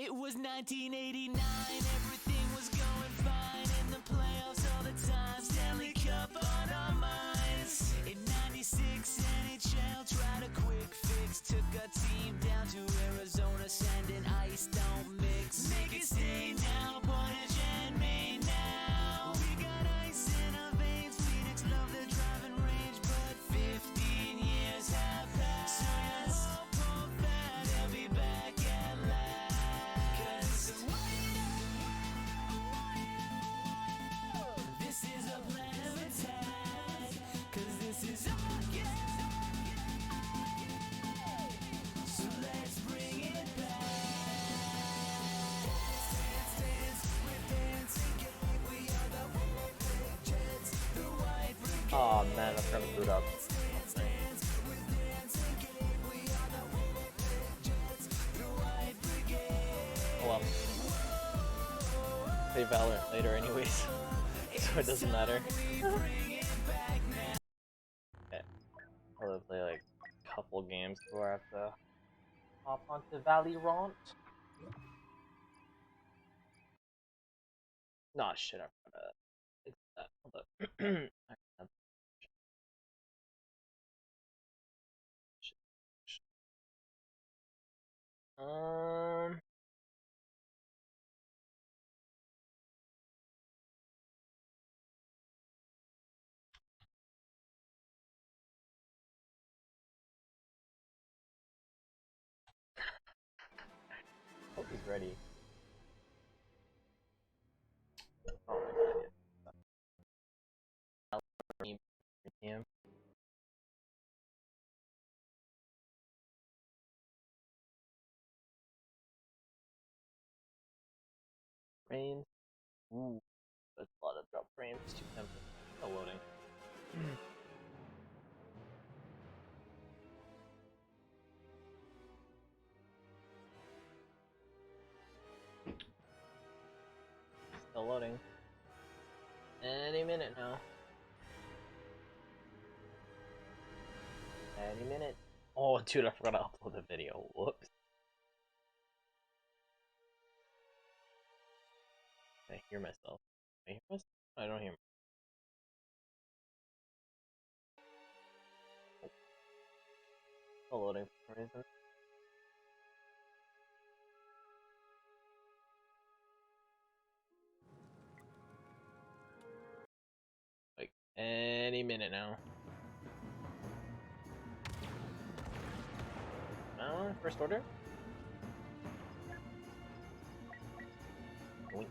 It was 1989, everything was going fine. In the playoffs all the time, Stanley Cup on our minds. In 96, NHL tried a quick fix. Took a team down to Arizona, sand and ice don't mix. Make it stay now, Portage and Maine now. We got ice in our veins, Phoenix love their driving range. But 15 years have passed, so let's hope that they'll be back at last. 'Cause this is a plan of attack. 'Cause this is our game. So let's bring it back. Dance, dance, we're dancing game. We are the Winnipeg Jets, the White Brigade. Oh man, I'm trying to boot up. Oh well. Play Valorant later anyways, so it doesn't matter. Okay. I'll play like a couple games before I have to hop onto Valorant. Nah, shit, I forgot to fix that. Hold up. Um. Hope he's ready. Oh my god. Him. Frames. Ooh, that's a lot of drop frames. 210. Still loading. Still loading. Any minute now. Any minute. Oh, dude, I forgot to upload the video. Whoops. I hear myself. I hear myself? I don't hear myself. Oh. Still loading for some reason. Like, any minute now. First order? Wink.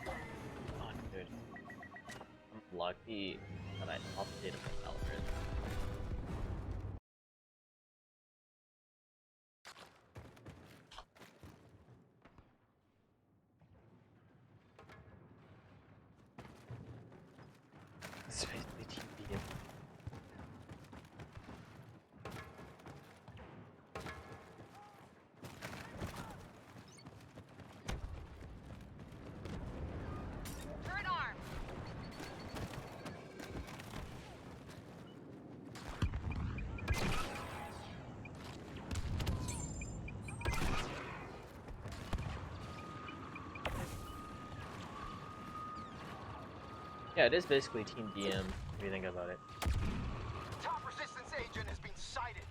Oh, dude. I'm lucky that I updated my Valorant. It's basically TP. Yeah, it is basically Team DM, if you think about it. Top resistance agent has been sighted.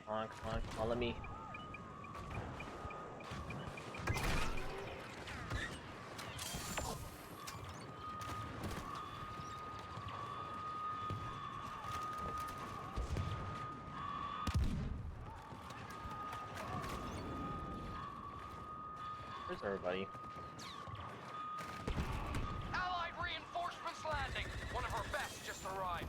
Come on, come on, come on, let me... Where's everybody? Allied reinforcements landing. One of our best just arrived.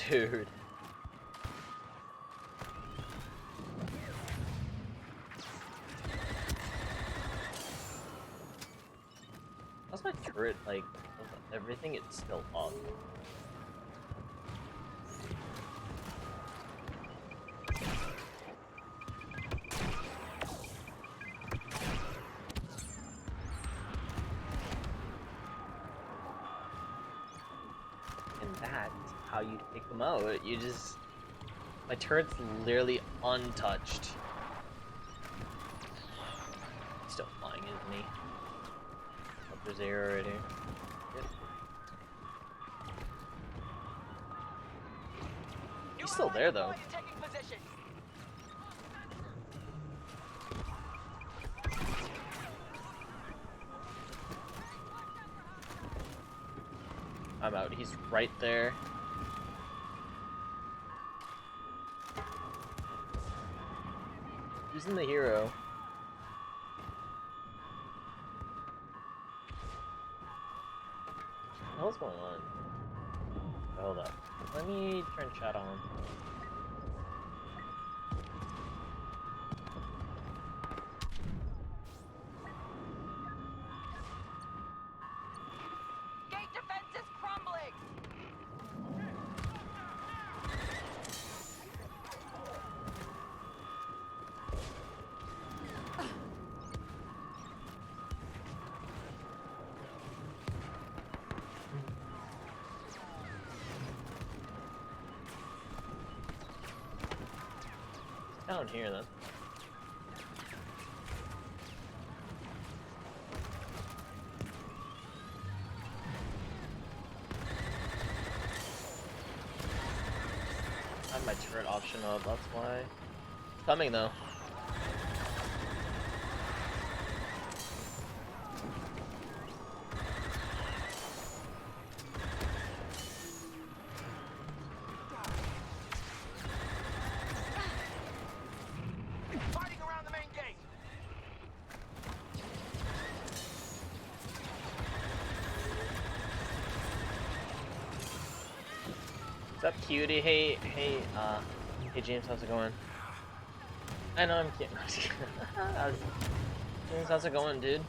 Dude. How's my turret, like, everything, it's still up? And that's how you take them out. You just... My turret's literally untouched. He's still flying, isn't he? Up there's air already. Good. He's still there though. I'm out. He's right there. Using the hero. What the hell's going on? Hold up. Let me turn chat on. Gate defense is crumbling. Down here then. I have my turret option up, that's why. It's coming though. Fighting around the main gate. What's up, cutie? Hey James, how's it going? I know I'm kidding. James, how's it going, dude?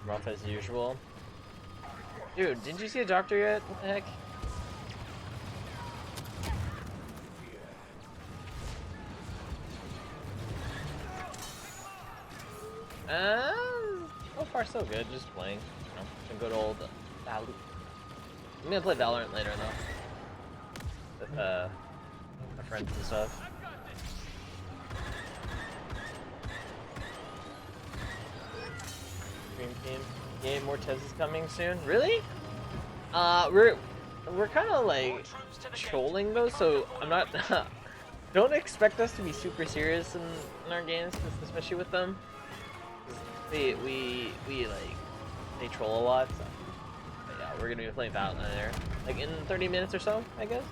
Rough as usual. Dude, didn't you see a doctor yet? What the heck? So far so good, just playing. You know, some good old Valorant. I'm gonna play Valorant later though. With my friends and stuff. Dream team. Yeah, Mortez is coming soon. Really? We're kind of like trolling though, so I'm not. Don't expect us to be super serious in our games, especially with them. We like they troll a lot. So. But yeah, we're gonna be playing Valorant later, like in 30 minutes or so, I guess.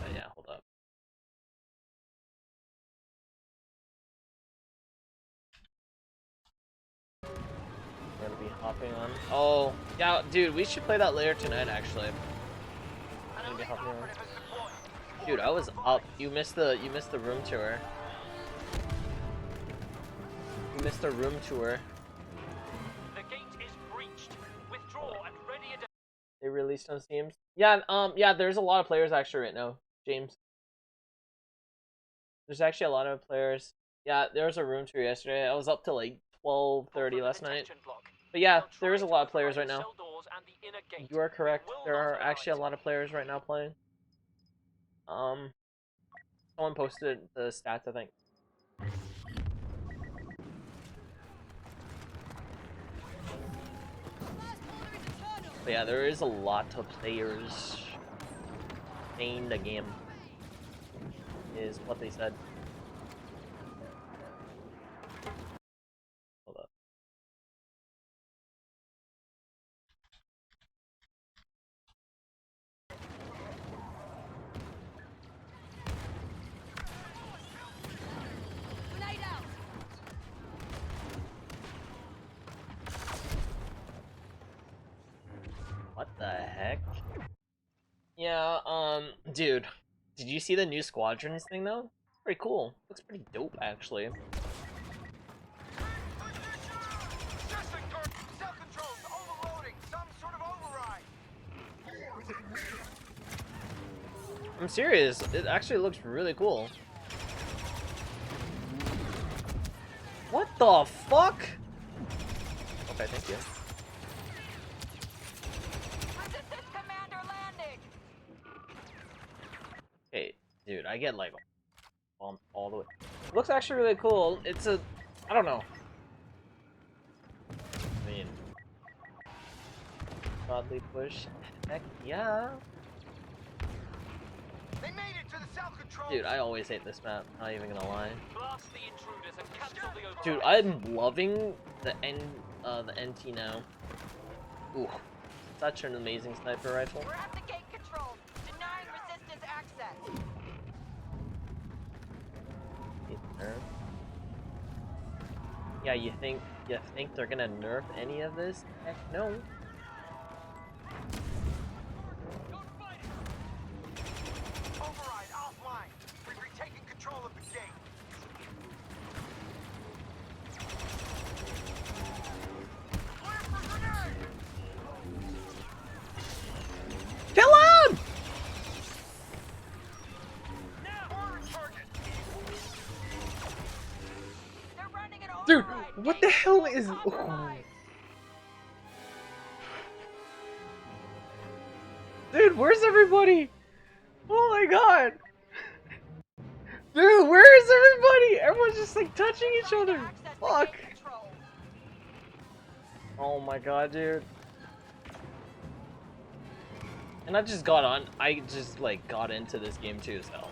But yeah, hold up. We're gonna be hopping on. Oh, yeah, dude, we should play that later tonight, actually. I'm gonna be hopping on. Dude, I was up. You missed the room tour. You missed the room tour. The gate is breached. Withdraw and ready a They released on Steam. Yeah, yeah, there's a lot of players actually right now, James. There's actually a lot of players. Yeah, there was a room tour yesterday. I was up till like 12:30 last night. But yeah, there is a lot of players right now. You are correct. There are actually a lot of players right now playing. Someone posted the stats, I think. But yeah, there is a lot of players playing the game, is what they said. Hold up. What the heck? Yeah, dude, Did you see the new squadrons thing though? Pretty cool. Looks pretty dope actually. Self-control's overloading. Some sort of override. I'm serious. It actually looks really cool. What the fuck? Okay, thank you. Resistance commander landing. Hey, dude, I get like bumped all the way. Looks actually really cool. It's a, I don't know. I mean, godly push. Heck yeah. They made it to the self-control. Dude, I always hate this map. Not even gonna lie. Blast the intruders and cancel the override. Dude, I'm loving the NT now. Ooh, such an amazing sniper rifle. We're at the gate control, denying resistance access. Yeah, you think they're gonna nerf any of this? Heck no. Override offline. We've retaken control of the gate. Clear for grenade. Kill him! Now. Forward target. They're running an Dude, override. what Gate the hell control is? compromised. Dude, where's everybody? Oh my god! Dude, where is everybody? Everyone's just like touching each Trying to other. access the Fuck. gate control. Oh my god, dude. And I just got on. I just like got into this game too, so.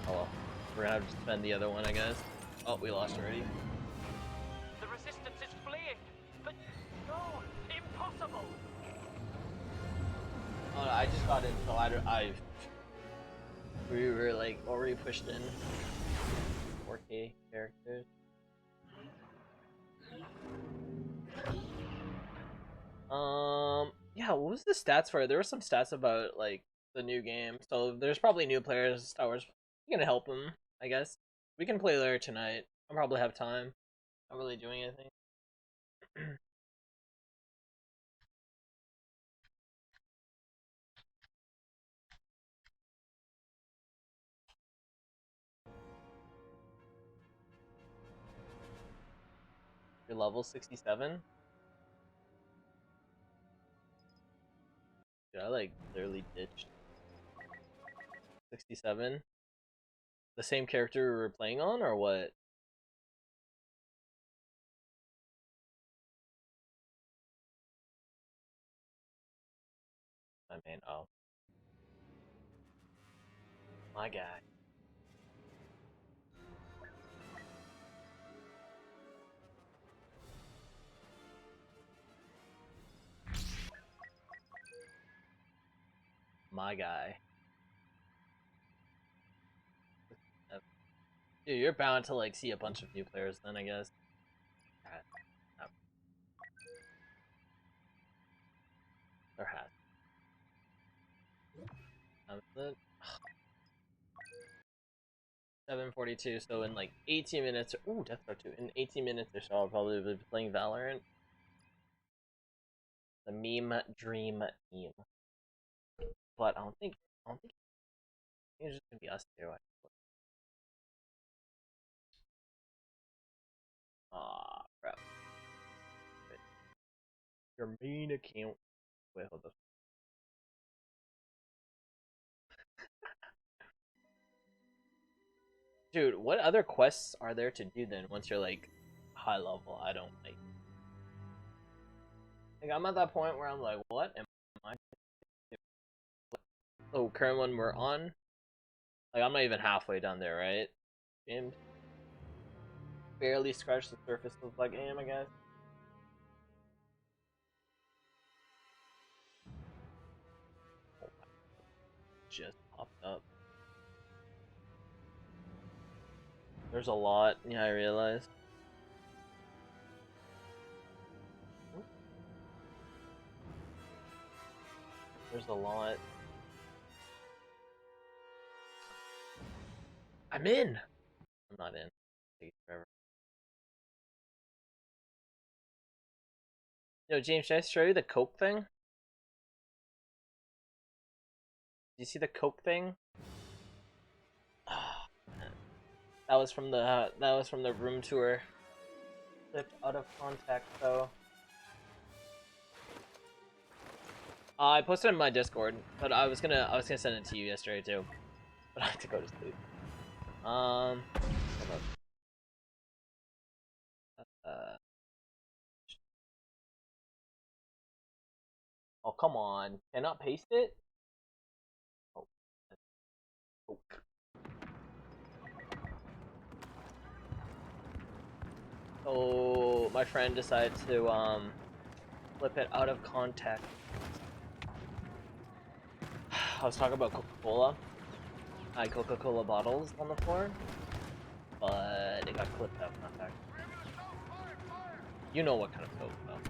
Oh well. We're gonna have to spend the other one, I guess. Oh, we lost already. The resistance is fleeing, but no, impossible. Oh, no, I just got in, so we were like already pushed in. 4K characters. Yeah, what was the stats for it? There were some stats about like the new game, so there's probably new players. Star Wars, we can help them, I guess. We can play later tonight. I'll probably have time. Not really doing anything. You're level 67? Dude, I like literally ditched 67. The same character we were playing on, or what? I mean, oh. My guy. My guy. Dude, you're bound to like see a bunch of new players then, I guess. There has. 7:42, so in like 18 minutes. Ooh, Death Star 2. In 18 minutes or so, I'll probably be playing Valorant. The meme dream team. But I don't think it's just gonna be us two. Ah, crap. Wait. Your main account. Wait, hold up. Dude, what other quests are there to do then once you're like high level? I don't like. Like I'm at that point where I'm like, what am I doing? Oh, current one we're on. Like I'm not even halfway down there, right? And barely scratched the surface of like game, I guess. Oh my, just popped up. There's a lot. Yeah, I realized. There's a lot. I'm in. I'm not in. Take forever. Yo, James, should I show you the Coke thing? Do you see the Coke thing? That was from the room tour. Clipped out of context, though. I posted it in my Discord, but I was gonna send it to you yesterday too, but I had to go to sleep. Hold up. Oh come on, cannot paste it. Oh. Coke. So my friend decided to flip it out of context. I was talking about Coca-Cola. I had Coca-Cola bottles on the floor, but it got clipped out of context. You know what kind of Coke, though.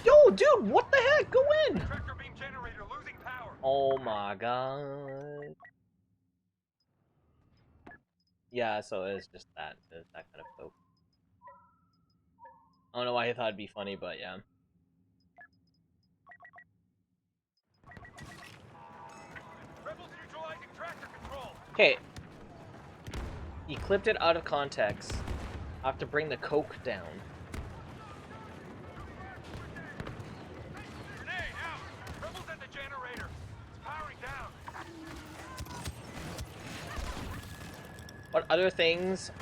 Yo, dude, what the heck? Go in! Tractor beam generator losing power. Oh my god. Yeah, so it's just that kind of Coke. I don't know why I thought it'd be funny, but yeah. Rebels neutralizing tractor control. Okay. He clipped it out of context. I have to bring the Coke down. Grenade out. Rebels at the generator. It's powering down. What other things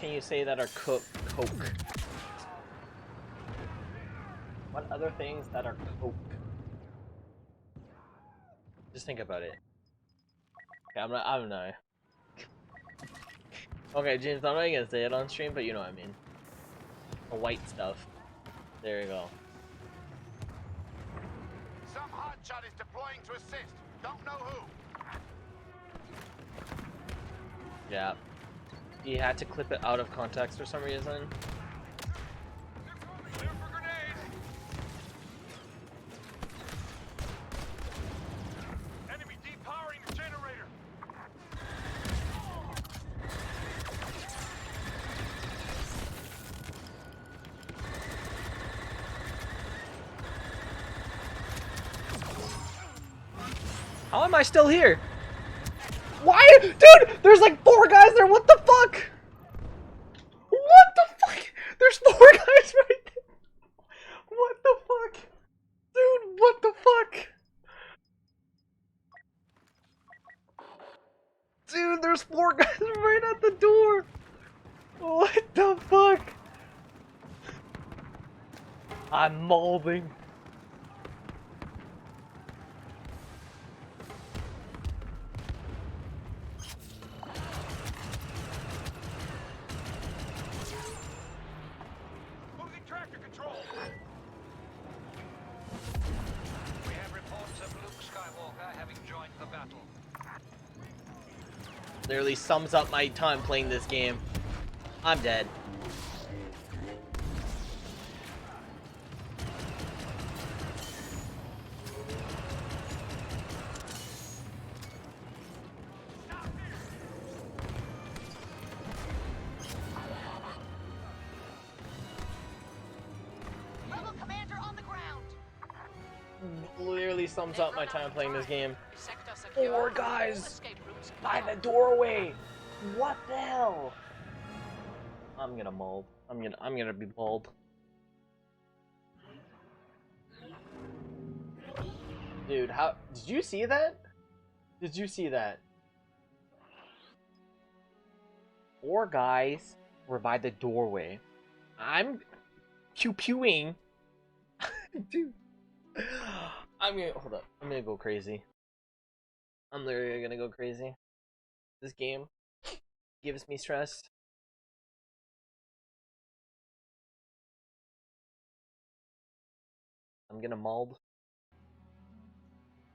can you say that are Coke? What other things that are Coke? Just think about it. Okay, I don't know. Okay, James, I'm not gonna say it on stream, but you know what I mean. The white stuff. There you go. Some hotshot is deploying to assist. Don't know who. Yeah. He had to clip it out of context for some reason. Clear for grenades. Enemy depowering the generator. How am I still here? Why? Dude, there's like 4 guys there. What the fuck? What the fuck? There's 4 guys right there. What the fuck? Dude, what the fuck? Dude, there's 4 guys right at the door. What the fuck? I'm molding. Losing tractor control. We have reports of Luke Skywalker having joined the battle. Literally sums up my time playing this game. I'm dead. Rebel commander on the ground. Literally sums up my time playing this game. Sector secure. 4 guys Escape routes by the doorway. What the hell? I'm gonna mold. I'm gonna be bald. Dude, how did you see that? Did you see that? 4 guys were by the doorway. I'm pew-pewing. Dude. I'm gonna hold up. I'm gonna go crazy. I'm literally gonna go crazy. This game gives me stress. I'm gonna mold.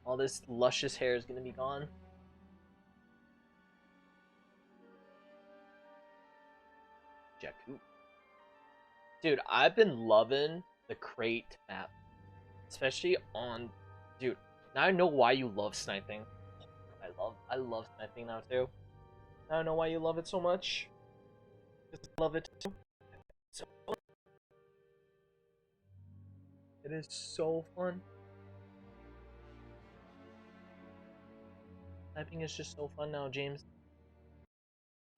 All this luscious hair is gonna be gone. Jakku. Dude, I've been loving the crate map. Especially on... Dude, Now I know why you love sniping. I love sniping now too. Now I know why you love it so much. Just love it too. So it is so fun. Sniping is just so fun now, James.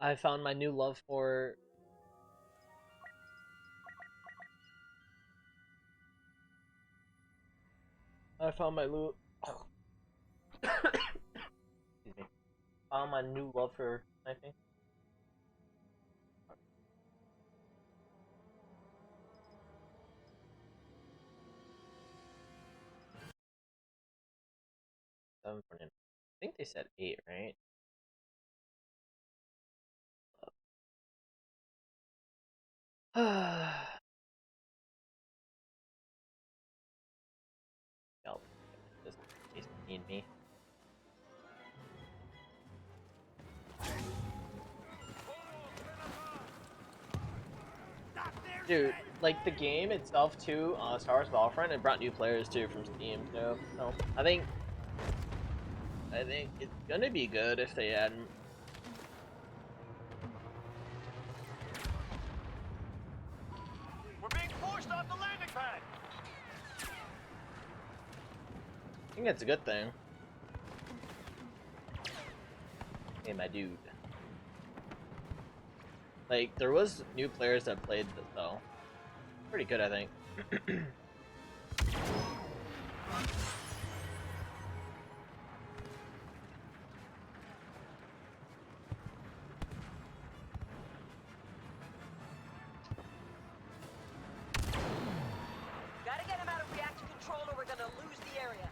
I found my new love for found my new excuse me. Found my new love for sniping. I think they said 8, right? Help. Just in case they need me. Dude, like the game itself too, Star Wars Battlefront, it brought new players too from Steam too. So I think it's gonna be good if they add. We're being forced off the landing pad. I think it's a good thing. Hey, my dude. Like, there was new players that played this, though. Pretty good, I think. Gotta get him out of reactor control or we're gonna lose the area.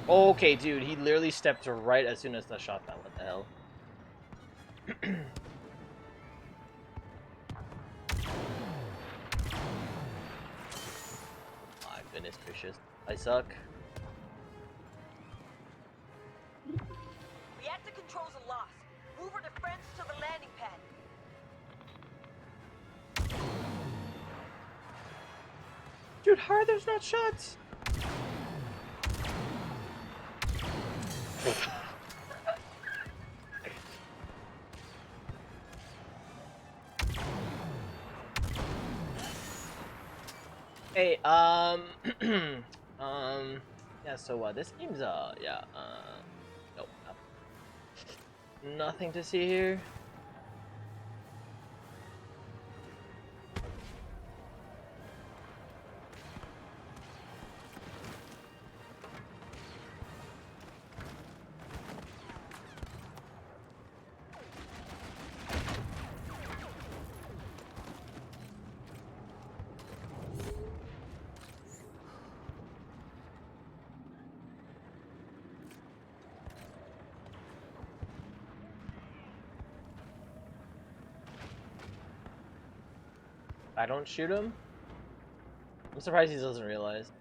Okay, dude, he literally stepped right as soon as the shot fell. What the hell? My goodness gracious. I suck. Reactor controls are lost. Move our defense to the landing pad. Dude, how are those not shots? Hey, yeah, so, this game's, yeah, nope, nothing to see here. I don't shoot him? I'm surprised he doesn't realize.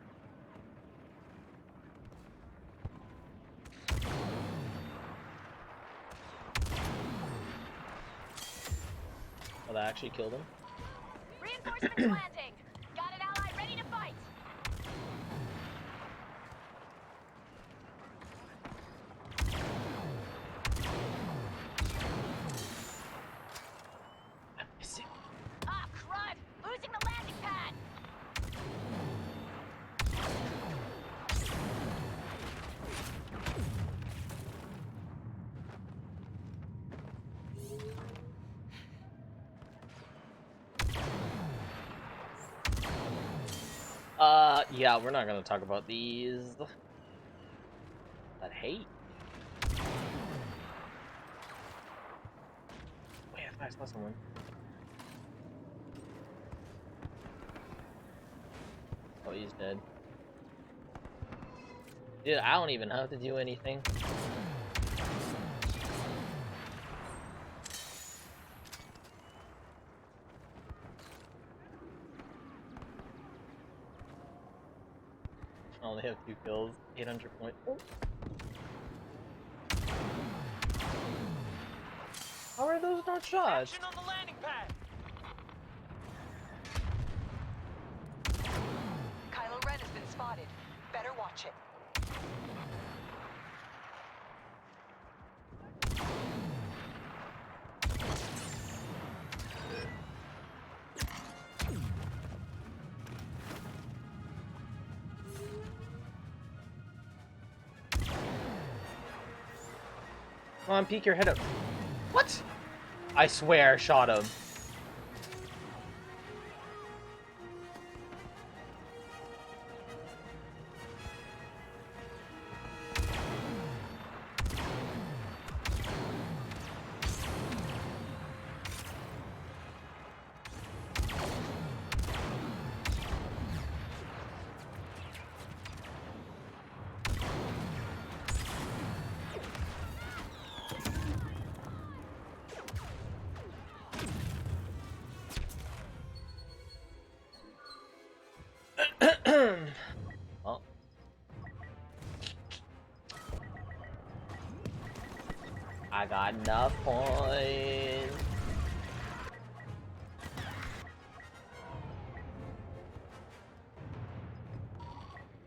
Oh, that actually killed him? Reinforcements landing. Got an ally ready to fight. I'm missing. Ah, crud! Losing the landing pad. Yeah, we're not gonna talk about these. But hey. Wait, I thought I saw someone. Oh, he's dead. Dude, I don't even have to do anything. I only have 2 kills, 800 points. Oh. How are those not shots? Action on the landing pad. Kylo Ren has been spotted. Better watch it. Come on, peek your head up. What? I swear I shot him. Well. I got enough points.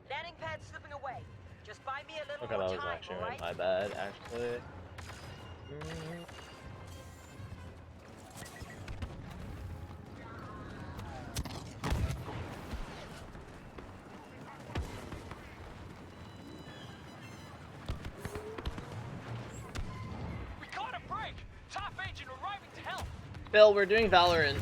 Landing pad slipping away. Just buy me a little Okay, that more was time, actually alright? my bad, actually. We caught a break! Top agent arriving to help! Phil, we're doing Valorant.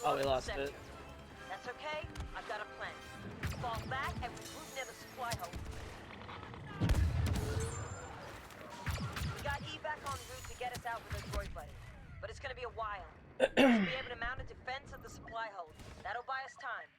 Oh, we lost it. That's okay. I've got a plan. Fall back and regroup near the supply hole. We got evac en route to get us out with a droid buddy, but it's gonna be a while. We should be able to mount a defense at the supply hole. That'll buy us time.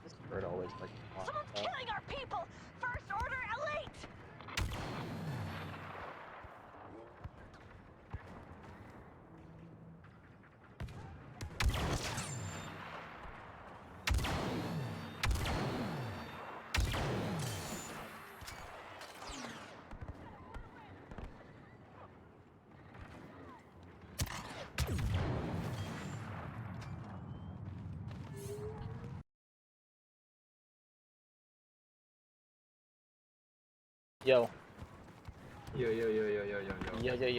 This bird always like to talk Someone's about. killing our people! First Order Elite! Yo. Yo. Yo, yo, yo,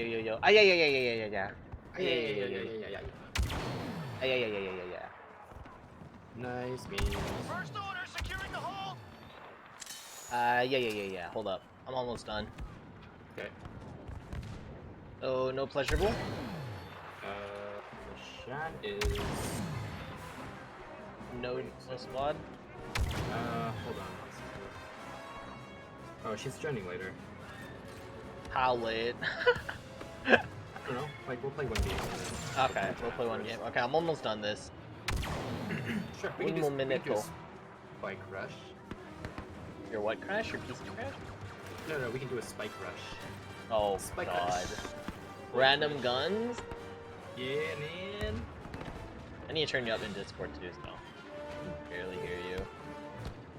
yo, yo. Ah, yeah, yeah, yeah, yeah, yeah, yeah, yeah. Yeah. Ah, yeah, yeah, yeah, yeah, yeah, yeah. Nice game. First Order securing the hold! Yeah, yeah, yeah, yeah. Hold up. I'm almost done. Okay. Oh, no pleasurable? The shot is. No, no squad? Hold on. Oh, she's joining later. How late? I don't know. Like, we'll play one game. Okay, we'll play one game. Okay, I'm almost done this. Sure. Un We can do momento. spike rush. Your what crash? Your PC crash? No, we can do a spike rush. Oh, Spike God. rush. Random guns? Yeah, man. I need to turn you up in Discord too, so. Barely hear you.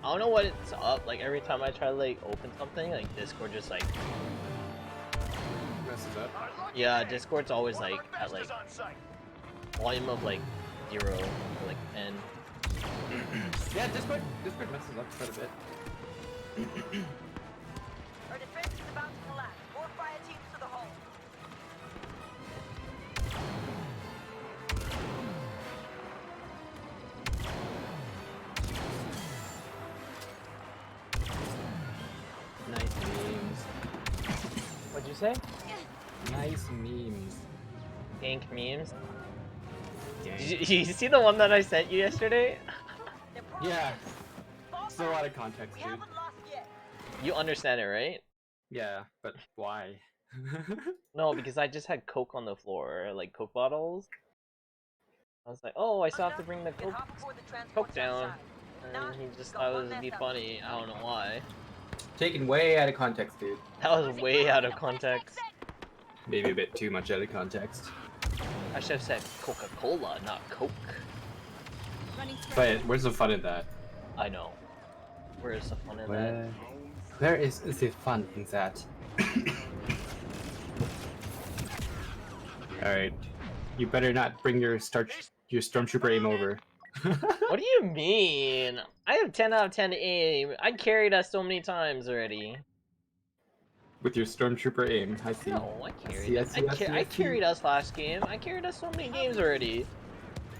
I don't know what it's up. Like every time I try to like open something, like Discord just like Messes up. yeah, Discord's always like at like volume of like 0 or like 10. Yeah, Discord messes up quite a bit. Our defense is about to collapse. More fire teams to the hole. Nice memes. What'd you say? Nice memes. Gank memes. Dang. You see the one that I sent you yesterday? They're probably Yeah. fall Still a back. lot of context, We dude. haven't lost yet. You understand it, right? Yeah, but why? No, because I just had Coke on the floor, like Coke bottles. I was like, oh, I still have to bring the And Coke, hop aboard the transport down. outside. And he just thought it would be funny. I don't know why. Taken way out of context, dude. That was way out of context. Maybe a bit too much out of context. I should have said Coca-Cola, not Coke. But where's the fun in that? I know. Where's the fun in that? Where is the fun in that? Alright. You better not bring your stormtrooper aim over. What do you mean? I have 10 out of 10 aim. I carried us so many times already. With your stormtrooper aim, I see. No, I carried see, I us. see, I see, I I see. carried us last game. I carried us so many games already.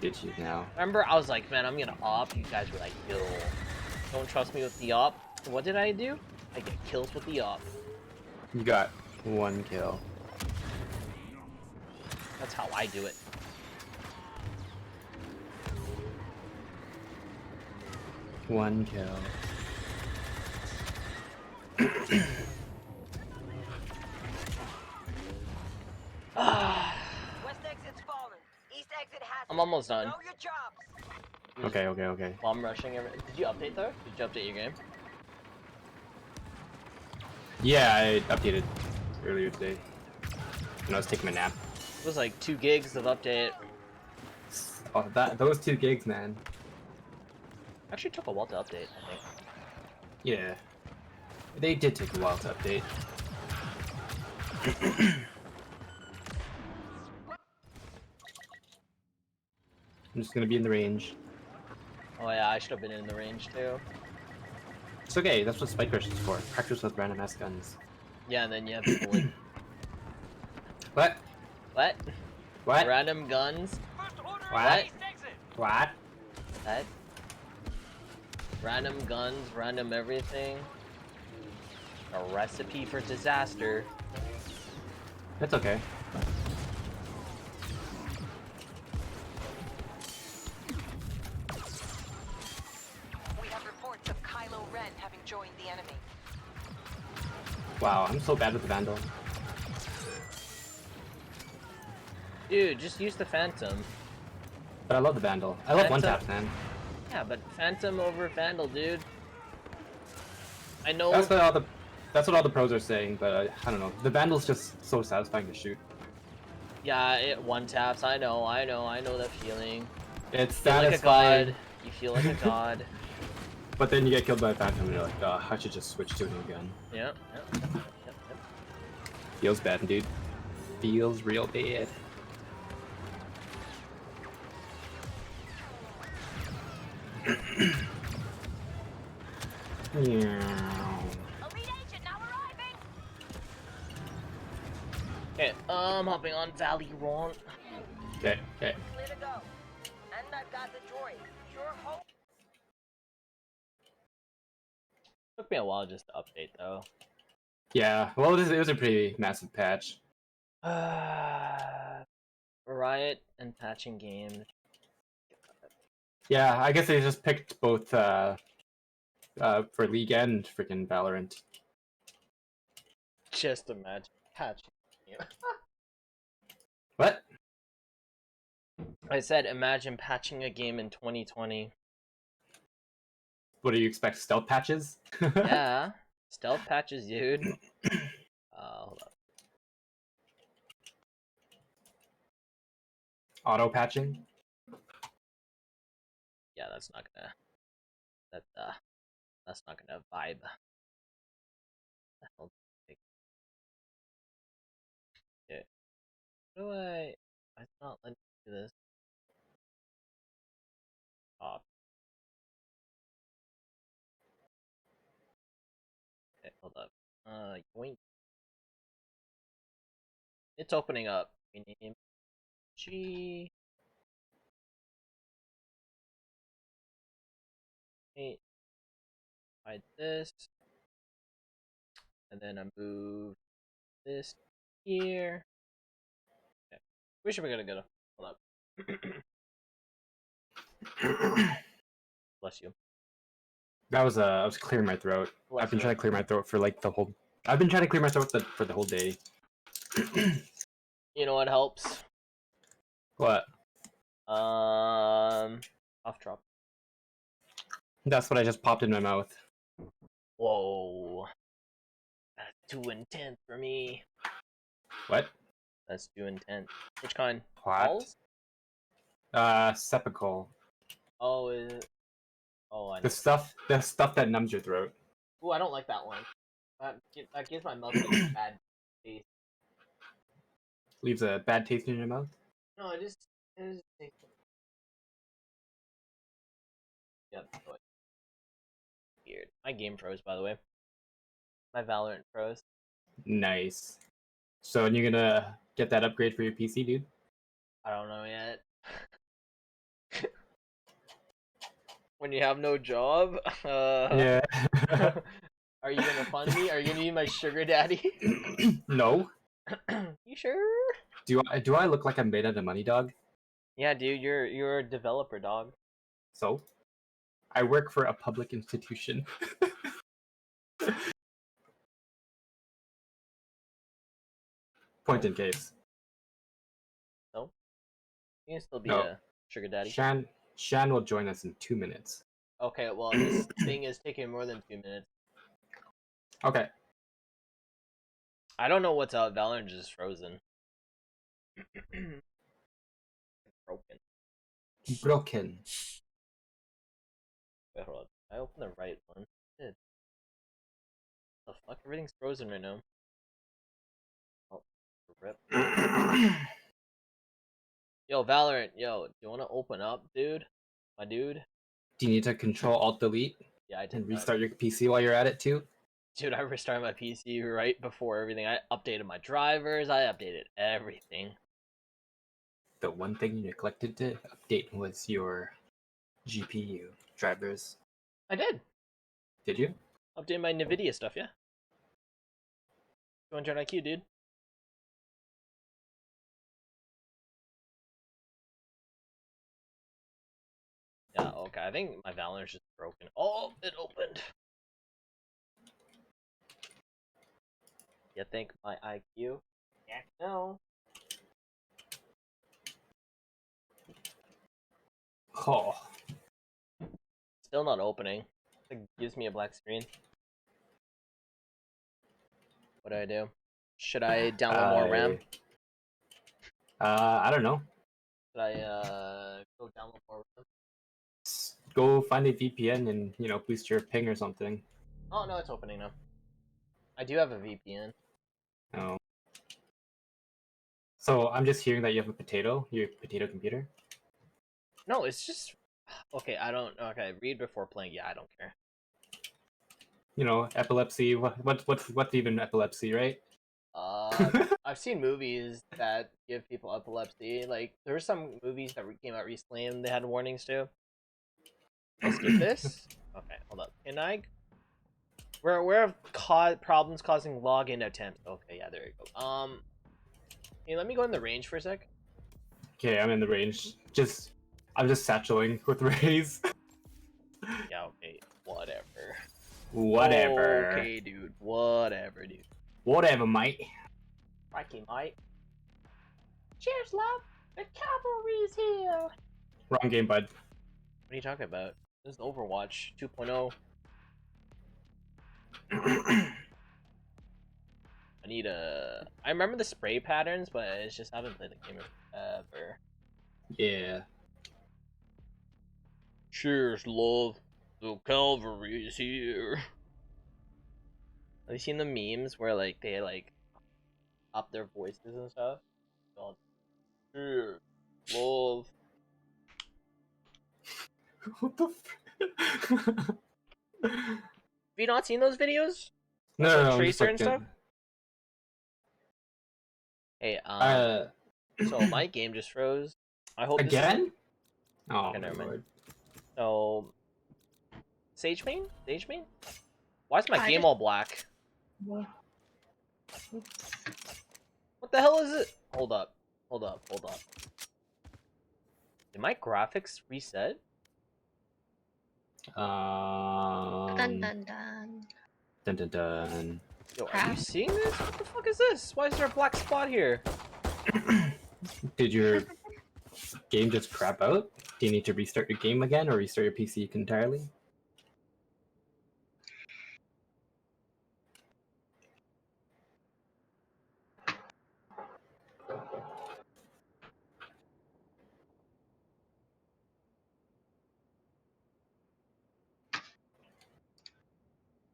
Did you now? Remember, I was like, man, I'm gonna op. You guys were like, yo, don't trust me with the op. So what did I do? I get kills with the op. You got 1 kill. That's how I do it. One kill. West exit's fallen. East exit has I'm almost done. Know your jobs. Okay. Bomb rushing every. Did you update though? Did you update your game? Yeah, I updated earlier today. When I was taking a nap. It was like 2 gigs of update. Oh, those 2 gigs, man. Actually took a while to update, I think. Yeah. They did take a while to update. I'm just gonna be in the range. Oh yeah, I should have been in the range too. It's okay, that's what Spike Rush is for. Practice with random ass guns. Yeah, and then you have people like What? what? What? Random guns? First order What? at east exit. What? What? Random guns, random everything. A recipe for disaster. That's okay. We have reports of Kylo Ren having joined the enemy. Wow, I'm so bad with the Vandal. Dude, just use the Phantom. But I love the Vandal. I love Phantom. one taps, man. Yeah, but Phantom over Vandal, dude. I know. That's what all the pros are saying, but I don't know. The Vandal's just so satisfying to shoot. Yeah, it one taps. I know that feeling. It's You feel like a satisfying, god. You feel like a god. but then you get killed by a Phantom and you're like, oh, I should just switch to a new gun. Yep. Feels bad, dude. Feels real bad. Yeah. Elite agent now arriving. Okay, hopping on Valorant. Okay. Clear to go. And I've got the droid. Sure hope. Took me a while just to update though. Yeah. Well, it was a pretty massive patch. Riot and patching games. Yeah, I guess they just picked both for League and freaking Valorant. Just imagine patching game. What? I said imagine patching a game in 2020. What do you expect? Stealth patches? Yeah. Stealth patches, dude. Hold up. Auto patching? yeah, that's not gonna that's not gonna vibe. The hell did I pick? Okay. How do I? It's not letting me do this. Oh. Okay, hold up. Yoink. It's opening up. Rename G. Hide this, and then I move this here. Okay. We should be gonna go. Hold up. Bless you. That was I was clearing my throat. Bless I've been you. trying to clear my throat for like the whole. I've been trying to clear my throat for the whole day. You know what helps? What? Off drop. That's what I just popped in my mouth. Whoa. That's too intense for me. What? That's too intense. Which kind? What? Balls? Sepicol. Oh, is it? Oh, I know. The stuff that numbs your throat. Ooh, I don't like that one. That gives my mouth like a bad taste. Leaves a bad taste in your mouth. No, it just tastes. Yep. Weird. My game froze, by the way. My Valorant froze. Nice. So, and you're gonna get that upgrade for your PC, dude? I don't know yet. When you have no job, Yeah. are you gonna fund me? Are you gonna be my sugar daddy? No. You sure? Do I look like I'm made out of money, dog? Yeah, dude, you're a developer, dog. So, I work for a public institution. Point in case. So, you can still be No. a sugar daddy. Shan will join us in 2 minutes. Okay, well, this thing is taking more than 2 minutes. Okay. I don't know what's out. Valorant is frozen. Broken. Broken. Wait, hold on. I opened the right one. Shit. The fuck? Everything's frozen right now. Oh, rip. Yo, Valorant, yo, do you want to open up, dude? My dude? Do you need to Control Alt Delete Yeah, I did. and restart your PC while you're at it too? Dude, I restarted my PC right before everything. I updated my drivers. I updated everything. The one thing you neglected to update was your GPU drivers. I did. Did you? Updated my NVIDIA stuff, yeah. 200 IQ, dude. Yeah, okay. I think my Valorant's just broken. Oh, it opened. You think my IQ? Yeah, no. Oh. Still not opening. It gives me a black screen. What do I do? Should I download more RAM? I don't know. Should I go download more RAM? Go find a VPN and boost your ping or something. Oh no, it's opening now. I do have a VPN. Oh. So I'm just hearing that you have a potato, your potato computer. No, it's just okay. Okay, read before playing. Yeah, I don't care. Epilepsy. What's even epilepsy, right? I've seen movies that give people epilepsy. Like there were some movies that came out recently and they had warnings too. Let's skip this. Okay, hold up. Can I? We're aware of problems causing login attempts. Okay, yeah, there you go. Hey, let me go in the range for a sec. Okay, I'm in the range. I'm just satcheling with rays. Yeah, okay, whatever. Whatever. Okay, dude. Whatever, dude. Whatever, mate. Crikey, mate. Cheers, love. The cavalry's here. Wrong game, bud. What are you talking about? This is Overwatch 2.0. I remember the spray patterns, but I just haven't played the game ever. Yeah. Cheers, love. The cavalry is here. Have you seen the memes where like they like up their voices and stuff? God. Cheers, love. What the? Have you not seen those videos? No, Like no, I'm just Tracer and like, stuff? Hey, so my game just froze. I hope this again? isn't- Oh Okay, my never mind. lord. So, Sage main? Sage main? Why is my I game just- all black? What the hell is it? Hold up. Hold up. Hold up. Did my graphics reset? Dun Dun dun dun. dun dun. Yo, are you Crap. seeing this? What the fuck is this? Why is there a black spot here? Did your game just crap out? Do you need to restart your game again or restart your PC entirely?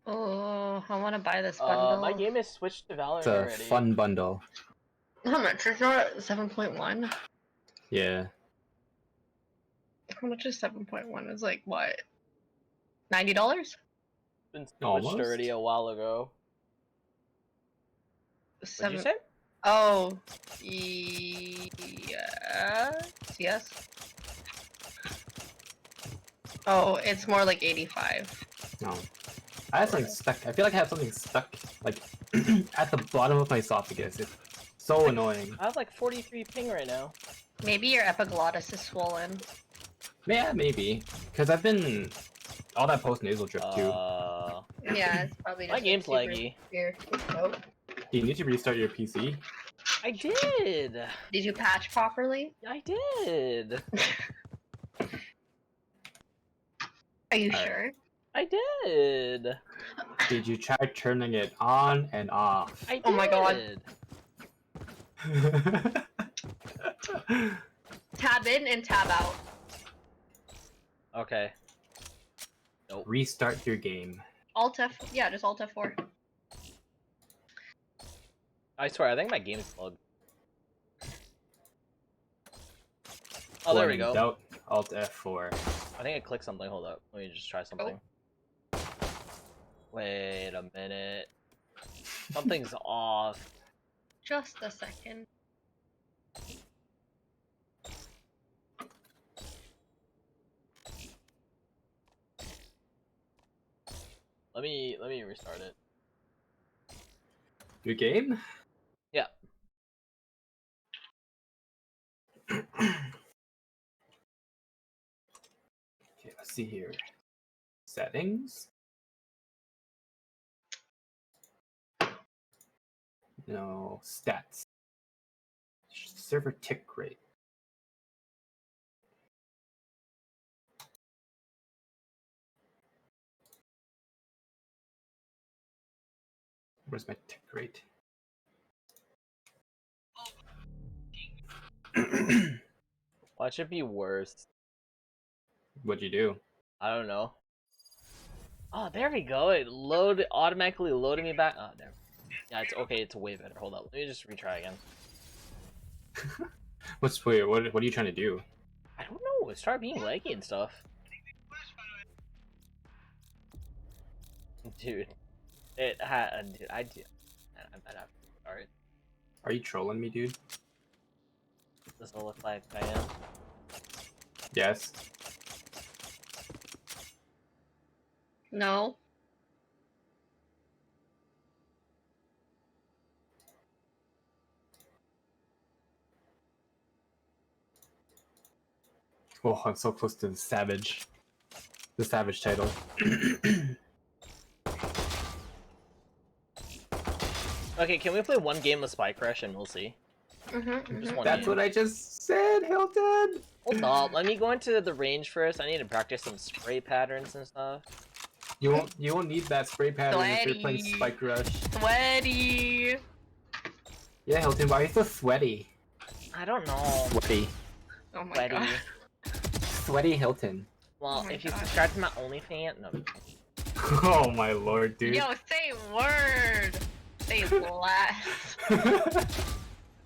Oh, I want to buy this bundle. My game is switched to Valorant It's a already. fun bundle. How much? It's not 7.1. Yeah. How much is 7.1? It's like what? $90? It's been switched Almost. already a while ago. What'd you say? Oh, yes. Yes. Oh, it's more like 85. No. I have something stuck. I feel like I have something stuck, like, at the bottom of my esophagus. It's so annoying. I have like 43 ping right now. Maybe your epiglottis is swollen. Yeah, maybe. Because I've been all that post nasal drip too. Yeah, it's probably just My game's super laggy. weird. Oh. Do you need to restart your PC? I did. Did you patch properly? I did. Are you Alright. sure? I did. Did you try turning it on and off? I did. Oh my God. Tab in and tab out. Okay. Restart your game. Alt F, yeah, just Alt F4. I swear, I think my game is bugged. Oh, there we When go. in doubt, Alt F4. I think I clicked something. Hold up. Let me just try something. Wait a minute. Something's off. Just a second. Let me restart it. Your game? Yeah. Okay, let's see here. Settings? No, stats. Server tick rate. Where's my tick rate? Why should it be worse? What'd you do? I don't know. Oh, there we go. It automatically loaded me back. Oh, there. Yeah, it's okay. It's way better. Hold up. Let me just retry again. Wait, what are you trying to do? I don't know. It started being laggy and stuff. Dude, it had. Dude, I did. I might have to restart it. Are you trolling me, dude? Does it look like I am? Yes. No. Oh, I'm so close to the Savage title. Okay, can we play one game with Spy Crush and we'll see? Just one That's game. what I just said, Hilton! Hold up, let me go into the range first. I need to practice some spray patterns and stuff. You won't need that spray pattern if you're playing Sweaty. Spike Rush. Sweaty. Yeah, Hilton, why are you so sweaty? I don't know. Sweaty. Oh my Sweaty. god. Sweaty Hilton. Well, my if you gosh. subscribe to my OnlyFans, no. Oh my lord, dude. Yo, say word. Say less.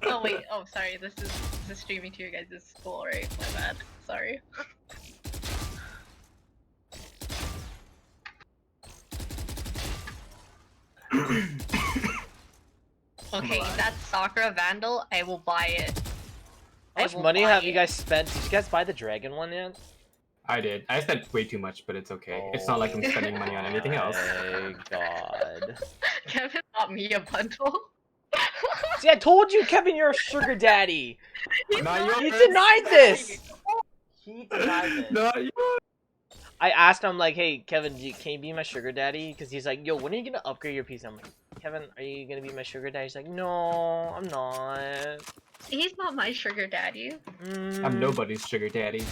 Oh wait. Oh, sorry. This is streaming to your guys' school, right? My bad. Sorry. Okay, that's Sakura Vandal. I will buy it. How much money have you guys spent? Did you guys buy the dragon one yet? I did. I spent way too much, but it's okay. It's not like I'm spending money on anything else. Oh my god. Kevin bought me a bundle. See, I told you, Kevin, you're a sugar daddy. Not He yours. denied this. He denied this. Not yours. I asked him, like, hey, Kevin, can you be my sugar daddy? Because he's like, yo, when are you gonna upgrade your PC? I'm like, Kevin, are you gonna be my sugar daddy? He's like, no, I'm not. He's not my sugar daddy. I'm nobody's sugar daddy.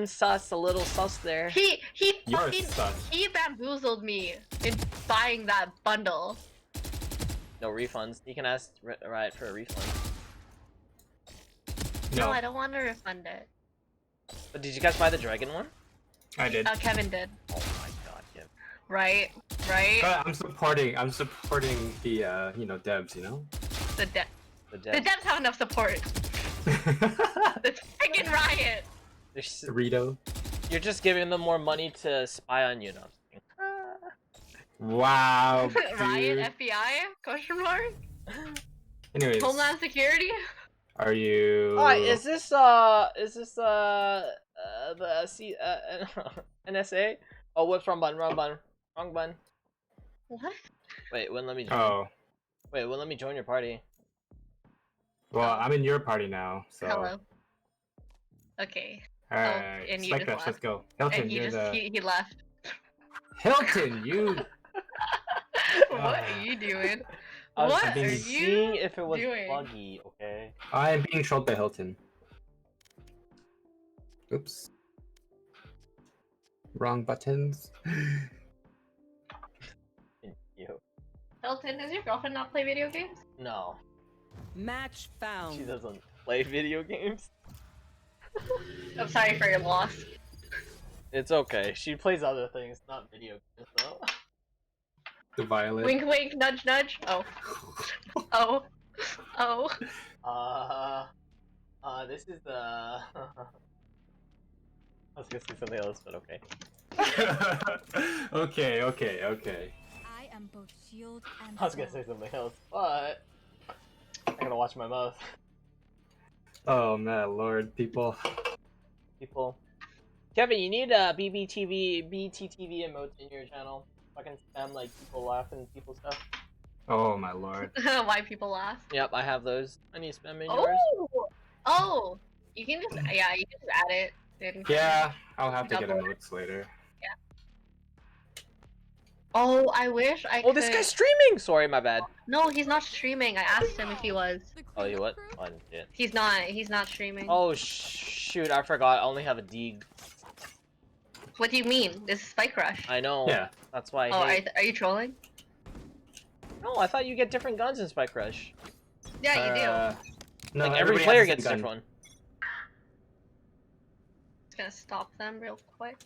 Sus, a little sus there. He You're fucking sus. he bamboozled me in buying that bundle. No refunds. You can ask Riot for a refund. No, No, I don't want to refund it. But did you guys buy the dragon one? I did. Kevin did. Oh my god, Kevin. Right? Right? But I'm supporting the you know, devs, you know? The The the dev. devs have enough support. The friggin' Riot. Dorito. You're just giving them more money to spy on you now. Wow, Riot, dude. FBI? Question mark? Anyways, Homeland Security? are you... Is this the NSA? Oh, whoops, wrong button, wrong button, wrong button. What? Wait, wouldn't let me join. Oh, Wait, wouldn't let me join your party. well, I'm in your party now, so... Hello. Okay. Alright, and you Spike just Rush, left. let's go. Hilton, And he you're just the... he left. Hilton, you... What are you doing? I was What are seeing you if it was doing? buggy, okay? I am being trolled by Hilton. Oops. Wrong buttons. You. Hilton, does your girlfriend not play video games? No, Match she found. doesn't play video games. I'm sorry for your loss. It's okay. She plays other things, not video games though. The violet. Wink wink, nudge nudge. Oh. Oh. Oh. This is the... I was gonna say something else, but okay. okay. I am both shield and I was gonna say something else, but... I gotta watch my mouth. Oh man, lord, people. People. Kevin, you need a BTTV emotes in your channel. Fucking spam like people laughing, people stuff. Oh my lord. Why people laugh? Yep, I have those. I need spam in yours. Oh! Oh! You can just, yeah, you can just add it. In. Yeah, I'll have to get Double. emotes later. Oh, I wish I could. Oh, this guy's streaming! Sorry, my bad. No, he's not streaming. I asked him if he was. Oh, you what? Oh, yeah. He's not streaming. Oh, shoot, I forgot. I only have a Deeg. What do you mean? This is Spike Rush. I know. Yeah. That's why Oh, I hate... are you trolling? No, I thought you get different guns in Spike Rush. Yeah, you do. No, Like, every everybody player has the gets a gun. different one. Just gonna stop them real quick.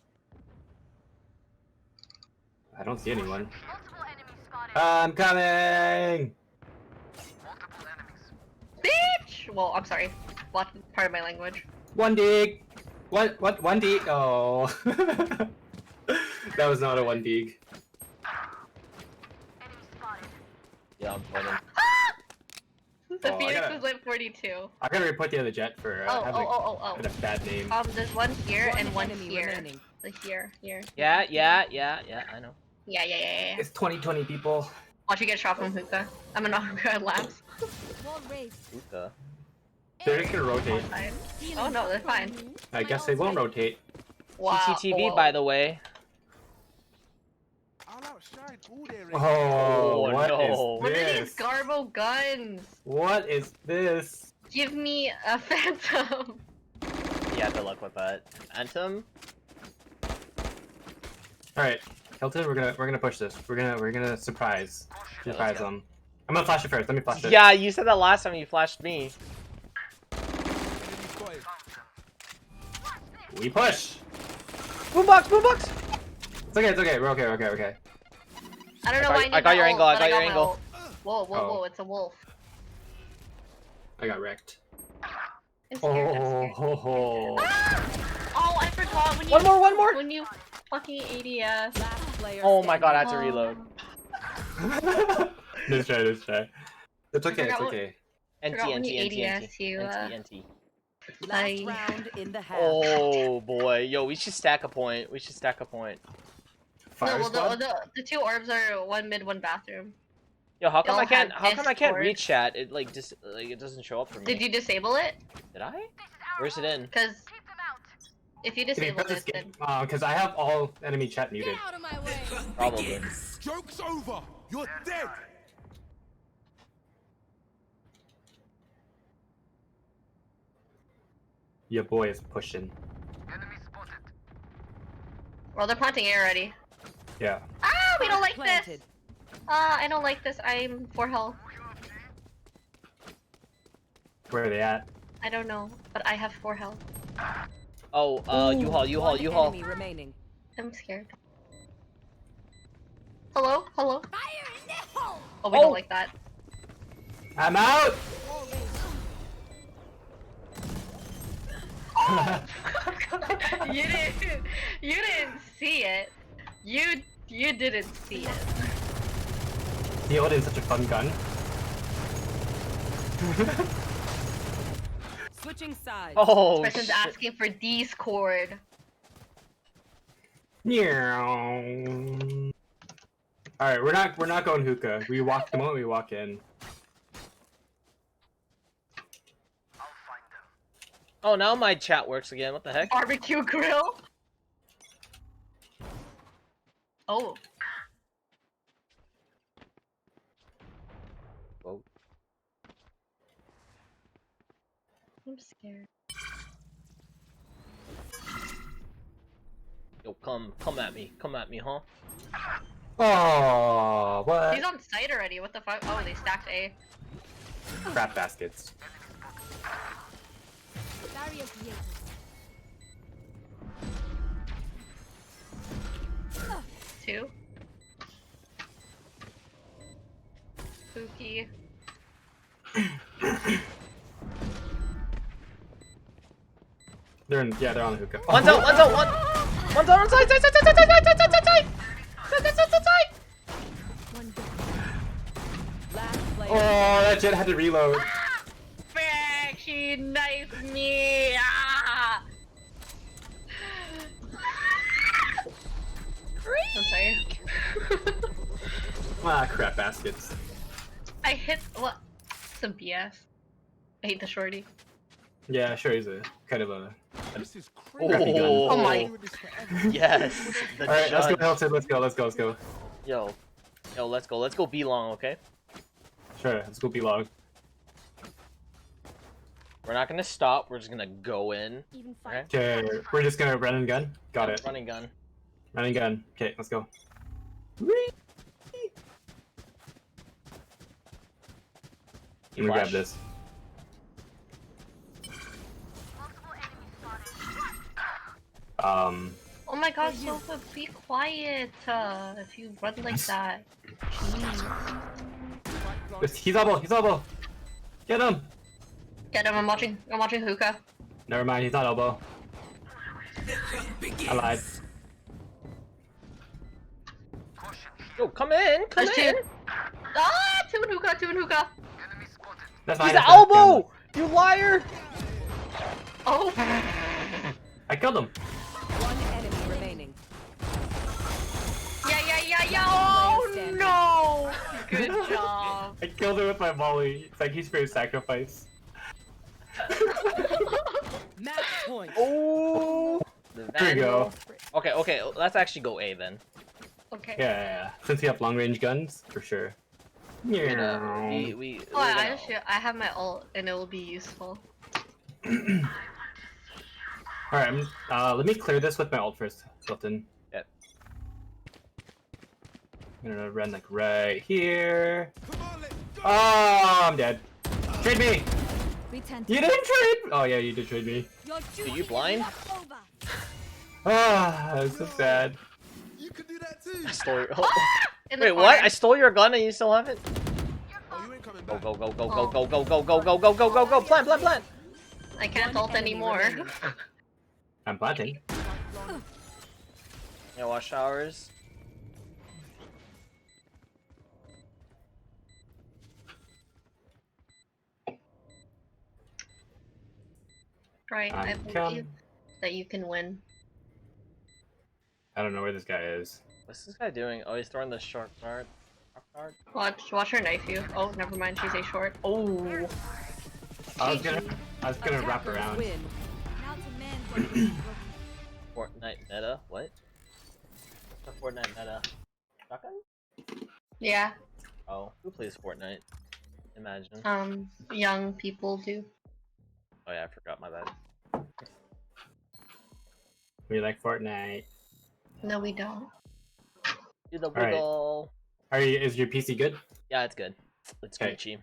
I don't see anyone. Multiple enemies spotted. I'm coming! Bitch! Well, I'm sorry. What part of my language? One dig! What? One dig? Oh. That was not a one dig. Enemy spotted. Yeah, I'm pointing. The Oh, I Phoenix gotta- was like 42. I gotta report the other jet for having Oh. a bad name. There's one here and one enemy here. remaining. The here. Yeah, I know. Yeah. It's 2020, people. Watch you get shot from hookah. I'm an hookah labs. wall raised. Hookah. They're just gonna rotate. Fine. Oh no, they're fine. I guess they won't rotate. Wow. CCTV, whoa. by the way. Oh, what is no. What are this? these Garbo guns? What is this? Give me a phantom. Yeah, good luck with that. Phantom? All right, Hilton, we're gonna push this. We're gonna surprise let's go. them. I'm gonna flash it first. Let me flash it. Yeah, you said that last time you flashed me. We push. Boombox, boombox! It's okay, it's okay. We're okay, okay, okay. I don't know why I need I got your my angle, ult, I but got your my angle. ult. Whoa, whoa, Oh. whoa, it's a wolf. I got wrecked. I'm scared, I'm scared. Oh. Oh, I forgot when you. One more! When you fucking ADS. Last player Oh my god, I had to Oh. reload. Let's try, let's try. It's okay, it's forgot what- okay. NT, forgot when NT, you NT, ADS you, NT. Last Bye. round in the half. Oh boy, yo, we should stack a point. We should stack a point. Fire No, squad? the two orbs are one mid, one bathroom. Yo, how come Y'all I can't? have How come I can't Discord. reach chat? It like just like it doesn't show up for me. Did you disable it? Did I? Where's it in? Because if you Can you disabled press it, escape? then Because I have all enemy chat muted. Get out of my way. Probably. Joke's over. You're dead. Your boy is pushing. well, they're planting A already. Yeah. Ah, we don't like this. Planted. I don't like this. I'm 4 health. Where are they at? I don't know, but I have 4 health. Oh, U-Haul. One enemy remaining. I'm scared. Hello, hello. Fire in the hole. Oh, we Oh. don't like that. I'm out! You didn't see it. You didn't see it. The Odin's such a fun gun. Switching sides. Oh This person's shit. asking for Discord. Alright, we're not going hookah. We walk the moment we walk in. Oh, now my chat works again. What the heck? Barbecue grill. Oh. Whoa. I'm scared. Yo, come at me, huh? Oh, what? He's on site already. What the fuck? Oh, they stacked A. Crap baskets. Barrier created. 2. Spooky. They're on the hookah. One's out, one's on side. One down. Last player. Oh, that jet had to reload. Frick, she knifed me! Ah! I'm sorry. Ah, crap baskets. I hit what? Some BS. I hate the shorty. Yeah, sure, he's a kind of a. This is Oh, crazy. Oh my. Doing this forever. Yes. The Alright, let's go, judge. Hilton. Let's go. Yo, let's go B long, okay? Sure, let's go B-log. We're not gonna stop. We're just gonna go in. Even fight. Okay. Okay, we're just gonna run and gun. Got it. Running gun. Run and gun. Okay, let's go. You Let me grab flash. this. Oh my god, Sofa, be quiet if you run like that. He's elbow. Get him. Get him, I'm watching hookah. Never mind, he's not elbow. I lied. Yo, come in. There's 2. Ah, 2 in hookah. That's He's fine. an elbow. You liar. Oh. I killed him. One enemy remaining. Yeah. Oh no! Good job. I killed him with my volley. Thank you for your sacrifice. Match point. Oh. The Here we go. Vandal. Okay. Let's actually go A then. Okay. Yeah. Since we have long range guns, for sure. We Oh, I have my ult and it will be useful. Alright, let me clear this with my ult first, Hilton. Yep. I'm gonna run like right here. Come on, let's go. Oh, I'm dead. Trade me! We tend You didn't trade! Oh yeah, you did trade me. Your you blind? Over. Ah, that's so sad. You can do that too. I stole your. In the Wait, what? corner. I stole your gun and you still have it? Oh, you ain't coming Go back. go go go go go go go go go go go go go! Plant plant plant! I can't One ult enemy anymore. remaining. I'm planting. Yeah, wash showers. Right, I I'm believe coming. that you can win. I don't know where this guy is. What's this guy doing? Oh, he's throwing the short card. Short card? Watch her knife you. Oh, never mind, she's a short. Oh. I was gonna wrap Attackers around. win. Fortnite meta? What? The Fortnite meta. Shotgun? Yeah, Oh, who plays Fortnite? Imagine. young people do. Oh yeah, I forgot my bad. We like Fortnite. No, we don't. Do the Alright. wiggle. Is your PC good? Yeah, it's good. It's Okay. Gucci.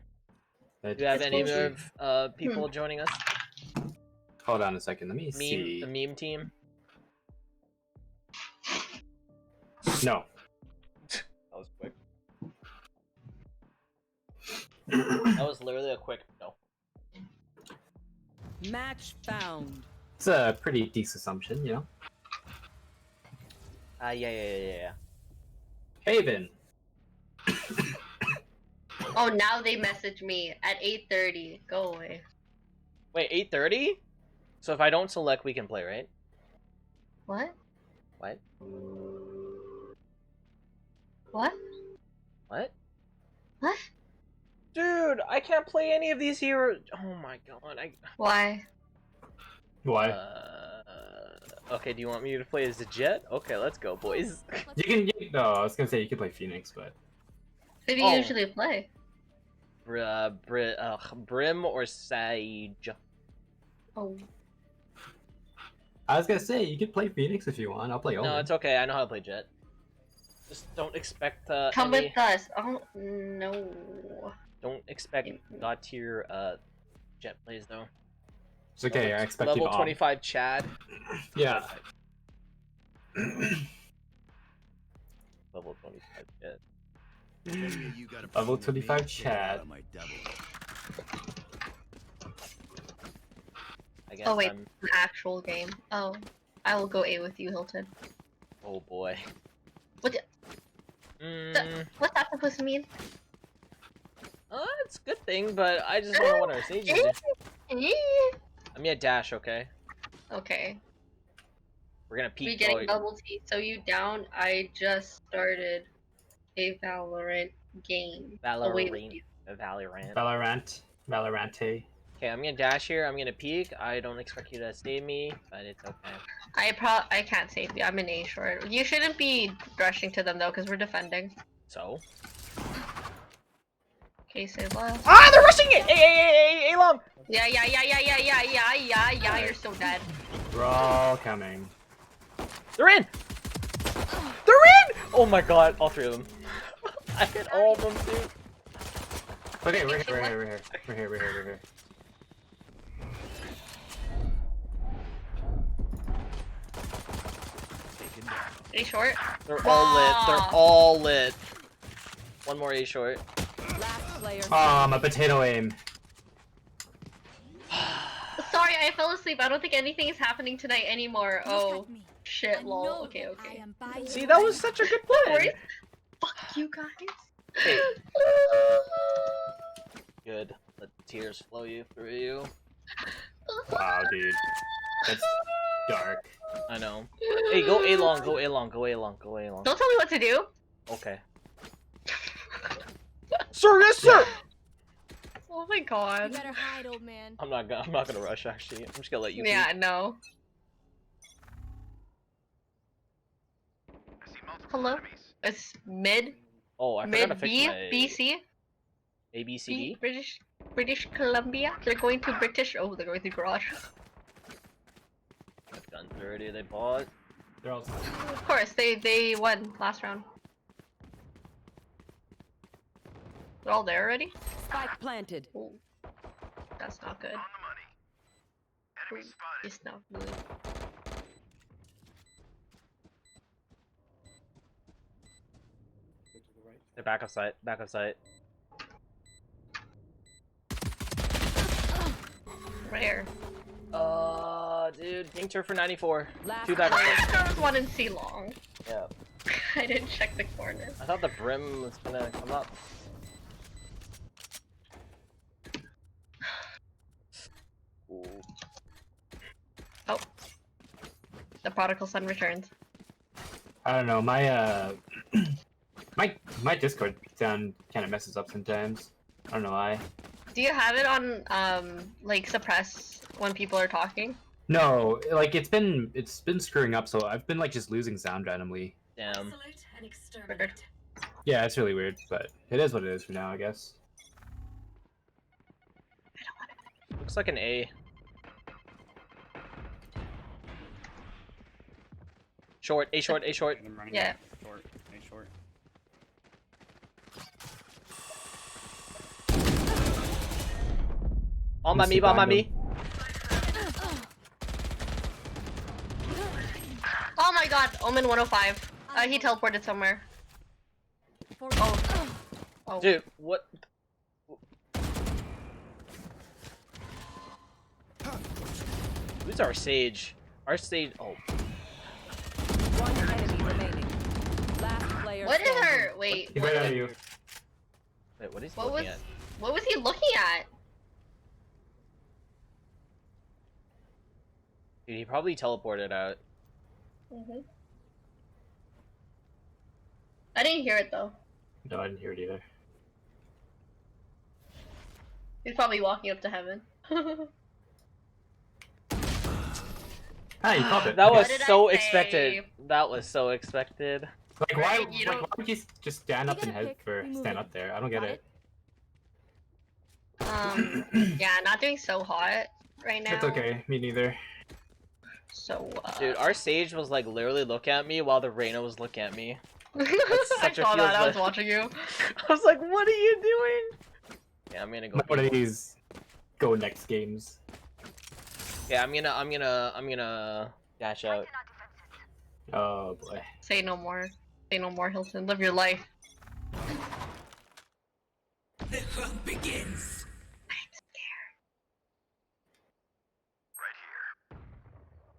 That- Do you have it's any Gucci. people joining us? Hold on a second. Let me see. The meme team? No. That was quick. That was literally a quick no. Match found. It's a pretty decent assumption, you know. Yeah. Haven. Oh, now they message me at 8:30. Go away. Wait, 8:30? So if I don't select, we can play, right? What? What? What? What? What? Dude, I can't play any of these heroes. Oh my god. Why? Why? Okay, do you want me to play as the Jet? Okay, let's go, boys. No, I was gonna say you could play Phoenix, but Who do you Oh. usually play? Brim or Sage? Oh, I was gonna say you could play Phoenix if you want. I'll play Omen. No, it's okay. I know how to play Jet. Just don't expect come any, with us. Oh no. don't expect god tier Jet plays though. It's okay. I expect you Level to 25 Chad. Yeah. Level 25 Jet. Level 25 Chad. I guess Oh wait, I'm. an actual game. Oh, I will go A with you, Hilton. Oh boy. What? What's octopus mean? It's a good thing, but I just don't know what our sages do. Okay. I'm gonna dash, okay? Okay. We're gonna We peek. getting bubble tea. So you down? I just started a Valorant game. Oh, wait, Valorant. Valorante. Okay, I'm gonna dash here. I'm gonna peek. I don't expect you to save me, but it's okay. I can't save you. I'm an A short. You shouldn't be rushing to them though, because we're defending. So. Okay, save left. Ah, they're rushing it! A long. Yeah. You're so dead. We're all coming. They're in. They're in! Oh my god, all three of them. I hit all of them, dude. Okay, we're here. A short. They're all lit. They're all lit. One more A short. Last player. My potato aim. Sorry, I fell asleep. I don't think anything is happening tonight anymore. Oh shit, lol. Okay. See, that was such a good plan. Worries? Fuck you guys. Hey. Good. Let the tears flow through you. Wow, dude. That's dark. I know. Hey, go A long. Go A long. Don't tell me what to do. Okay. Sir, yes, sir. Oh my god. You better hide, old man. I'm not gonna rush. Actually, I'm just gonna let you. Yeah, peek. no. Hello? It's mid. Oh, I forgot to Mid fix B, my BC, A B C D. British Columbia. They're going to British. Oh, they're going to garage. Done 30. They bought. They're all. Of course, they won last round. They're all there already. Spike planted. Ooh, that's not good. Ooh, it's not good. They're back of sight. Back of sight. Rare. Dude, ping turf for 94. Last Two back of sight. There was one in C long. Yeah. I didn't check the corner. I thought the brim was gonna come up. Ooh. Oh. The prodigal son returns. I don't know. My my Discord sound kind of messes up sometimes. I don't know why. Do you have it on like suppress when people are talking? No, like it's been screwing up. So I've been like just losing sound randomly. Damn. Weird. Yeah, it's really weird, but it is what it is for now, I guess. Looks like an A. Short, A short, A short. I'm running Yeah. out. Short. A short. Bomb by me, bomb by me. Oh my god, Omen 105. He teleported somewhere. Oh. Oh. Dude, what? Who's our sage? Our sage. Oh, One enemy remaining. Last player What is standing. her? Wait. He's right on you. wait, what is he What was? looking at? What was he looking at? Dude, he probably teleported out. I didn't hear it though. No, I didn't hear it either. He's probably walking up to heaven. Ah, you caught it. That was did I so say? expected. That was so expected. Like why? Right, you Like, don't- why would you just stand up You and get a head pick, for we move stand it. up there? I don't get Got it. Yeah, not doing so hot right now. It's okay. Me neither. So, Dude, our sage was like literally looking at me while the Reyna was looking at me. I such a saw that. I feels was like- watching you. I was like, what are you doing? Yeah, I'm gonna go. Not one of people. these go next games. Yeah, I'm gonna dash out. Oh boy. Say no more. Say no more, Hilton. Live your life. The hunt begins.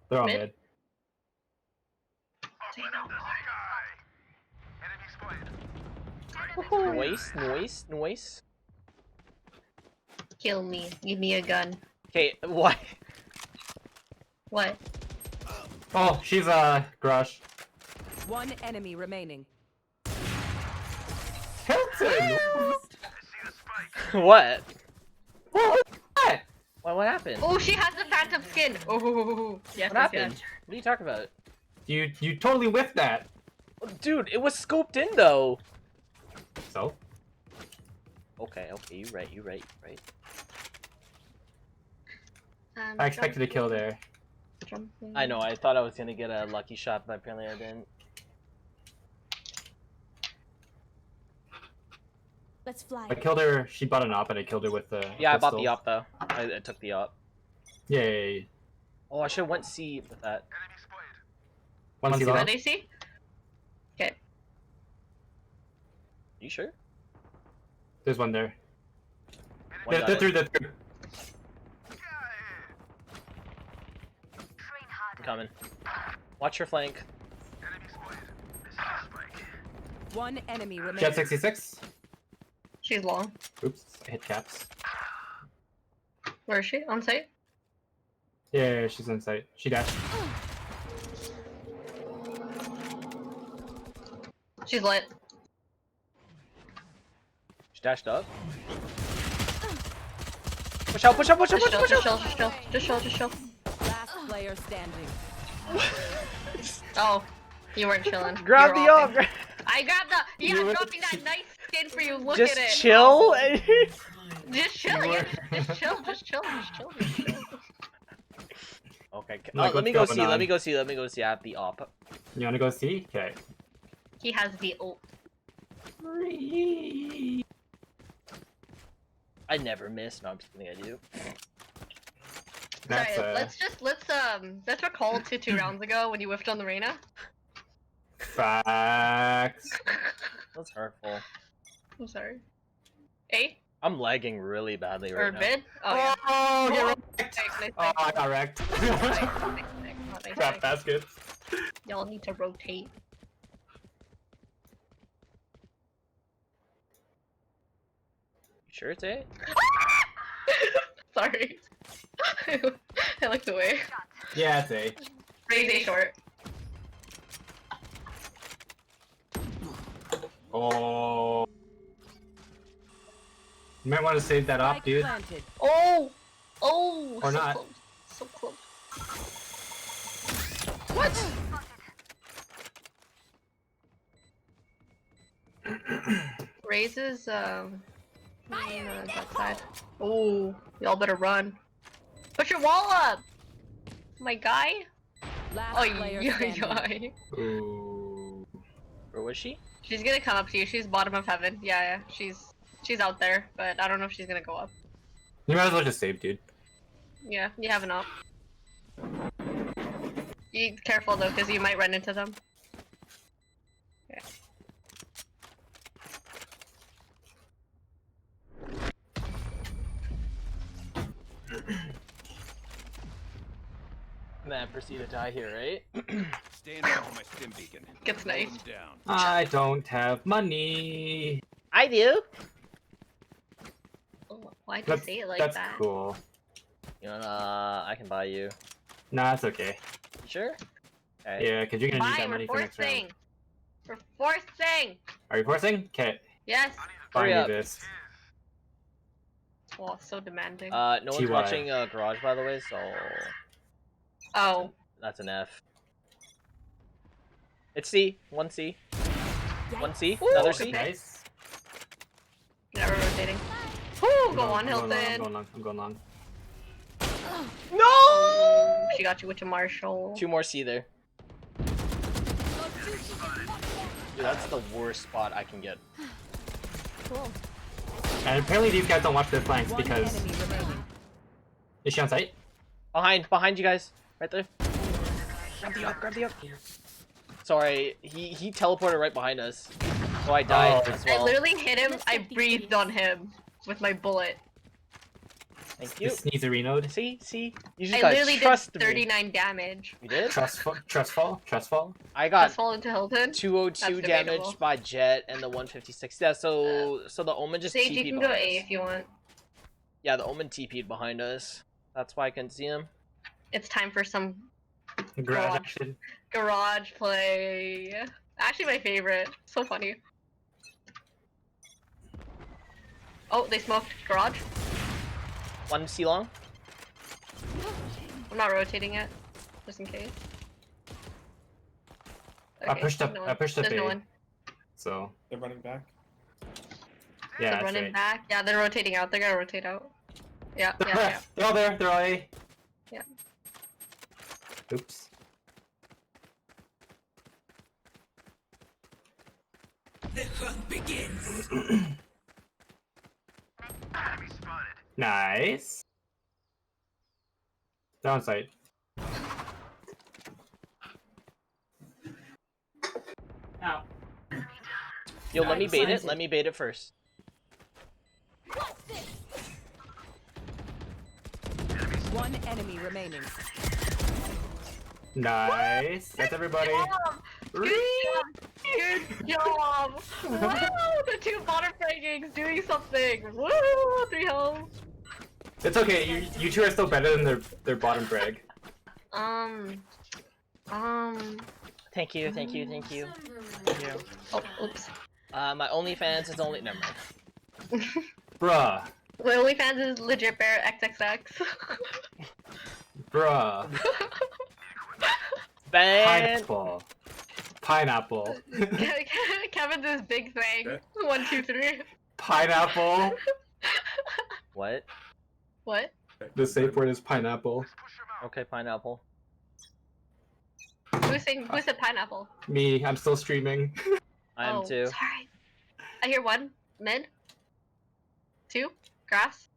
They're all Mid? mid. Say no Noise. Kill me. Give me a gun. Okay, what? What? Oh, she's garage. One enemy remaining. Hilton. What? What? What? What happened? Oh, she has the phantom skin. Oh, yes, What yes, happened? yes. What are you talking about? You totally whiffed that. Dude, it was scoped in though. So? Okay, you right. I expected a kill there. Jumping. I know, I thought I was gonna get a lucky shot, but apparently I didn't. Let's fly. I killed her. She bought an op, and I killed her with the. Yeah, I bought pistol. the op though. I took the op. Yay! Oh, I should have went C with that. One One C C long. What do you see? Okay. You sure? There's one there. One got They're it. through. They're through. I'm coming. Watch your flank. One enemy remaining. Jet 66. She's long. Oops, I hit caps. Where is she? On site? Yeah, she's on site. She dashed. She's lit. She dashed up. Push out! Just chill. Last player standing. Oh, you weren't chilling. Grab You the were op! offing. I grabbed the. Yeah, You I'm were- dropping that nice skin for you. Look Just at it. chill. Just chill. You Yeah, were- just chill. Just chill. Okay. Like, Let me what's go going see. Let on? me go see. Let me go see. I have the op. You wanna go see? Okay. He has the ult. I never miss. No, I'm just kidding. I do. That's Sorry, let's recall to 2 rounds ago when you whiffed on the Reyna. facts. That's hurtful. I'm sorry. A I'm lagging really badly or right now. mid? Oh yeah. Oh, get wrecked! Nice. Oh, I got wrecked. Nice. Trap baskets. Y'all need to rotate. You sure it's A? Sorry. I looked away. Yeah, it's A. Raise A short. Oh. You might want to save that op, Spike dude. planted. Oh! Oh! Or so not. Close. So close. Raises, that side. Oh, y'all better run. Put your wall up! My guy? Last Oh, player yeah, standing. yeah. Ooh. Where was she? She's gonna come up to you. She's bottom of heaven. Yeah. She's out there, but I don't know if she's gonna go up. You might as well just save, dude. Yeah, you have an op. Be careful though, because you might run into them. Okay. Man, proceed to die here, right? Stand up for my stim beacon. Gets nice. Hold them down. I don't have money. I do. Oh, why'd you That's, say it like that's that? cool. You know, I can buy you. Nah, it's okay. You sure? Okay. Yeah, because you're gonna need Bye, that we're money for next round. forcing! We're forcing! Are you forcing? Okay, Yes! buy Hurry me up. this. Oh, so demanding. No one's TY. watching Garage, by the way, so Oh. that's an F. It's C. One C. One C. Ooh, Another good C. pick. Nice. Never rotating. Ooh, I'm go going- on, I'm going long, Hilton! I'm going long. No! She got you with your Marshall. Two more C there. Dude, that's the worst spot I can get. Cool. And apparently these guys don't watch their flanks One because... enemy remaining. Is she on site? Behind you guys. Right there. Grab the up. Sorry, he teleported right behind us. So I died Oh. as I well. literally hit him, I breathed on him with my bullet. Thank you. This needs a reload. See? You just I gotta literally trust did me. 39 damage. You did? Trustfall. I Just got fall into Hilton. 202 That's damage debatable. by Jet and the 156. Yeah, so the Omen just Sage, you TP'd can go behind A us. if you want. Yeah, the Omen TP'd behind us. That's why I couldn't see him. It's time for some Garage Garage. action. garage play. Actually, my favorite. So funny. Oh, they smoked garage. One C long. I'm not rotating it, just in case. I pushed up- no I one. pushed up There's no A. one. So, They're running back. yeah, They're that's running right. back. Yeah, they're rotating out. They're gonna rotate out. Yeah, They're, yeah. they're all there. They're all A. Yeah. Oops. Nice. They're on site. Ow. Yo, let me Nice. bait it. Let me bait it first. One enemy remaining. Nice. That's everybody. Good job! Wow, the two bottom fraggings doing something! Woo! 3 health! It's okay. You two are still better than their bottom brag. Thank you. Thank you. Oh, oops. My OnlyFans is only. Never mind. Bruh. My OnlyFans is legit bear XXX. Bruh. Ban. Pineapple. Kevin's is big thing. 1, 2, 3. Pineapple. What? What? The safe word is pineapple. Okay, pineapple. Who said pineapple? Me, I'm still streaming. I am Oh, too. Sorry. I hear 1. Mid. 2. Grass.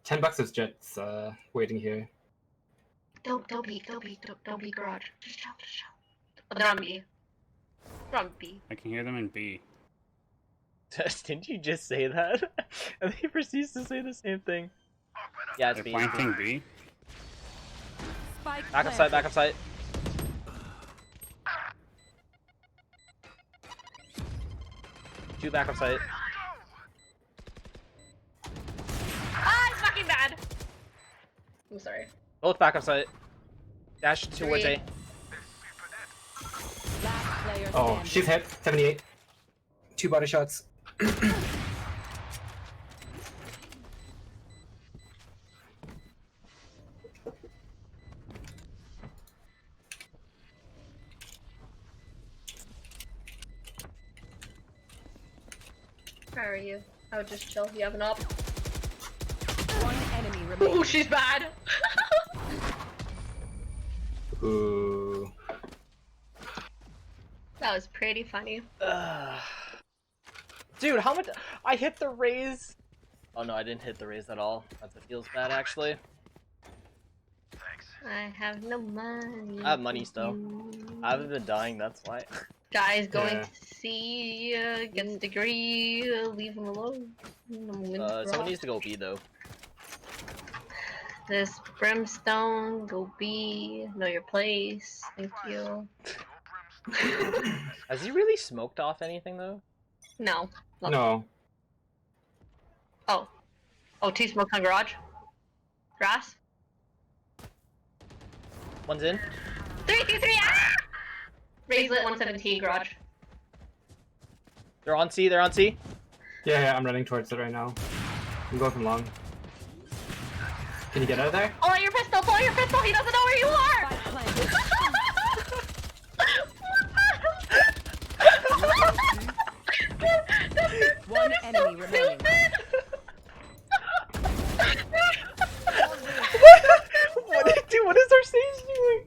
$10 is Jets waiting here. Don't be garage. Just shout. Oh, they're on B. They're on B. I can hear them in B. Didn't you just say that? And he proceeds to say the same thing. Yeah, it's They're B. flanking B. Spike Back up site, back up site. Two back up site. Ah, it's fucking bad. I'm sorry. Both back up site. Dash towards A. Last player Oh, standing. she's hit. 78. 2 body shots. How are you? I would just chill. You have an op. One enemy remaining. Ooh, she's bad. Ooh. That was pretty funny. Dude, how much? I hit the raise. Oh no, I didn't hit the raise at all. That feels bad actually. I have no money. I have money still. I haven't been dying, that's why. Guy's going Yeah. to see, gets a degree, leave him alone. Someone needs to go B though. This brimstone, go B, know your place. Thank you. Has he really smoked off anything though? No. No. Oh. Oh, two smokes on garage. Grass. One's in. 333. Ah! Raislet 117 garage. They're on C, they're on C. Yeah, I'm running towards it right now. I'm going from long. Can you get out of there? Pull out your pistol. Pull out your pistol. He doesn't know where you are. Spike planted. One enemy remaining. What is our sage doing?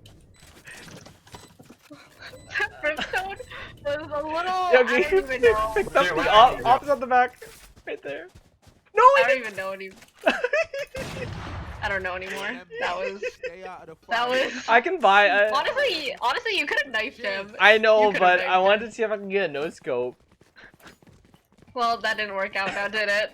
Brimstone was a little. Yo, I don't even know. picked up Here, the where op, are you? op's on the back. Right there. No, I I don't even know any. I don't know anymore. That was. Stay out of the That fire. was. can buy. Honestly, you could have knifed him. I know, You could've but knifed I him. wanted to see if I can get a no scope. Well, that didn't work out now, did it?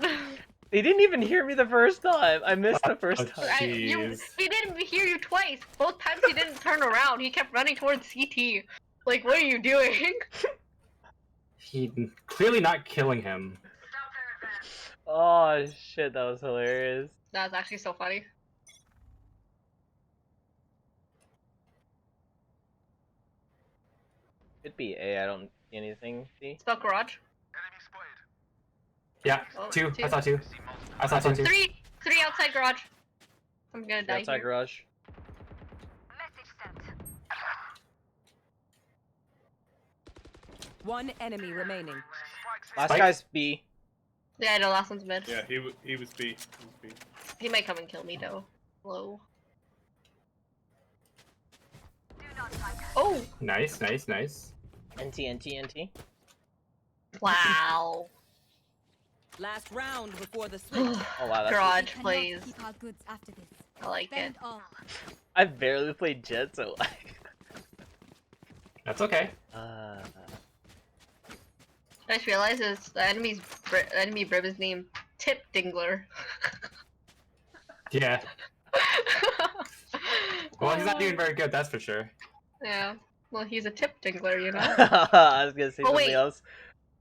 They didn't even hear me the first time. I missed the first Oh, time. He Jeez. didn't hear you twice. Both times he didn't turn around. He kept running towards CT. Like, what are you doing? He clearly not killing him. Oh shit, that was hilarious. That was actually so funny. Could be A. I don't see anything. C. Spell garage. Yeah, Oh, 2. two. I saw 2. I saw 2 too. Three outside garage. I'm gonna die Outside here. garage. One enemy remaining. Last Spike? guy's B. Yeah, the last one's mid. Yeah, he was B. He was B. He might come and kill me though. Low. Oh! Nice, nice, nice. NT. Wow. Last round before the switch. Oh wow, that's. Garage plays. Keep our goods after this. I like it. Spend all. I've barely played Jet, so like. That's okay. I just realized it's the enemy Brib is named Tip Dingler. Yeah. Well, he's not doing very good, that's for sure. Yeah. Well, he's a Tip Dingler, you know? I was gonna say Oh, something wait. else.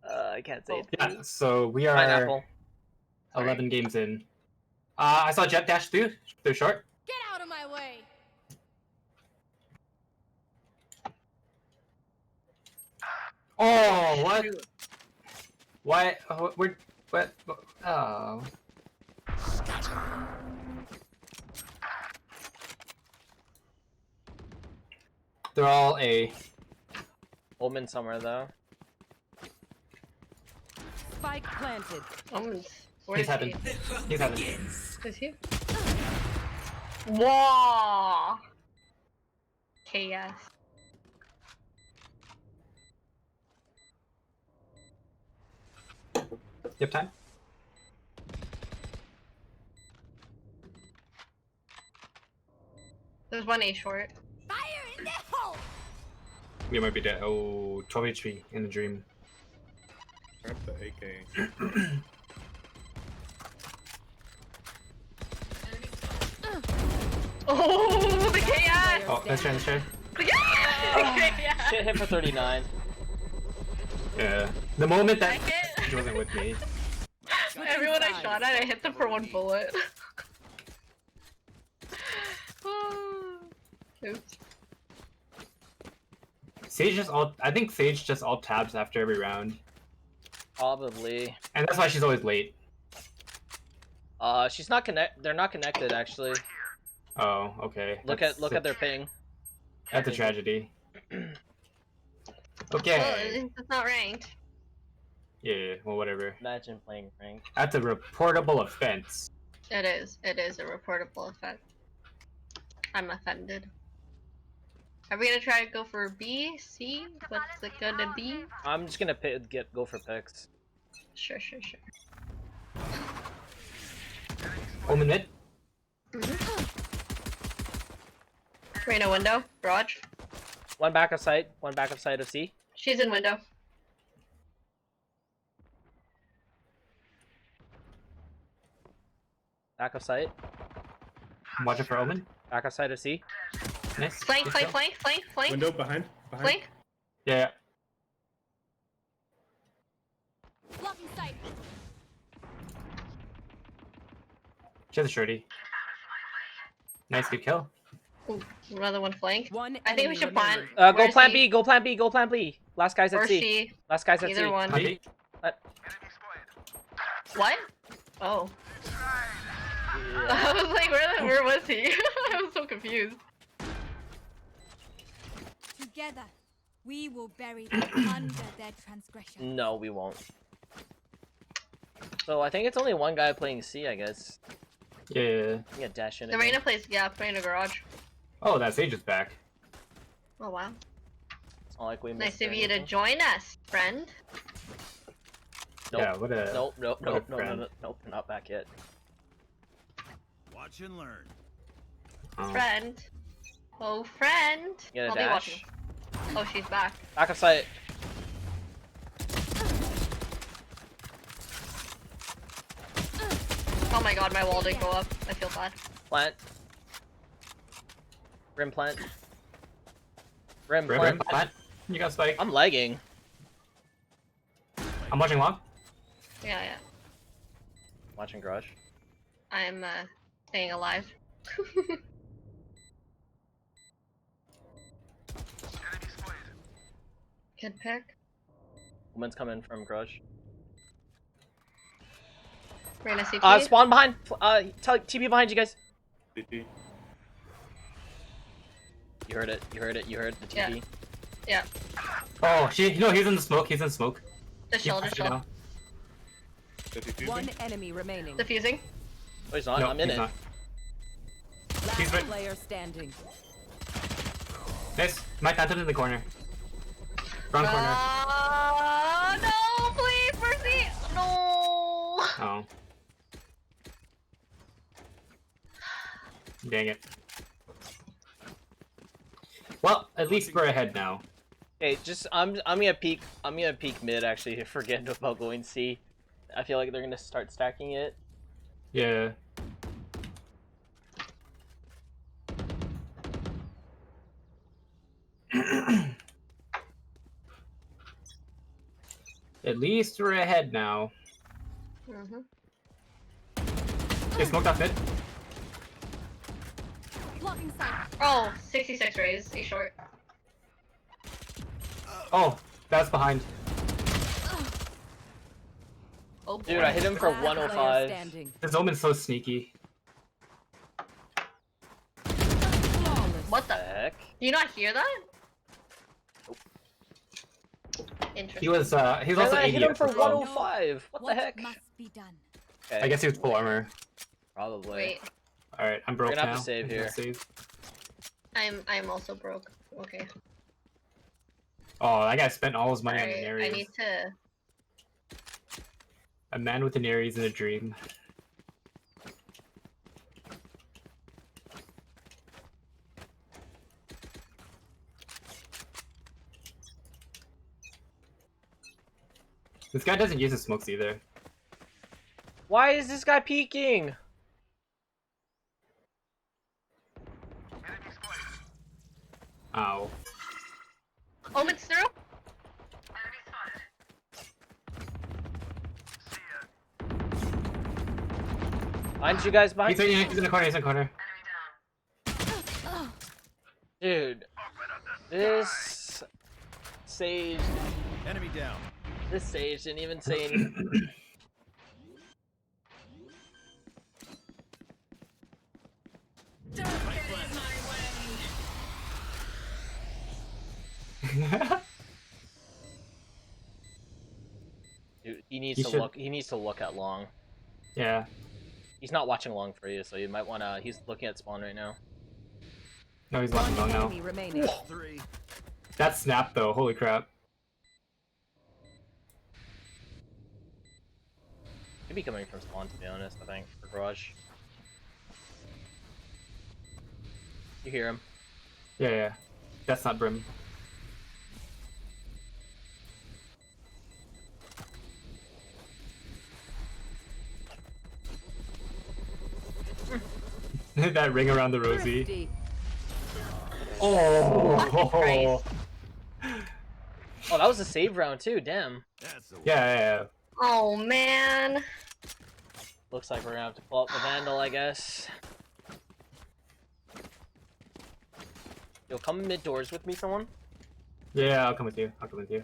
I can't say it. Yeah, so we are Pineapple. 11 games in. I saw Jet dash through. They're short. Get out of my way. Oh, what? Shoot. What? Oh, we're what? Oh. They're all A. Omen somewhere though. Spike planted. Where He's is heaven. He's heaven. he? Is he? Whoa! Chaos. You have time? There's one A short. Fire in the hole. We might be dead. Oh, 12 HP in the dream. Grab the AK. Oh, the chaos! Oh, that's right, that's right. The chaos! Shit hit for 39. Yeah. The moment I that hit Sage wasn't with me. everyone I shot at, I hit them for 1 bullet. Oops. Sage just all. I think Sage just all tabs after every round, Probably. and that's why she's always late. She's not connect. They're not connected actually. Oh, okay. Look at their ping. That's a tragedy. Well, Okay. it's not ranked. Yeah. Well, whatever. Imagine playing rank. That's a reportable offense. It is. It is a reportable offense. I'm offended. Are we gonna try to go for B, C? What's it gonna be? I'm just gonna go for picks. Sure, sure, sure. Omen mid. Reyna window. Garage. One back of sight. One back of sight of C. She's in window. Back of sight. I'm watching for Omen. Back of sight of C. Nice. Flank, Good flank, kill. flank, flank, flank, Window behind. flank. Yeah. Yeah. Blocking sight. She has a shorty. Nice, good kill. Ooh, another one flank. One I think we enemy should plant. remaining. Go Where's plan he? B. Go plan B. Go plan B. Last guy's at Or C. she. Last guy's at Either C. one. Okay. What? Oh. I was like, where was he? I was so confused. Together, we will bury them under their transgression. No, we won't. So I think it's only one guy playing C, I guess. Yeah. I'm gonna dash in. The again. Reyna plays, yeah, Reyna garage. Oh, that Sage is back. Oh wow. It's not like we Nice missed of you to anything. join us, friend. Nope. Yeah. What a. Nope. Nope. what a Nope. No. No. friend. No. Nope. Not back yet. Watch and learn. Oh. Friend. Oh, friend. You got a I'll be dash. watching. Oh, she's back. Back of sight. Oh my god, my wall didn't go up. I feel bad. Plant. Rim plant. Rim Rim, plant. plant. You got spike. I'm lagging. I'm watching long. Yeah, yeah. Watching garage. I'm staying alive. Good pick. Woman's coming from garage. Reyna CT. Spawn behind. TP behind you guys. CT. You heard it. You heard it. You heard the Yeah. TP. Yeah. Oh, no, he's in the smoke. He's in smoke. The shield, the Keep shield. now. One enemy remaining. Diffusing. Oh, he's not. No, I'm in he's it. not. Last He's right. player standing. Nice. Mike planted in the corner. Front corner. No, please, Mercy. No. Oh. Dang it. Well, at least we're ahead now. Hey, just I'm gonna peek. I'm gonna peek mid actually. Forget about going C. I feel like they're gonna start stacking it. Yeah. At least we're ahead now. Mm-hmm. They smoked off mid. Blocking sight. Oh, 66 raise. He's short. Oh, that's behind. Oh, Dude, I hit him for Last player 105. standing. This Omen's so sneaky. Flawless. What the? Heck. Do you not hear that? Interesting. He was he's Why also did I hit 80 him for as well. 105. What the heck? must be done? Okay, I guess he was full armor. probably. Wait, Alright, I'm broke We're gonna now. have to save I'm gonna here. save. I'm also broke. Okay. Oh, that guy spent all his money on Alright, an I Ares. need to. A man with an Ares in a dream. This guy doesn't use his smokes either. Why is this guy peeking? Ow. Omen's through. Behind you guys, behind He's in the corner, he's in the corner. Dude. This Sage. Enemy down. This Sage didn't even say anything. Dude, he needs to look. He needs to look at long. Yeah. He's not watching long for you, so you might wanna. He's looking at spawn right now. No, he's watching long now. Enemy remaining. 3. That snap though, holy crap. Could be coming from spawn, to be honest. I think for garage. You hear him? Yeah, yeah. That's not Brim. That ring around the rosy. Thrifty. Oh! Oh, that was a save round too. Damn. That's the Yeah. Oh man. Looks like we're gonna have to pull up the Vandal, I guess. Yo, come mid doors with me, someone. Yeah, I'll come with you. I'll come with you.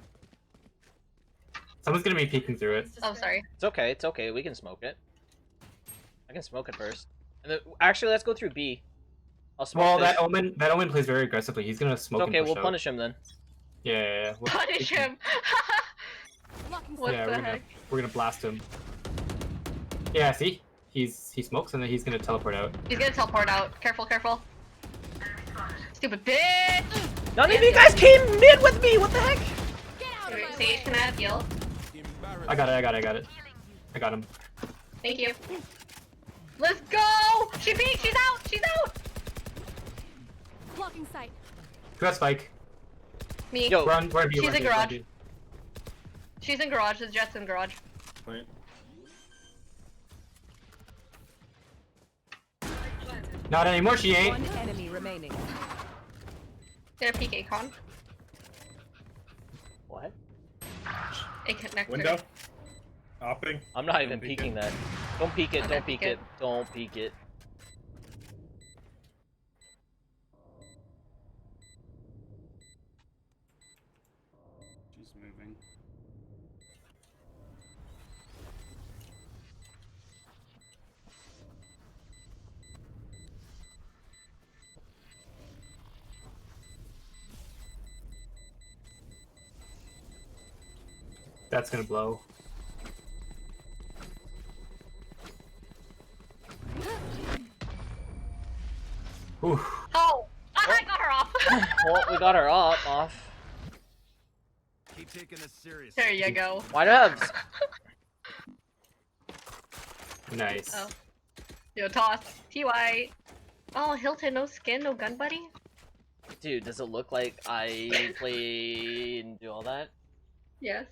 Someone's gonna be peeking through it. Oh, sorry. It's okay. It's okay. We can smoke it. I can smoke it first. And then, actually, let's go through B. I'll smoke Well, this. that Omen plays very aggressively. He's gonna smoke. It's okay. and push We'll out. punish him then. Yeah. We'll, Punish him. What yeah, the we're heck? gonna blast him. Yeah, see, he smokes and then he's gonna teleport out. He's gonna teleport out. Careful, careful. Stupid bitch! None of you guys came mid with me. What the heck? Get out of my Sage, way. can I have heal? I got it. I got him. Thank you. Let's go! She beat! She's out! She's out! Blocking sight. Who got Spike? Me. Yo, We're on B, She's we're on in B, we're on garage. B. She's in garage. The Jet's in garage. Not anymore, she ain't. One enemy remaining. Gonna peek Akon. What? A connector. Window. Opping. I'm not even Don't peek peeking it. that. Don't peek it. I'm Don't not peek peek it. it. Don't peek it. She's moving. That's gonna blow. Ooh. Oh! I got her off! Well, we got her off. Keep taking this serious. There you go. Why do I have? Nice. Oh. Yo, toss. TY. Oh, Hilton, no skin, no gun buddy? Dude, does it look like I play and do all that? Yes.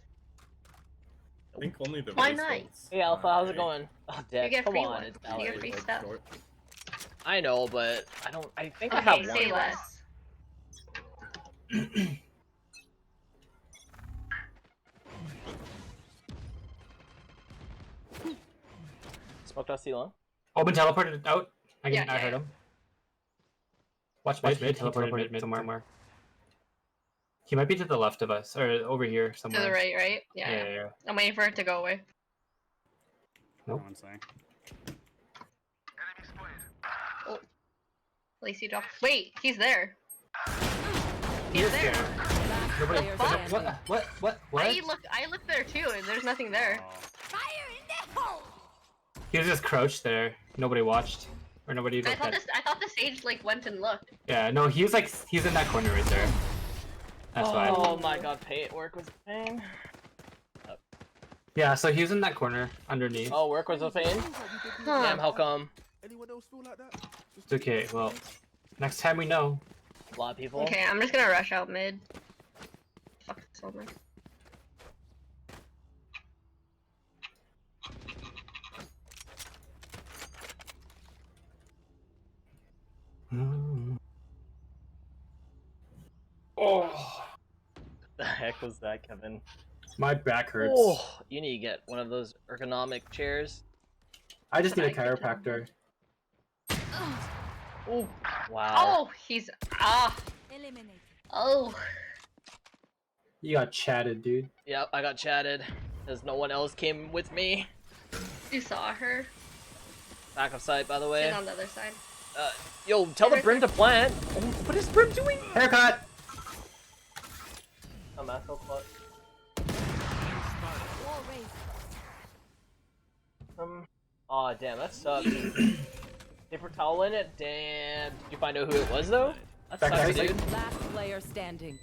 I think only the Why race not? votes. Hey Alpha, how's it going? Oh, You Dex, get come free on, one. it's You Valor. get free Vote stuff. short. I know, but I don't. I think I Okay, have say one. less. Smoked out C-Long. Open teleported out. I Yeah, heard yeah. him. Watch mid. He teleported mid somewhere. He might be to the left of us, or over here To somewhere. the right, right? Yeah. Yeah. I'm waiting for it to go away. Nope. One saying. Lacey dropped. Wait, he's there. He He's is there. Last Nobody. player fuck? standing. What? I looked there too, and there's nothing there. Oh. Fire in the hole. He was just crouched there. Nobody watched, or nobody I looked thought at. I thought the sage like went and looked. Yeah, no, he's in that corner right there. That's why. Oh my god, pay work was a pain. Yeah, so he was in that corner underneath. Oh, work was a pain. Huh. Damn, how come? Anyone else feel like that? It's okay. Well, next time we know. A lot of people. Okay, I'm just gonna rush out mid. Fuck this one. Oh, The heck was that, Kevin? my back hurts. Oh, you need to get one of those ergonomic chairs. I just need a But I could tell. chiropractor. Oh, wow. Oh, he's Eliminated. oh. You got chatted, dude. Yep, I got chatted because no one else came with me. You saw her. Back of sight, by the way. She's on the other side. Yo, tell the Right Brim to plant. Oh, what is Brim doing? Haircut. A massive clutch. Wall raised. Aw, damn, that sucks. Paper towel in it? Damn. Did you find out who it was, though? That Back sucks, there, dude. Last player standing.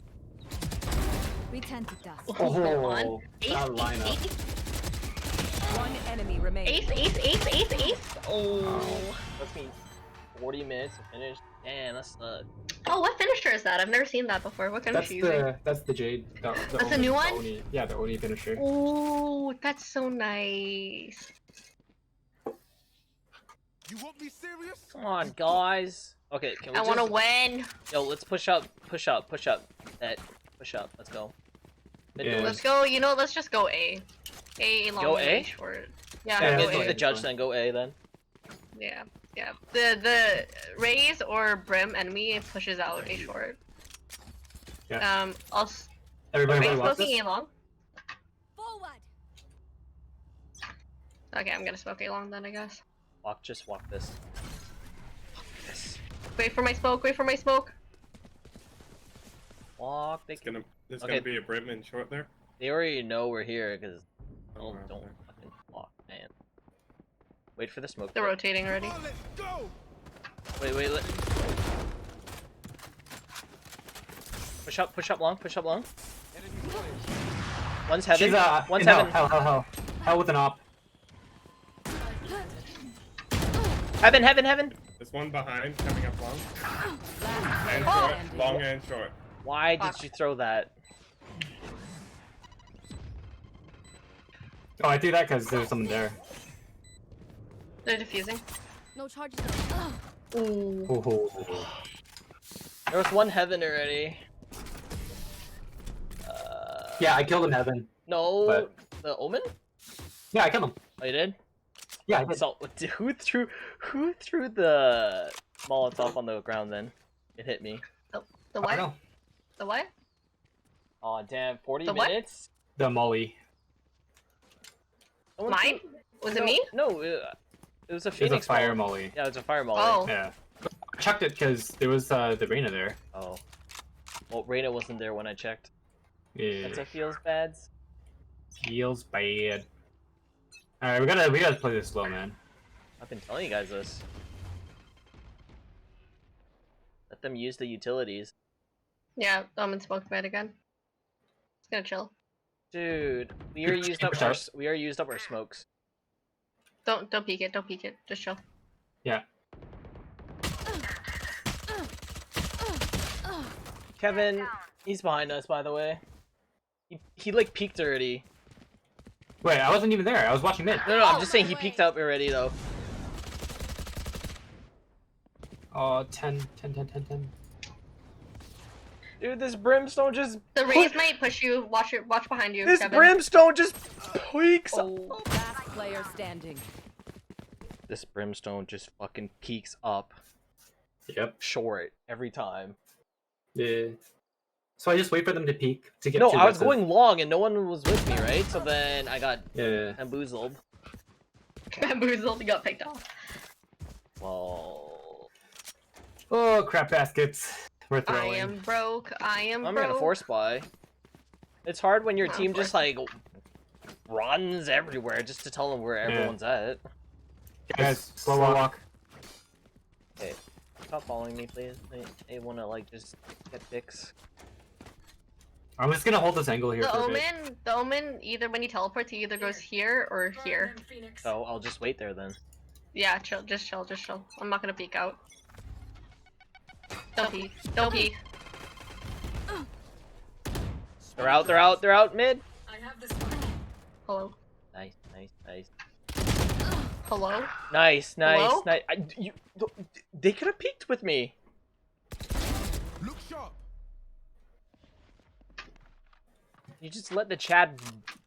Return to dust. Oh, Ace, that ace, lineup. ace, One enemy remaining. ace, ace, ace, ace, ace. Oh. That's me. 40 minutes to finish. Damn, that sucks. Oh, what finisher is that? I've never seen that before. What kind That's of using? that's the Jade. That's a new one? Oni, yeah, the Oni finisher. Oh, that's so nice. You want me serious? Come on, guys. Okay, can we I want to win. Yo, let's push up, push up, push up. Push up, let's go. Mid Yeah. doors. Let's go. You know, let's just go A. A long Go and A? short. Yeah, Yeah, go Mid A. with the judge, then go A, then. Yeah, yeah. The Raze or Brim enemy pushes out A short. Yeah. I'll Everybody Raze wants smoking this? A long. Forward. Okay, I'm gonna smoke A long then, I guess. Walk, just walk this. Walk this. Wait for my smoke. Wait for my smoke. Walk. There's Okay. gonna be a Brim in short there. They already know we're here, because Oh, wow, don't okay. fucking walk, man. Wait for the smoke. They're rotating already. Oh, let's go! Wait, push up long, push up long. One's heaven, She's one's in heaven. Hell with an op. Heaven. There's one behind coming up long. Last And player short. standing. Long and short. Why did Fuck. you throw that? Oh, I threw that because there was someone there. They're defusing. No charges. Ooh. Oh, There was one heaven already. yeah, I killed him, Heaven. No, But- the Omen? Yeah, I killed him. Oh, you did? Yeah, I did. So, who threw the Molotov on the ground then? It hit me. The I what? don't know. The what? Oh damn, 40 The what? minutes? The Molly. Someone Mine? threw- Was no, it me? No, it was a It was a Phoenix fire Molly. Molly. Yeah, it was a fire Molly. Oh. Yeah. I chucked it because there was the Reyna there. Oh. Well, Reyna wasn't there when I checked. Yeah. That's what feels bad. Feels bad. Alright, we gotta play this slow, man. I've been telling you guys this. Let them use the utilities. Yeah, I'm in smoke bed again. It's gonna chill. Dude, we are used up our smokes. Don't peek it. Don't peek it. Just chill. Yeah. Kevin, he's behind us, by the way. He like peeked already. Wait, I wasn't even there. I was watching mid. No, I'm just saying he peeked up already though. Oh, 10. Dude, this brimstone just. The Raze might push you. Watch behind you. This Kevin. brimstone just peeks. Oh. Last player standing. This brimstone just fucking peeks up Yep. short every time. Yeah. So I just wait for them to peek to get No, too I was aggressive. going long and no one was with me, right? So then I got Yeah. bamboozled. Bamboozled got picked off. Well, Oh, crap baskets. We're I throwing. am broke. I'm broke. gonna force buy. It's hard when your I'm team just force- like runs everywhere just to tell them where everyone's at. Guys, slow walk. Okay, stop following me, please. I wanna like just get picks. I'm just gonna hold this angle here for a bit. The omen, either when he teleports, he either goes here or here. So I'll just wait there then. Yeah, chill. Just chill. I'm not gonna peek out. Don't peek. Don't peek. They're out mid. Hello. Nice. Hello. Nice. Hello? They could have peeked with me. You just let the Chad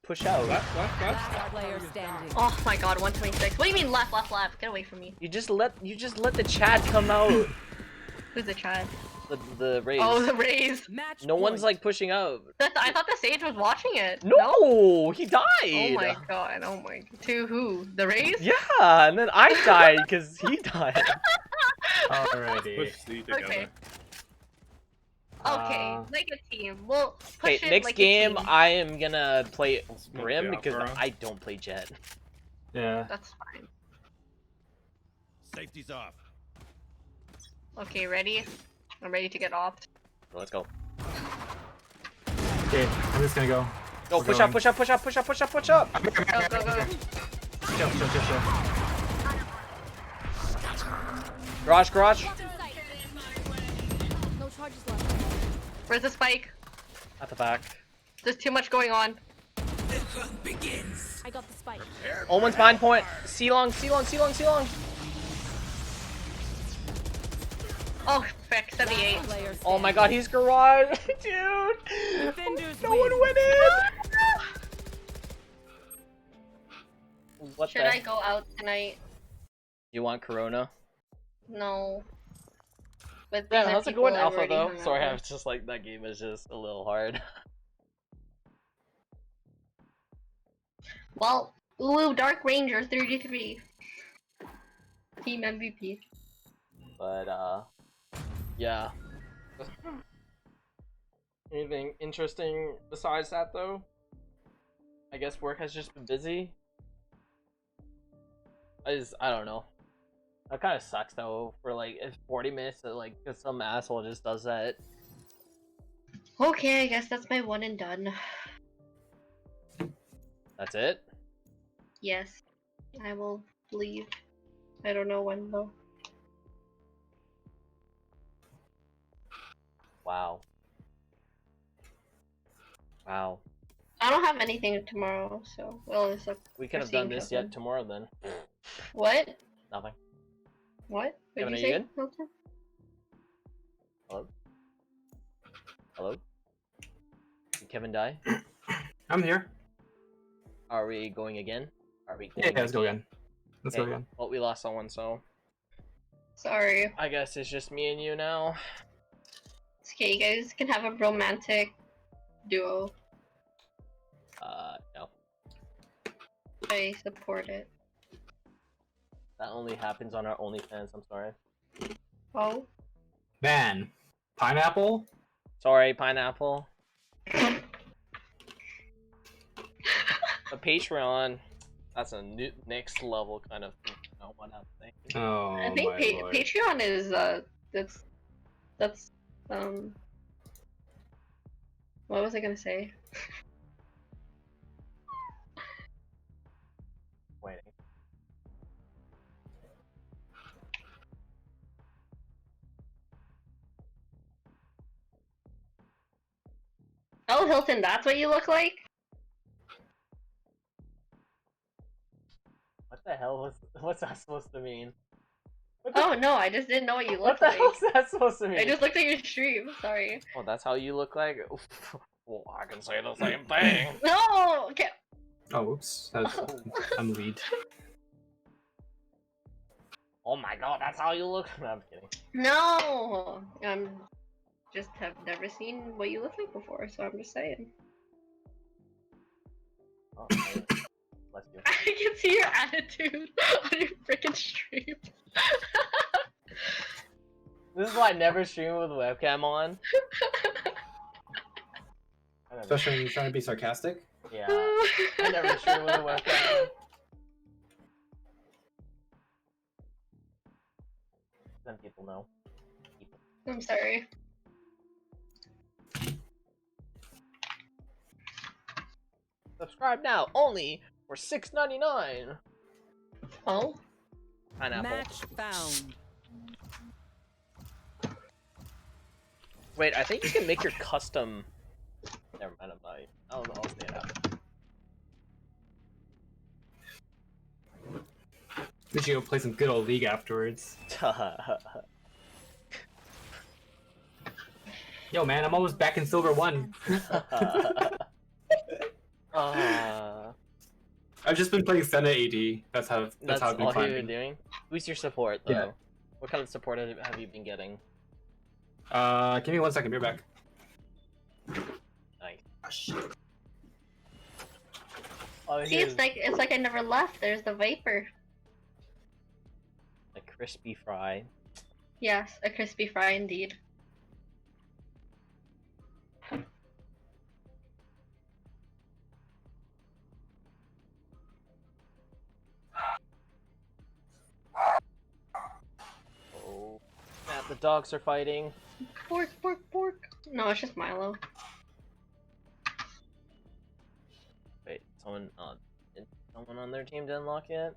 push out. Left. Last player standing. Oh my god, 126. What do you mean left? Get away from me. You just let the Chad come out. Who's the Chad? The Raze. Oh, the Raze. Match No one's point. like pushing out. I thought the Sage was watching it. No, he died. Oh my god, oh my. To who? The Raze? Yeah, and then I died because he died. Alrighty. Push C together. Okay. Okay, like a team. We'll push Okay, it next like a game team. I am gonna play I'll smoke Brim you out, because bro. I don't play Jet. Yeah. That's fine. Safety's off. Okay, ready? I'm ready to get off. Let's go. Okay, I'm just gonna go. Go, We're push going. up, push up, push up, push up, push up, push up. Go, go, go. Chill. Garage. No charges left. Where's the spike? At the back. There's too much going on. I got the spike. Omen's behind point. C long. Oh, frick, 78. Last player Oh my standing. god, he's garage. Dude. Defenders No win. one went in. What Should the? I go out tonight? You want Corona? No. But Yeah, these are how's it people going I've Alpha already though? hung out Sorry, I with. was just like, that game is just a little hard. Well, ooh, Dark Ranger 33. Team MVP. But, yeah. Anything interesting besides that, though? I guess work has just been busy. I don't know. That kind of sucks, though, for, like, if 40 minutes, like, cause some asshole just does that. Okay, I guess that's my one and done. That's it? Yes. I will leave. I don't know when, though. Wow. Wow. I don't have anything tomorrow, so well, it's a We could have foreseen done this something. yet tomorrow, then. What? Nothing. What? What Kevin, did are you you say? Hilton? Hello? Hello? Did Kevin die? I'm here. Are we going again? Are we going Yeah, let's go again. Let's go Okay. again. Well, we lost someone, so Sorry. I guess it's just me and you now. It's okay, you guys can have a romantic duo. No. I support it. That only happens on our OnlyFans, I'm sorry. Oh? Man. Pineapple? Sorry, Pineapple. The Patreon, that's a new, next level kind of thing. You know what I'm thinking. Oh, I think my lord. Patreon is, that's, what was I gonna say? Waiting. Oh, Hilton, that's what you look like? What the hell what's that supposed to mean? Oh no, I just didn't know what you What looked the like. hell is that supposed to mean? I just looked at your stream, sorry. Oh, that's how you look like? Well, I can say the same thing. No! Okay. Oh, oops. I'm lead. Oh my god, that's how you look? No, I'm kidding. No! Just have never seen what you look like before, so I'm just saying. Oh, okay. Bless you. I can see your attitude on your freaking stream. This is why I never stream with a webcam on. I never- Especially when you're trying to be sarcastic. Yeah, I never stream with a webcam on. Then people know. I'm sorry. Subscribe now, only for $6.99. Oh? Pineapple. Match found. Wait, I think you can make your custom. Never mind, I'm not. I don't know. I'll stay it out. We should go play some good old League afterwards. Yo, man, I'm almost back in Silver 1. I've just been playing Senna AD. That's how That's I've been all you've climbing. been doing? Who's your support, though? Yeah. What kind of support have you been getting? Give me 1 second. Be back. Nice. Oh, See, it's like I never left. There's the Viper. a crispy fry. Yes, a crispy fry indeed. Oh, yeah, the dogs are fighting. Pork, pork, pork. No, it's just Milo. Wait, someone on their team didn't lock yet?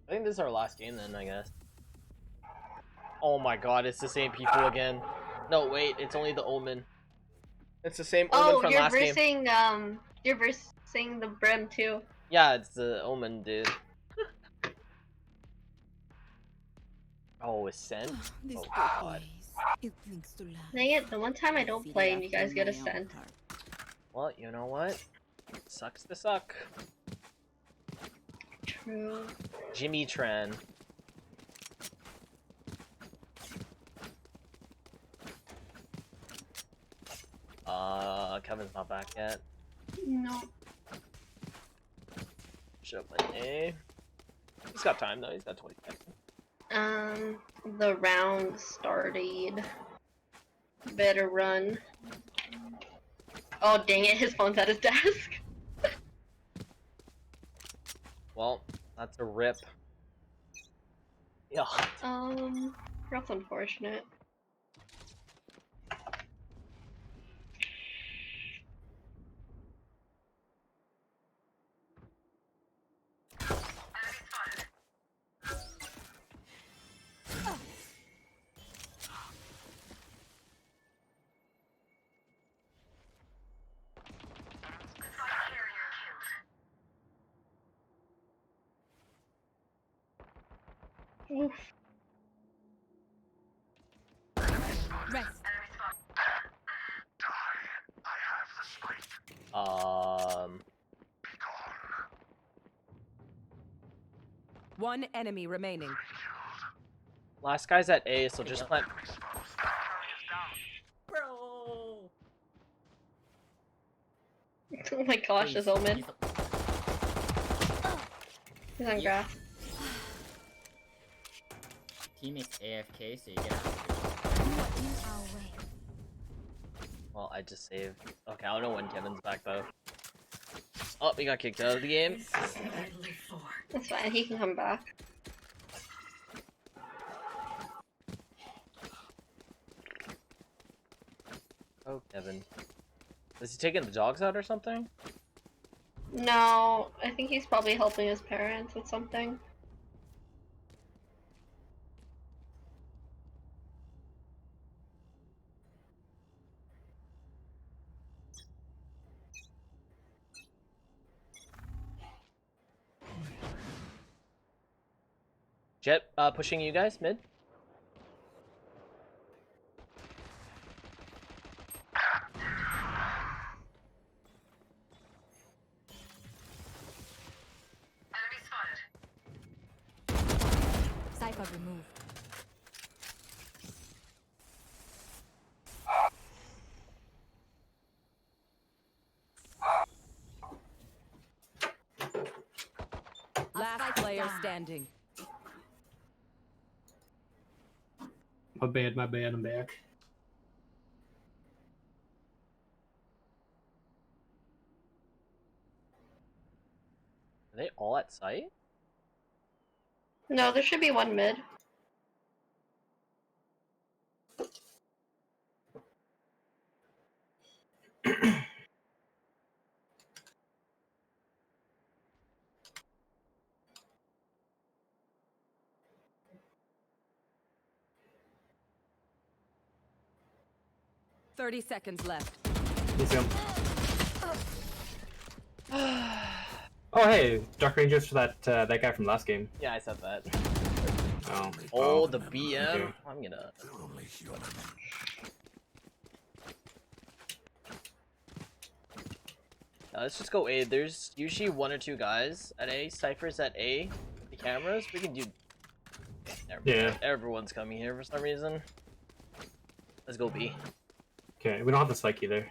I think this is our last game then, I guess. Oh my god, it's the same people again. No, wait, it's only the Omen. It's the same Omen from last game. You're versing the Brim too. Yeah, it's the Omen, dude. Oh, it's sent? This Oh book god. it drinks to life. Dang it, the one time I don't play and you guys get a scent. Well, you know what? Sucks to suck. True. Jimmy Tran. Kevin's not back yet. No. Should have played A. He's got time though, he's got 20 seconds. The round started. Better run. Oh dang it, his phone's at his desk. Well, that's a rip. Yeah. That's unfortunate. Oof. Rest. One enemy remaining. Last guy's at A, so just plant. Bro. Oh my gosh, this Omen. He's on grass. Teammate's AFK, so you get out. In our way. Well, I just saved. Okay, I don't know when Kevin's back though. Oh, he got kicked out of the game. That's fine, he can come back. Oh, Kevin. Is he taking the dogs out or something? No, I think he's probably helping his parents with something. Jet, pushing you guys, mid? Cypher removed. Last player standing. My bad, I'm back. Are they all at site? No, there should be one mid. Thirty seconds left. You see him. Oh hey, Dark Rangers for that guy from last game. Yeah, I said that. Oh. Oh, the BM. Okay. I'm gonna. Let's just go A. There's usually 1 or 2 guys at A. Cypher's at A. The cameras. We can do. Yeah. Everyone's coming here for some reason. Let's go B. Okay, we don't have the spike either.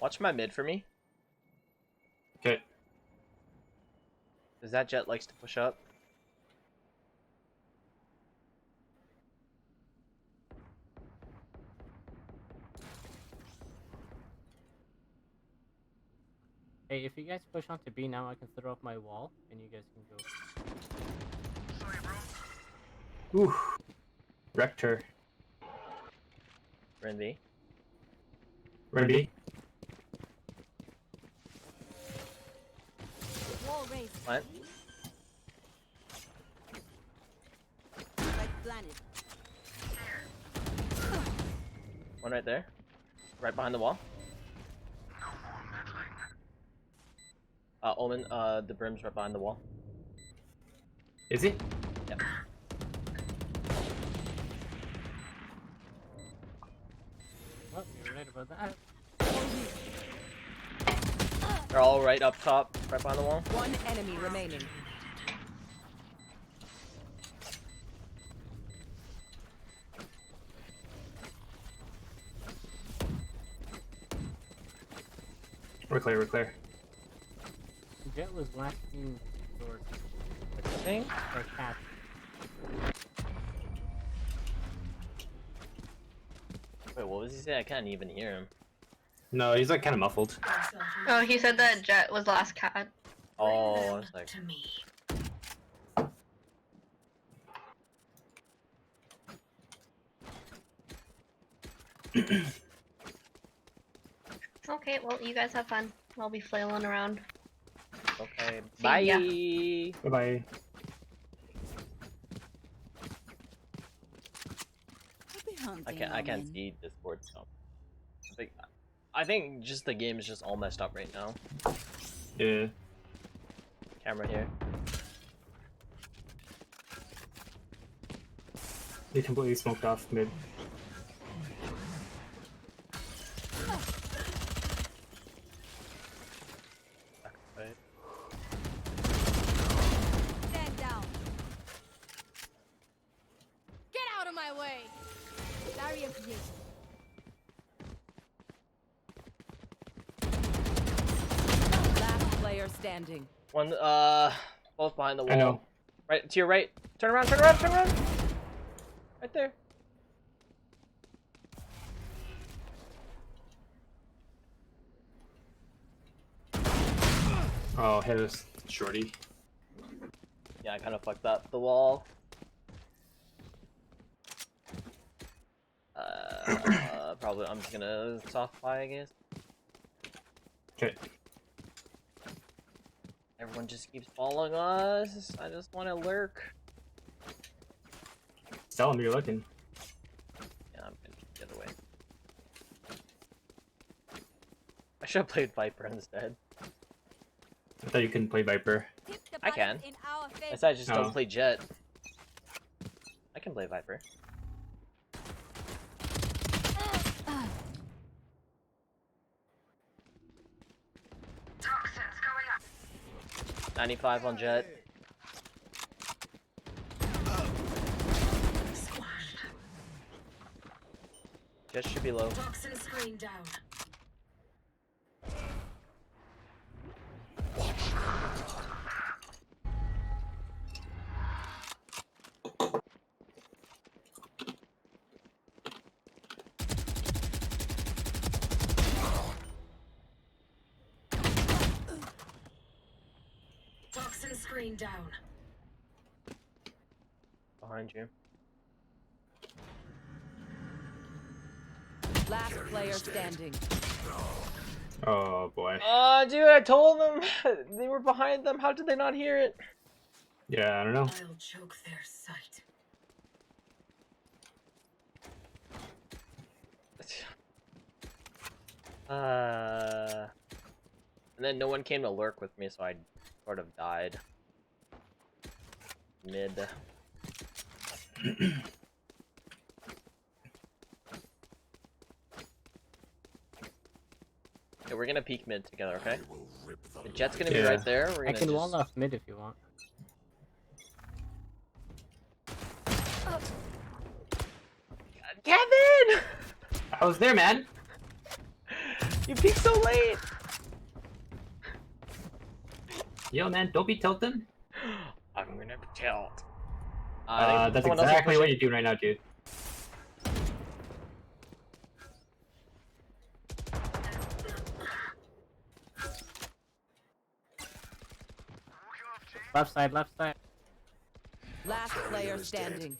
Watch my mid for me. Okay. Because that jet likes to push up. Hey, if you guys push onto B now, I can throw up my wall, and you guys can go. Ooh. Wrecked her. We're in B. We're in B. Wall raised. Plant. Like planet. One right there. Right behind the wall. Omen, the brim's right behind the wall. Is he? Yep. Well, you're right about that. They're all right up top, right behind the wall. 1 enemy remaining. We're clear, we're clear. Jet was last seen for Thing? or cat. Wait, what was he saying? I can't even hear him. No, he's like kind of muffled. Oh, he said that Jet was last cat. Oh, it's like. Okay, well, you guys have fun. I'll be flailing around. Okay, See ya. bye. Bye-bye. I can't see Discord stuff. I think just the game is just all messed up right now. Yeah. Camera here. They completely smoked off mid. Right. Stand down. Get out of my way. Barrier created. Last player standing. One, both behind the wall. I know. Right, to your right. Turn around, turn around, turn around! Right there. Oh, hit us, shorty. Yeah, I kind of fucked up the wall. Probably, I'm just gonna soft buy, I guess. Okay. Everyone just keeps following us. I just want to lurk. Tell him you're looking. Yeah, I'm gonna keep the other way. I should have played Viper instead. I thought you couldn't play Viper. I can. In our favor. I said I just Oh. don't play Jet. I can play Viper. Toxins going up. 95 on Jet. Jet should be low. Toxin screen down. Toxin screen down. Behind you. Last player standing. Oh boy. Dude, I told them they were behind them. How did they not hear it? Yeah, I don't know. I'll choke their sight. And then no one came to lurk with me, so I sort of died. mid. Okay, we're gonna peek mid together, okay? The jet's gonna be Yeah. right there. We're I gonna can just... wall off mid if you want. Kevin! I was there, man. You peeked so late! Yo, man, don't be tilting. I'm gonna tilt. That's someone else is exactly what pushing. you're doing right now, dude. Left side, left side. Last player standing.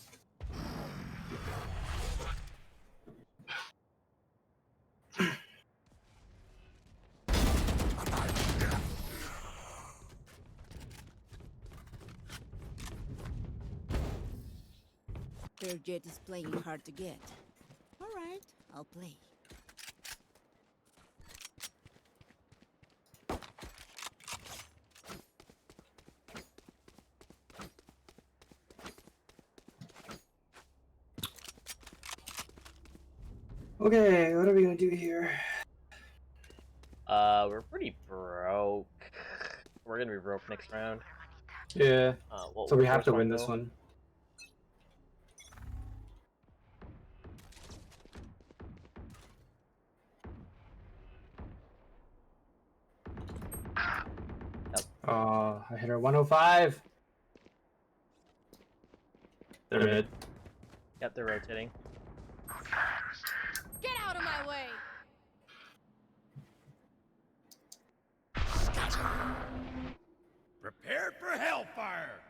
Their jet is playing hard to get. Alright, I'll play. Okay, what are we gonna do here? We're pretty broke. We're gonna be broke next round. Yeah. What So was we the have first to win though? this one. I hit her 105. They're mid. Yep, they're rotating. Get out of my way! Prepare for hellfire.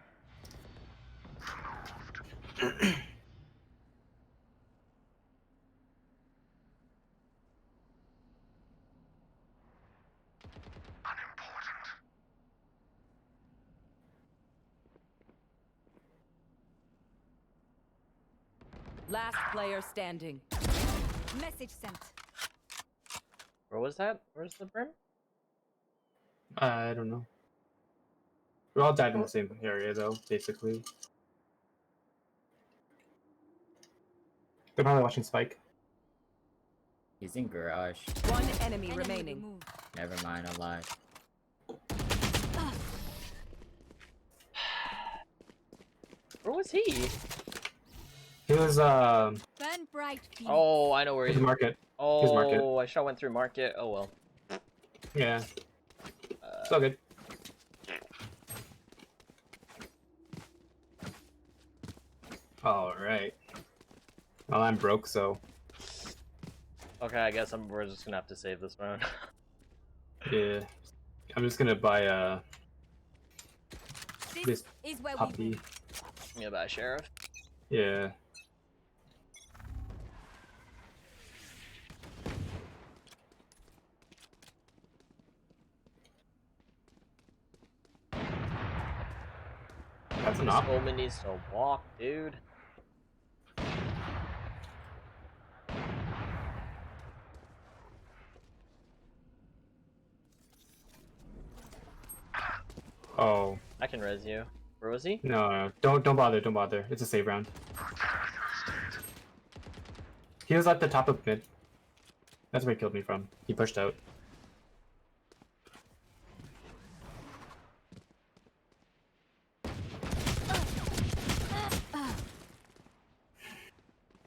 Last player standing. Message sent. Where was that? Where's the brim? I don't know. We all died in the same area, though, basically. They're probably watching Spike. He's in garage. One enemy remaining. removed. Never mind, I lied. Where was he? He was, Burn bright, Phoenix. Oh, I know where his he is. market. Oh, market. I shot went through market. Oh well. Yeah. It's all good. Alright. Well, I'm broke, so... Okay, I guess we're just gonna have to save this round. Yeah. I'm just gonna buy, This this is where we puppy. Yeah, bye, Sheriff. Yeah. That's an This op. Omen needs to walk, dude. Oh. I can res you. Where was he? No, don't bother. It's a save round. He was at the top of mid. That's where he killed me from. He pushed out.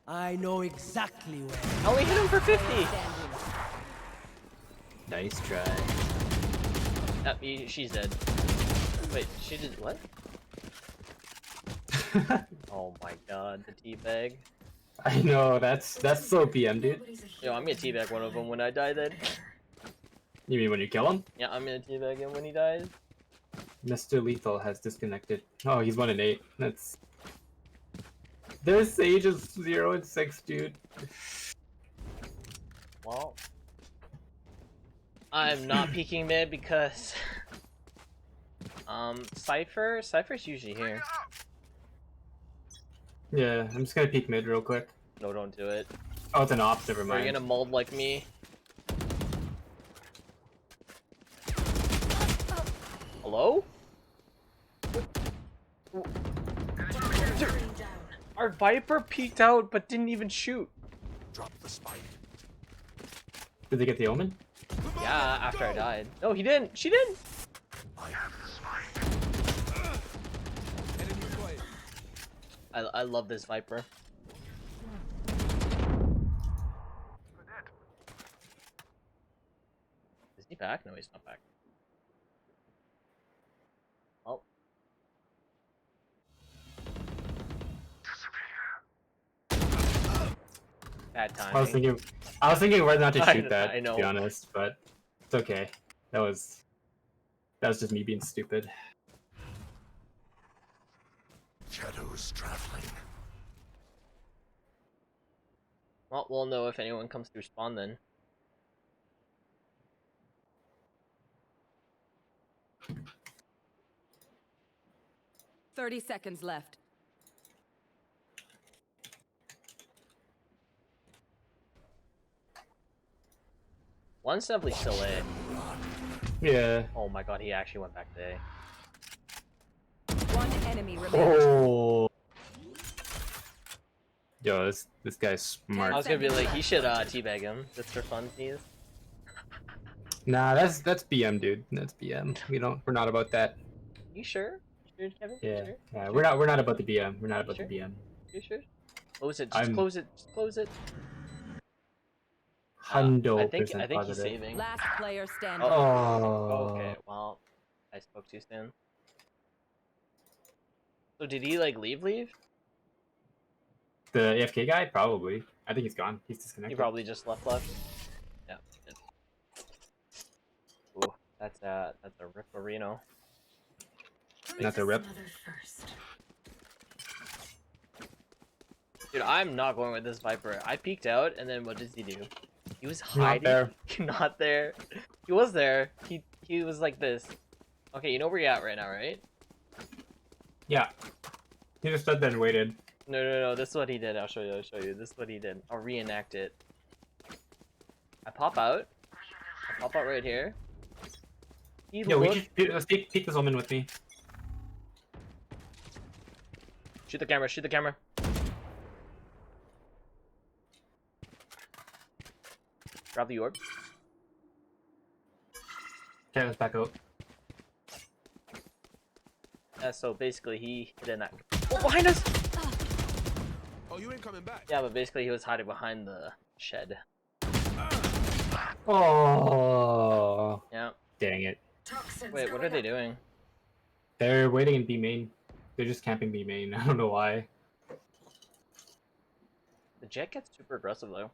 I know exactly where. I only hit him for 50! Nice try. She's dead. Wait, she did what? Oh my god, the teabag. I know, that's so PM, dude. Yo, I'm gonna teabag one of them when I die then. You mean when you kill him? Yeah, I'm gonna teabag him when he dies. Mr. Lethal has disconnected. Oh, he's 1 and 8. That's... Their Sage is 0 and 6, dude. Well, I'm not peeking mid because Cypher's usually here. Yeah, I'm just gonna peek mid real quick. No, don't do it. Oh, it's an op, never Are mind. you gonna mold like me? Hello? Our Viper peeked out but didn't even shoot. Drop the spike. Did they get the omen? Yeah, after I died. No, he didn't. She didn't. I have the spike. Enemy player. I love this Viper. Is he back? No, he's not back. Oh. Bad timing. I was thinking whether not to shoot that, I know. to be honest, but it's okay. That was just me being stupid. Shadows traveling. Well, we'll know if anyone comes through spawn then. Thirty seconds left. One's definitely still A. Yeah. Oh my god, he actually went back to A. One enemy remaining. Oh. Yo, this guy's smart. I was gonna be like, he should teabag him just for funsies. Nah, that's BM, dude. That's BM. We're not about that. You sure? You sure, Kevin? Yeah. Sure? Yeah, we're not about the BM. We're not about Sure? the BM. You sure? Close it. Just close it. Just close it. Hundo I think percent he's positive. saving. Last player standing. Oh. Okay. Well, I spoke too soon. So did he like leave? The AFK guy? Probably. I think he's gone. He's He disconnected. probably just left. Yeah. he did. Ooh, that's a Ripperino. Not the rip. Dude, I'm not going with this Viper. I peeked out, and then what does he do? He was Not hiding. there. Not there. He was there. He was like this. Okay, you know where you're at right now, right? Yeah. He just stood there and waited. No. This is what he did. I'll show you. This is what he did. I'll reenact it. I pop out. I pop out right here. He Yo, looked... let's peek this woman with me. Shoot the camera. Shoot the camera. Grab the orb. Okay, let's back out. Yeah, so basically he hid in that. Oh, behind us! Oh, you ain't coming back. Yeah, but basically he was hiding behind the shed. Oh. Yeah. Dang it. Wait, what are they doing? They're waiting in B main. They're just camping B main. I don't know why. The Jet gets super aggressive though.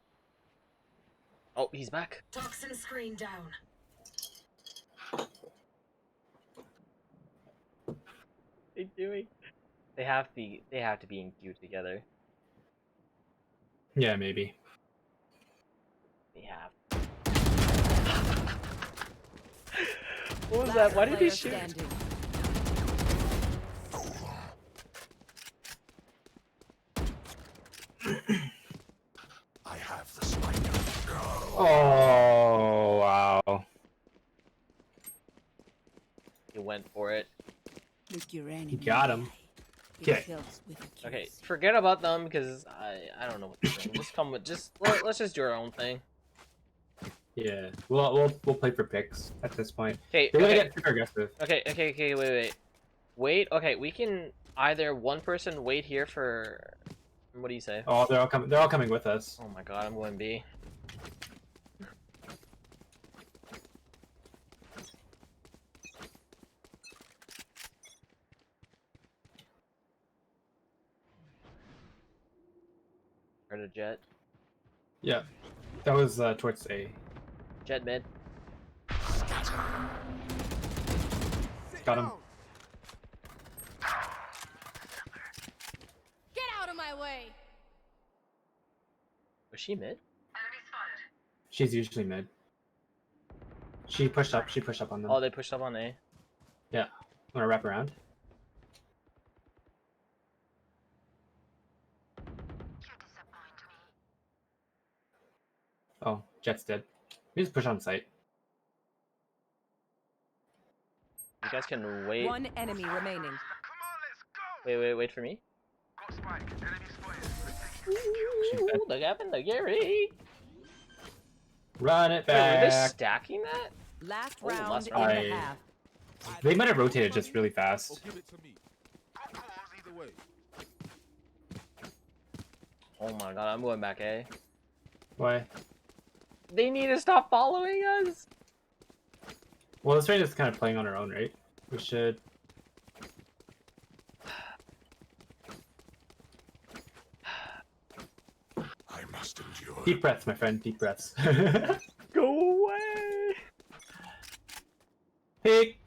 Oh, he's back. Toxin screen down. What are they doing? They have to be in queue together. Yeah, maybe. They have. What was that? Why did he Player shoot? standing. I have the spike. Oh, wow. He went for it. Look your enemy. He got him. It Okay. helps with accuracy. Okay, forget about them because I don't know what they're doing. Just come with let's just do our own thing. Yeah. We'll play for picks at this point. Okay, They're gonna okay, get super aggressive. okay. Wait. Okay, we can either one person wait here for. What do you say? Oh, they're all coming with us. Oh my god, I'm going B. Heard a Jet. Yeah. That was towards A. Jet mid. Got him. Get out of my way! Was she mid? She's usually mid. She pushed up on them. Oh, they pushed up on A. Yeah. Wanna wrap around? Oh, Jet's dead. We just push on site. You guys can wait. One enemy remaining. Wait for me. Got spike. Enemy Ooh, look happened to Gary. Run it Wait, were they back. stacking that? Last Oh, round last in round. the half. They might have rotated just really Or fast. give it to me. Either way. Oh my god, I'm going back A. Why? They need to stop following us. Well, this range is kind of playing on our own, right? We should. I must endure. Deep breaths, my friend. Deep breaths. Go away. Pick.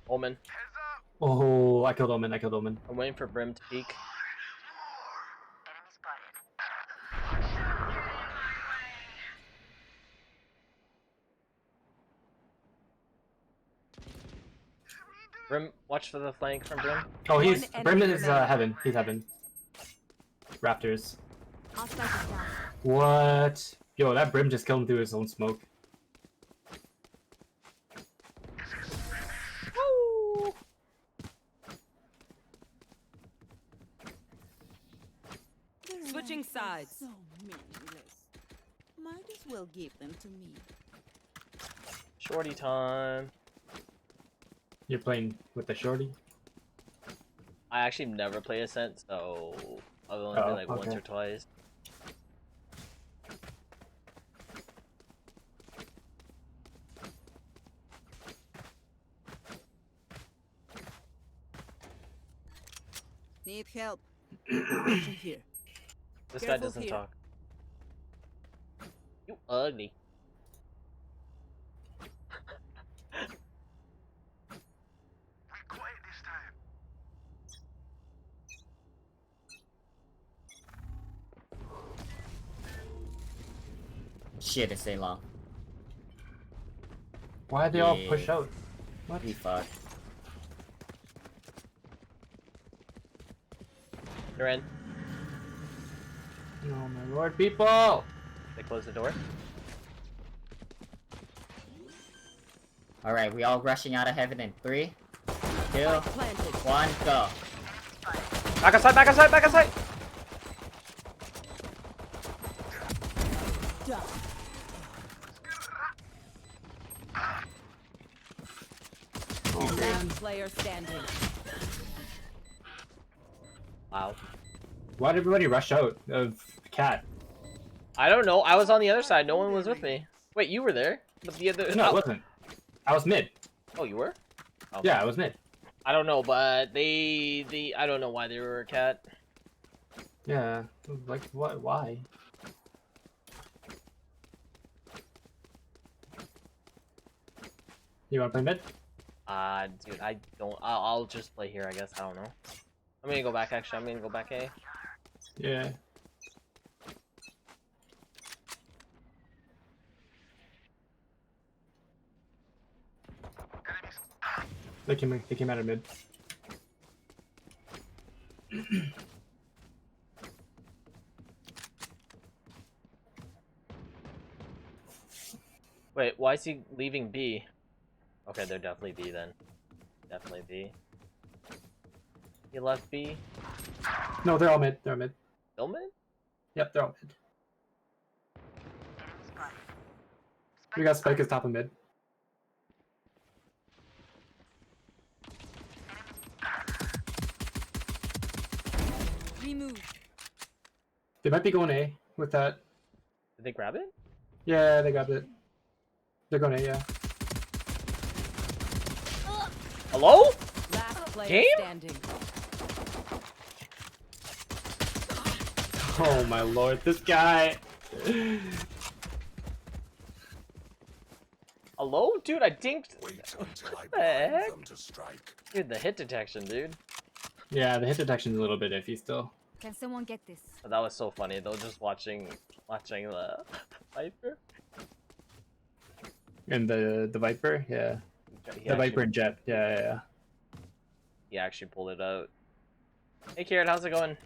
Omen. Oh, I killed Omen. I killed Omen. I'm waiting for Brim to peek. Brim, watch for the flank from Brim. Oh, he's One Brim enemy is remaining. heaven. He's heaven. Raptors. Hostile is down. What? Yo, that Brim just killed him through his own smoke. Woo! There Switching are sides. So meaningless. Might as well give them to me. Shorty time. You're playing with the shorty? I actually never play Ascent, so I've only Oh, been like once okay. or twice. Need help. Watching here. This guy Careful doesn't here. talk. You ugly. Shit, it's a long. Why'd they all Yeah. push out? What? We fucked. They're in. Oh my lord, people! They close the door. Alright, we all rushing out of heaven in 3, 2, Planted. 1, go. Back aside, back aside, back aside! Last player standing. Wow. Why'd everybody rush out of Cat? I don't know. I was on the other side. No one was with me. Wait, you were there? But the other. No, oh. it wasn't. I was mid. Oh, you were? Oh. Yeah, I was mid. I don't know, but I don't know why they were a cat. Yeah, like what? Why? You wanna play mid? Dude, I don't. I'll just play here, I guess. I don't know. I'm gonna go back. Actually, I'm gonna go back A. Yeah. They came out of mid. Wait, why is he leaving B? Okay, they're definitely B then. Definitely B. He left B. No, they're all mid. They're all mid. Still mid? Yep, they're all mid. We got Spike as top of mid. Remove. They might be going A with that. Did they grab it? Yeah, they got it. They're going A, yeah. Hello? Last player Game? standing. Oh my lord, this guy. Hello? Dude, I dinked. Wait until I What the heck? blind them to strike. Dude, the hit detection, dude. Yeah, the hit detection's a little bit iffy still. Can someone get this? But that was so funny though, just watching the Viper. And the Viper, yeah. He The Viper actually, and Jet, yeah. he actually pulled it out. Hey Kieran, how's it going?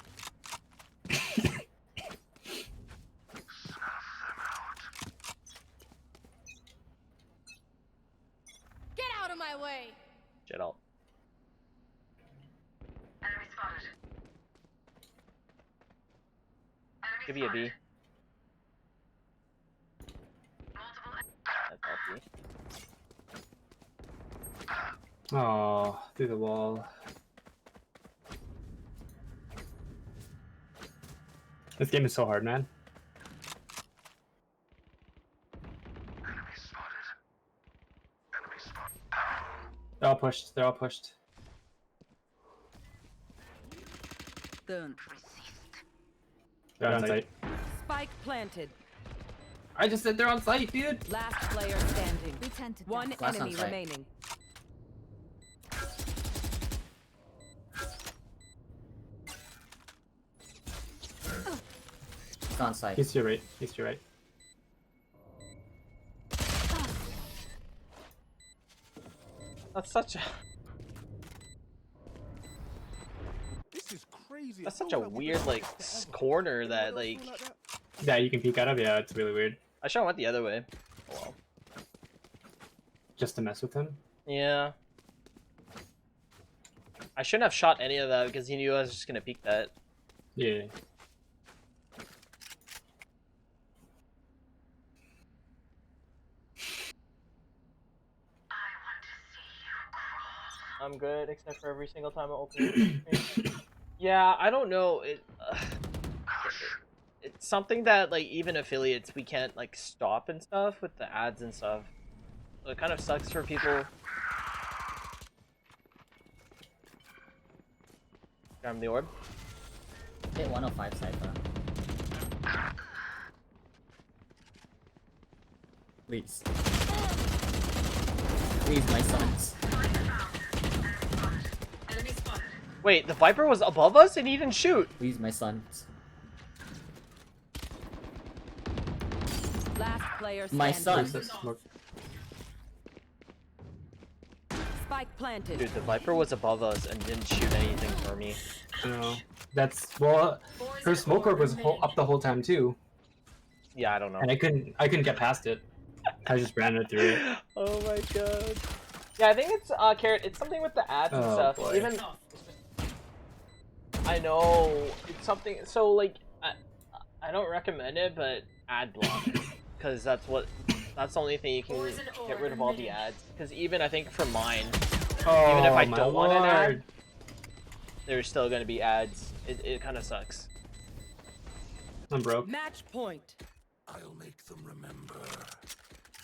my way. Jet out. Enemy spotted. Enemy Give me a B. Multiple That's LP. Oh, through the wall. This game is so hard, man. They're all pushed. They're all pushed. Done. They're on site. Spike planted. I just said they're on site, dude. Last player standing. We tend to One Last on enemy site. remaining. It's on site. He's to your right. He's to your right. That's such a This is crazy. that's such a weird like corner that like Yeah, you can peek out of. Yeah, it's really weird. I should have went the other way. Oh well. Just to mess with him. Yeah. I shouldn't have shot any of that because he knew I was just gonna peek that. Yeah. I'm good except for every single time I open it. Yeah, I don't know. It's something that like even affiliates we can't like stop and stuff with the ads and stuff. So it kind of sucks for people. Grab the orb. Hit 105 Cypher. Please. Please, my sons. Wait, the Viper was above us and he didn't shoot. Please, my sons. Last player My standing. son. Smoke. Spike planted. Dude, the Viper was above us and didn't shoot anything for me. No, that's well. Her smoke orb was up the whole time too, Yeah, I don't know. and I couldn't get past it. I just ran it through it. Oh my god. Yeah, I think it's Carrot. It's something with the ads and Oh, stuff. boy. Even I know it's something. So like, I don't recommend it, but ad block, because that's the only thing you can get rid of all the ads. Because even I think for mine, Oh, even if I my don't want an ad, lord. there's still gonna be ads. It kind of sucks. I'm broke. Match point. I'll make them remember.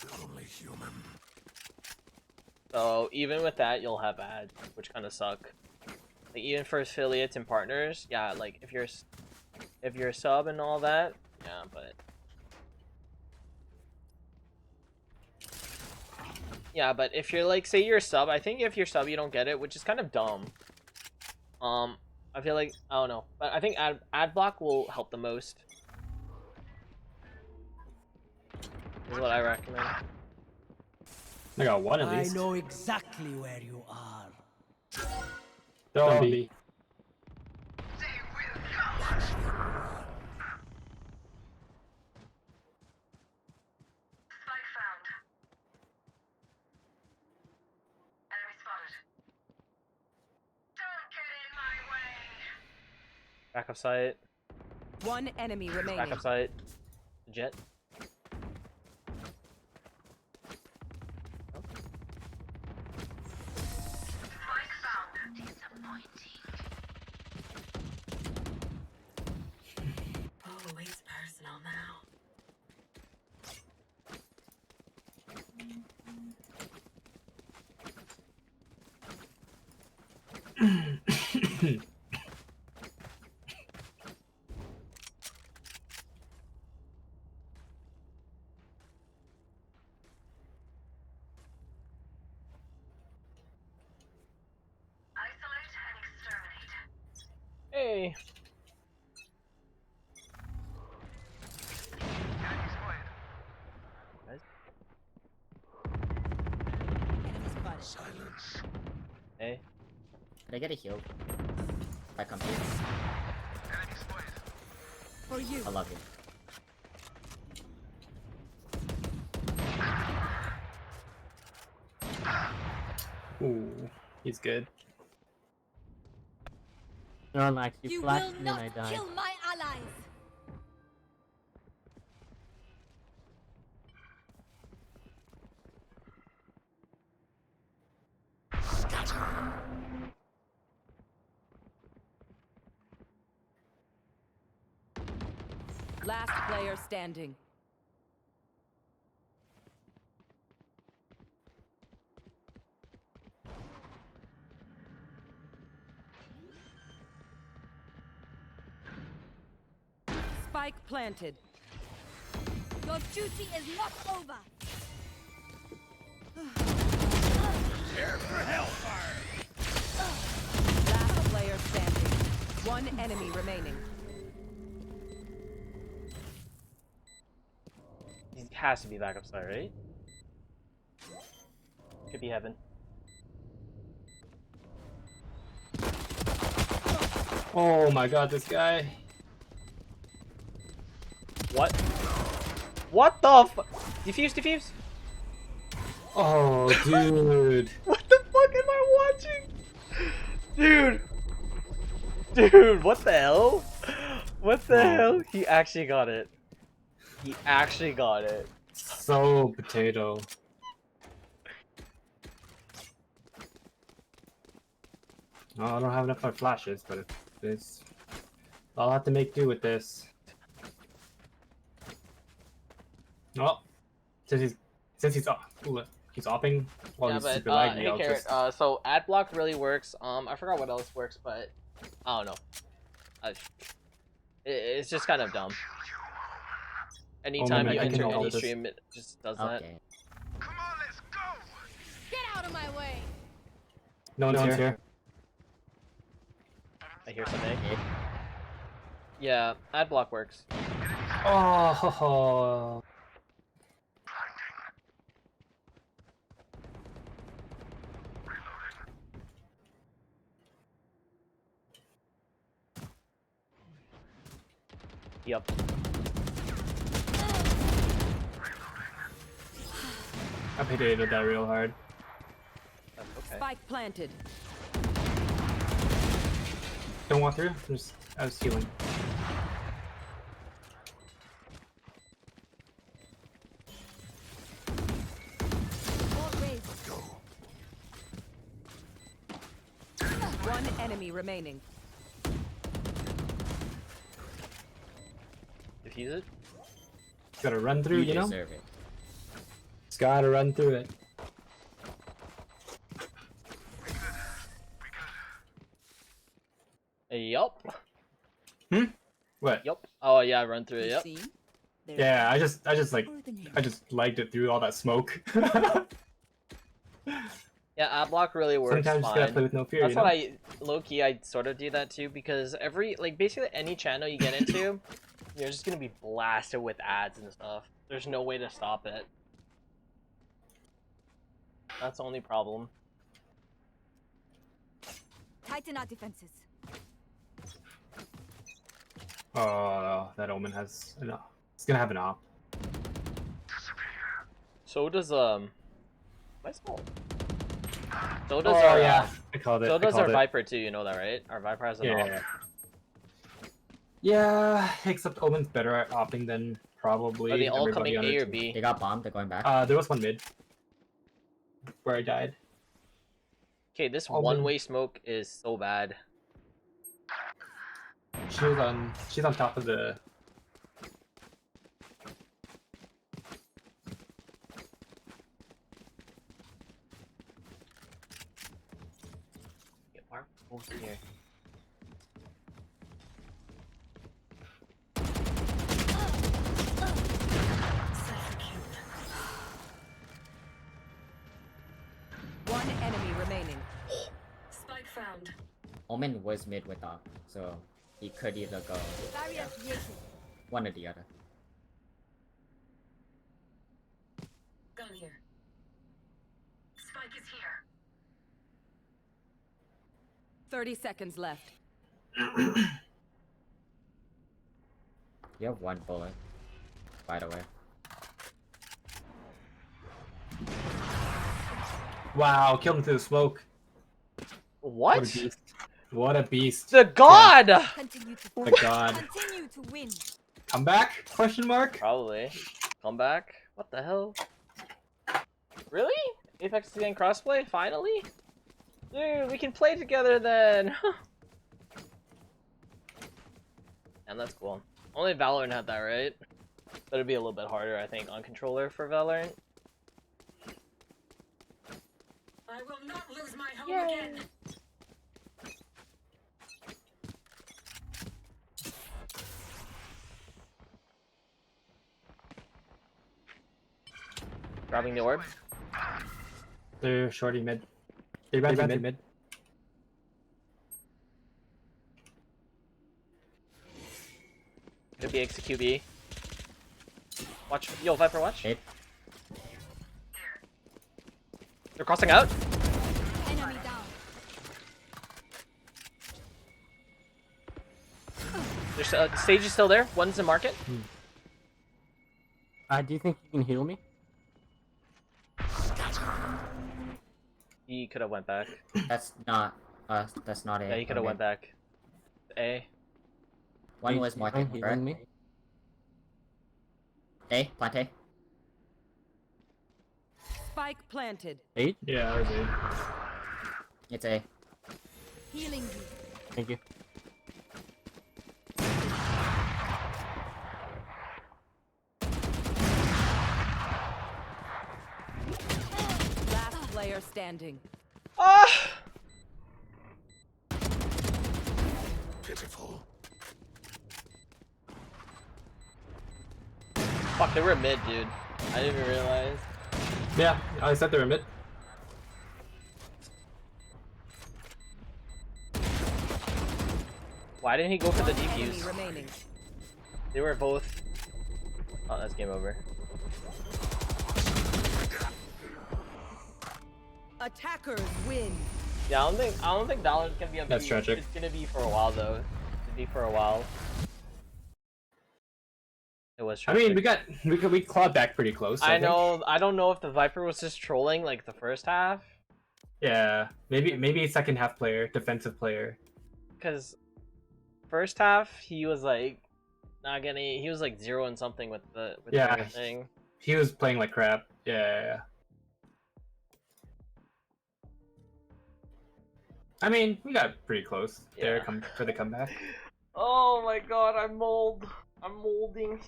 They're only human. So even with that, you'll have ads, which kind of suck. Like even for affiliates and partners, yeah. Like if you're a sub and all that, yeah. But yeah, but if you're like, say you're a sub, I think if you're sub, you don't get it, which is kind of dumb. I feel like I don't know, but I think ad block will help the most. Is what I recommend. I got one at least. exactly where you are. They're all on B. Spike found. Enemy spotted. Don't get in my way. Back up site. One enemy remaining. Back up site. Jet. Spike found. Disappointing. Oh, it's personal now. Isolate and exterminate. Hey. Guys. Silence. Hey. Can I get a heal? If I come here. For you. I love you. Ooh, he's good. Snorlax, you You flashed will me and not I died. kill my allies. Last player standing. Spike planted. Your duty is not over. Last player standing. One enemy remaining. He has to be back upside, right? Could be heaven. Oh my god, this guy. What? What the f- Defuse, defuse! Oh, dude. What the fuck am I watching? Dude! Dude, what the hell? What the hell? He actually got it. He actually got it. So potato. Oh, I don't have enough of flashes, but it's I'll have to make do with this. Oh, since he's opping while Yeah, he's but super laggy, hey I'll Carrot, just so ad block really works. I forgot what else works, but I don't know. It's just kind of dumb. Anytime you I can enter hold any this. stream, it just does that. Okay. Get out of my way. no one's here. I hear something. Yeah, ad block works. Oh, ho, ho. Yep. I potatoed that real hard. That's okay. Spike planted. Don't walk through. I was healing. One enemy remaining. Defuse it. Gotta run through, you know? deserve it. Just gotta run through it. Yup. What? Yup. Oh yeah, run through it. Yep. See? There Yeah, I just ordinary. lagged it through all that smoke. Yeah, ad block really works Sometimes you just gotta fine. play with no fear. That's you know? what I low-key I sort of do that too, because basically any channel you get into, you're just gonna be blasted with ads and stuff. There's no way to stop it. That's the only problem. Tighten our defenses. Oh, that Omen has no. It's gonna have an op. So does my small. So does Oh our yeah, I called it. so I does called our it. Viper too. You know that, right? Our Viper has an op. Yeah. Yeah, except Omen's better at opping than probably Are they all everybody coming on A the or team. B? They got bombed. They're going back. There was one mid where I died. Okay, this All one-way smoke is so bad. She's on top of the. Get Mark over here. One enemy remaining. Spike found. Omen was mid with op, so he could either go Barrier created. one or the other. Gun here. Spike is here. 30 seconds left. You have one bullet, by the way. Wow, killed him through the smoke. What? What a beast. What a beast. The god! Continue to The god. continue to win. Come back? Question mark? Probably. Come back? What the hell? Really? Apex is getting crossplay? Finally? Dude, we can play together then! And that's cool. Only Valorant had that, right? But it'd be a little bit harder, I think, on controller for Valorant. I will not lose my home again. Grabbing the orb. They're shorty mid. They ran to mid. Could be XQB. Watch. Yo, Viper, watch. Hit. They're crossing out. Enemy down. There's stage is still there. One's in market. Do you think you can heal me? He could have went back. That's not us. That's not it. Yeah, he could have went back. A. One was more healing correct? me. A, plant A. Spike planted. 8? Yeah, I was in. It's A. Healing you. Thank you. Last player standing. Ah! Pitiful. Fuck, they were mid, dude. I didn't even realize. Yeah, I said they were mid. Why didn't he go for the One enemy defuse? remaining. They were both. Oh, that's game over. Attackers win. Yeah, I don't think Valorant's gonna be a. That's tragic. It's gonna be for a while though. It'll be for a while. It was. I Tragic. mean, we clawed back pretty close. I think. know. I don't know if the Viper was just trolling like the first half, Yeah, maybe second half player, defensive player. because first half he was like not getting. He was like 0 and something with the Yeah. thing. He was playing like crap. Yeah. I mean, we got pretty close there Yeah. for the comeback. Oh my god, I'm molding.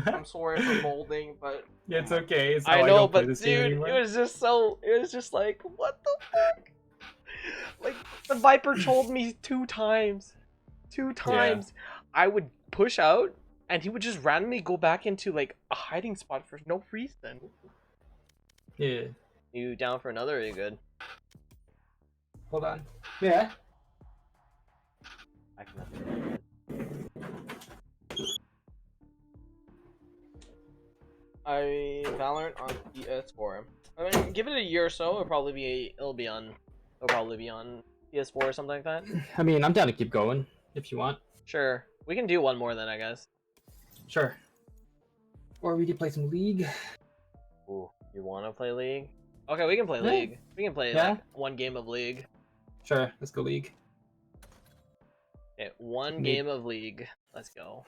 I'm sorry for molding, but Yeah, it's okay. It's how I know, don't play but this game dude, anymore. it was just like, what the fuck? Like, the Viper trolled me 2 times. 2 times. I would push out, and he would just randomly go back into, like, a hiding spot for no reason. Yeah. You down for another, or are you good? Hold on. Yeah. I can Valorant on PS4. I mean, give it a year or so, it'll probably be on PS4 or something like that. I mean, I'm down to keep going if you want. Sure, we can do one more then, I guess. Sure. Or we could play some League. Ooh, you want to play League? Okay, we can play Yeah. League. We can play Yeah. like one game of League. Sure, let's go League. Okay, one League. game of League. Let's go.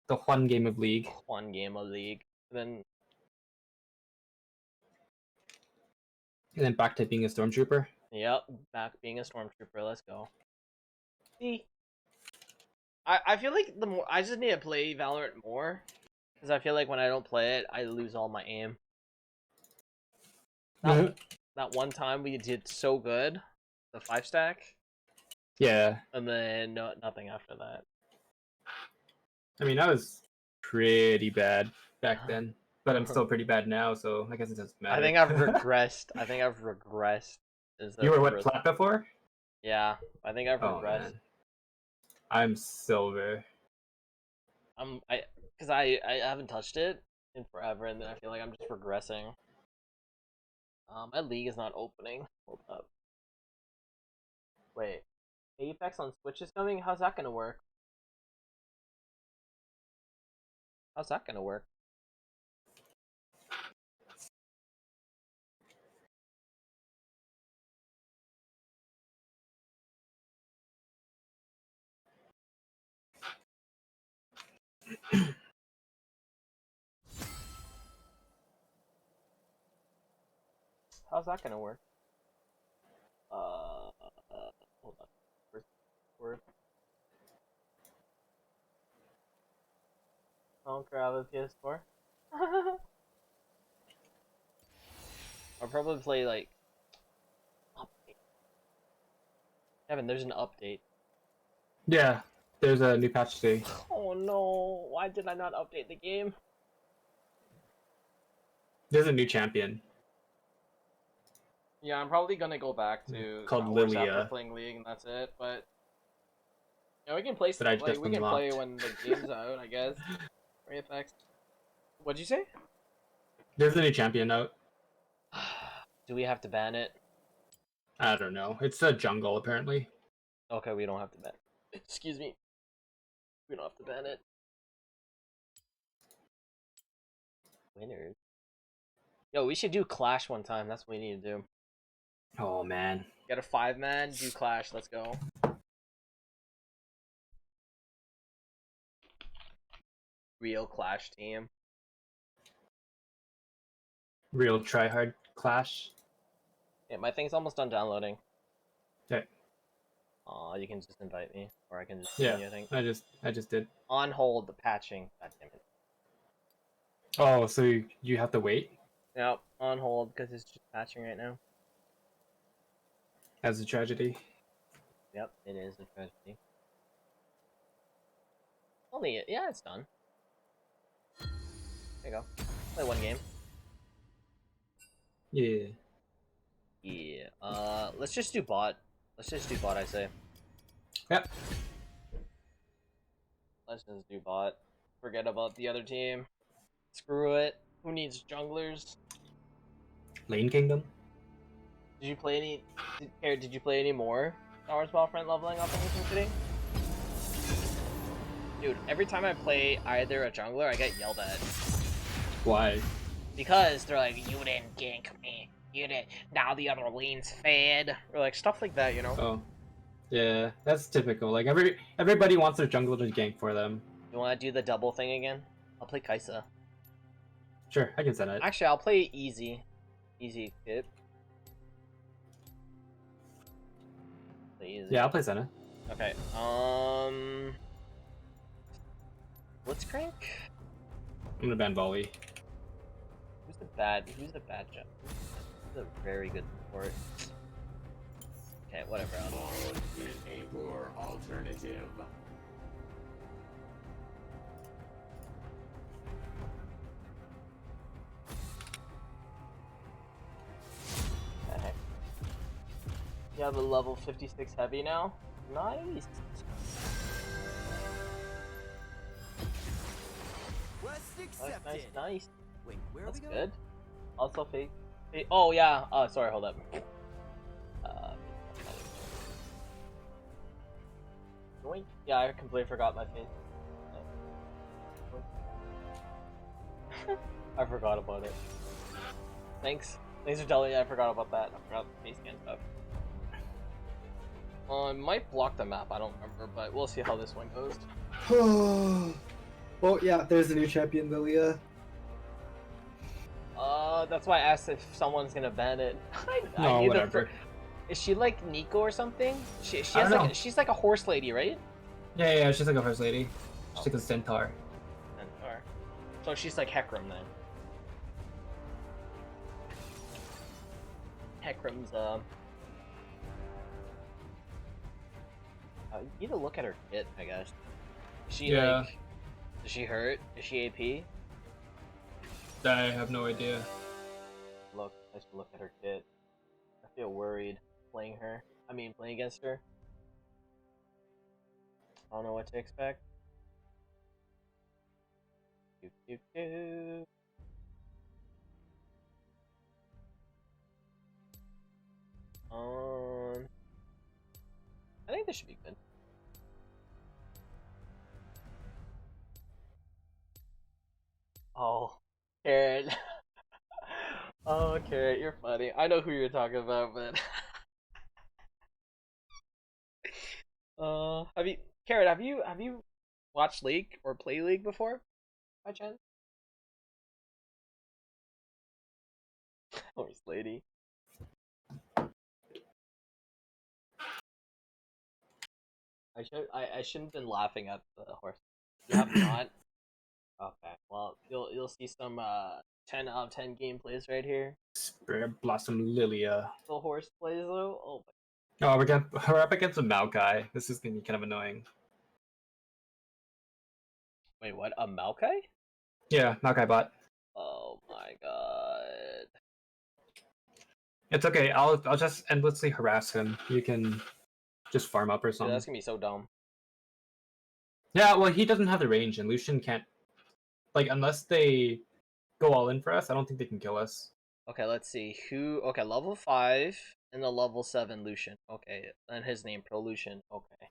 The one game of League. One game of League. Then And then back to being a stormtrooper. yep, back being a stormtrooper. Let's go. See, I feel like the more I just need to play Valorant more, because I feel like when I don't play it, I lose all my aim. That one time we did so good, the 5-stack, Yeah. and then nothing after that. I mean, I was pretty bad back then, but I'm still pretty bad now, so I guess it doesn't matter. I think I've regressed. I think I've regressed. Is the You were what, truth. plat before? Yeah, I think I've Oh, regressed. man. I'm silver. Because I haven't touched it in forever, and then I feel like I'm just regressing. My league is not opening. Hold up. Wait, Apex on Switch is coming. How's that gonna work? How's that gonna work? How's that gonna work? Hold on. Word. I'll grab a PS4. I'll probably play like update. Evan, there's an update. Yeah, there's a new patch today. Oh no, why did I not update the game? There's a new champion. Yeah, I'm probably gonna go back to Called hours Lilia. after playing League and that's it, but yeah, we can play That I like just we can play unlocked. when the game's out, I guess. Effects. What'd you say? There's a new champion out. Do we have to ban it? I don't know. It's a jungle apparently. Okay, we don't have to ban. Excuse me. We don't have to ban it. Winners. Yo, we should do Clash one time. That's what we need to do. Oh man. Get a 5-man, do Clash. Let's go. Real Clash team. Real tryhard clash. Yeah, my thing's almost done downloading. Okay. Aw, you can just invite me, or I can just Yeah, send you a thing. I just did. On hold, the patching. God damn it. Oh, so you have to wait? Yep, on hold because it's just patching right now. That's a tragedy. Yep, it is a tragedy. Only, yeah, it's done. There you go. Play one game. Yeah. Yeah. Let's just do bot. Let's just do bot, I say. Yep. Let's just do bot. Forget about the other team. Screw it. Who needs junglers? Lane Kingdom? Did you play any? Did you play any more Star Wars Battlefront leveling up anything today? Dude, every time I play either a jungler, I get yelled at. Why? Because they're like, you didn't gank me. You didn't. Now the other lane's fed. Or like stuff like that, you know? Oh. Yeah, that's typical. Like everybody wants their jungler to gank for them. You want to do the double thing again? I'll play Kaisa. Sure, I can send it. Actually, I'll play easy. Easy kit. Play easy. Yeah, I'll play Senna. Okay. Blitzcrank? I'm gonna ban Volley. Who's the bad jump? Who's a very good support? Okay, whatever. A poor alternative. Okay. You have a level 56 heavy now? Nice! Nice, nice. Wait, where That's are we going? good. Also fake. Oh yeah. Oh, sorry. Hold up. Yoink. Yeah, I completely forgot my face. I forgot about it. Thanks. Thanks for telling me. I forgot about that. I forgot the face scan stuff. I might block the map. I don't remember, but we'll see how this one goes. Well, yeah, there's a new champion, Lilia. That's why I asked if someone's gonna ban it. No, whatever. Is she like Nico or something? She I has don't like know. she's like a horse lady, right? Yeah, she's like a first lady. She's like a centaur. Centaur. So she's like Hecarim then. Hecarim's you need to look at her kit, I guess. Is she like, does she hurt? Is she AP? I have no idea. Look, I should look at her kit. I feel worried playing her. I mean, playing against her. I don't know what to expect. Doo, doo, doo. I think this should be good. Oh, Carrot. Oh, Carrot, you're funny. I know who you're talking about, but Carrot, have you watched League or play League before? By chance? Horse lady. I shouldn't have been laughing at the horse. You have not? Okay. Well, you'll see some 10 out of 10 gameplays right here. Spirit Blossom Lilia. The horse plays though. Oh my. Oh, we're up against a Maokai. This is gonna be kind of annoying. Wait, what? A Maokai? Yeah, Maokai bot. Oh my god. It's okay. I'll just endlessly harass him. You can just farm up or Dude, something. that's gonna be so dumb. Yeah, well, he doesn't have the range, and Lucian can't. Like, unless they go all in for us, I don't think they can kill us. Okay, let's see. Okay, level 5 and the level 7 Lucian. Okay, and his name Pro Lucian. Okay.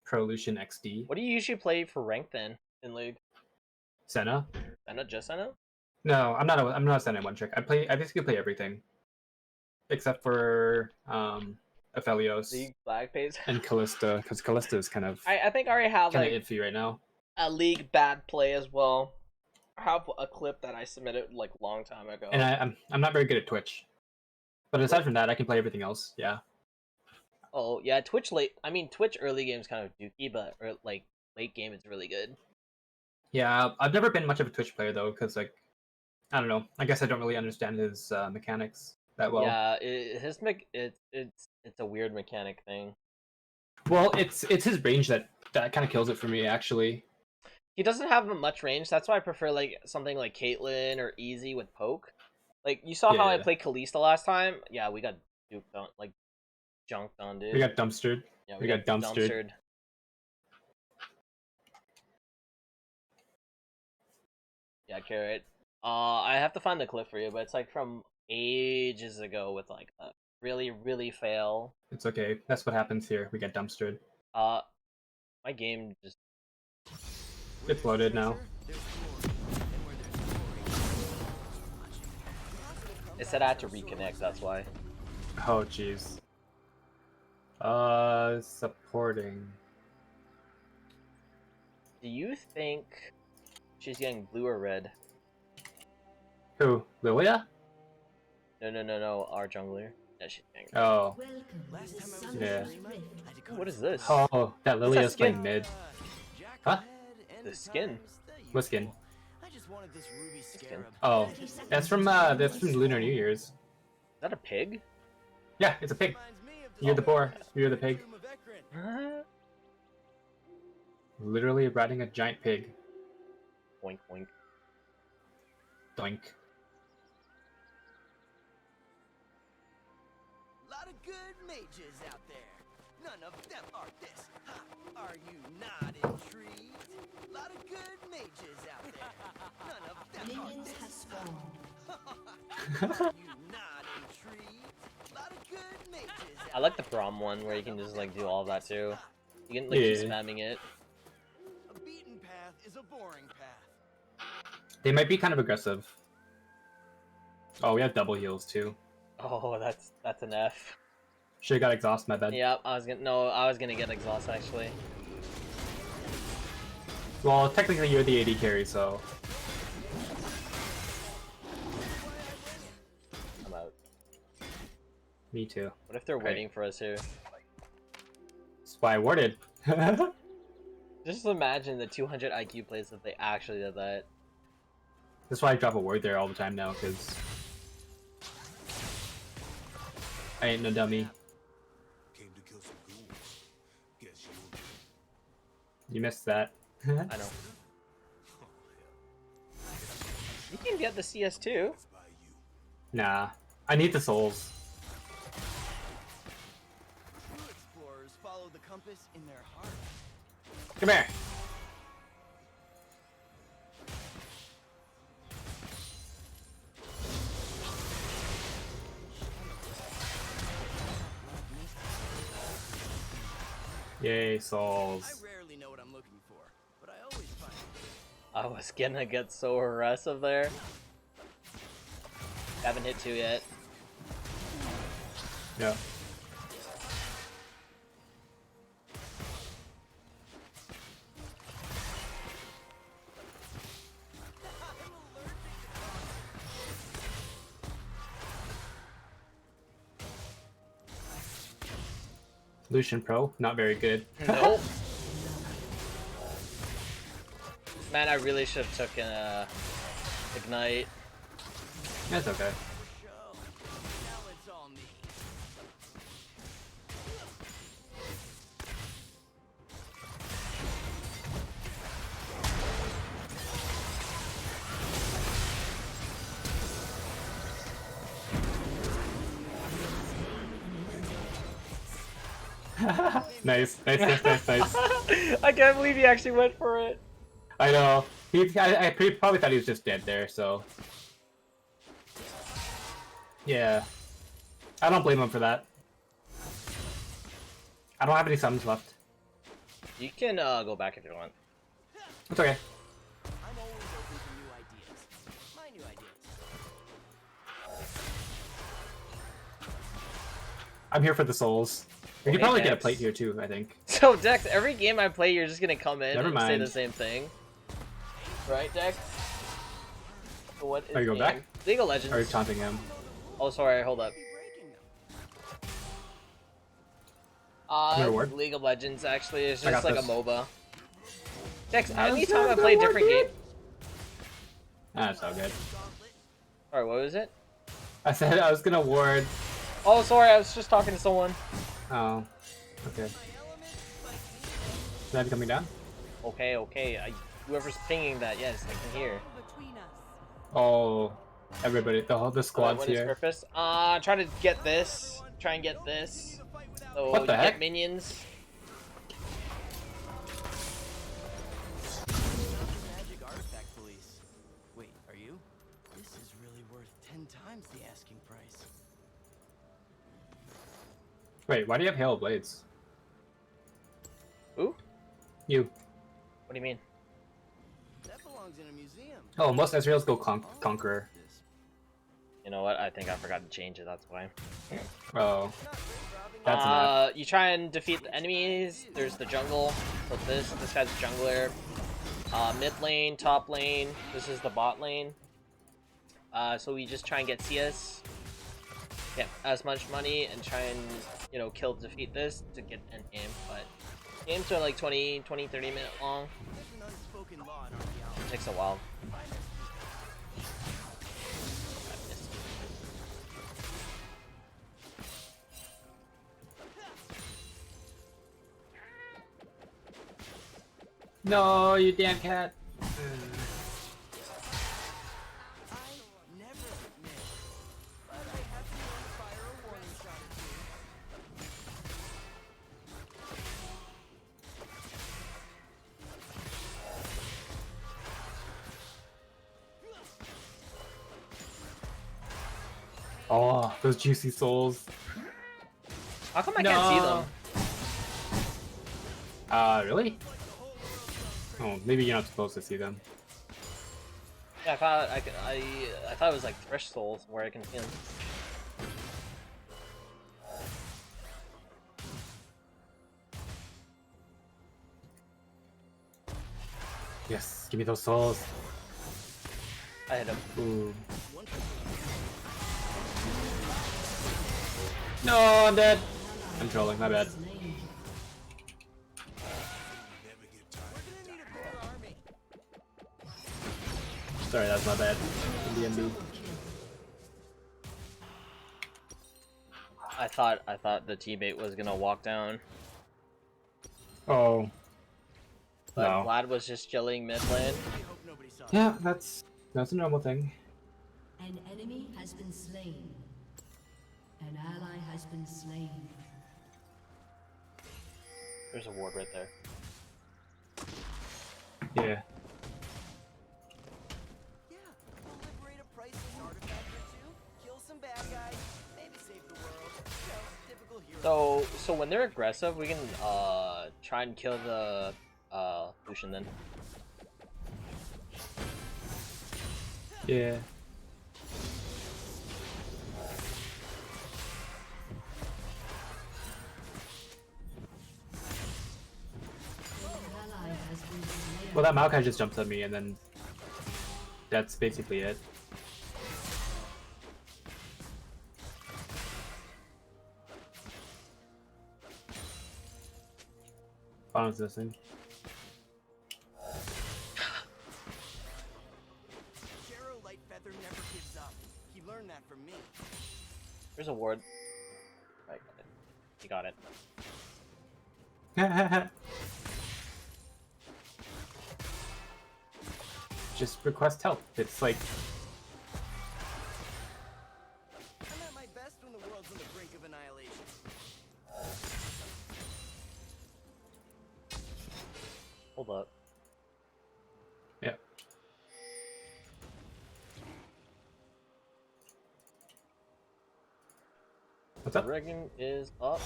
Pro Lucian XD. What do you usually play for rank then in League? Senna? Senna, just Senna? No, I'm not a Senna one trick. I basically play everything. Except for Aphelios League flag page. and Callista, because Callista is kind of I think I already have kind like of iffy right now. a League bad play as well. I have a clip that I submitted like a long time ago. And I'm not very good at Twitch. But aside from that, I can play everything else. Yeah. Oh yeah, Twitch early game is kind of dookie, but like late game it's really good. Yeah, I've never been much of a Twitch player though, because like, I don't know. I guess I don't really understand his mechanics that well. Yeah, it's a weird mechanic thing. Well, it's his range that kind of kills it for me actually. He doesn't have much range. That's why I prefer like something like Caitlyn or Easy with poke. Like you saw how I played Kalista last time. Yeah, we got duped on, like junked on, dude. We got dumpstered. Yeah, we got dumpstered. Yeah, Carrot. I have to find the clip for you, but it's like from ages ago with like a really fail. It's okay. That's what happens here. We get dumpstered. My game just. It's loaded now. It said I had to reconnect. That's why. Oh jeez. Supporting. Do you think she's getting blue or red? Who? Lilia? No. Our jungler. Yeah, she's getting red. Oh. Yeah. What is this? Oh, that Lilia's playing mid. Huh? The skin. What skin? Skin. Oh, that's from Lunar New Year's. Is that a pig? Yeah, it's a pig. You're the boar. You're the pig. Literally riding a giant pig. Boink boink. Doink. Lot of good mages out there. None of them are this. Ha! Are you not intrigued? Lot of good mages out there. None of them are this. Are you not intrigued? Lot of good mages out I like the Braum one where you can just like do all of that too. You can like keep spamming it. A beaten path is a boring path. They might be kind of aggressive. Oh, we have double heals too. Oh, that's an F. Should've got exhaust, my bad. Yeah, I was gonna get exhaust actually. Well, technically you're the AD carry, so. I'm out. Me too. What if they're waiting for us here? That's why I warded. Just imagine the 200 IQ plays if they actually did that. That's why I drop a ward there all the time now, because I ain't no dummy. Came to kill some ghouls. Guess You missed that. I know. You can get the CS too. Nah, I need the souls. True explorers follow the compass in their heart. Come here. Yay, souls. I rarely know what I'm looking for, but I always find it. I was gonna get so aggressive there. Haven't hit 2 yet. Yeah. Lucian Pro, not very good. Nope. Man, I really should have took Ignite. That's okay. Nice. I can't believe he actually went for it. I know. I probably thought he was just dead there, so. Yeah. I don't blame him for that. I don't have any summons left. You can go back if you want. It's okay. I'm always open to new ideas. My new ideas. I'm here for the souls. You Hey, can probably get a Dex. plate here too, I think. So Dex, every game I play, you're just gonna come in Never and say mind. the same thing, right, Dex? So what is Are you going game? back? League of Legends. Or are you taunting him? Oh, sorry. Hold up. Your word? League of Legends actually is I just got like a this. MOBA. Dex, I anytime I said play a the different word, game. That's all good. Sorry, what was it? I said I was gonna ward. Oh, sorry. I was just talking to someone. Oh. Okay. Is that coming down? Okay, okay. Whoever's pinging that, yes, I can hear. Oh. Everybody, the squad's What is here. purpose? Try to get this. Try and get this. So What the you heck? get minions. Magic artifact police. Wait, are you? This is really worth 10 times the asking price. Wait, why do you have Hail of Blades? Who? You. What do you mean? That belongs in a museum. Oh, most Ezreals go Conqueror. You know what? I think I forgot to change it. That's why. Oh. That's enough. You try and defeat the enemies. There's the jungle. So this guy's a jungler. Mid lane, top lane. This is the bot lane. So we just try and get CS. Get as much money and try and, you know, defeat this to get end game. But games are like 20, 30 minute long. There's an unspoken law in archaeology. Takes a while. No, you damn cat. I never admit, but I have to fire a warning shot or two. Oh, those juicy souls. How come I can't see them? Really? Oh, maybe you're not supposed to see them. Yeah, I thought it was like Thresh Souls where I can see them. Yes, give me those souls. I hit him. Ooh. No, I'm dead. I'm trolling, my bad. Sorry, that's my bad. DMB. I thought the teammate was gonna walk down, Oh. but No. Vlad was just chilling mid lane. Yeah, that's a normal thing. An enemy has been slain. An ally has been slain. There's a ward right there. Yeah. Yeah, we'll liberate a priceless artifact or two, kill some bad guys, maybe save the world. You know, typical hero. So when they're aggressive, we can try and kill the Lucian then. Yeah. Well, that Maokai just jumps at me, and then that's basically it. Bottom's missing. Jero Lightfeather never gives up. He learned that from me. There's a ward. Right, got it. You got it. Just request help. It's like I'm at my best when the world's on the brink of annihilation. Hold up. yeah. What's up? Regan is up.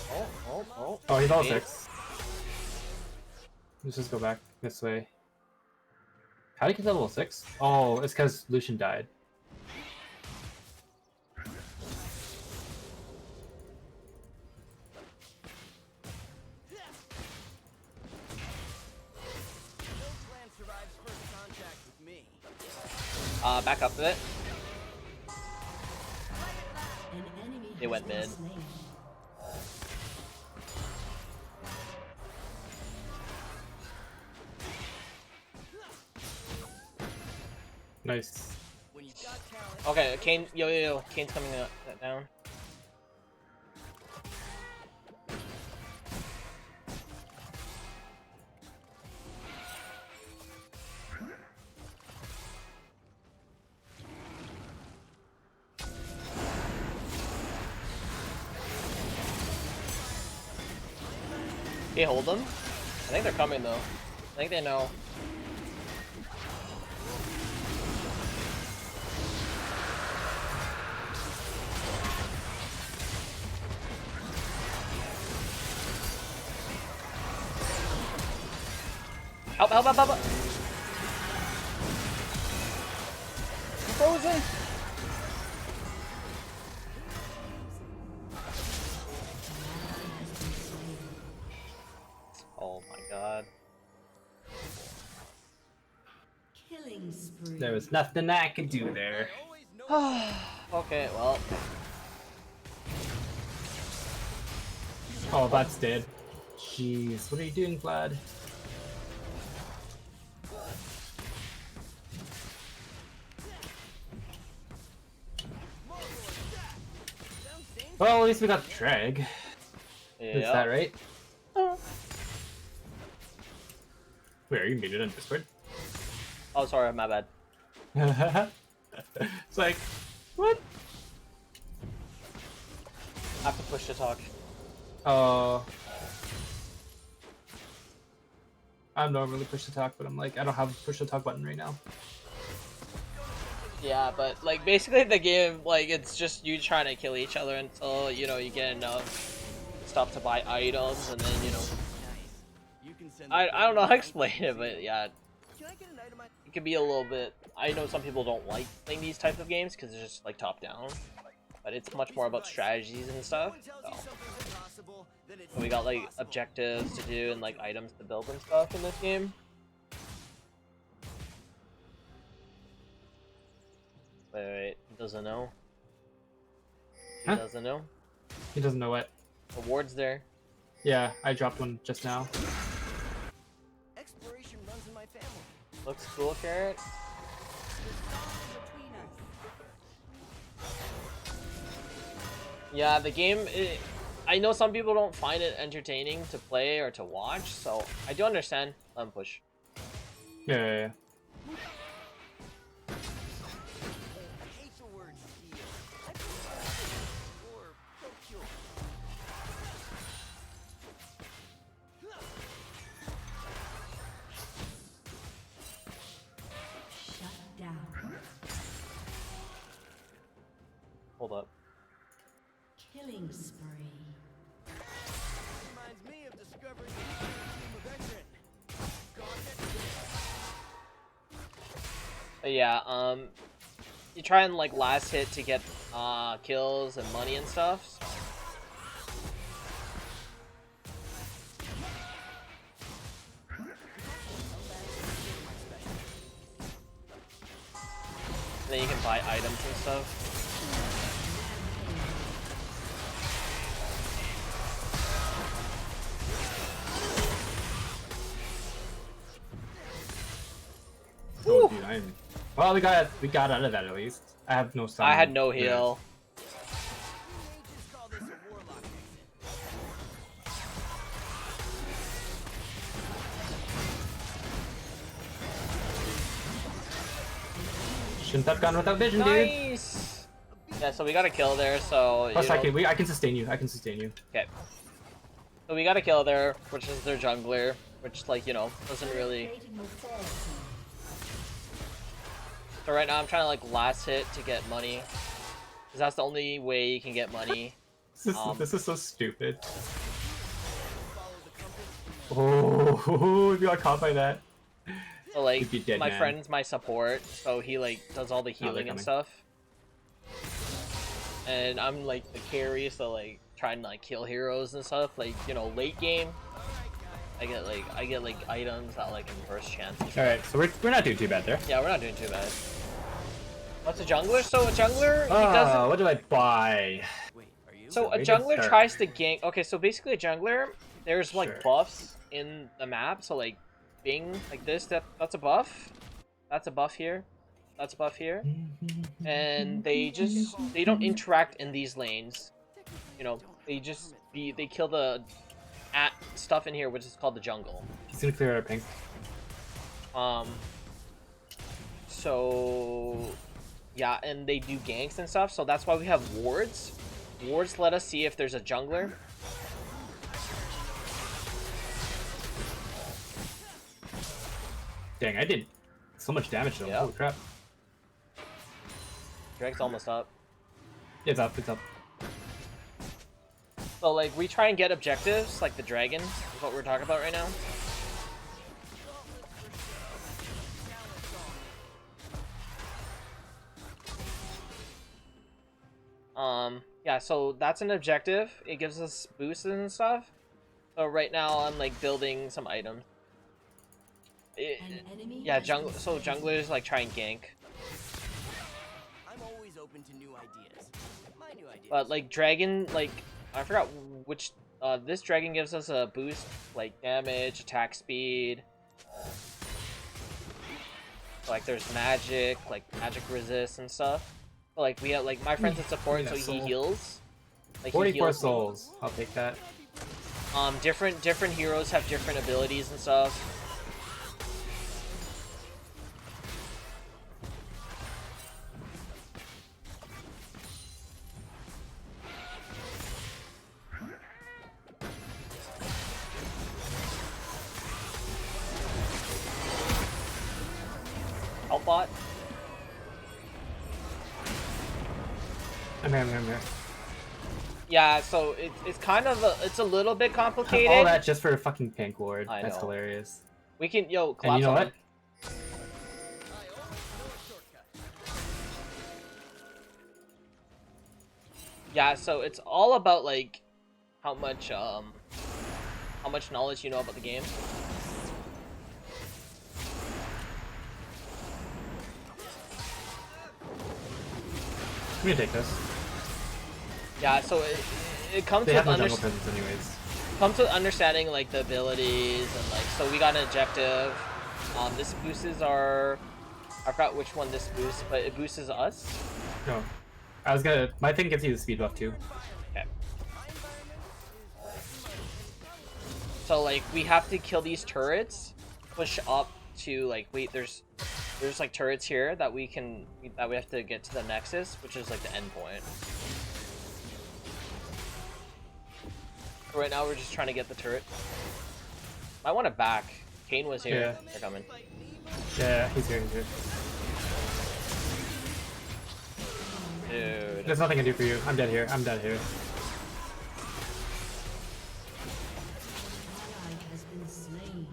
Oh. Oh, he's all Eight. 6. Let's just go back this way. How did he get to level 6? Oh, it's because Lucian died. Clan survives first contact with me. Back up a bit. An enemy They went has been mid. slain. Nice. When you've got talent, Okay, Kane. Yo. Kane's coming down. Okay, hold them. I think they're coming though. I think they know. Help! I'm frozen! Oh my god. Killing spree. There was nothing I could do there. Okay, well. Oh, that's dead. Jeez, what are you doing, Vlad? Well, at least we got the drag. Is Yeah. that right? Wait, are you muted on Discord? Oh, sorry, my bad. It's like, what? I have to push to talk. Oh. I'm normally push to talk, but I'm like, I don't have a push to talk button right now. Yeah, but like basically the game, like it's just you trying to kill each other until you know you get enough stuff to buy items, and then you know. you can send I don't know how to explain it, but yeah, Can I get an item? it can be a little bit. I know some people don't like playing these types of games because it's just like top down, but it's much more about strategies and stuff. So we got like objectives to do and like items to build and stuff in this game. Wait, he doesn't know. He Huh? doesn't know. He doesn't know what. The ward's there. Yeah, I dropped one just now. Exploration runs in my family. Looks cool, Carrot. Yeah, the game, I know some people don't find it entertaining to play or to watch, so I do understand. Let him push. Yeah. I hate the word steal. I prefer or procure. Shut down. Hold up. Killing spree. Reminds me of discovering a team of veteran. But yeah, you try and like last hit to get kills and money and stuff. And then you can buy items and stuff. Well, we got out of that at least. I have no sign. I had no Yeah. heal. Shouldn't have gone without vision, dude. Nice. Yeah, so we got a kill there. So Plus, you know- I can sustain you. I can sustain you. Okay. So we got a kill there, which is their jungler, which like doesn't really. So right now I'm trying to like last hit to get money, because that's the only way you can get money. This is so stupid. Oh, if you got caught by that. So like You'd be dead, my man. friend's my support, so he like does all the healing and coming. stuff. And I'm like the carry, so like trying to like kill heroes and stuff. Like late game, I get like items that like in first chances. All right, so we're not doing too bad there. Yeah, we're not doing too bad. What's a jungler? So a jungler, he doesn't. What do I buy? So a Way to jungler start. tries to gank. Okay, so basically a jungler, there's like Sure. buffs in the map. So like, bing, like this. That's a buff. That's a buff here. That's a buff here. And they don't interact in these lanes. They kill the stuff in here, which is called the jungle. He's gonna clear our pink. So yeah, and they do ganks and stuff. So that's why we have wards. Wards let us see if there's a jungler. Dang, I did so much damage to him. Yep. Holy crap. Drake's almost up. It's up, it's up. So like we try and get objectives, like the dragon, is what we're talking about right now. Yeah, so that's an objective. It gives us boosts and stuff. So right now I'm like building some items. Yeah, so junglers like try and gank. I'm always open to new ideas. My new ideas. But like dragon, like I forgot which this dragon gives us a boost, like damage, attack speed. So, like there's magic, like magic resist and stuff. So, like we have like my friend's a support, so he heals. Like, 44 souls. I'll take that. Different heroes have different abilities and stuff. Helpbot. I'm here. Yeah, so it's kind of it's a little bit complicated. All that just for a fucking pink ward. I That's know. hilarious. We can collapse And you know on what? him. Yeah, so it's all about like how much knowledge you know about the game. I'm gonna take this. Yeah, so it comes They with have no jungle presence anyways. comes with understanding like the abilities and like so we got an objective. This boosts our I forgot which one this boosts, but it boosts us. No. My thing gives you the speed buff too. Okay. So like we have to kill these turrets, push up to like there's like turrets here that we have to get to the nexus, which is like the end point. So right now we're just trying to get the turret. I want it back. Kane was here. Yeah. They're coming. Yeah, he's here. Dude. There's nothing I can do for you. I'm dead here. Ally has been slain.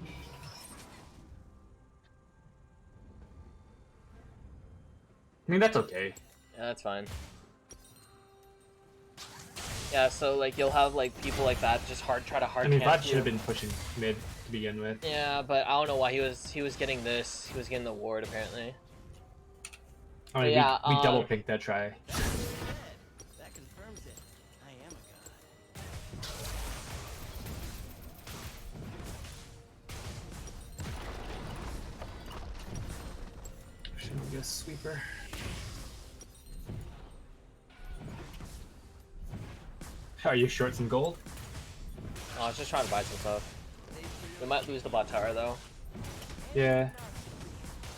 I mean, that's okay. Yeah, that's fine. Yeah, so like you'll have like people like that just try to hard I mean, camp Vlad you. should have been pushing mid to begin with. Yeah, but I don't know why he was getting this. He was getting the ward apparently. I mean, yeah, we double pinked that try. That confirms it. I am a god. Shouldn't get this sweeper. Are you short some gold? Oh, I was just trying to buy some stuff. We might lose the bot tower though. Yeah.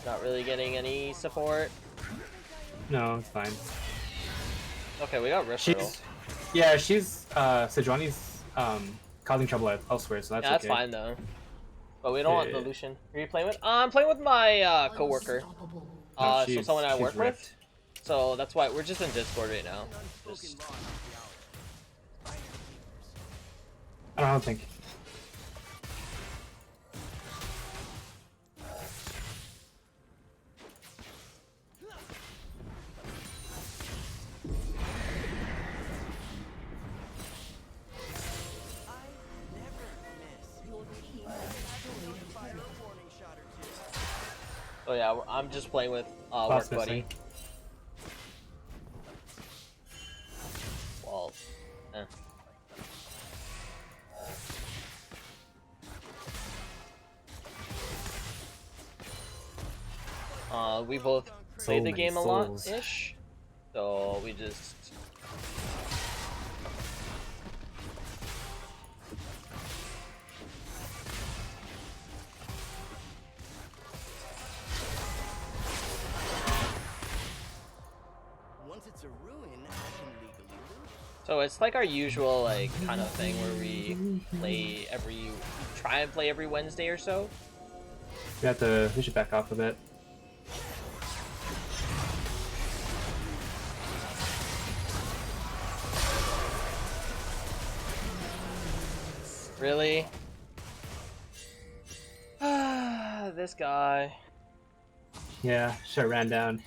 Not really getting any support. No, it's fine. Okay, we got Rift. She's, yeah, she's Sejuani's causing trouble elsewhere, so that's yeah, that's okay. fine though. But we don't want the Lucian. Who are you playing with? I'm playing with my coworker. So someone I work with. So that's why we're just in Discord right now. Just... I don't think. Oh yeah, I'm just playing with work buddy. Well, we both play the game a lot-ish, so we just... So it's like our usual like kind of thing where we try and play every Wednesday or so. We should back off a bit. Really? This guy. Yeah, sure ran down.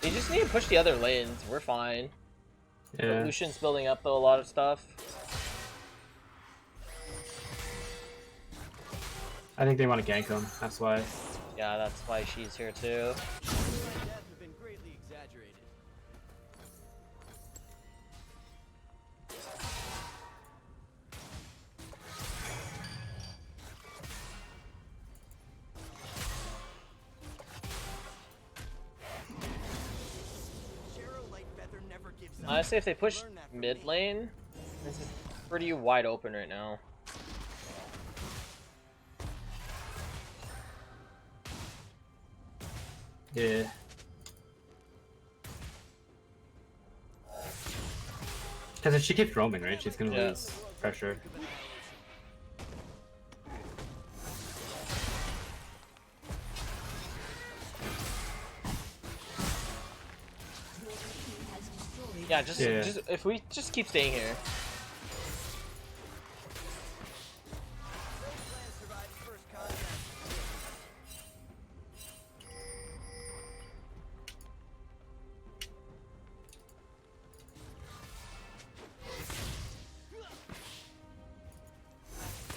You just need to push the other lanes. We're fine. Yeah. Lucian's building up though a lot of stuff. I think they want to gank him. That's why. Yeah, that's why she's here too. Honestly, if they push mid lane, this is pretty wide open right now. Yeah. Because if she keeps roaming, right, she's gonna lose pressure. Yeah, just if we just keep staying here.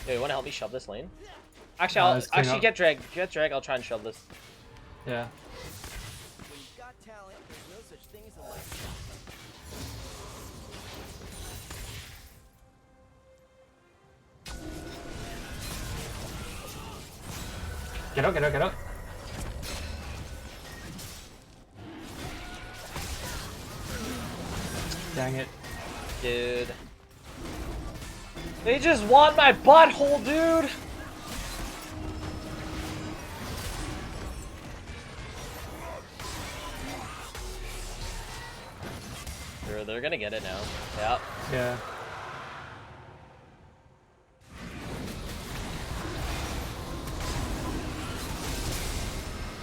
Hey, you want to help me shove this lane? Actually, I'll actually get drag. Get drag. I'll try and shove this. Yeah. Get out, get out, get out. Dang it. Dude. They just want my butthole, dude! Sure, they're gonna get it now. Yeah. Yeah.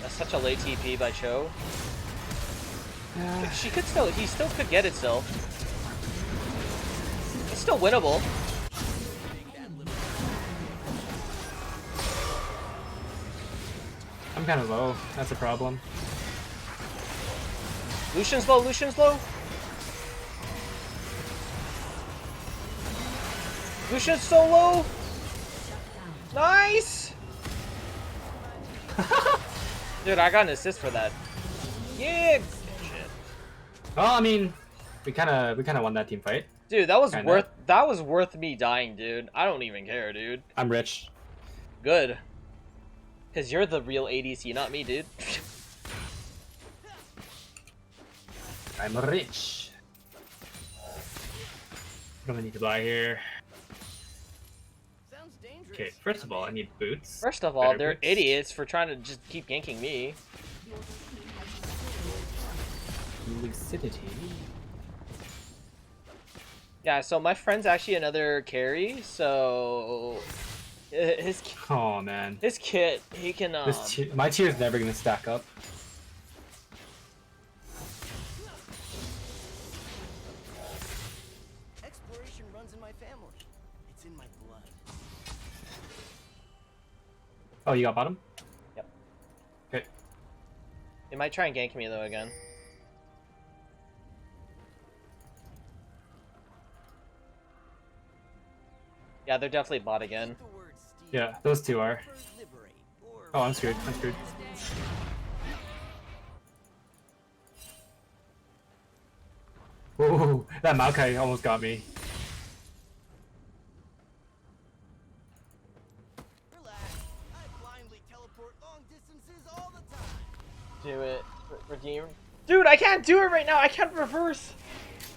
That's such a late TP by Cho. She could still, he still could get it still. It's still winnable. I'm kind of low. That's a problem. Lucian's low, Lucian's low. Lucian's so low. Nice. Dude, I got an assist for that. Yeah. Shit. Well, I mean, we kind of won that team fight. Dude, that was Kinda. worth me dying, dude. I don't even care, dude. I'm rich. Good. Cause you're the real ADC, not me, dude. I'm rich. What do I need to buy here? Okay, first of all, I need boots. First of all, Better they're boots. idiots for trying to just keep ganking me. Lucidity. Yeah, so my friend's actually another carry, so his Oh man, his kit, he can my tier is never gonna stack up. Exploration runs in my family. It's in my blood. Oh, you got bottom? Yep. Okay. They might try and gank me though again. Yeah, they're definitely bot again. Yeah, those two are. Oh, I'm screwed. I'm screwed. Whoa, that Maokai almost got me. Do it. Redeem. Dude, I can't do it right now. I can't reverse.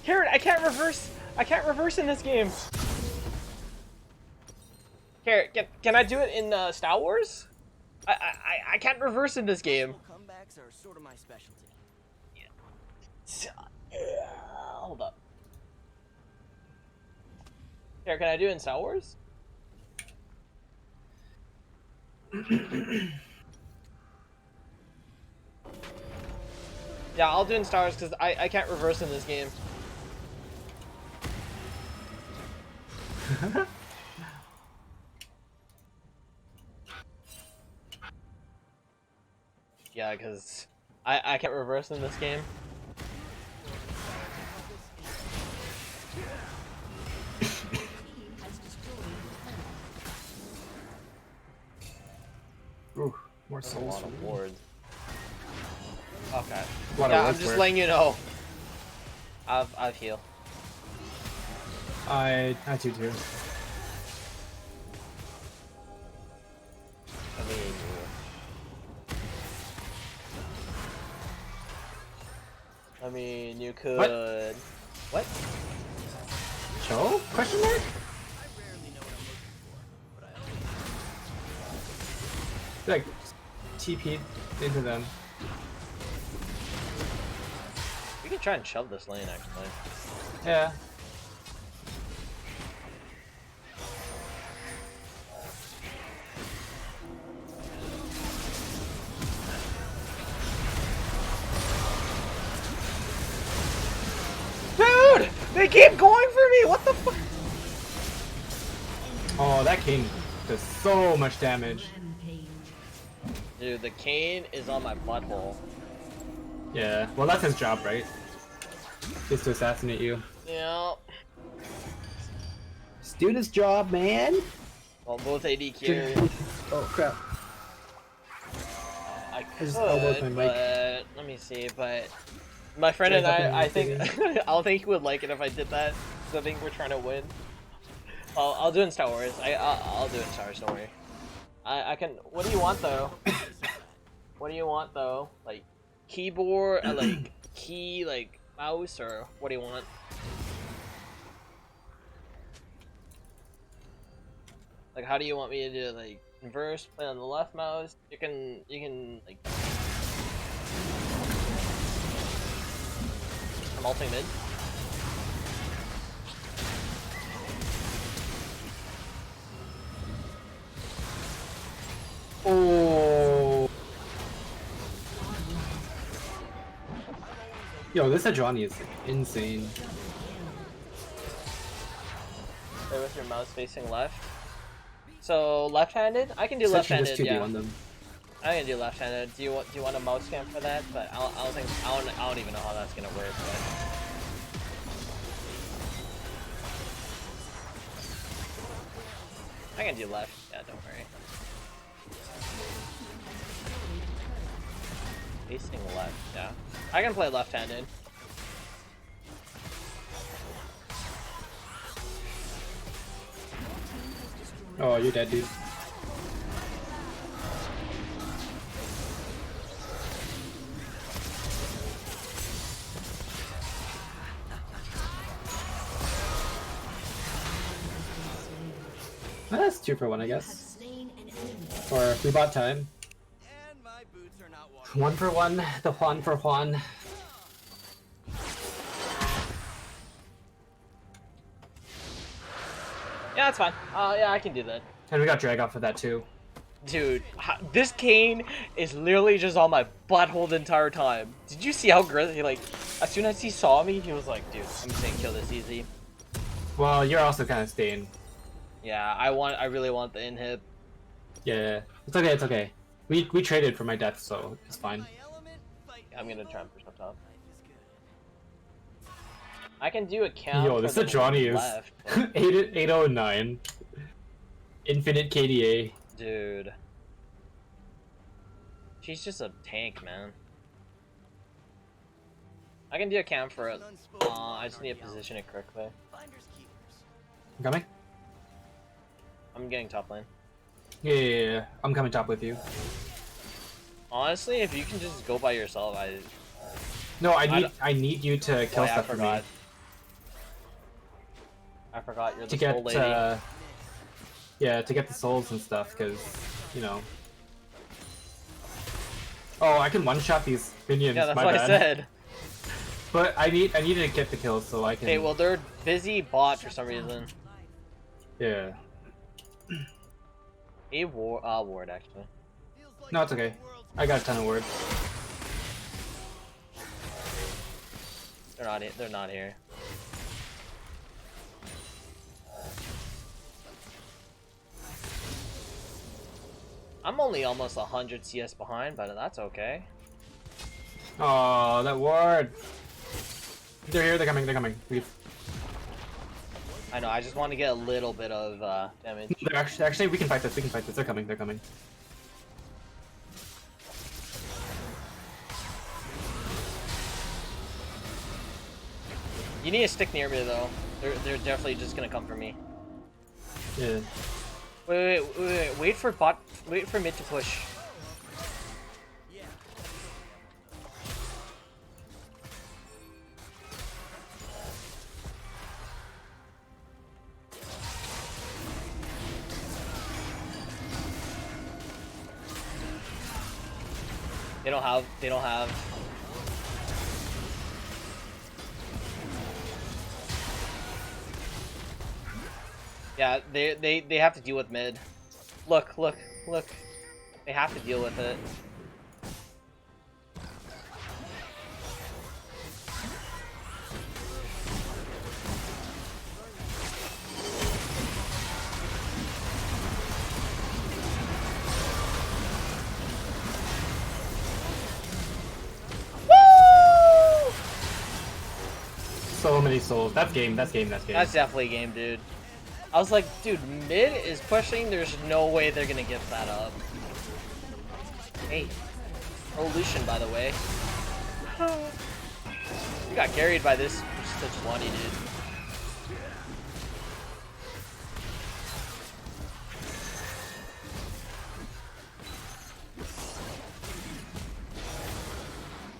Carrot, I can't reverse. I can't reverse in this game. Carrot, can I do it in Star Wars? I can't reverse in this game. Comebacks are sort of my specialty. Hold up. Carrot, can I do it in Star Wars? Yeah, I'll do it in Star Wars because I can't reverse in this game. Yeah, because I can't reverse in this game. Ooh, more That's a souls. lot of wards. Okay. What Yeah, a I'm just whisper. letting you know. I've healed. I do too. I mean, you could. What? Show? Question mark? Like, TP'd into them. We can try and shove this lane, actually. Yeah. Dude! They keep going for me! What the fuck? Oh, that King does so much damage. Dude, the cane is on my butthole. Yeah, well that's his job, right? Just to assassinate you. Yeah. Let's do this job, man. Well, both AD carry. Oh crap. I just elbowed my could, mic. but let me see. But my friend and I think I don't think he would like it if I did that. So I think we're trying to win. I'll do it in Star Wars. I'll do it in Star Wars. Don't worry. I can. What do you want though? What do you want though? Like keyboard, like key, like mouse, or what do you want? Like, how do you want me to do it? Like, inverse, play on the left mouse. You can like. I'm ulting mid. Oh. Yo, this Adjani is insane. Play with your mouse facing left. So left-handed? I can do Essentially left-handed. just Yeah. 2v1 them. I can do left-handed. Do you want a mouse cam for that? But I don't even know how that's gonna work. But I can do left. Yeah, don't worry. Facing left. Yeah, I can play left-handed. Oh, you're dead, dude. That's 2 for 1, I guess. Or we bought time. 1 for 1, the Juan for Juan. Yeah, that's fine. Yeah, I can do that. And we got drag off of that too. Dude, this Kane is literally just on my butthole the entire time. Did you see how aggressive, like, as soon as he saw me, he was like, dude, I'm just gonna kill this easy. Well, you're also kind of staying. Yeah, I really want the inhib. Yeah, it's okay, it's okay. We traded for my death, so it's fine. I'm gonna try and push up top. I can do a count. Yo, this Johnny is 809. Infinite KDA. Dude. She's just a tank, man. I can do a count for it. I just need to position it correctly. Coming? I'm getting top lane. Yeah, I'm coming top with you. Honestly, if you can just go by yourself, No, I need you to kill stuff for me. I forgot you're the To get soul lady. yeah, to get the souls and stuff, because you know. Oh, I can one-shot these minions. Yeah, that's my what bad. I said. But I need to get the kills so I can. Okay, well they're busy bot for some reason. Yeah. A ward actually. No, it's okay. I got a ton of words. They're not here. I'm only almost 100 CS behind, but that's okay. Oh, that ward. They're here. They're coming. Leave. I know. I just want to get a little bit of damage. They're actually, we can fight this. They're coming. You need to stick near me though. They're definitely just gonna come for me. Yeah. Wait for bot. Wait for mid to push. They don't have. Yeah, they have to deal with mid. Look. They have to deal with it. So many souls. That's game. That's definitely game, dude. I was like, dude, mid is pushing. There's no way they're gonna get that up. Hey, Evolution, by the way. You got carried by this Sejuani, dude.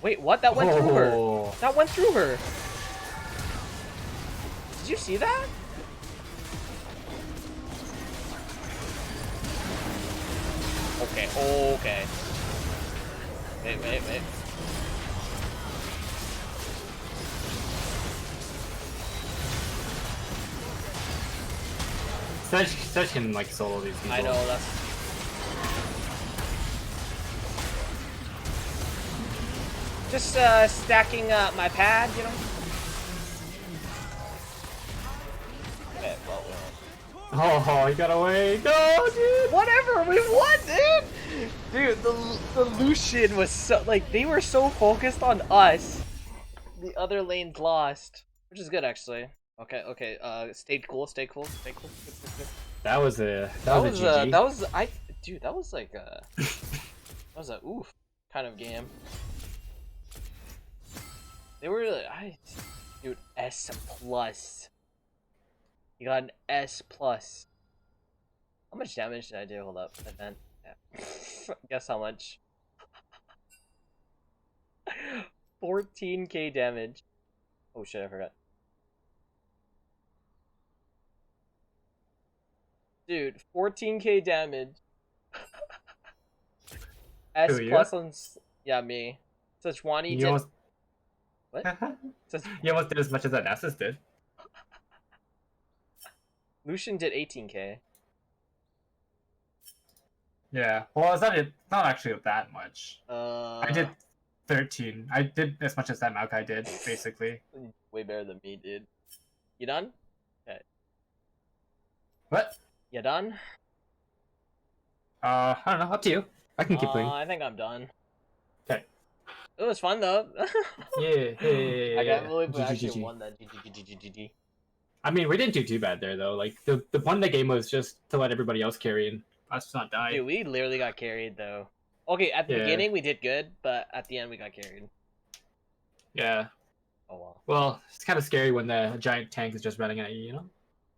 Wait, what? That went through her. That went through her. Did you see that? Okay. Wait. Sedge can like solo these people. I know, that's... Just stacking my pad, you know? Okay, well, Oh, he got away. No, dude. whatever, we won, dude! Dude, the Lucian was so, like, they were so focused on us. The other lanes lost. Which is good, actually. Okay, stayed cool. That was a GG. Dude, that was like a... that was a oof kind of game. They were, dude, S+. You got an S+. How much damage did I do? Hold up. Event. Yeah. Guess how much? 14k damage. Oh shit, I forgot. Dude, 14k damage. S Who, you? plus on... Yeah, me. Sejuani You did... almost, What? you almost did as much as that Nasus did. Lucian did 18k. Yeah. Well, it's not actually that much. I did 13. I did as much as that Maokai did, basically. Way better than me, dude. You done? Okay. What? You done? I don't know. Up to you. I can keep playing. I think I'm done. Okay. It was fun though. Yeah. I can't believe we GG. actually won that. GG. I mean, we didn't do too bad there though. Like the point of the game was just to let everybody else carry and us not die. Dude, we literally got carried though. Okay, at the beginning we did good, but at the end we got carried. Yeah. Oh well. Well, it's kind of scary when the giant tank is just running at you, you know?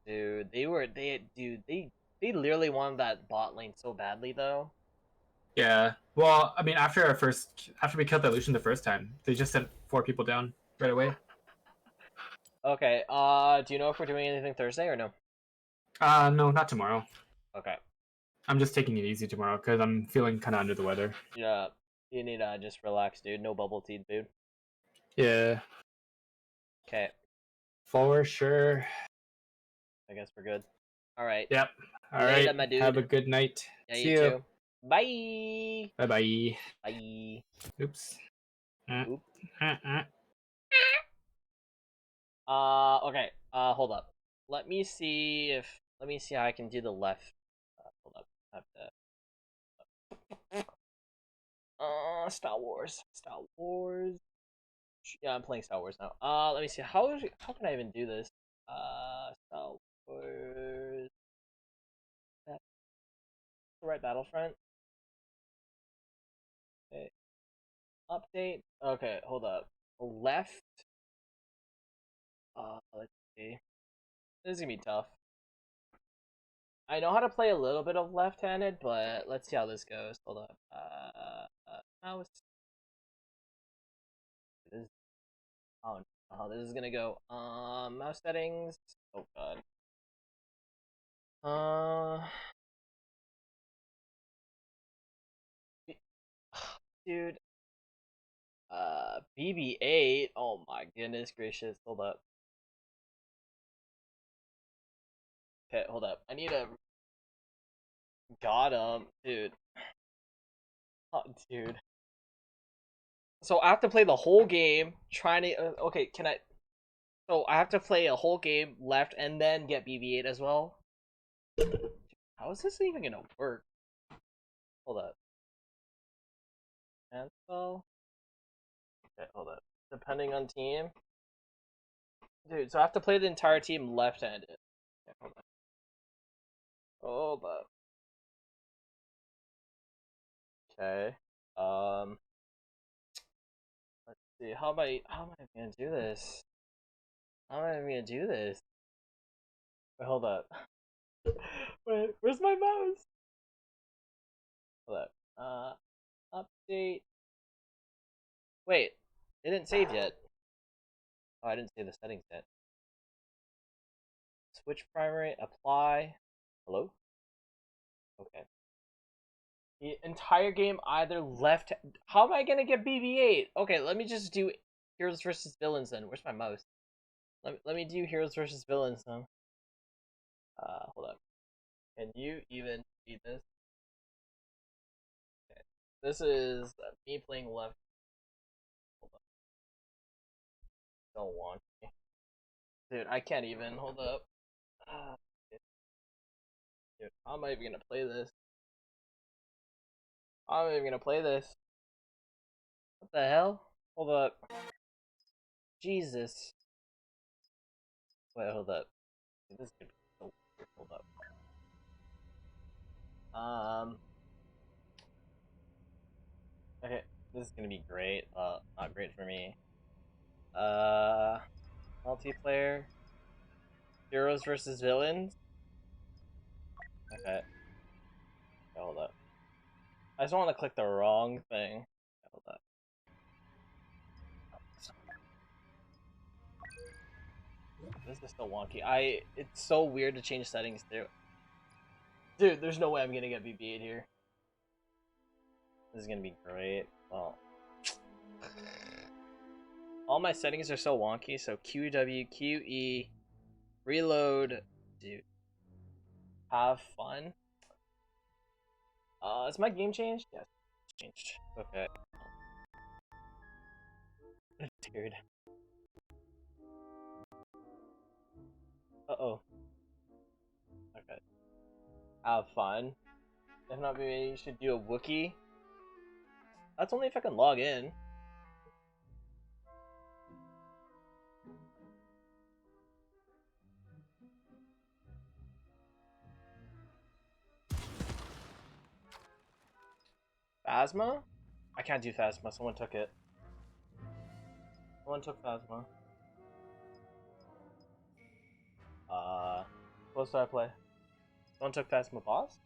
Dude, they literally wanted that bot lane so badly though. Yeah. Well, I mean, after we killed that Lucian the first time, they just sent 4 people down right away. Okay. Do you know if we're doing anything Thursday or no? No, not tomorrow. Okay. I'm just taking it easy tomorrow because I'm feeling kind of under the weather. Yeah. You need to just relax, dude. No bubble tea, dude. Yeah. Okay. For sure. I guess we're good. All right. Yep. All Later, right. my dude. Have a good night. Yeah, See you you. too. Bye. Bye-bye. Bye. Oops. Oop. Uh. Okay. Hold up. Let me see how I can do the left. Hold up. I have to. Star Wars. Yeah, I'm playing Star Wars now. Let me see. How can I even do this? Star Wars. The right Battlefront. Okay. Update. Okay, hold up. Left. Let's see. This is gonna be tough. I know how to play a little bit of left-handed, but let's see how this goes. Hold up. Mouse. I don't know how this is gonna go. Mouse settings. Oh god. Dude. BB-8. Oh my goodness gracious. Hold up. Okay, hold up. I need a. Got him, dude. Oh, dude. So I have to play the whole game trying to. Okay, can I? So I have to play a whole game left and then get BB-8 as well. How is this even gonna work? Hold up. Cancel. Okay, hold up. Depending on team. Dude, so I have to play the entire team left-handed. Okay, hold up. Hold up. Okay. Let's see. How am I gonna do this? How am I gonna do this? Wait, hold up. Wait, where's my mouse? Hold up. Update. Wait, it didn't save yet. Oh, I didn't save the settings yet. Switch primary, apply. Hello? Okay. The entire game either left. How am I gonna get BB-8? Okay, let me just do Heroes versus Villains then. Where's my mouse? Let me do Heroes versus Villains now. Hold up. Can you even see this? Okay. This is me playing left. Hold up. Don't want me. Dude, I can't even. Hold up. Dude, how am I even gonna play this? How am I even gonna play this? What the hell? Hold up. Jesus. Wait, hold up. This is gonna be so weird. Hold up. Okay, this is gonna be great. Not great for me. Multiplayer. Heroes versus Villains. Okay. Hold up. I just want to click the wrong thing. Hold up. This is so wonky. It's so weird to change settings too. Dude, there's no way I'm gonna get BB-8 here. This is gonna be great. Well, all my settings are so wonky. So QW, QE, reload, dude. Have fun. Is my game changed? Yes, it's changed. Okay. Dude. Uh-oh. Okay. Have fun. If not, maybe you should do a Wookiee. That's only if I can log in. Phasma? I can't do Phasma. Someone took it. Someone took Phasma. What should I play? Someone took Phasma Boss?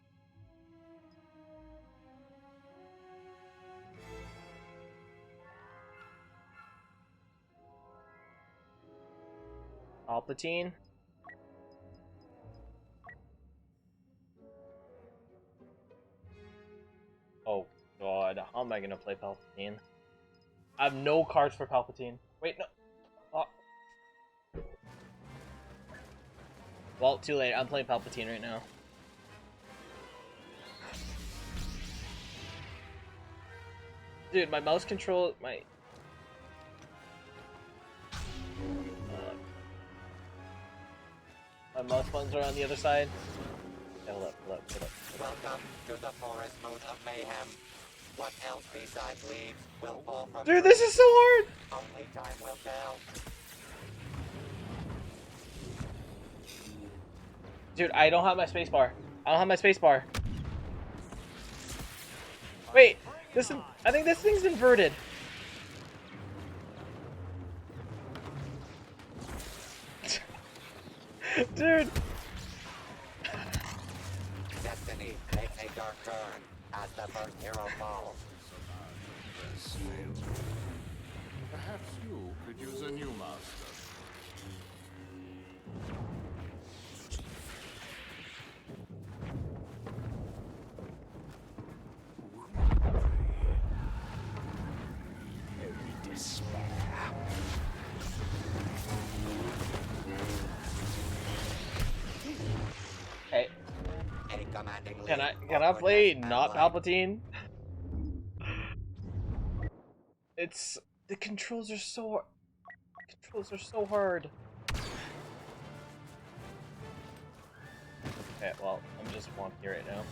Palpatine? Oh god, how am I gonna play Palpatine? I have no cards for Palpatine. Wait, no. Oh. Well, too late. I'm playing Palpatine right now. Dude, my mouse control, my mouse buttons are on the other side. Okay, hold up. Welcome to the forest moon of mayhem. What else besides leaves will fall from Dude, this is so hard! Only time will tell. Dude, I don't have my spacebar. Wait, I think this thing's inverted. Dude. Destiny takes a dark turn as the first hero falls. Perhaps you could use a new master. Hey. Can I play not Palpatine? The controls are so hard. Okay, well, I'm just wonky right now.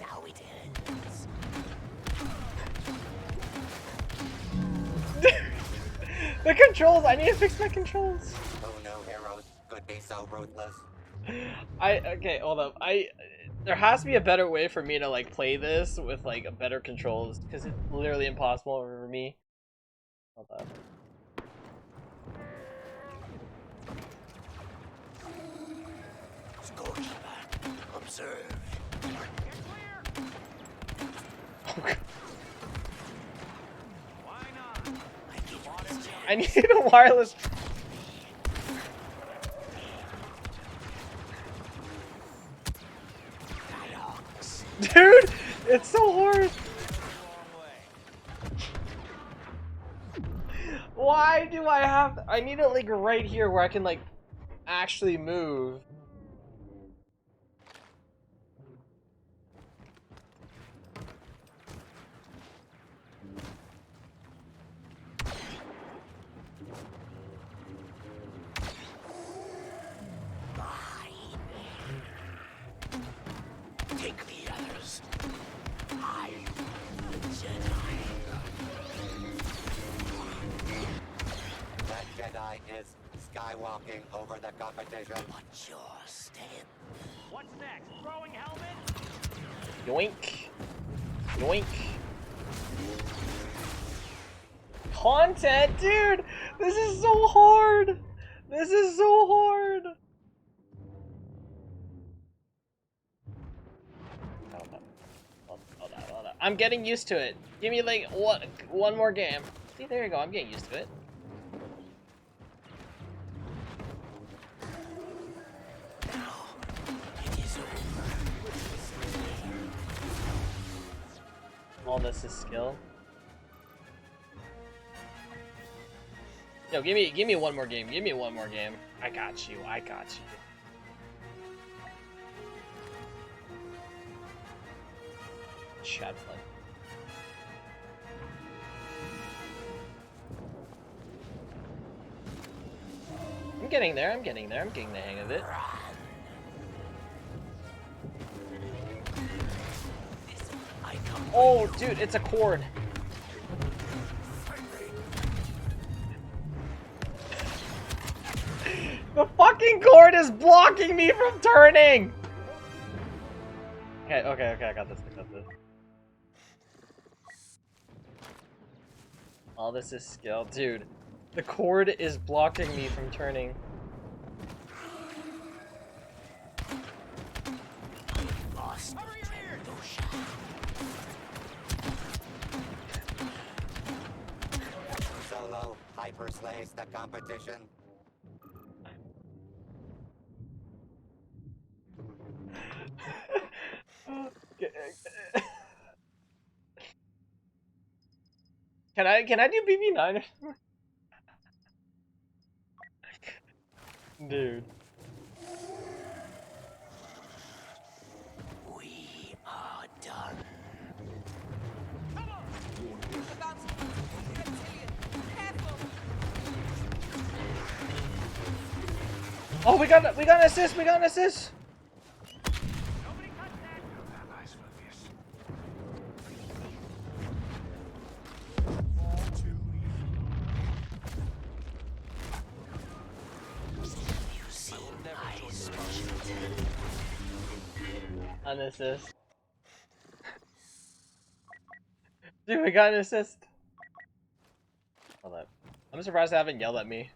Now we did it. The controls! I need to fix my controls! Who knew heroes could be so ruthless? Okay, hold up. There has to be a better way for me to, like, play this with, like, a better controls, because it's literally impossible for me. Hold up. Scorekeeper, observe. I need a wireless. Dude, it's so hard. Why do I have? I need it like right here where I can like actually move. Take the others. I am the Jedi. That Jedi is skywalking over the competition. What's your step? What's next? Throwing helmet? Yoink. Yoink. content, dude. This is so hard. This is so hard. Hold on. I'm getting used to it. Give me like one more game. See, there you go. I'm getting used to it. All this is skill. Yo, give me one more game. Give me one more game. I got you. I got you. Shad blood. I'm getting there. I'm getting there. I'm getting the hang of it. Oh, dude, it's a cord. The fucking cord is blocking me from turning! Okay, I got this, All this is skill. Dude, the cord is blocking me from turning. Solo hyper slays the competition. Can I do BB9 or something? Dude. We are done. Oh, we got an assist. We got an assist. An assist. Dude, we got an assist. Hold up. I'm surprised they haven't yelled at me.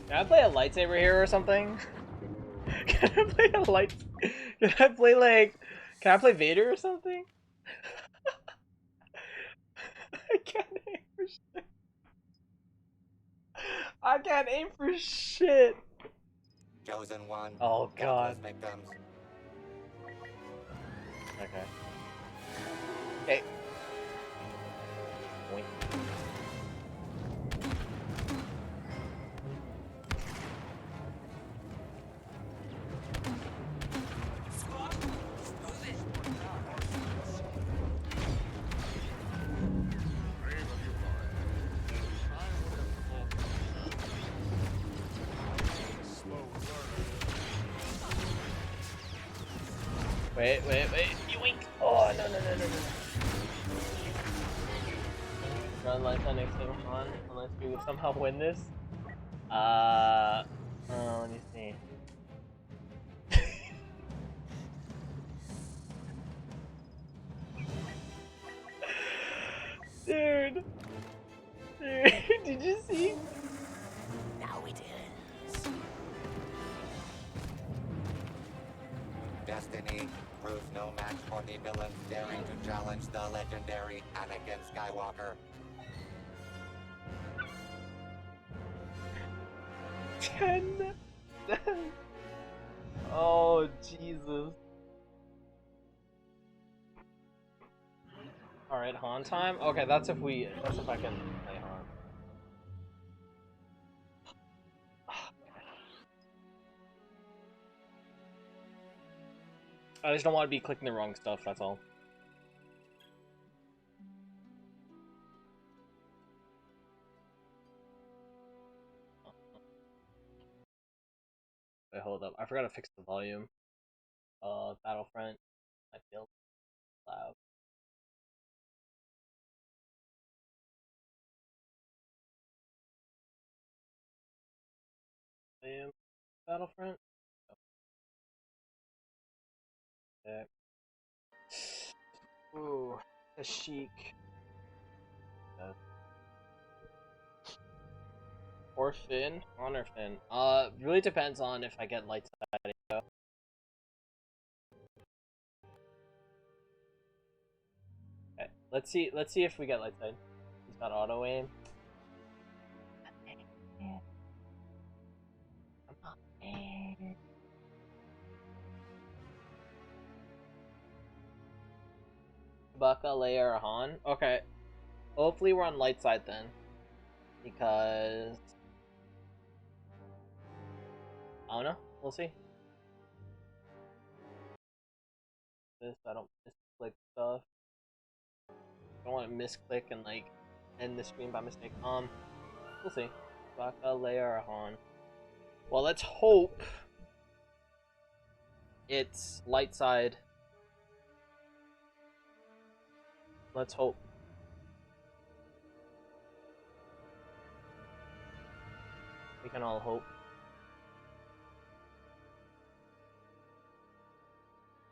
Can I play a lightsaber here or something? Can I play a light? Can I play like? Can I play Vader or something? I can't aim for shit. I can't aim for shit. Chosen one. Oh god. Victims. Okay. Okay. Boink. Wait. Yoink! Oh, no. Run like the next thing on, unless we would somehow win this. Let me see. Dude, did you see? Now it is. Destiny proves no match for the villains daring to challenge the legendary Anakin Skywalker. 10. Oh Jesus. Alright, Han time? Okay, that's if I can play Han. I just don't want to be clicking the wrong stuff, that's all. I forgot to fix the volume. Battlefront. I feel loud. Volume. Battlefront. Okay. Ooh, a chic. Or Finn? Honor Finn. Really depends on if I get light side. Okay, let's see if we get light side. He's got auto aim. Come on, man. Baka, Leia, or Han. Okay. Hopefully we're on light side then. Because I don't know. We'll see. This I don't misclick stuff. I don't want to misclick and like end the stream by mistake. We'll see. Baka, Leia, or Han. Well, let's hope it's light side. Let's hope. We can all hope.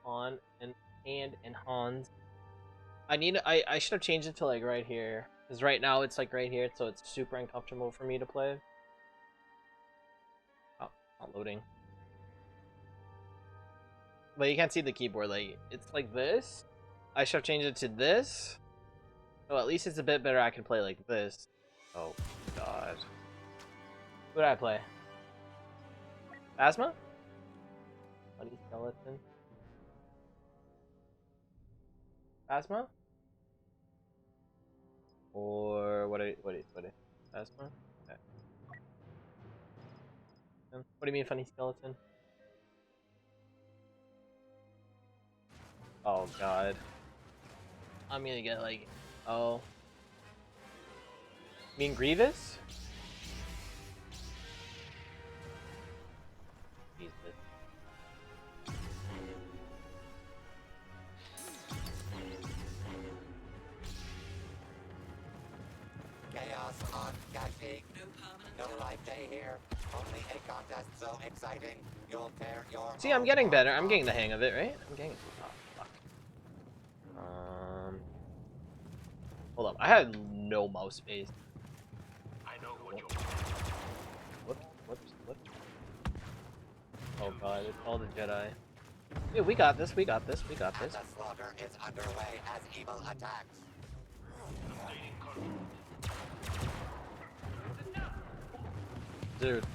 Han and Hans. I should have changed it to like right here. Because right now it's like right here, so it's super uncomfortable for me to play. Oh, not loading. But you can't see the keyboard, like it's like this. I should have changed it to this. So at least it's a bit better. I can play like this. Oh god. Who did I play? Phasma? Bloody skeleton. Phasma? Or what? Phasma? Okay. What do you mean, funny skeleton? Oh god. I'm gonna get like, oh. You mean Grievous? Jesus. Chaos on Kashyyyk. No life day here. Only a contest so exciting. You'll tear your. See, I'm getting better. I'm getting the hang of it, right? I'm getting. Oh, fuck. Hold up. I had no mouse space. I know what you're. Whoops. Oh god, it's all the Jedi. Yeah, we got this. And the slaughter is underway as evil attacks. Dude.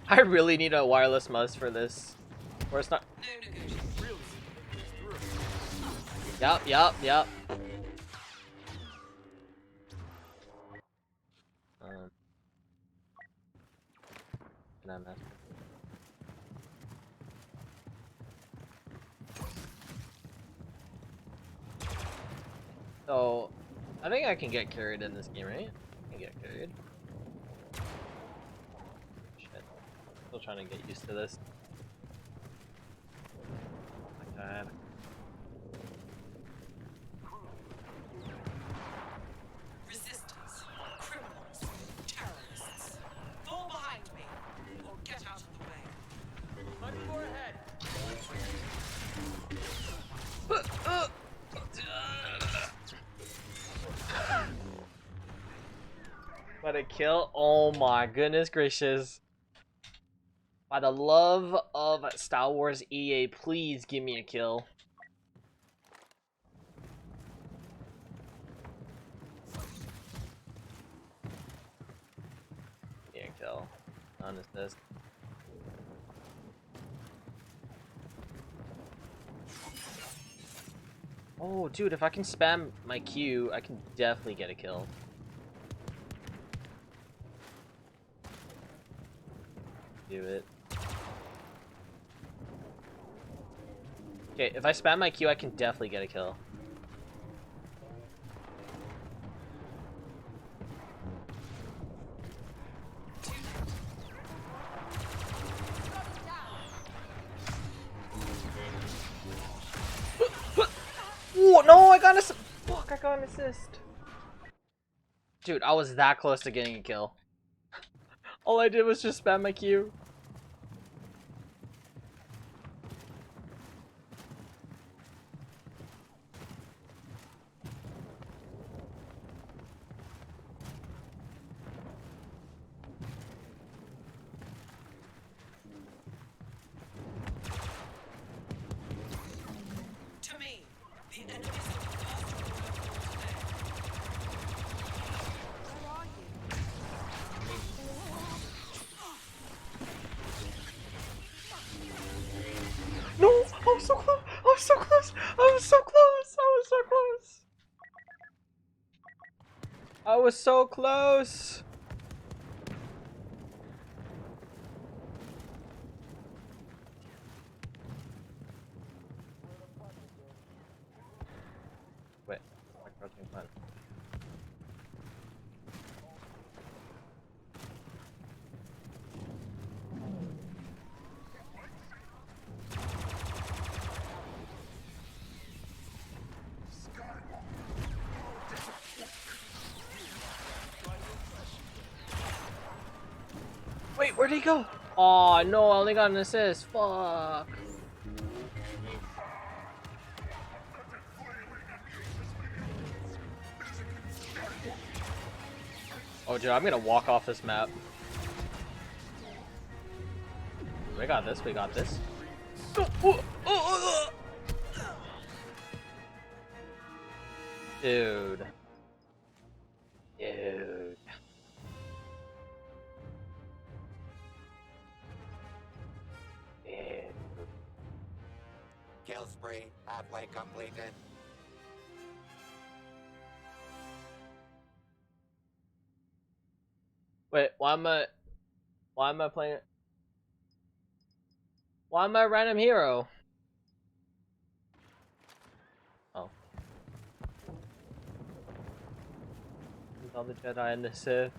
I really need a wireless mouse for this. Or it's not. Yup. Can I mess? So, I think I can get carried in this game, right? I can get carried. Shit. Still trying to get used to this. Oh my god. Resistance, criminals, terrorists. Fall behind me, or get out of the way. Much more ahead. What a kill. Oh my goodness gracious. By the love of Star Wars EA, please give me a kill. Yeah, kill. Honest this. Oh, dude, if I can spam my Q, I can definitely get a kill. Do it. Okay, if I spam my Q, I can definitely get a kill. got an assist. Dude, I was that close to getting a kill. All I did was just spam my Q. To me, the enemies of the first order today. Where are you? No! I was so close! I was so close! I was so close! I was so close! I was so close! Wait, my crouching plan. Wait, where'd he go? Oh no, I only got an assist. Fuck. Oh, dude, I'm gonna walk off this map. We got this, we got this. Dude. Dude. Kill spree halfway completed. Wait, why am I playing it? Why am I a random hero? Oh. With all the Jedi and the Sith.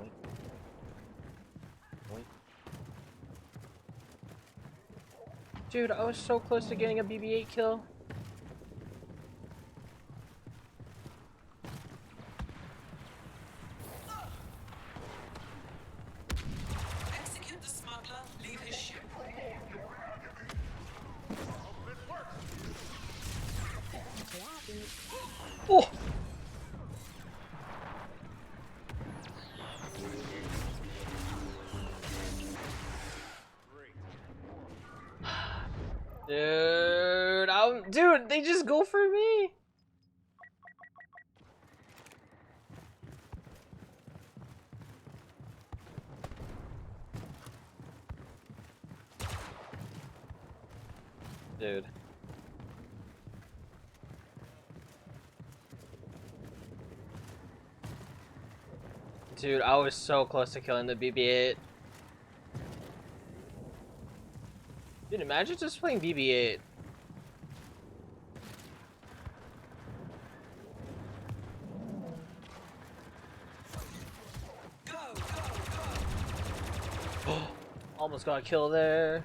Wait. Wait. Dude, I was so close to getting a BB-8 kill. Execute the smuggler, leave his ship. Oh! Dude, they just go for me. Dude. Dude, I was so close to killing the BB-8. Dude, imagine just playing BB-8. Almost got a kill there.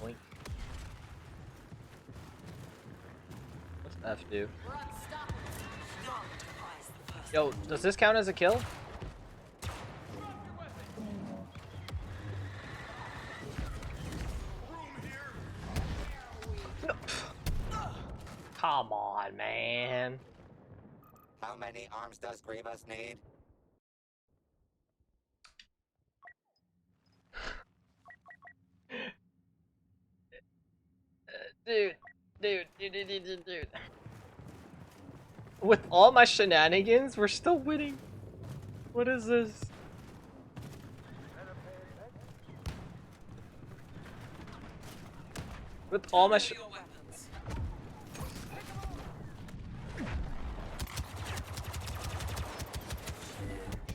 Boink. What's F do? Yo, does this count as a kill? No. Come on, man. How many arms does Grievous need? Dude. With all my shenanigans, we're still winning. What is this? With all my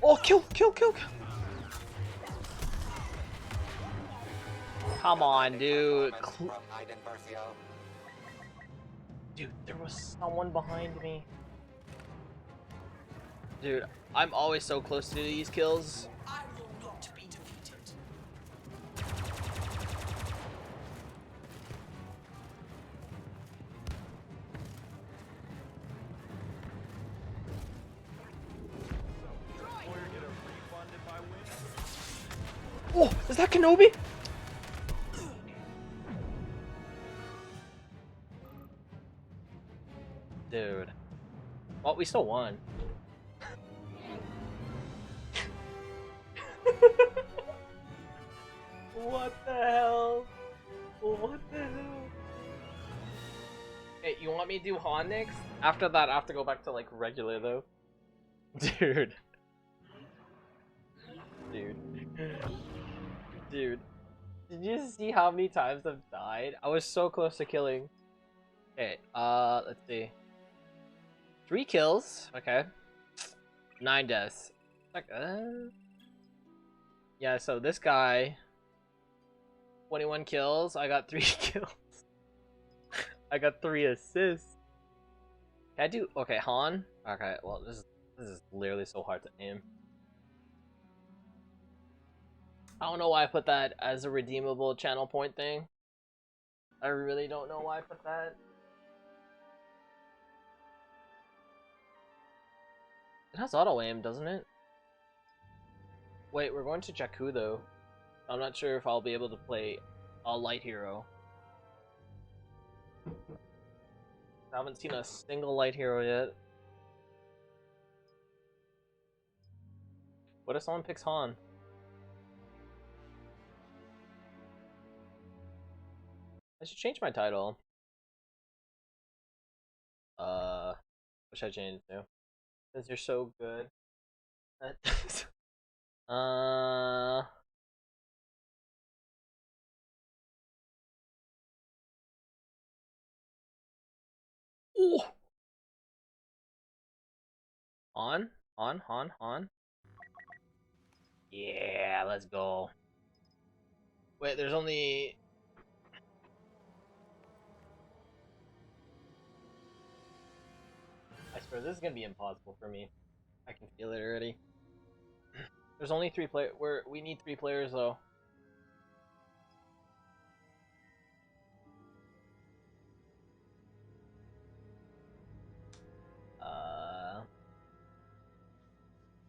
Oh, kill. Come on, dude. Dude, there was someone behind me. Dude, I'm always so close to these kills. I will not be defeated. Oh, is that Kenobi? Dude. Well, we still won. What the hell? What the hell? Hey, you want me to do Han next? After that, I have to go back to like regular though. Dude. Dude. Dude. Did you see how many times I've died? I was so close to killing. Okay, let's see. 3 kills, okay. 9 deaths. Like, yeah, so this guy, 21 kills. I got 3 kills. I got 3 assists. Can I do okay, Han? Okay, well this is literally so hard to aim. I don't know why I put that as a redeemable channel point thing. I really don't know why I put that. It has auto aim, doesn't it? Wait, we're going to Jakku though. I'm not sure if I'll be able to play a light hero. I haven't seen a single light hero yet. What if someone picks Han? I should change my title. What should I change it to? Because you're so good. Ooh. Han? Han? Yeah, let's go. Wait, there's only... I swear, this is gonna be impossible for me. I can feel it already. There's only 3 players. We need 3 players though. I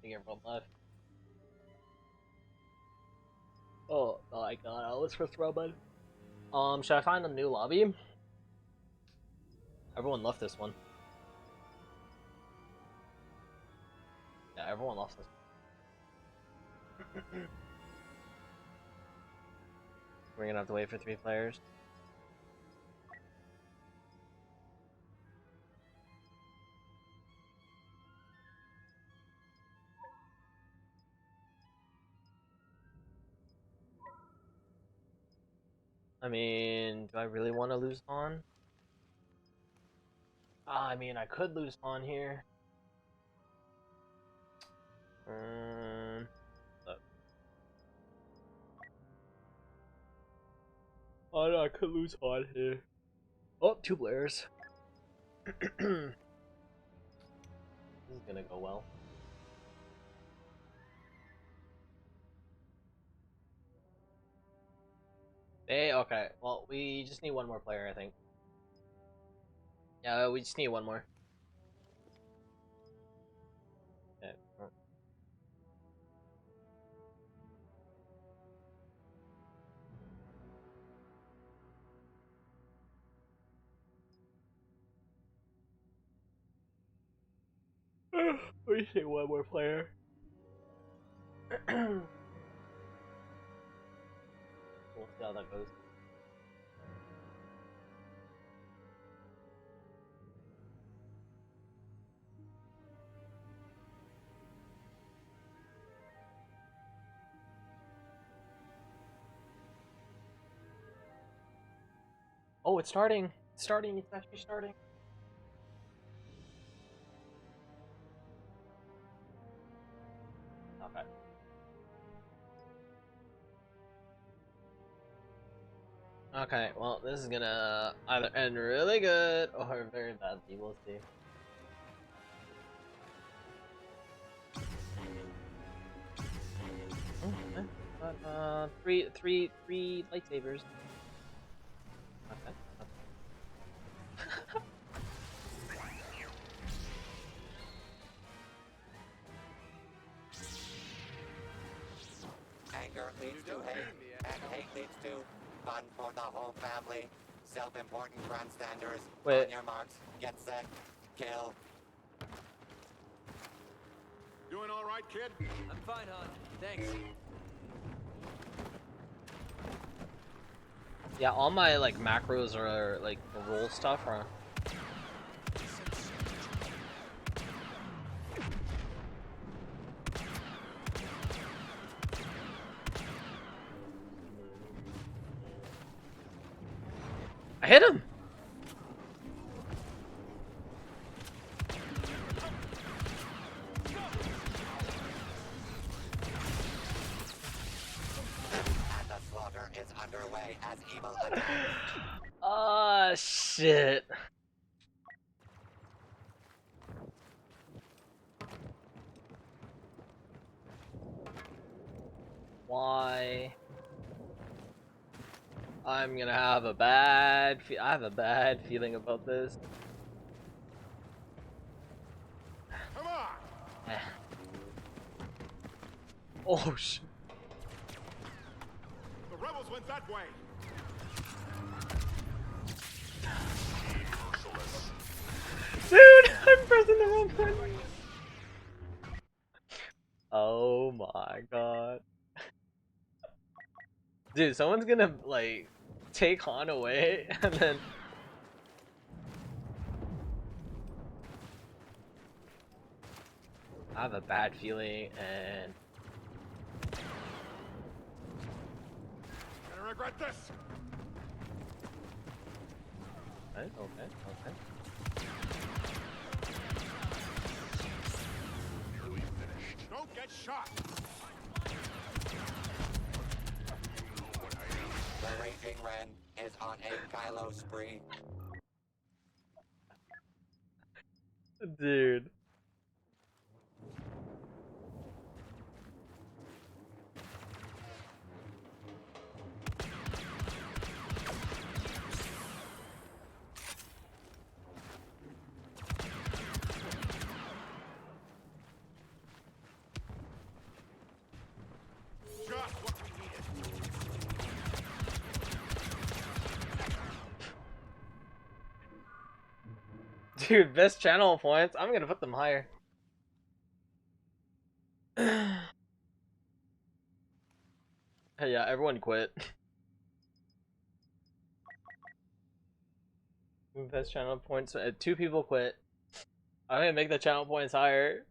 think everyone left. Oh my god, I always press throw button. Should I find a new lobby? Everyone left this one. Yeah, everyone left this one. We're gonna have to wait for 3 players. I mean, do I really want to lose Han? I mean, I could lose Han here. Oh no, I could lose Han here. Oh, 2 players. This is gonna go well. Hey, okay. Well, we just need 1 more player, I think. Yeah, we just need 1 more. Okay. We just need 1 more player. We'll see how that goes. Oh, it's starting. It's starting. It's actually starting. Okay. Okay, well, this is gonna either end really good or very badly. We'll see. Okay. Three lightsabers. Okay. Thank Anger leads to hate, and hate leads to fun for the whole family. Self-important grandstanders. Wait. On your marks, get set, kill. Doing all right, kid? I'm fine, hon. Thanks. Yeah, all my like macros are like roll stuff or I hit him. And the slaughter is underway as evil attacks. Ah, shit. Why? I'm gonna have a bad I have a bad feeling about this. Come on! Eh. Oh shit. The rebels went that way. Dude, I'm pressing the wrong button. Oh my god. Dude, someone's gonna like take Han away and then I have a bad feeling and Gonna regret this. okay. Don't get shot. The Raging Ren is on a Kylo spree. Dude. Just what we needed. Dude, best channel points. I'm gonna put them higher. Hey, yeah, everyone quit. Best channel points. 2 people quit. I'm gonna make the channel points higher.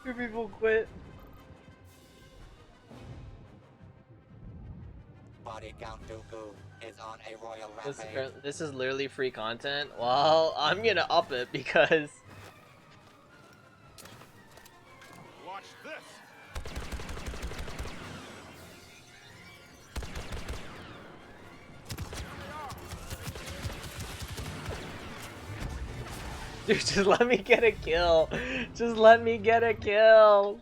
Two people quit. Body Count Dooku is on a royal rampage. This is literally free content. Well, I'm gonna up it because Watch this. dude, just let me get a kill. Just let me get a kill.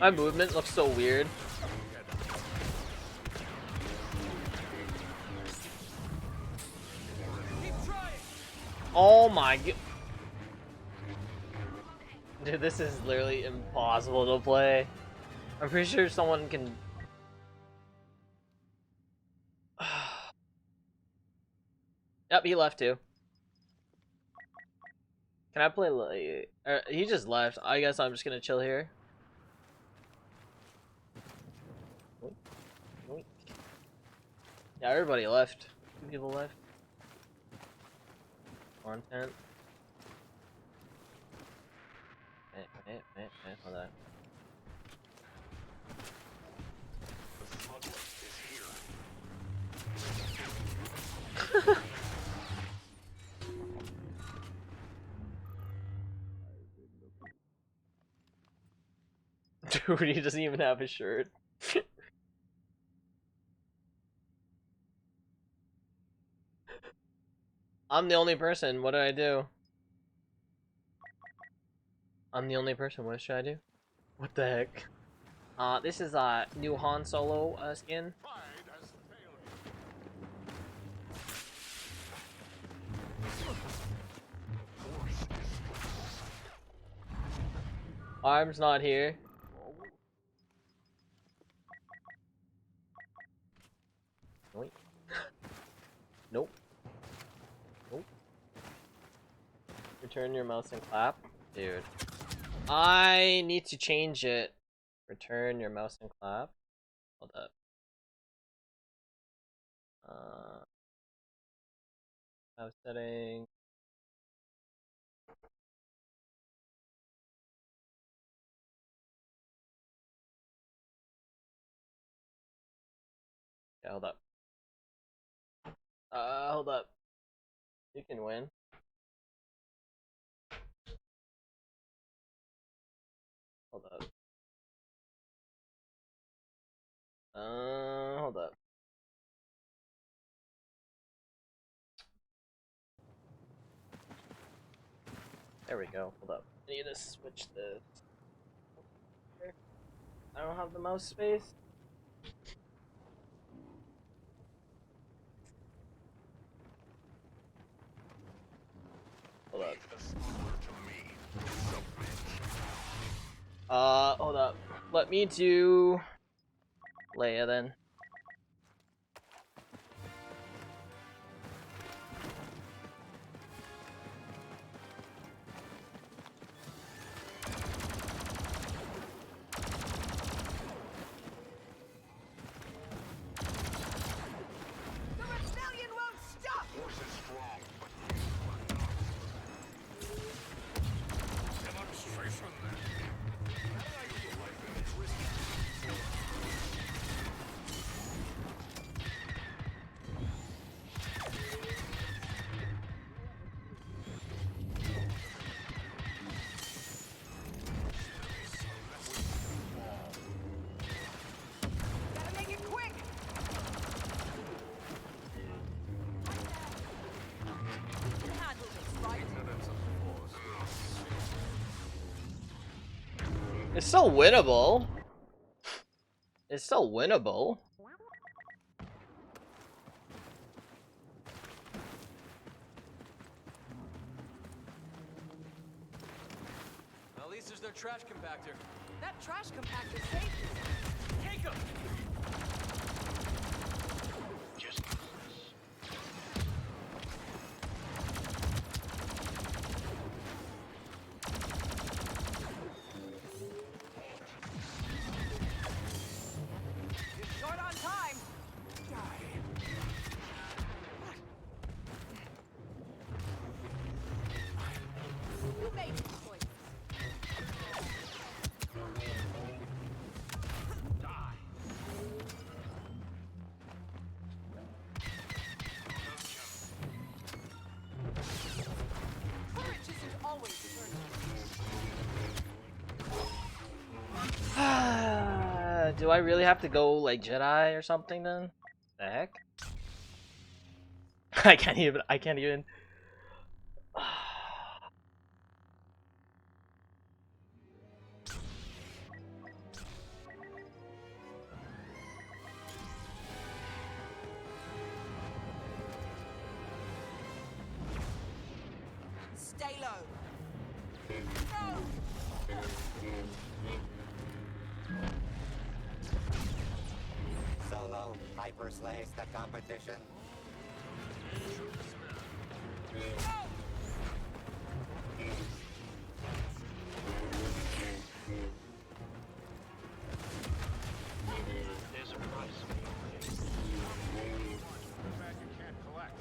My movement looks so weird. Oh my god. Dude, this is literally impossible to play. I'm pretty sure someone can... Yep, he left too. Can I play like... he just left. I guess I'm just gonna chill here. Yeah, everybody left. 2 people left. Content. hold on. Dude, he doesn't even have a shirt. I'm the only person. What do I do? I'm the only person. What should I do? What the heck? This is a new Han Solo skin. Arm's not here. Wait. Nope. Nope. Return your mouse and clap. Dude. I need to change it. Return your mouse and clap. Hold up. Mouse setting. Yeah, hold up. Hold up. You can win. Hold up. Hold up. There we go. Hold up. I need to switch this. I don't have the mouse space. Hold up. Hold up. Let me do Leia then. It's still winnable. It's still winnable. At least there's no trash compactor. That trash compactor saved you. Take him! Short on time. You made your choice. Courage isn't always Do I really have to go like Jedi or something then? The heck? I can't even. Stay low. Solo hyper slays the competition. There's a price. Bad you can't collect.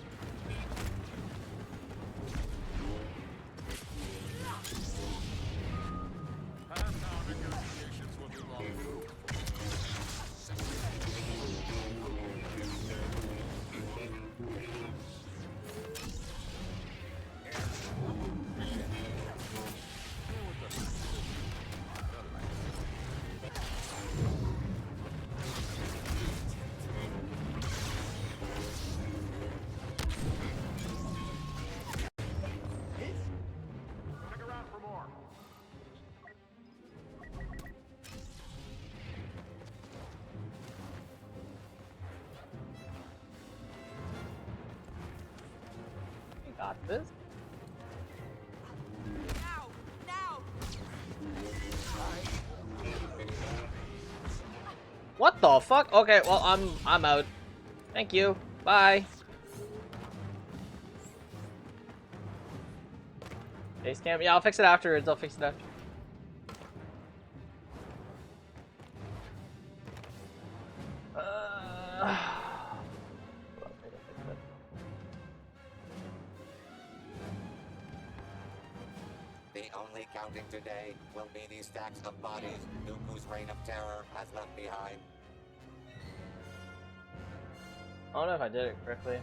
Got this. Now! Now! What the fuck? Okay, well I'm out. Thank you. Bye. Base camp. Yeah, I'll fix it afterwards. I'll fix it after. The only counting today will be these stacks of bodies Dooku's reign of terror has left behind. I don't know if I did it correctly.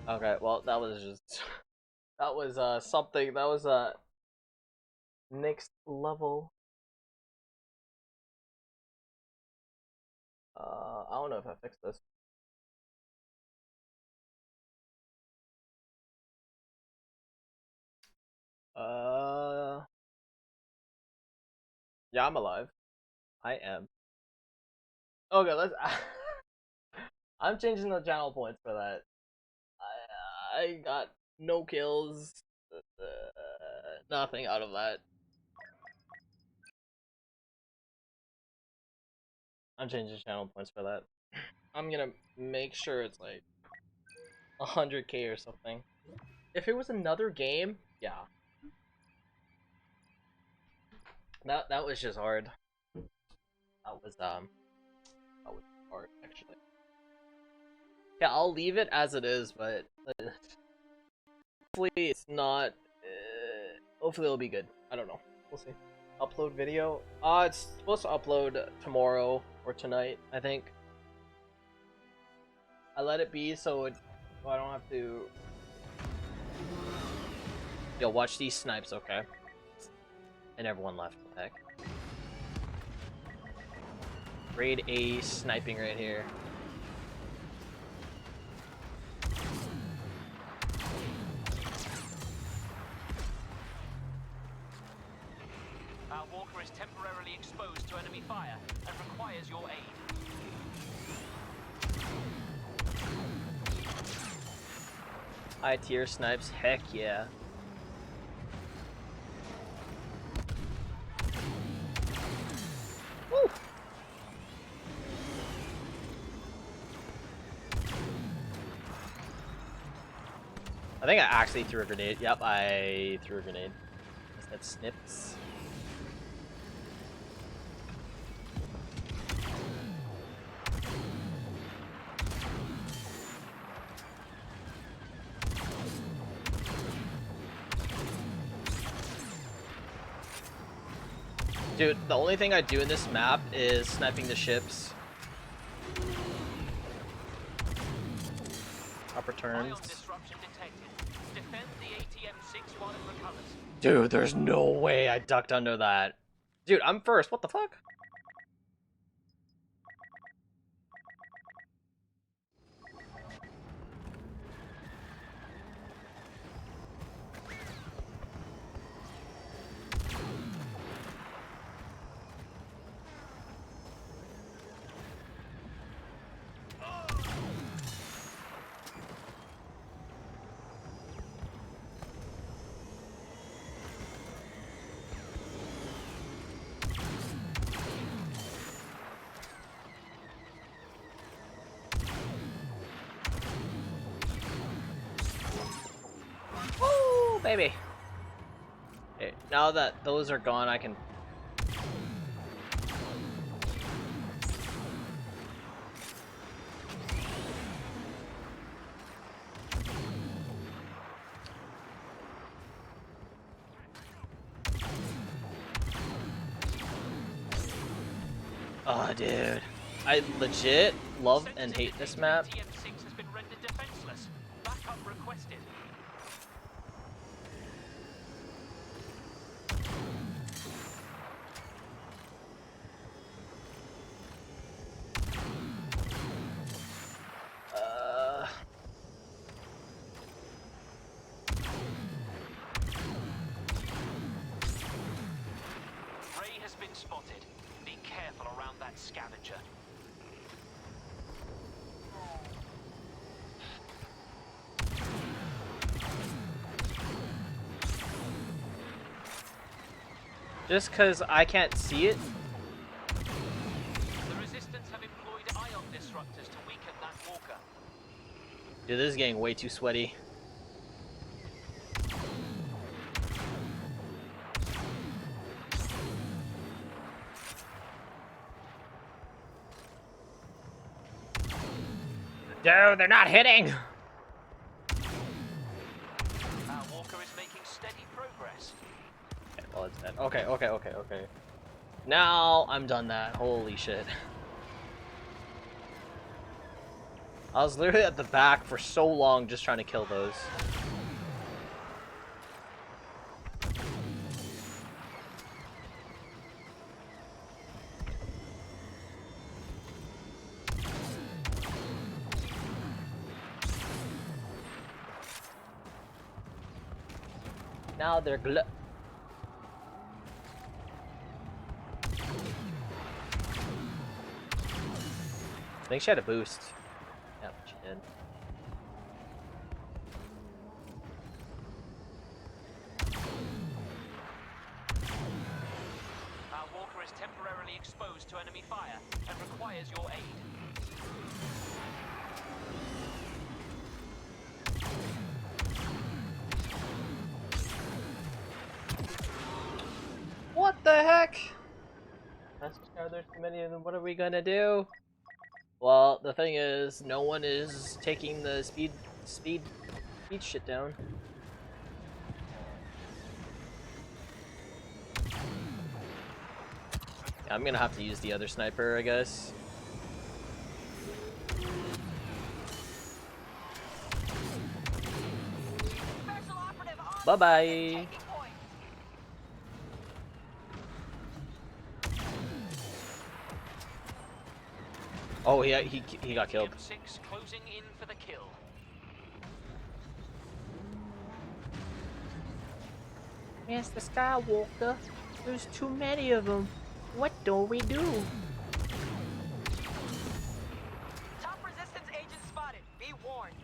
Okay, well that was just that was something that was next level. I don't know if I fixed this. Yeah, I'm alive. I am. Okay, let's. I'm changing the channel points for that. I got no kills, nothing out of that. I'm changing channel points for that. I'm gonna make sure it's like 100k or something. If it was another game, yeah. That was just hard. That was hard actually. Yeah, I'll leave it as it is, but hopefully it's not. Hopefully it'll be good. I don't know. We'll see. Upload video. It's supposed to upload tomorrow or tonight, I think. I let it be so I don't have to. Yo, watch these snipes, okay? And everyone left. What the heck? Grade A sniping right here. Our walker is temporarily exposed to enemy fire and requires your aid. High tier snipes, heck yeah. Woo! I think I actually threw a grenade. Yep, I threw a grenade. I said snips. Dude, the only thing I do in this map is sniping the ships. Upper turns. Dude, there's no way I ducked under that. Dude, I'm first. What the fuck? Woo, baby. Okay, now that those are gone, I can. Oh, dude. I legit love and hate this map. Ray has been spotted. Be careful around that scavenger. Just because I can't see it. The Resistance have employed ion disruptors to weaken that walker. Dude, this is getting way too sweaty. Dude, they're not hitting! Our walker is making steady progress. Okay, well, it's dead. Okay. Now I'm done that. Holy shit. I was literally at the back for so long just trying to kill those. Now they're I think she had a boost. Yep, she did. Our walker is temporarily exposed to enemy fire and requires your aid. What the heck? There's too many of them. What are we gonna do? Well, the thing is, no one is taking the speed shit down. Yeah, I'm gonna have to use the other sniper, I guess. Bye-bye. Oh yeah, he got killed. M6 closing in for the kill. Master Skywalker, there's too many of them. What do we do? Top Resistance agent spotted. Be warned.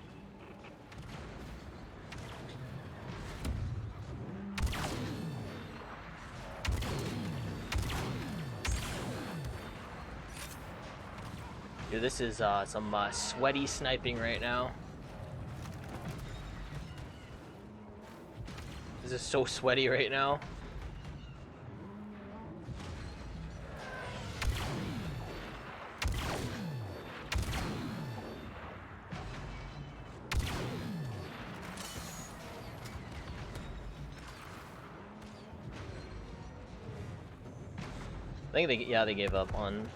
Dude, this is some sweaty sniping right now. This is so sweaty right now. I think they gave up on.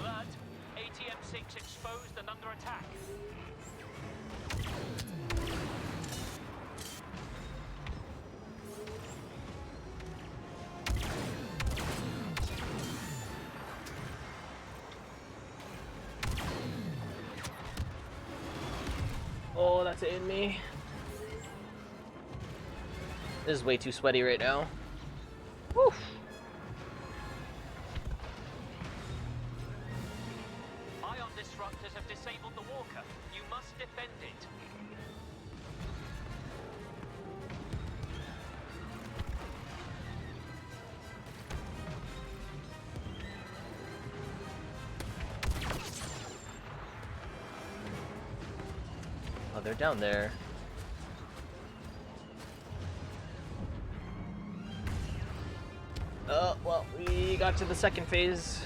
Alert! ATM-6 exposed and under attack. Oh, that's in me. This is way too sweaty right now. Woo. Ion disruptors have disabled the walker. You must defend it. Oh, they're down there. Oh, well, we got to the second phase.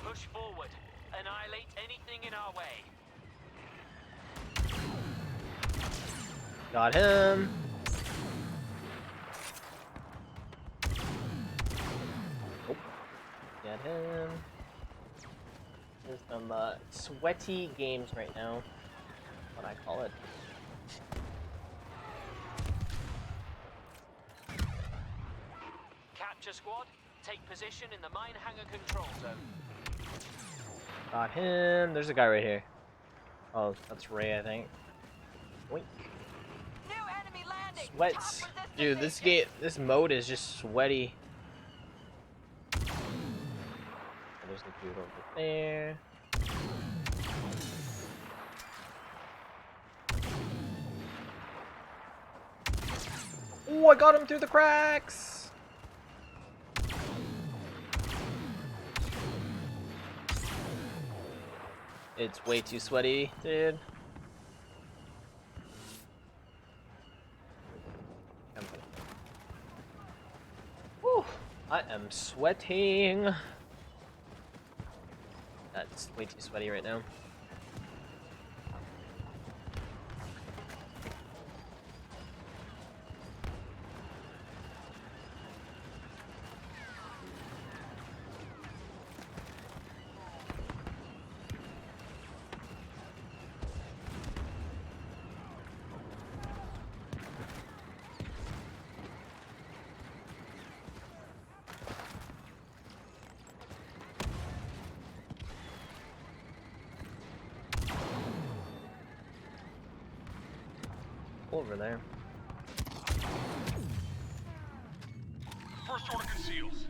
Push forward. Annihilate anything in our way. Got him. Oh, got him. There's some sweaty games right now. What I call it. Capture squad, take position in the mine hangar control zone. Got him. There's a guy right here. Oh, that's Ray, I think. Oink. Sweats. Dude, this mode is just sweaty. There's the dude over there. Oh, I got him through the cracks! It's way too sweaty, dude. Whew, I am sweating. That's way too sweaty right now. Over there. First order conceals.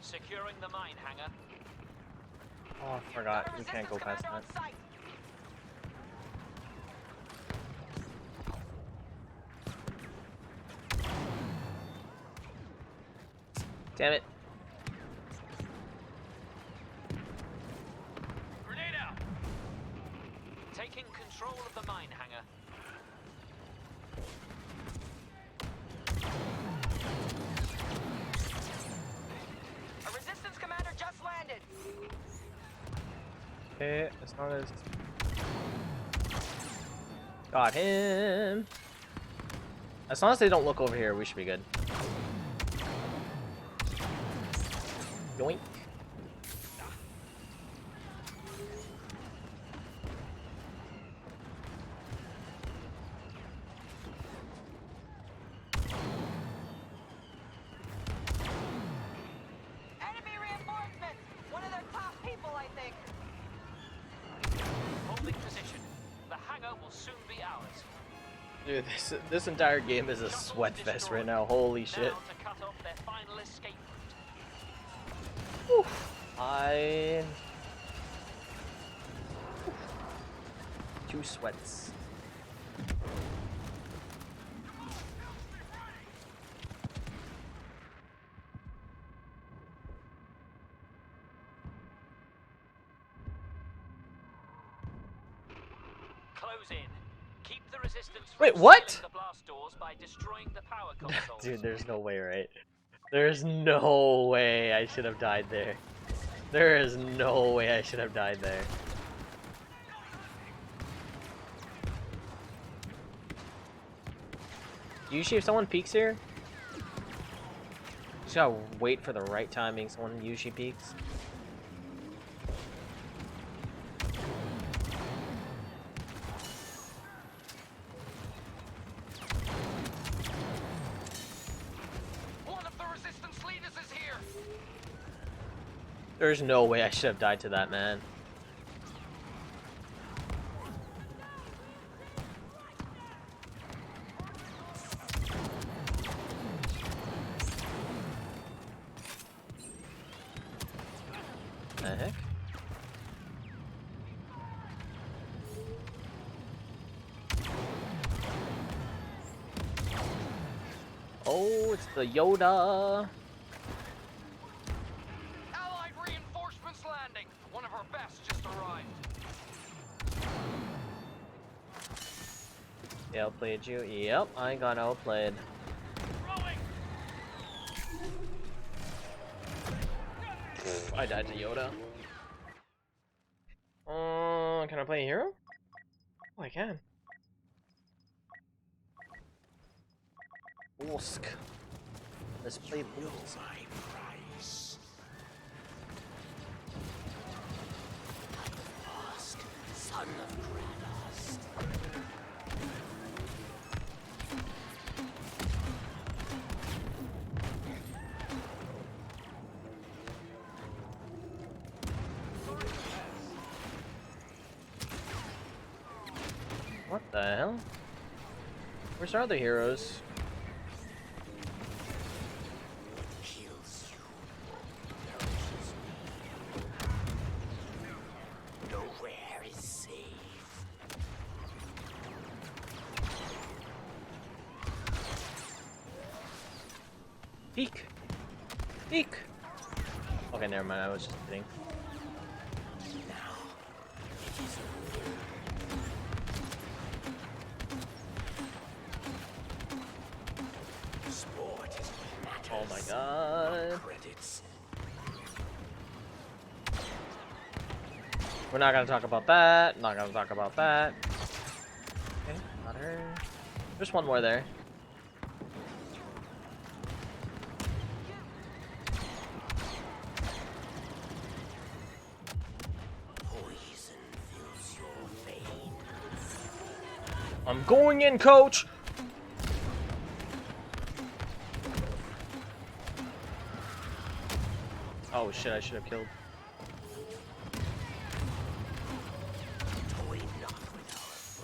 Securing the mine hangar. Oh, I forgot. You can't go past that. Damn it. Grenade out. Taking control of the mine hangar. A resistance commander just landed. Okay, as long as... Got him! As long as they don't look over here, we should be good. Yoink. Enemy reinforcements! One of their top people, I think. Holding position. The hangar will soon be ours. Dude, this entire game is a sweat fest right now. Holy shit. Now to cut off their final escape route. Whew. Two sweats. Close in. Keep the resistance from Wait, what? sealing the blast doors by destroying the power consoles. Dude, there's no way, right? There's no way I should have died there. There is no way I should have died there. Usually if someone peeks here, just gotta wait for the right timing. Someone usually peeks. One of the resistance leaders is here. There's no way I should have died to that, man. The heck? Oh, it's the Yoda. Allied reinforcements landing. One of our best just arrived. They outplayed you? Yep, I got outplayed. I died to Yoda. Can I play a hero? Oh, I can. Wolsk. Let's play Wolsk. Son of Kratos. What the hell? Where's our other heroes? Kills you. Nowhere is safe. Peek! Peek! Okay, never mind, I was just kidding. Oh my god. We're not gonna talk about that. Not gonna talk about that. Okay, not her. There's one more there. I'm going in, coach! Oh shit, I should have killed.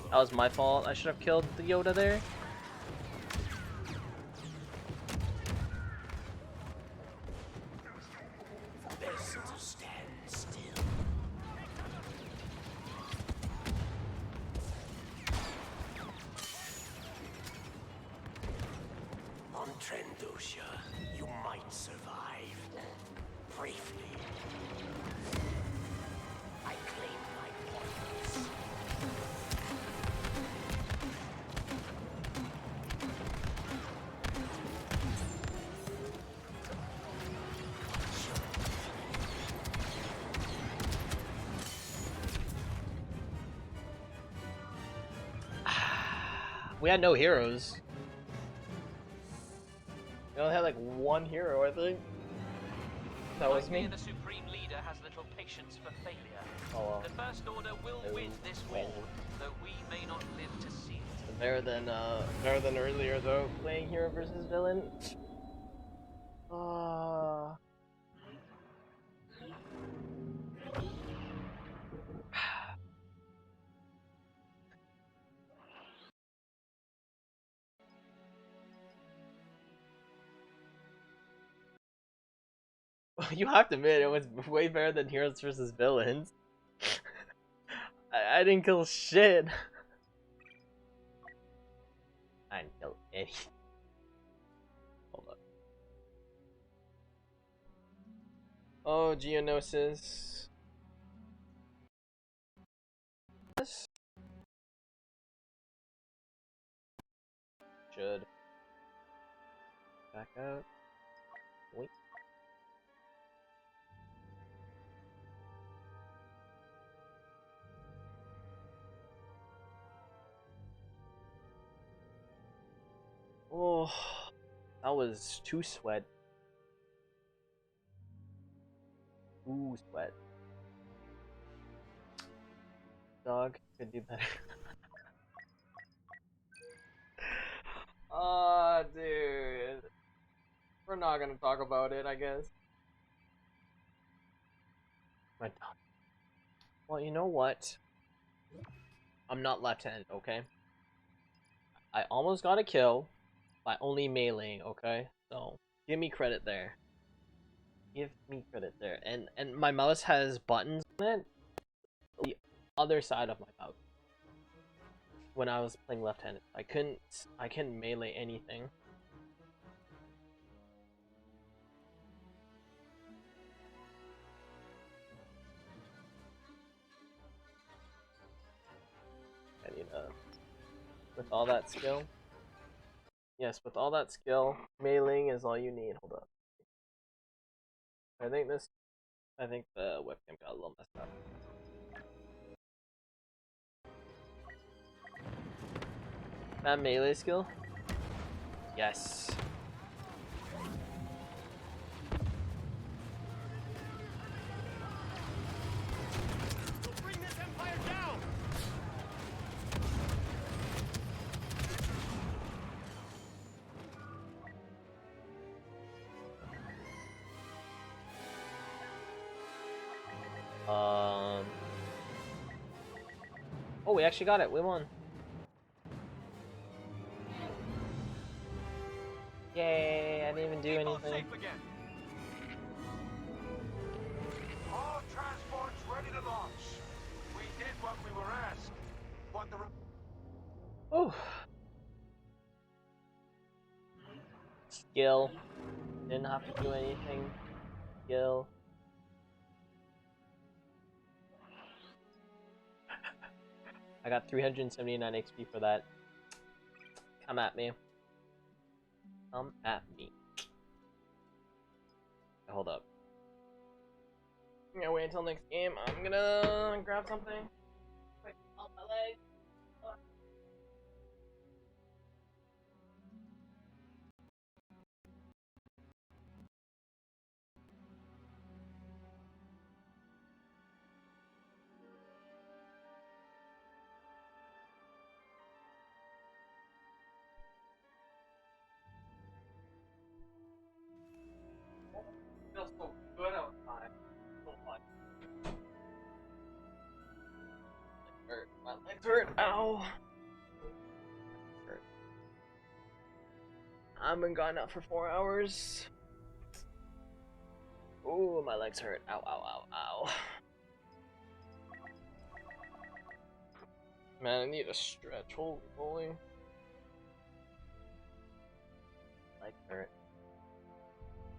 That was my fault. I should have killed the Yoda there. Best to stand still. On Trendosia, you might survive. Briefly. I claim my points. We had no heroes. We only had like one hero, I think. That was me. The Supreme Leader has little patience for failure. Oh well. The First Order will win this war, though we may not live to see it. Better than earlier though, playing hero versus villain. You have to admit, it was way better than heroes versus villains. I didn't kill shit. I didn't kill anything. Hold up. Oh, Geonosis. Should. Back out. Wait. Oh, that was too sweat. Ooh, sweat. Dog could do better. Oh, dude. We're not gonna talk about it, I guess. My dog. Well, you know what? I'm not left-handed, okay? I almost got a kill by only meleeing, okay? So, give me credit there. Give me credit there. And my mouse has buttons on it. The other side of my mouse. When I was playing left-handed, I couldn't melee anything. And you know, with all that skill. Yes, with all that skill, meleeing is all you need. Hold up. I think the webcam got a little messed up. That melee skill? Yes. Bring this empire down! Oh, we actually got it. We won. Yay, I didn't even do anything. All transports ready to launch. We did what we were asked. But the Oh. Skill. Didn't have to do anything. Skill. I got 379 XP for that. Come at me. Come at me. Hold up. I'm gonna wait until next game. I'm gonna grab something. Quick, on my leg. Feels so good outside. So fun. My legs hurt. Ow. Hurt. I've been gone out for 4 hours. Ooh, my legs hurt. Ow, ow, ow, ow. Man, I need a stretch. Holy moly. Legs hurt.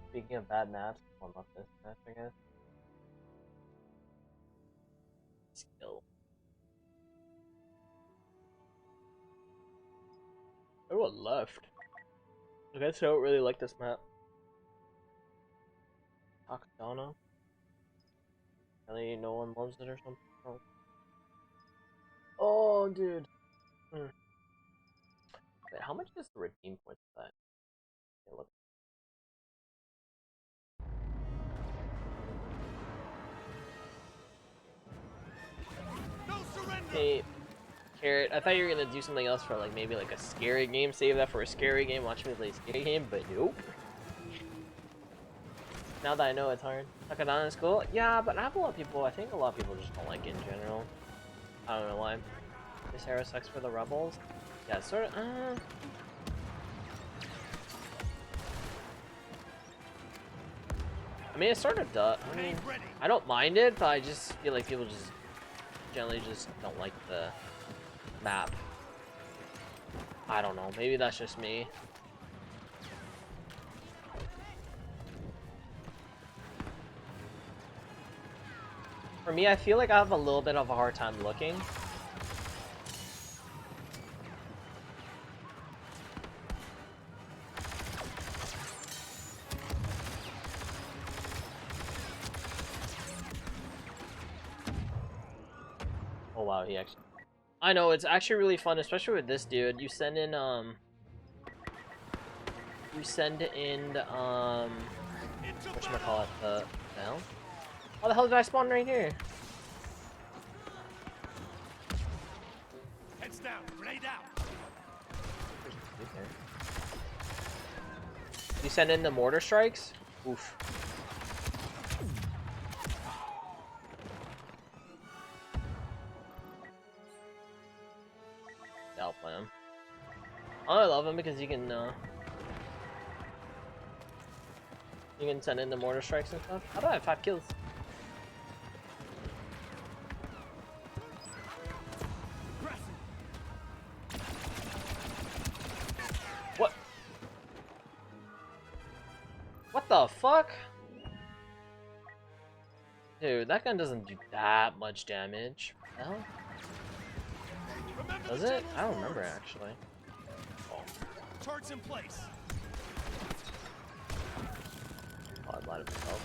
Speaking of bad maps, one left this match, I guess. Skill. Everyone left. I guess I don't really like this map. Takadana? Really, no one loves it or something? Oh, dude. Wait, how much is the redeem point for that? Okay, look. Hey, Carrot, I thought you were gonna do something else for like maybe like a scary game. Save that for a scary game. Watch me play a scary game, but nope. Now that I know it's hard. Takadana is cool. Yeah, but I have a lot of people. I think a lot of people just don't like it in general. I don't know why. This hero sucks for the rebels. Yeah, it's sort of. I mean, it's sort of duh. I mean, I don't mind it, but I just feel like people just generally just don't like the map. I don't know. Maybe that's just me. For me, I feel like I have a little bit of a hard time looking. Oh wow, he actually... I know, it's actually really fun, especially with this dude. You send in, whatchamacallit, the hell? How the hell did I spawn right here? Heads down, grenade out. You send in the mortar strikes? Oof. Yeah, I'll play him. I love him because you can send in the mortar strikes and stuff. How do I have 5 kills? What? What the fuck? Dude, that gun doesn't do that much damage. What the hell? Does it? I don't remember actually. Turrets in place. Oh, I lied to myself.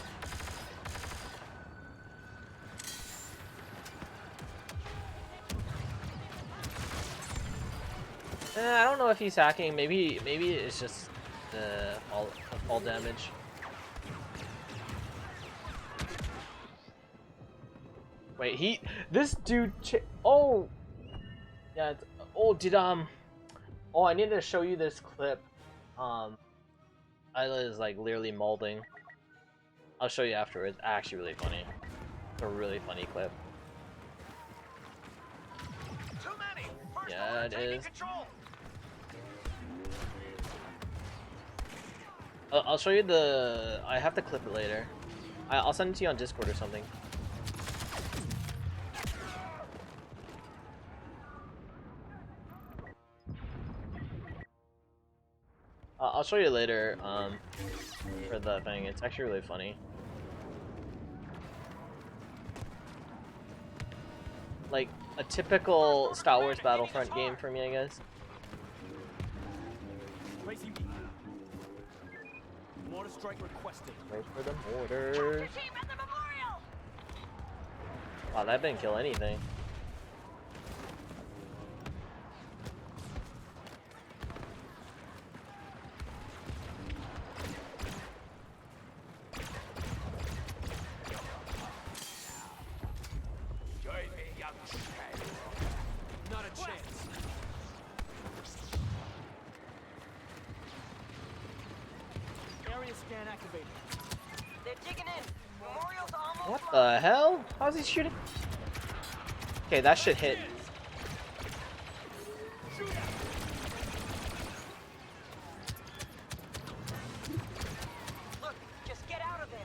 I don't know if he's hacking. Maybe it's just the fall damage. Wait, this dude. Oh, yeah. Oh, I needed to show you this clip. Isla is like literally molding. I'll show you afterwards. Actually, really funny. It's a really funny clip. Yeah, it is. I'll show you the. I have to clip it later. I'll send it to you on Discord or something. I'll show you later. For the thing, it's actually really funny. Like a typical Star Wars Battlefront game for me, I guess. Mortar strike requested. Wait for the mortars. Wow, that didn't kill anything. Not a chance. Area scan activated. They're digging in. Memorial's almost. What the hell? How's he shooting? Okay, that should hit. Look, just get out of there.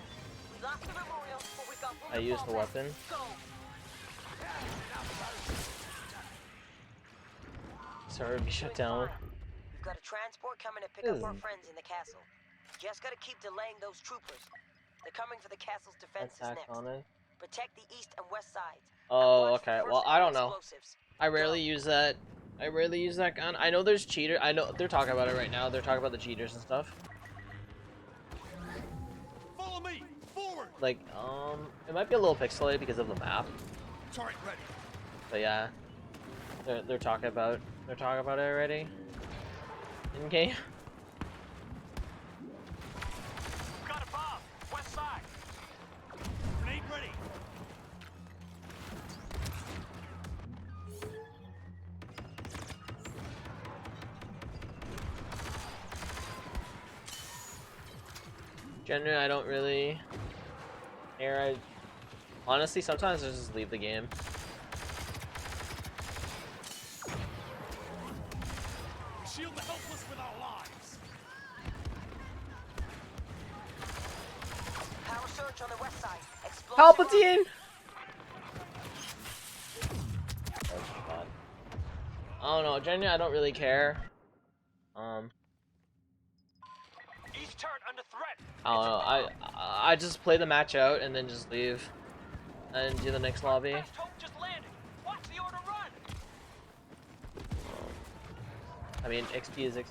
We lost the memorial, but we got I used the weapon. Go. Sorry to be shut down. We've got a transport coming to pick up our friends in the castle. Just gotta keep delaying those troopers. They're coming for the castle's defenses Attack next. on it. Protect the east and west sides. Oh, okay. Well, I don't know. I rarely use that. I rarely use that gun. I know there's cheaters. I know they're talking about it right now. They're talking about the cheaters and stuff. Follow me. Forward. Like, it might be a little pixelated because of the map. Turret ready. But yeah, they're talking about it already. In game. Got a bomb. West side. Grenade ready. Generally, I don't really care. Honestly, sometimes I just leave the game. Shield the helpless with our lives. Power surge on the west side. Palpatine! I don't know. Generally, I don't really care. East turret under threat. I don't know. I just play the match out and then just leave and do the next lobby. Just landed. Watch the order run. I mean, XP is XP.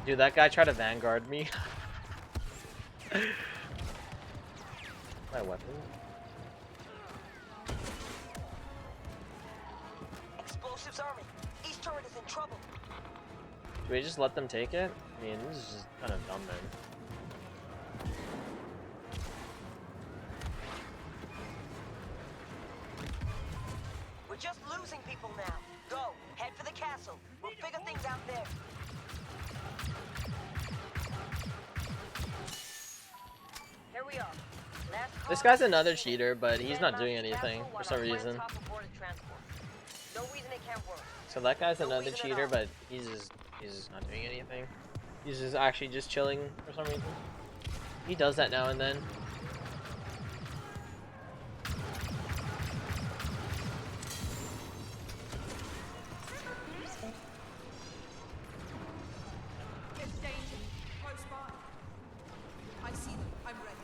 Dude, that guy tried to vanguard me. My weapon. Explosives army. East turret is in trouble. Do we just let them take it? I mean, this is just kind of dumb, man. We're just losing people now. Go. Head for the castle. We'll figure things out there. Here we are. Last This guy's another cheater, but he's not doing anything for some reason. No reason it can't work. So that guy's another cheater, but he's just not doing anything. He's just actually just chilling for some reason. He does that now and then. It's danger. Close by. I see them. I'm ready.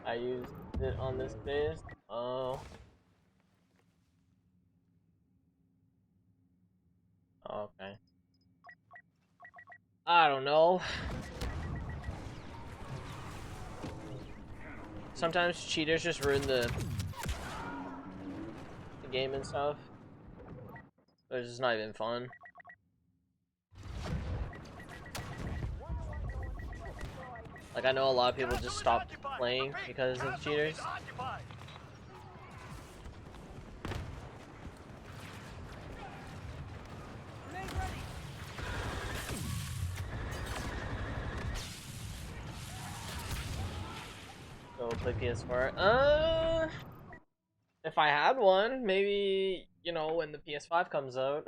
I used it on this base. Oh. Okay. I don't know. Sometimes cheaters just ruin the game and stuff. So it's just not even fun. Like, I know a lot of people just stopped playing because of cheaters. So play PS4. If I had one, maybe, you know, when the PS5 comes out.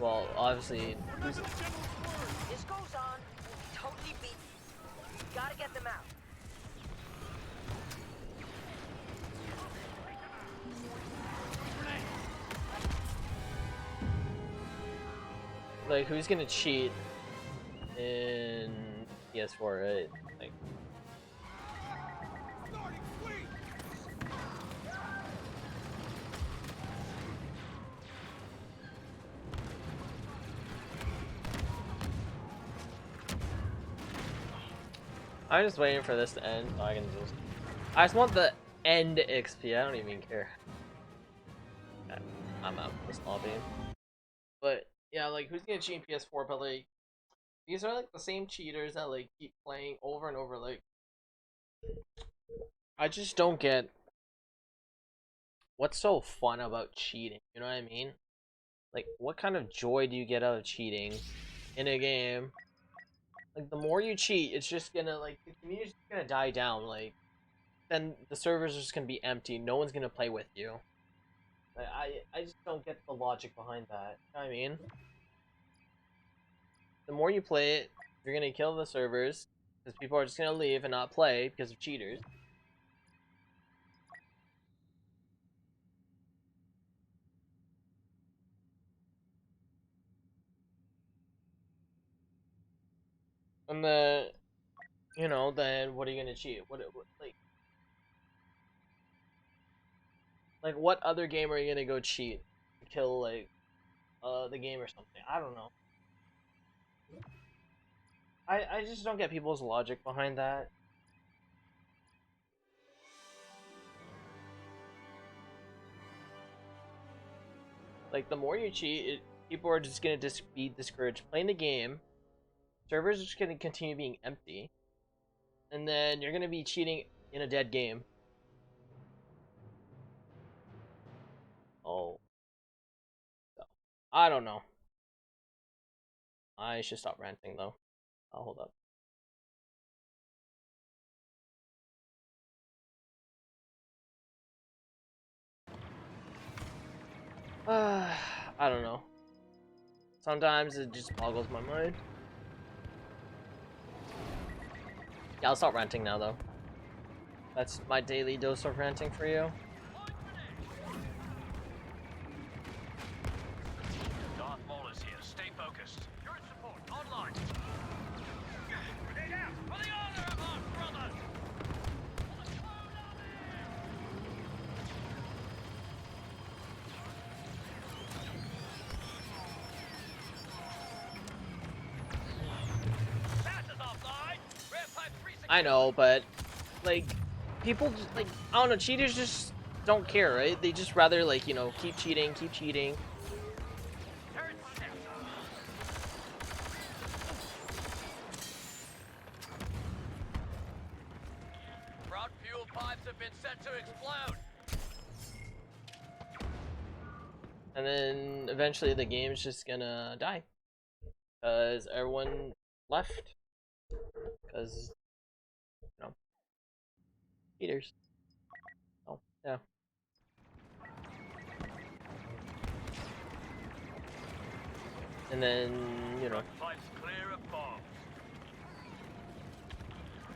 Well, obviously. This goes on, we'll be totally beaten. We gotta get them out. Like, who's gonna cheat in PS4, right? Like, I'm just waiting for this to end so I can just. I just want the end XP. I don't even care. Okay, I'm out of this lobby. But yeah, like, who's gonna cheat in PS4? But like, these are like the same cheaters that like keep playing over and over. Like, I just don't get what's so fun about cheating. You know what I mean? Like, what kind of joy do you get out of cheating in a game? Like, the more you cheat, it's just gonna, like, the community's just gonna die down. Like, then the servers are just gonna be empty. No one's gonna play with you. Like, I just don't get the logic behind that. You know what I mean? The more you play it, you're gonna kill the servers because people are just gonna leave and not play because of cheaters. And then, you know, then what are you gonna cheat? What like what other game are you gonna go cheat to kill like the game or something? I don't know. I just don't get people's logic behind that. Like, the more you cheat, people are just gonna be discouraged playing the game. Servers are just gonna continue being empty, and then you're gonna be cheating in a dead game. Oh, I don't know. I should stop ranting though. I'll hold up. I don't know. Sometimes it just boggles my mind. Yeah, I'll stop ranting now though. That's my daily dose of ranting for you. Darth Maul's here. Stay focused. Current support online. Grenade out for the honor of our brothers. I know, but like people just, like, I don't know, cheaters just don't care, right? They just rather, like, you know, keep cheating, keep cheating. Front fuel pipes have been set to explode. And then eventually the game's just gonna die. Because everyone left. Because, you know, cheaters. Oh, yeah. And then, you know. Pipes clear of bombs.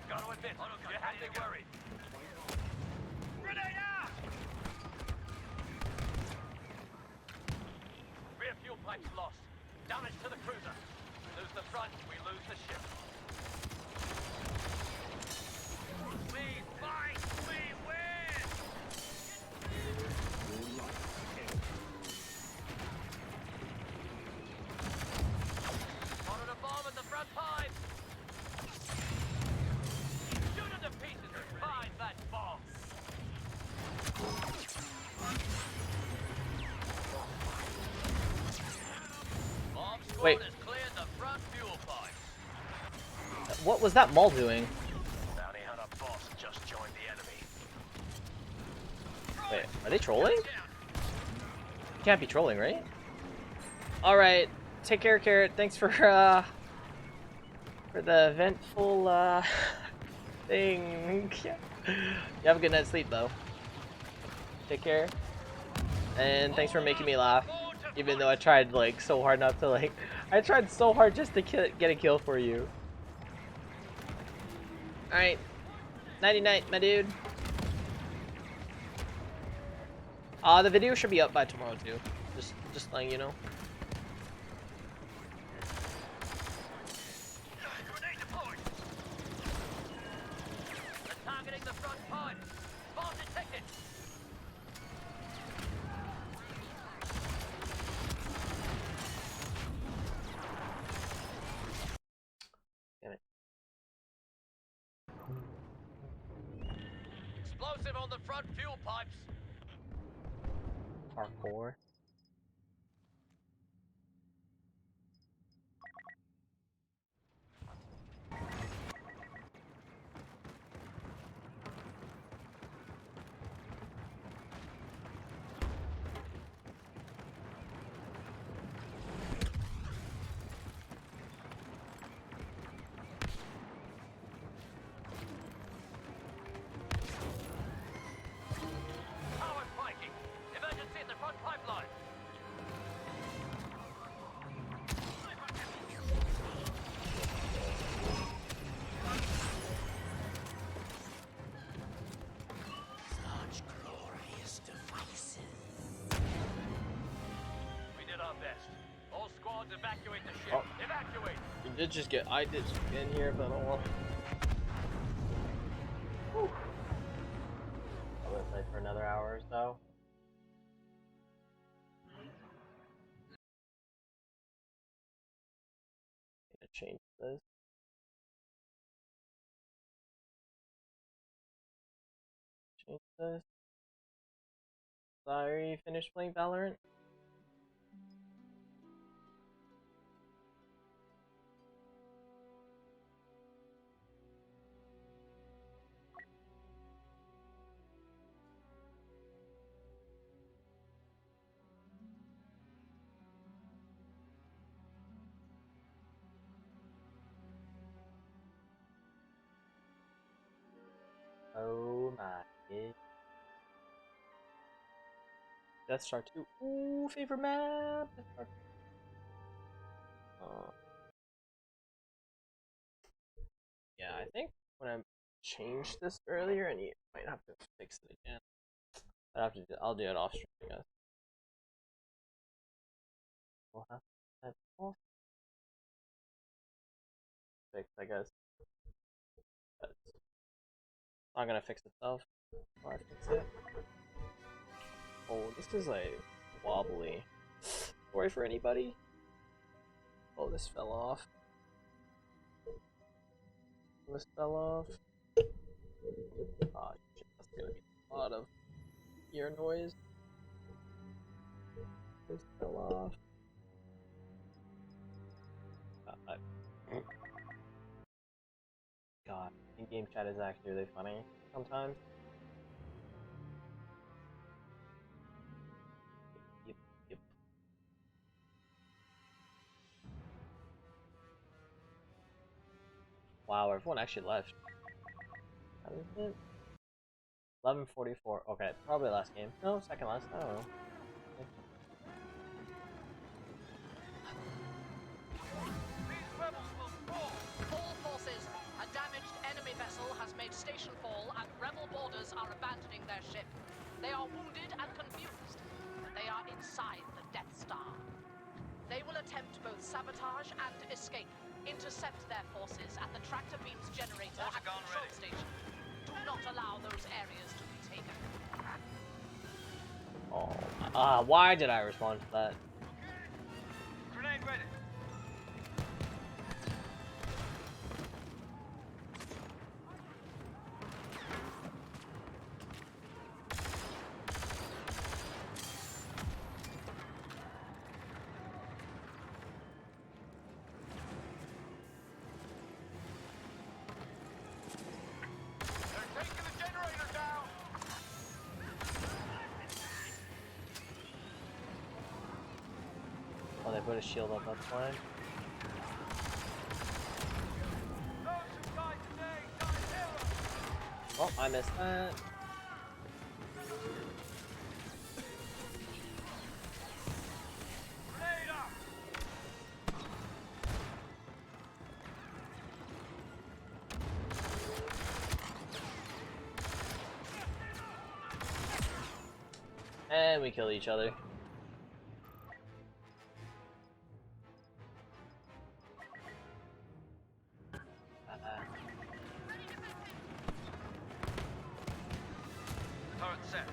Gotta admit, you had me worried. Grenade out! Rear fuel pipes lost. Damage to the cruiser. We lose the front, we lose the ship. We fight, we win! Spotted a bomb at the front pipe. Shoot it to pieces and find that bomb. Bomb squad Wait. has cleared the front fuel pipes. What was that Maul doing? Bounty hunter boss just joined the enemy. Wait, are they trolling? You can't be trolling, right? Alright, take care, Carrot. Thanks for for the eventful thing. You have a good night's sleep though. Take care. And thanks for making me laugh. Even though I tried like so hard not to like, I tried so hard just to get a kill for you. Alright. Nighty night, my dude. The video should be up by tomorrow too. Just letting you know. Targeting the front pipe. Bomb detected. Damn it. Explosive on the front fuel pipes. Parkour. Power spiking. Emergency in the front pipeline. Such glorious devices. We did our best. All squads evacuate the ship. Evacuate. You did just get, I did just get in here, but oh well. I'm gonna play for another hour or so. Gonna change this. Change this. Sorry, finished playing Valorant? Oh my god. Death Star 2. Ooh, favorite map. Death Star 2. Yeah, I think when I changed this earlier, and you might have to fix it again. I'll do it off stream, I guess. We'll have that off. Fix, I guess. But it's not gonna fix itself. I'll fix it. Oh, this is like wobbly. Sorry for anybody. Oh, this fell off. This fell off. Oh shit, that's gonna be a lot of ear noise. This fell off. God, in-game chat is actually really funny sometimes. Yep. Wow, everyone actually left. How is it? 11:44. Okay, probably last game. No, second last. I don't know. These rebels will fall. All forces. A damaged enemy vessel has made station fall, and rebel boarders are abandoning their ship. They are wounded and confused, but they are inside the Death Star. They will attempt both sabotage and escape. Intercept their forces at the tractor beams generator at the control station. Do not allow those areas to be taken. Oh, why did I respond to that? Grenade ready. Oh, they put a shield up, that's fine. Oh, I missed that. And we kill each other. Turret set.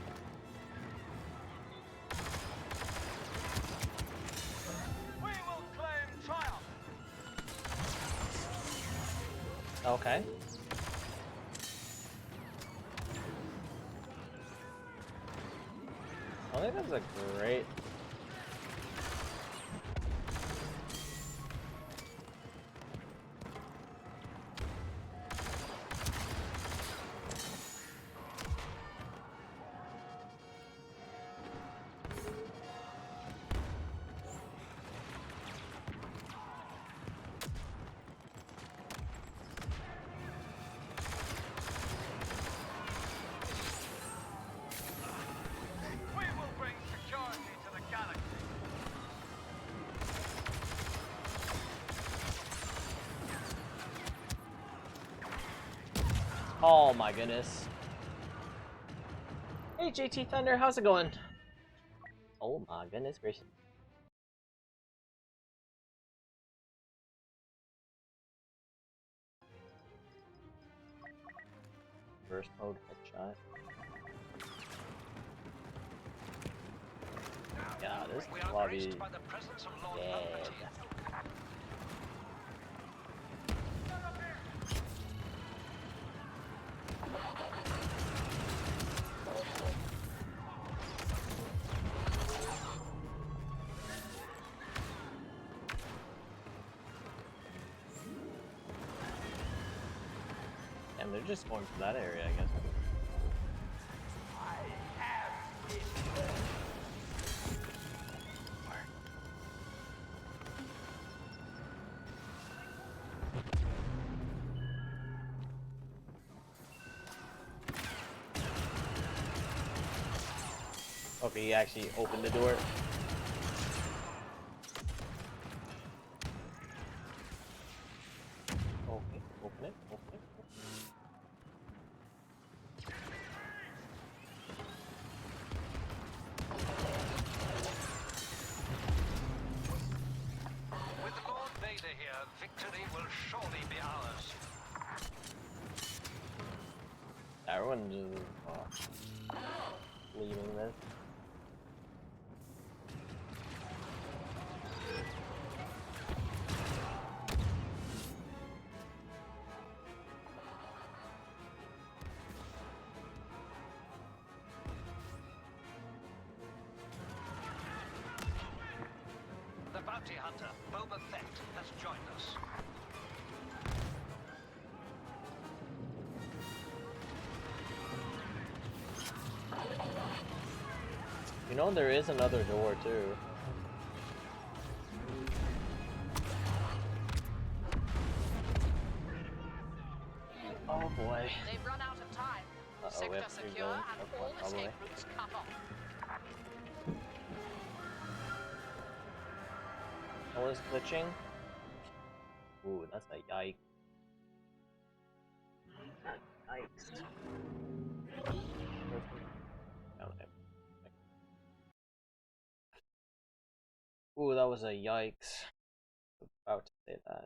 We will claim triumph. Okay. I think that's a great. We will bring security to the galaxy. Oh my goodness. Hey JT Thunder, how's it going? Oh my goodness gracious. Burst mode headshot. Yeah, this lobby. Yeah. And they're just going for that area, I guess. Okay, he actually opened the door. Okay, open it, open it. With Lord Vader here, victory will surely be ours. Everyone just leaving this. The bounty hunter, Boba Fett, has joined us. You know there is another door too. Oh boy. They've run out of time. Uh-oh, we Sector have to keep secure going. and Okay, all probably. escape routes cut off. Oh, it's glitching. Ooh, that's a yike. Yikes. Okay. Ooh, that was a yikes. About to say that.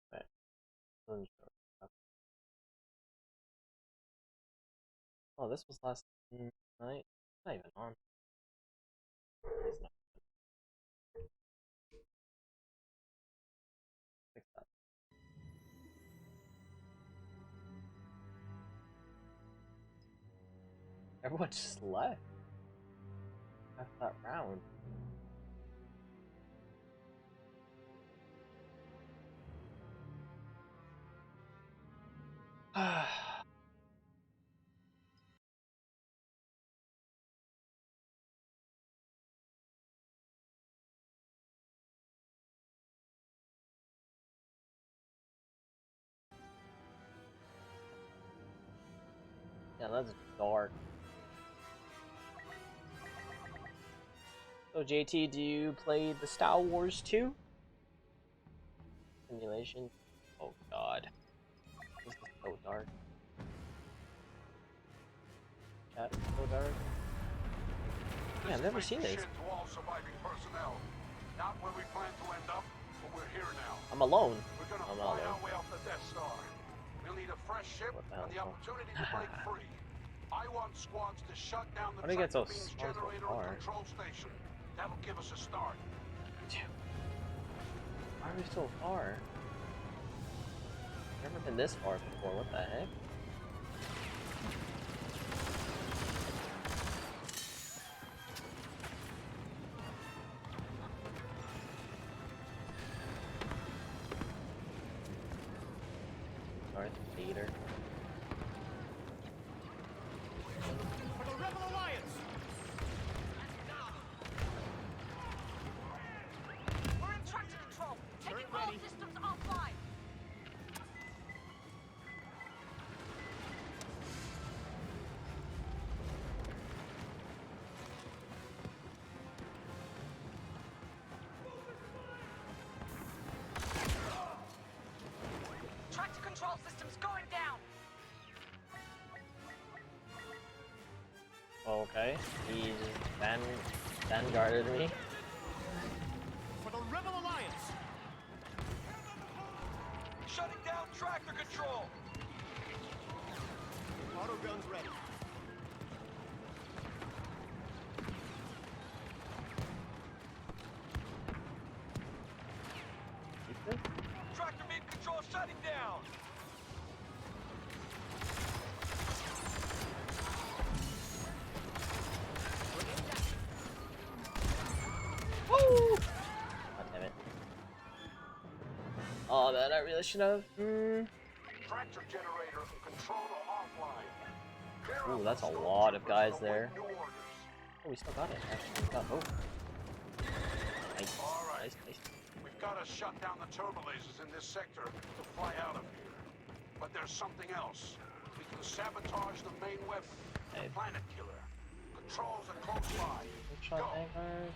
Okay. Oh, this was last night. Not even on. It's not. Fix that. Everyone just left after that round. Yeah, that's dark. So JT, do you play the Star Wars 2? Simulation? Oh god. This is so dark. Chat is so dark. Yeah, I've never seen this. To all surviving personnel. Not where we plan to end up, but we're here now. I'm alone. We're gonna I'm fly not our alone. way off the Death Star. We'll need a fresh ship and the opportunity to break free. I want squads to shut down the How do you get so beam's far so generator far? and control station. That'll give us a start. Why are we so far? Never been this far before, what the heck? Darth Vader. For the Rebel Alliance! We're in tractor control. Taking all systems offline. Tractor control systems going down. Okay, he vanguarded me. For the Rebel Alliance! Shutting down tractor control! Auto guns ready. Tractor beam control shutting down! Woo! God damn it. Oh man, I really should have. Tractor generator and controller offline. Ooh, that's a lot of guys there. Oh, we still got it. Actually, we got both. Nice, nice, nice. We've got to shut down the turbo lasers in this sector to fly out of here. But there's something else. We can sabotage the main weapon, the Planet Killer. Controls are close by. Shot Vanguard.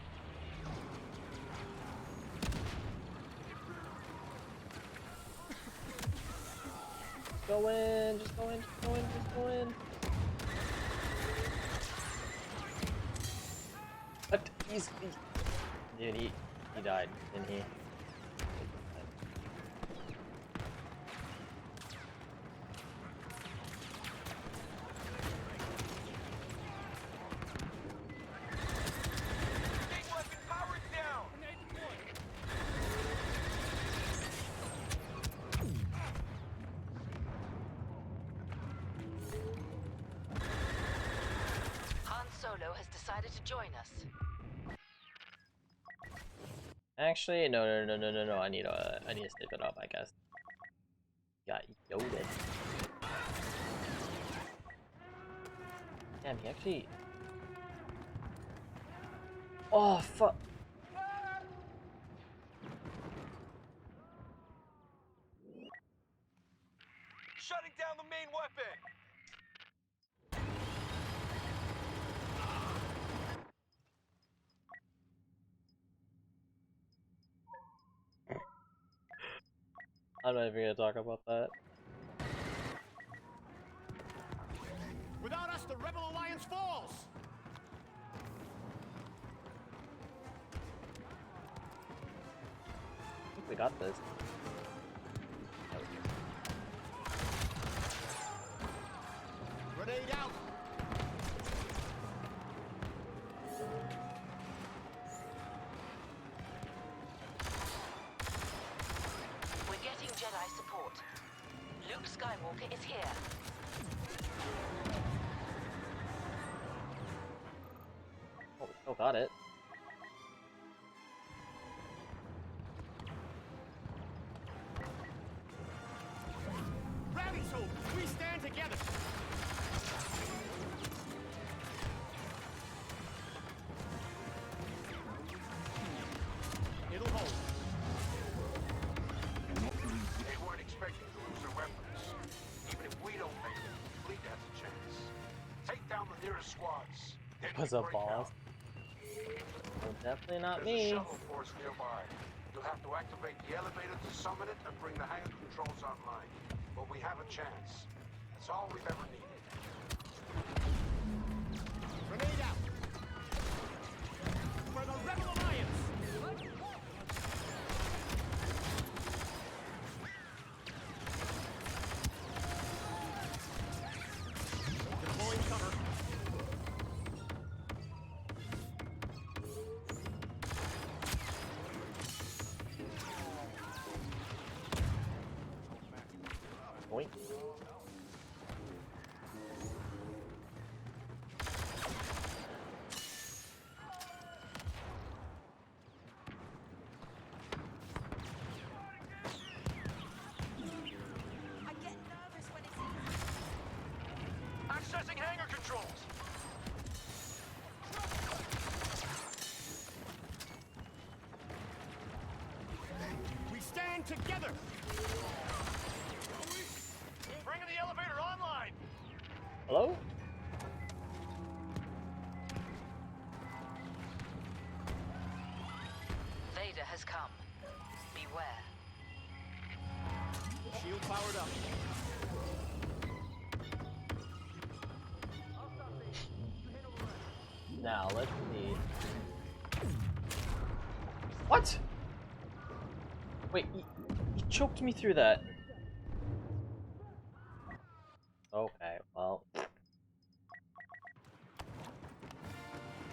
Go in, just go in, just go in, just go in. What? Dude, he died, didn't he? Han Solo has decided to join us. Actually, no. I need to step it up, I guess. Got Yoda. Damn, he actually. Oh fuck. Shutting down the main weapon! I'm not even gonna talk about that. Without us, the Rebel Alliance falls! I think we got this. Grenade out! We're getting Jedi support. Luke Skywalker is here. Oh, we still got it. Rally soldiers, we stand together! It'll hold. They weren't expecting to lose their weapons. Even if we don't make them, Fleet has a chance. was a boss. Well, definitely not There's a me. shuttle force nearby. You'll have to activate the elevator to summon it and bring the hangar controls online. But we have a chance. That's all we've ever needed. Grenade out! For the Rebel Alliance! Deploying cover. Point. I get nervous when it's Accessing hangar controls! We stand together! Bringing the elevator online! Hello? Vader has come. Beware. Shield powered up. Now let's see. What? Wait, he choked me through that. Okay, well.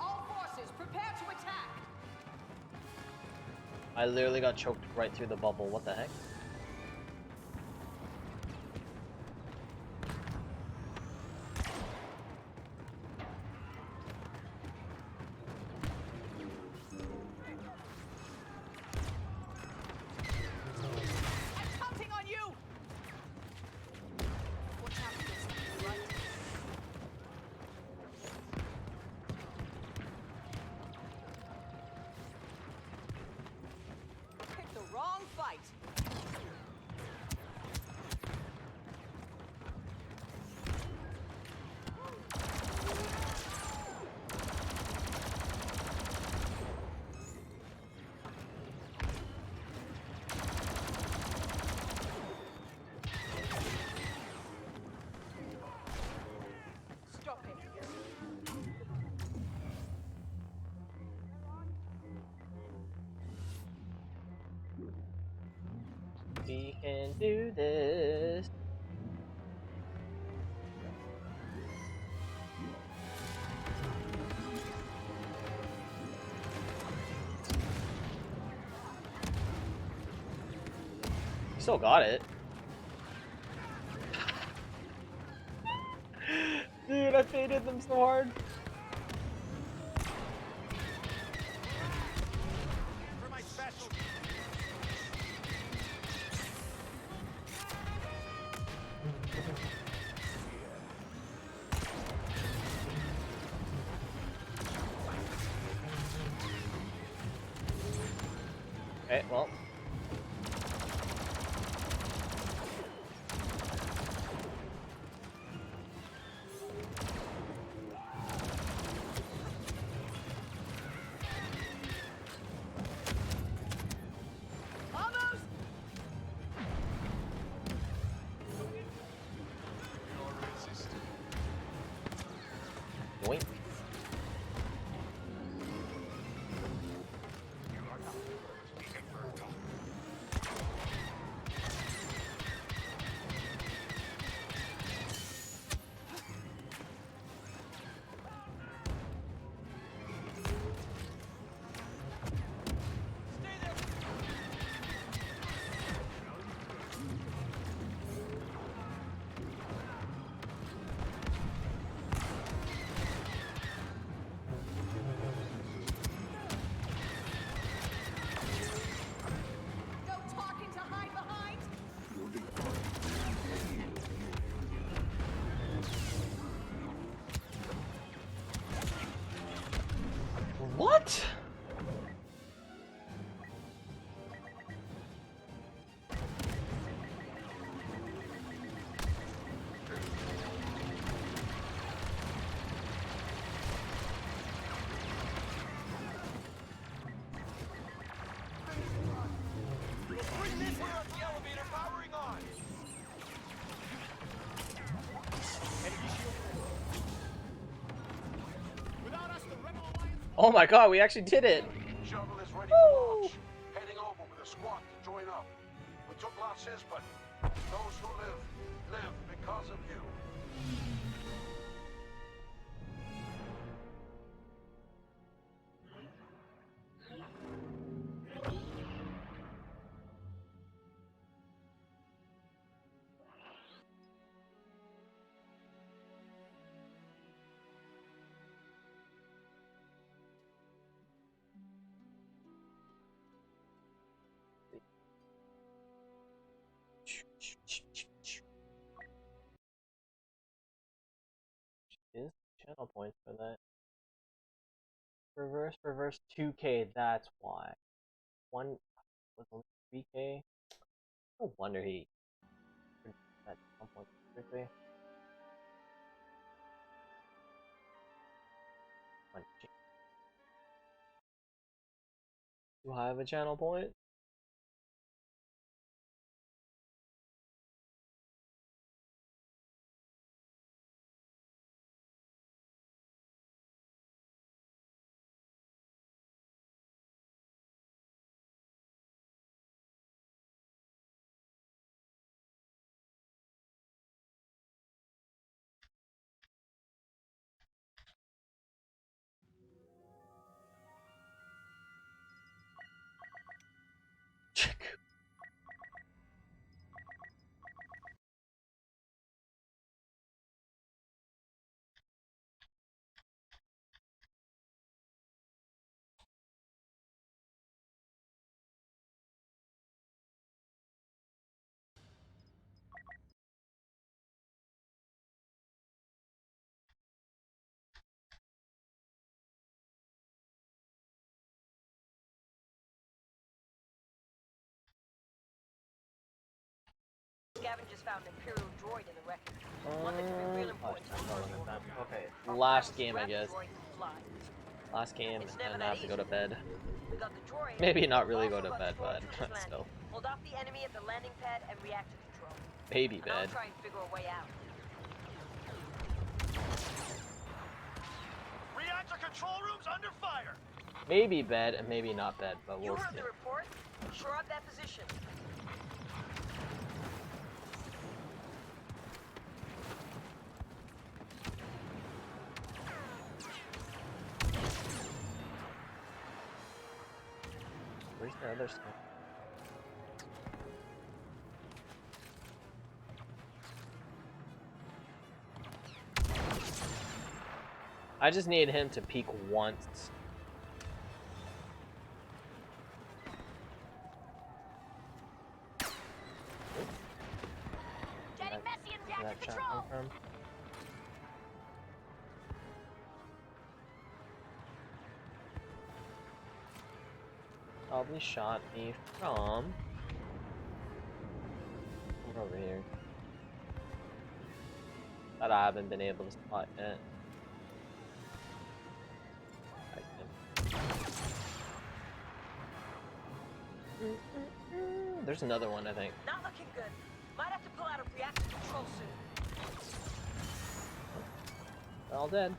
All forces, prepare to attack! I literally got choked right through the bubble. What the heck? I'm counting on you! Watch out for this, right? Pick the wrong fight. Stop it! We can do this. Still got it. Dude, I faded them so hard. For my special. Okay, well. Almost. Yoink. We're at the elevator powering on. Enemy shield. Without us, the Rebel Alliance. Oh my god, we actually did it! Shuttle is ready for launch. Heading over with a squad to join up. We took losses, but those who live, live because of you. Is channel points for that. Reverse 2K, that's why. One was only 3K. No wonder he at some point quickly. Do I have a channel point? Check. Scavengers found an Imperial droid in the wreckage. One that could be real important. Okay, last game, I guess. Last game, and I have to go to bed. Maybe not really go to bed, but still. Hold off the enemy at the landing pad and reactor control. Baby bed. I'll try and figure a way out. Reactor control rooms under fire. Maybe bed and maybe not bed, but we'll You heard see. the report. Shore up that position. Where's the other stuff? I just need him to peek once. Getting messy in Where'd reactor that shot control. come from? Probably shot me from over here. That I haven't been able to spot yet. There's another one, I think. Not looking good. Might have to pull out a reactor control soon. They're all dead.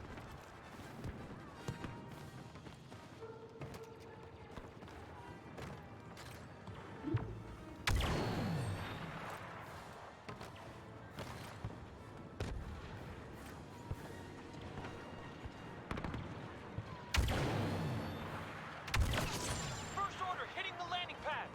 First order hitting the landing pad.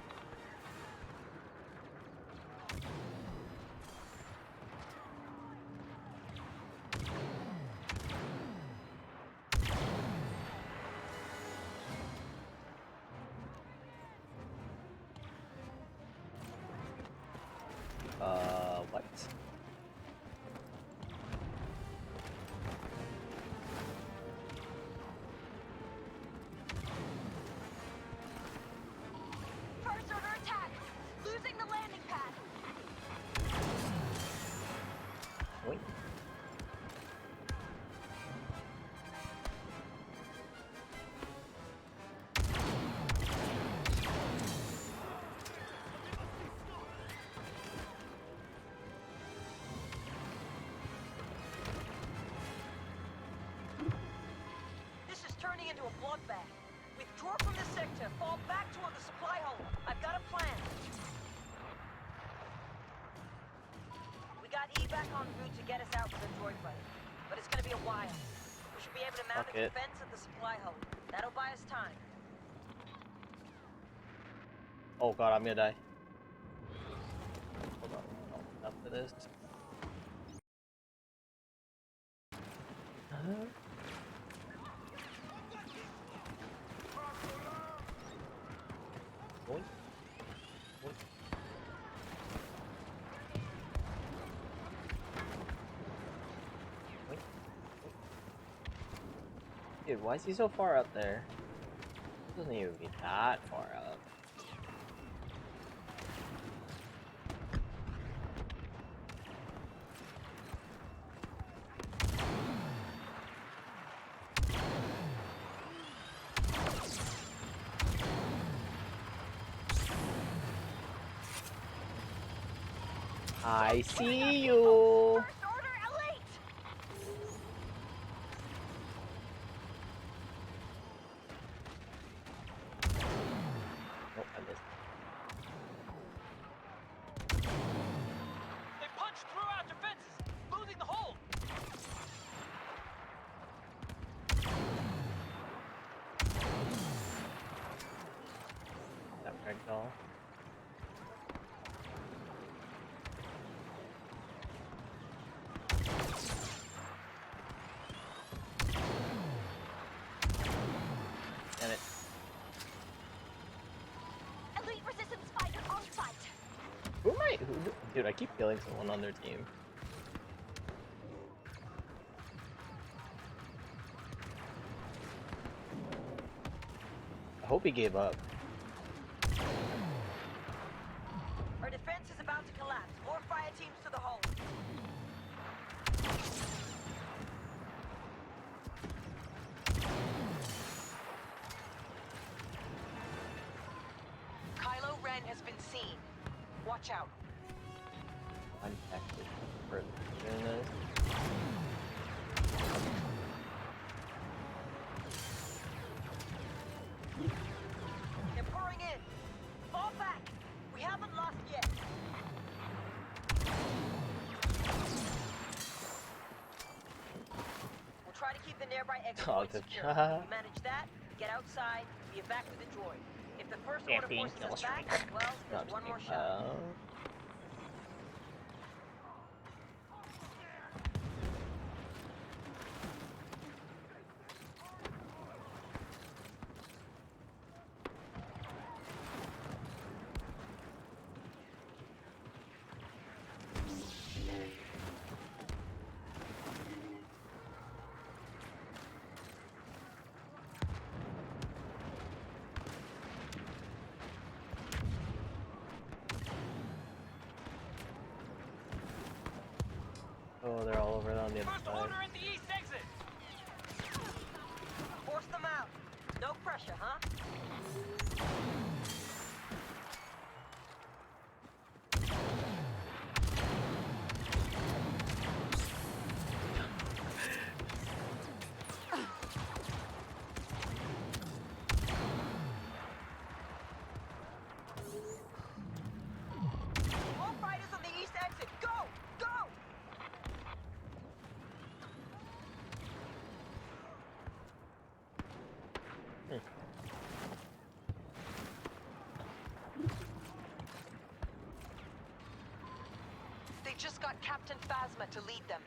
turning into a bloodbath. Withdraw from this sector. Fall back toward the supply hole. I've got a plan. We got evac en route to get us out with a droid buddy, but it's gonna be a while. We should be able to mount Fuck a it. defense at the supply hole. That'll buy us time. Oh god, I'm gonna die. Hold on. Oh, after this. Boink. Boink. Boink. Dude, why is he so far up there? He doesn't even be that far up. I see you. First order elite! Oh, I missed. They punched through our defenses, losing the hold. That ragdoll. Damn it. Elite resistance fighter on site. Who am I? Dude, I keep killing someone on their team. I hope he gave up. Our defense is about to collapse. More fire teams to the hole. Kylo Ren has been seen. Watch out. I'm actually for doing this. They're pouring in. Fall back. We haven't lost yet. We'll try to keep the nearby exit Oh, point good secure. job. Manage that, get outside, be back with the droid. If the first order Camping forces kill us back, streak. well, No, there's just one more kidding. shot. Oh, they're all over on the other First side. order at the east exit. Force them out. No pressure, huh? More fighters on the east exit. Go! Go! They just got Captain Phasma to lead them.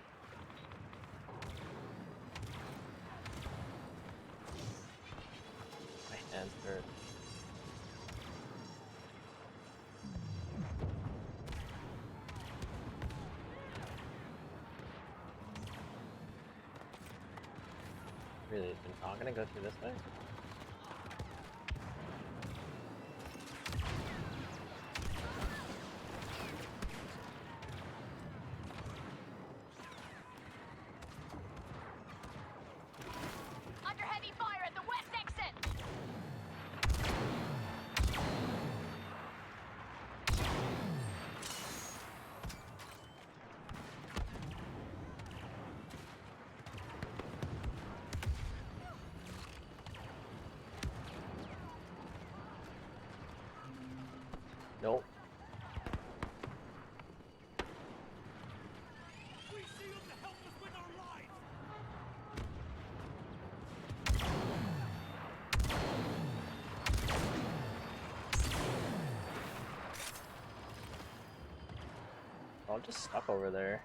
My hands hurt. Really, it's been talking to go through this way? Under heavy fire at the west exit. Nope. I'm just stuck over there.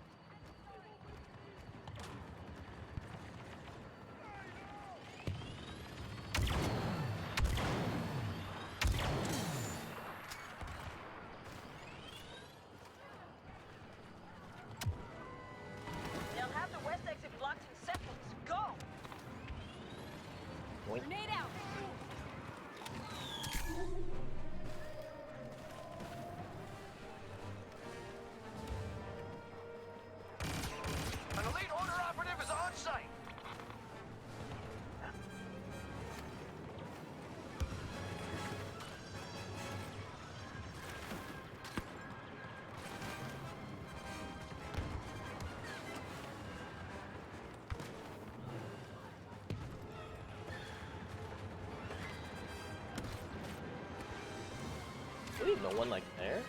They'll have the west exit blocked in seconds. Go! Boink. Grenade out! An elite order operative is on site. Really, no one like there?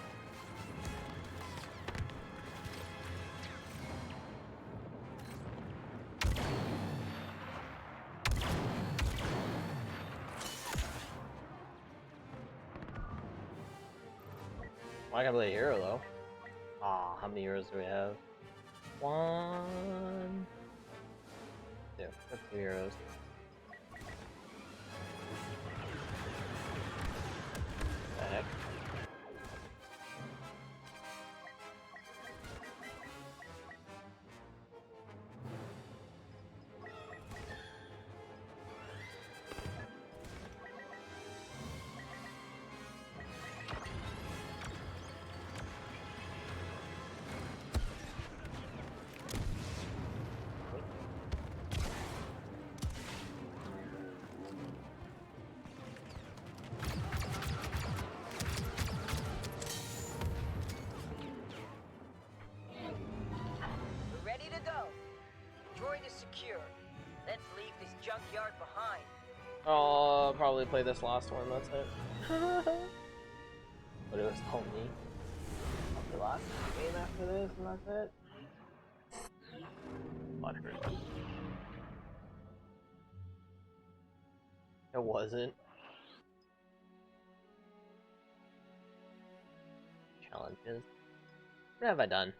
I can play a hero though. Ah, how many heroes do we have? 1, 2. That's 2 heroes. The heck? We're ready to go. Droid is secure. Let's leave this junkyard behind. I'll probably play this last one, that's it. But it was only the last game after this, and that's it. Butthurt. It wasn't. Challenges. What have I done?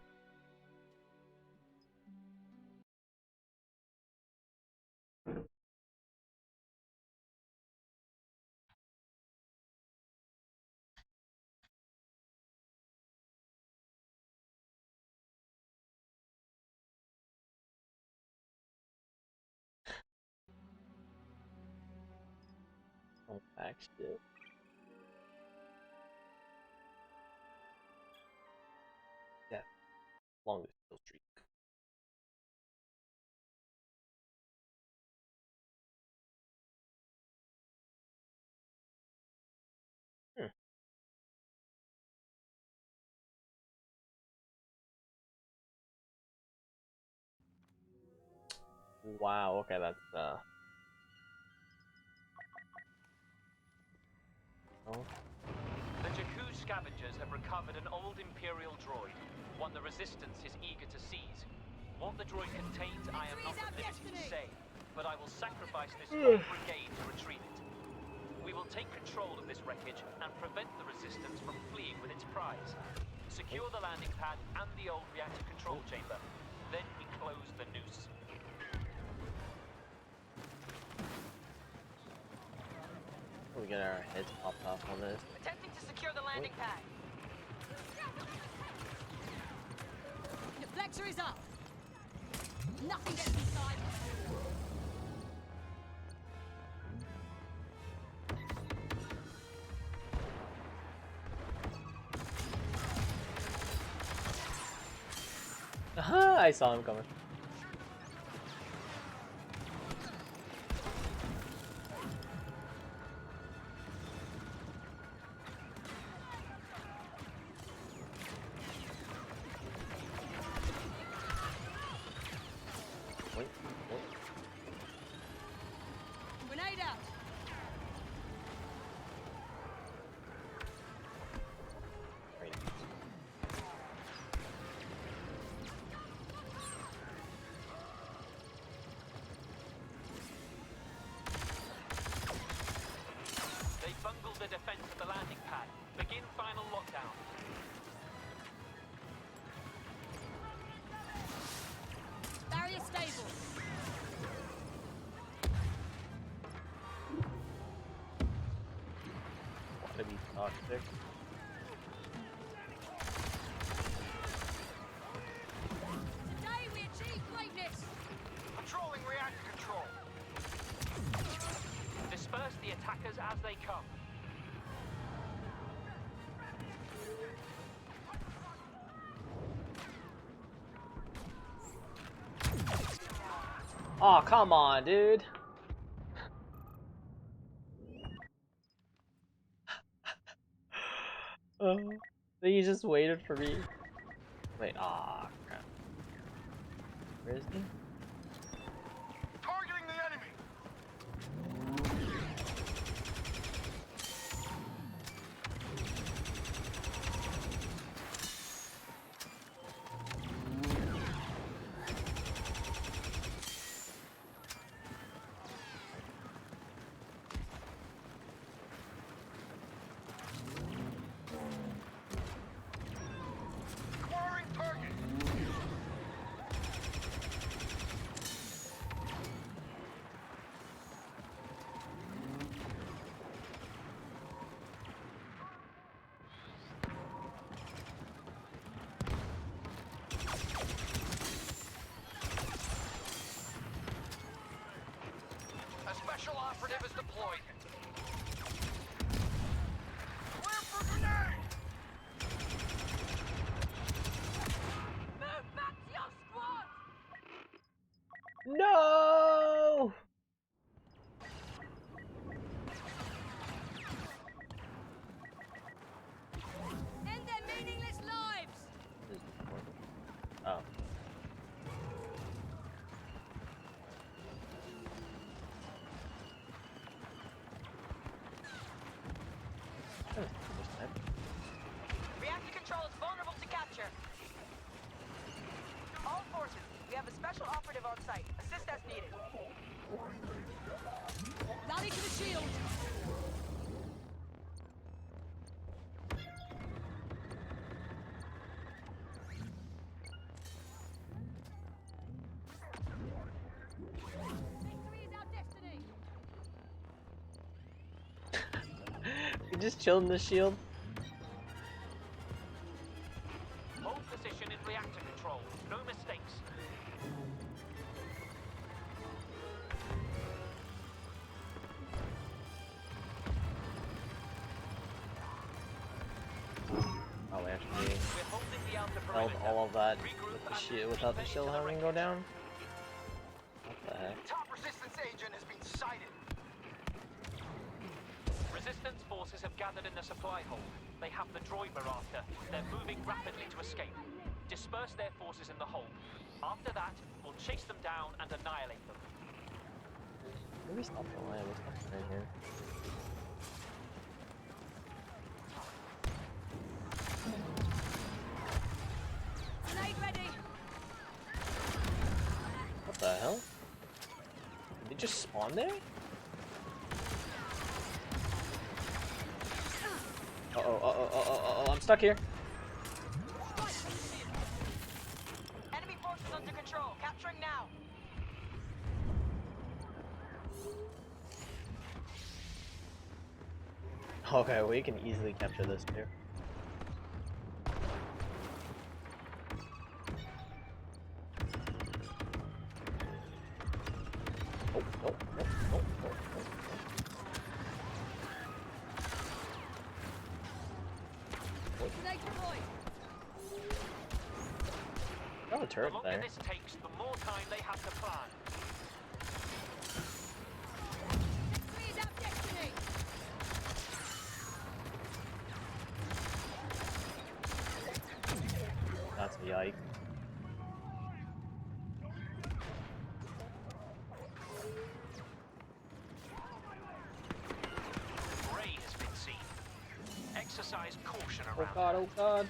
Oh, back shit. Yeah. Longest kill streak. Wow, okay, that's oh. The Jakku scavengers have recovered an old Imperial droid, one the Resistance is eager to seize. What the droid contains, I am not at liberty to say, but I will sacrifice this whole brigade to retrieve it. We will take control of this wreckage and prevent the Resistance from fleeing with its prize. Secure the landing pad and the old reactor control chamber. Then we close the noose. We get our heads popped off on this. Attempting to secure the landing pad. Deflector is up. Nothing gets inside. Aha! I saw him coming. Grenade out. toxic. Today we achieve greatness. Patrolling reactor control. Disperse the attackers as they come. Oh, come on, dude. Oh, he just waited for me. Wait, ah, crap. Where is he? Targeting the enemy. Acquiring target. A special operative is deployed. Clear for grenade! Move back to your squad. No! End their meaningless lives. Oh. Reactor control is vulnerable to capture. All forces, we have a special operative on site. Assist as needed. Rally to the shield. Victory is our destiny. We just chilled in the shield. Hold position in reactor control. No mistakes. Oh, we actually We're holding the outer held perimeter. all of that Regroup with the and shield without the shield having to go down. What the heck? Top resistance agent has been sighted. Resistance forces have gathered in the supply hold. They have the droid we're after. They're moving rapidly to escape. Disperse their forces in the hold. After that, we'll chase them down and annihilate them. Maybe stop the line. There's nothing right here. Grenade ready. What the hell? Did they just spawn there? Uh-oh, I'm stuck here. Enemy forces under control. Capturing now. Okay, we can easily capture this too. Grenade deployed. Oh, a turret The longer there. this takes, the more time they have to plan. Victory is our destiny. That's a yike. Prey has been seen. Exercise caution Oh around. god, oh god.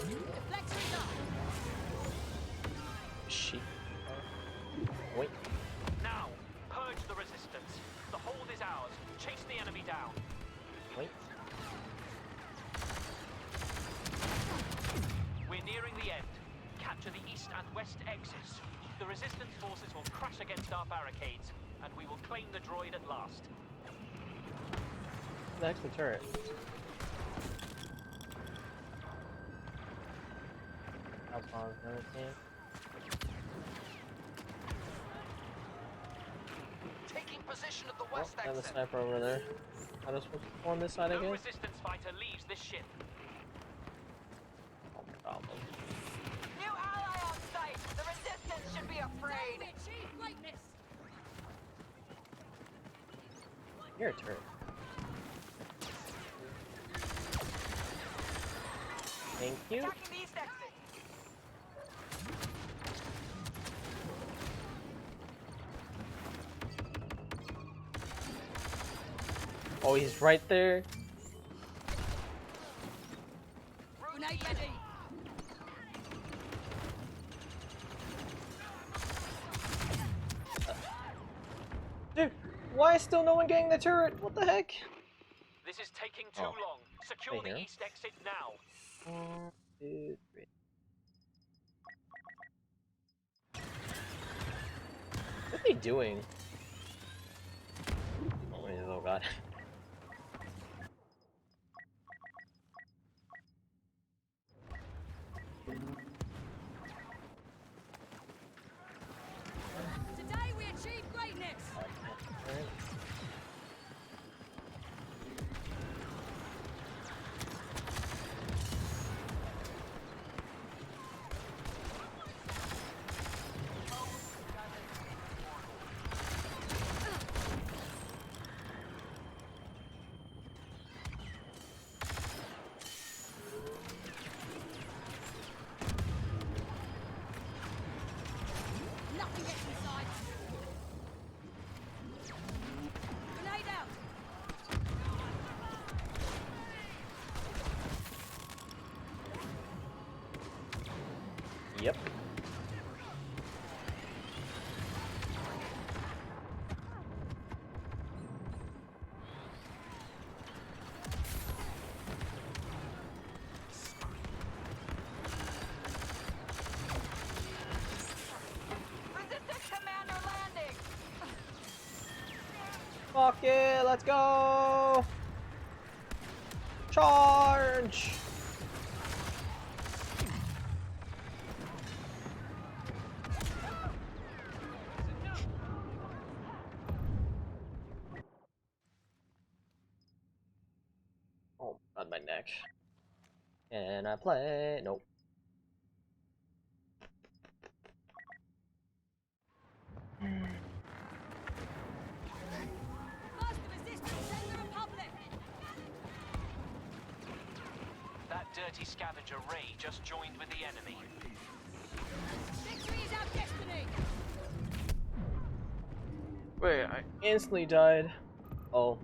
Deflector is up. Shit. Wait. Now, purge the resistance. The hold is ours. Chase the enemy down. Wait. fixes. The resistance forces will crash against our barricades, and we will claim the droid at last. Next the turret. I'll pause another team. Taking position at the Oh, west and the exit. sniper over there. How does supposed to on this side No again? resistance fighter leaves this ship. Oh, problem. New ally on site. The resistance should be afraid. You're a turret. Thank you. Attacking the east exit. Oh, he's right there. Grenade ready. Dude, why is still no one getting the turret? What the heck? This is taking too Oh. long. Secure Right the here. east exit now. 1, 2, 3. What are they doing? Oh god. Today we achieve greatness. Nothing gets inside. Grenade out. Yep. Resistance commander landing. Fuck it, let's go! Charge! Oh, on my neck. Can I play? Nope. First the resistance, then the Republic. That dirty scavenger Ray just joined with the enemy. Victory is our destiny. Wait, I instantly died. Oh.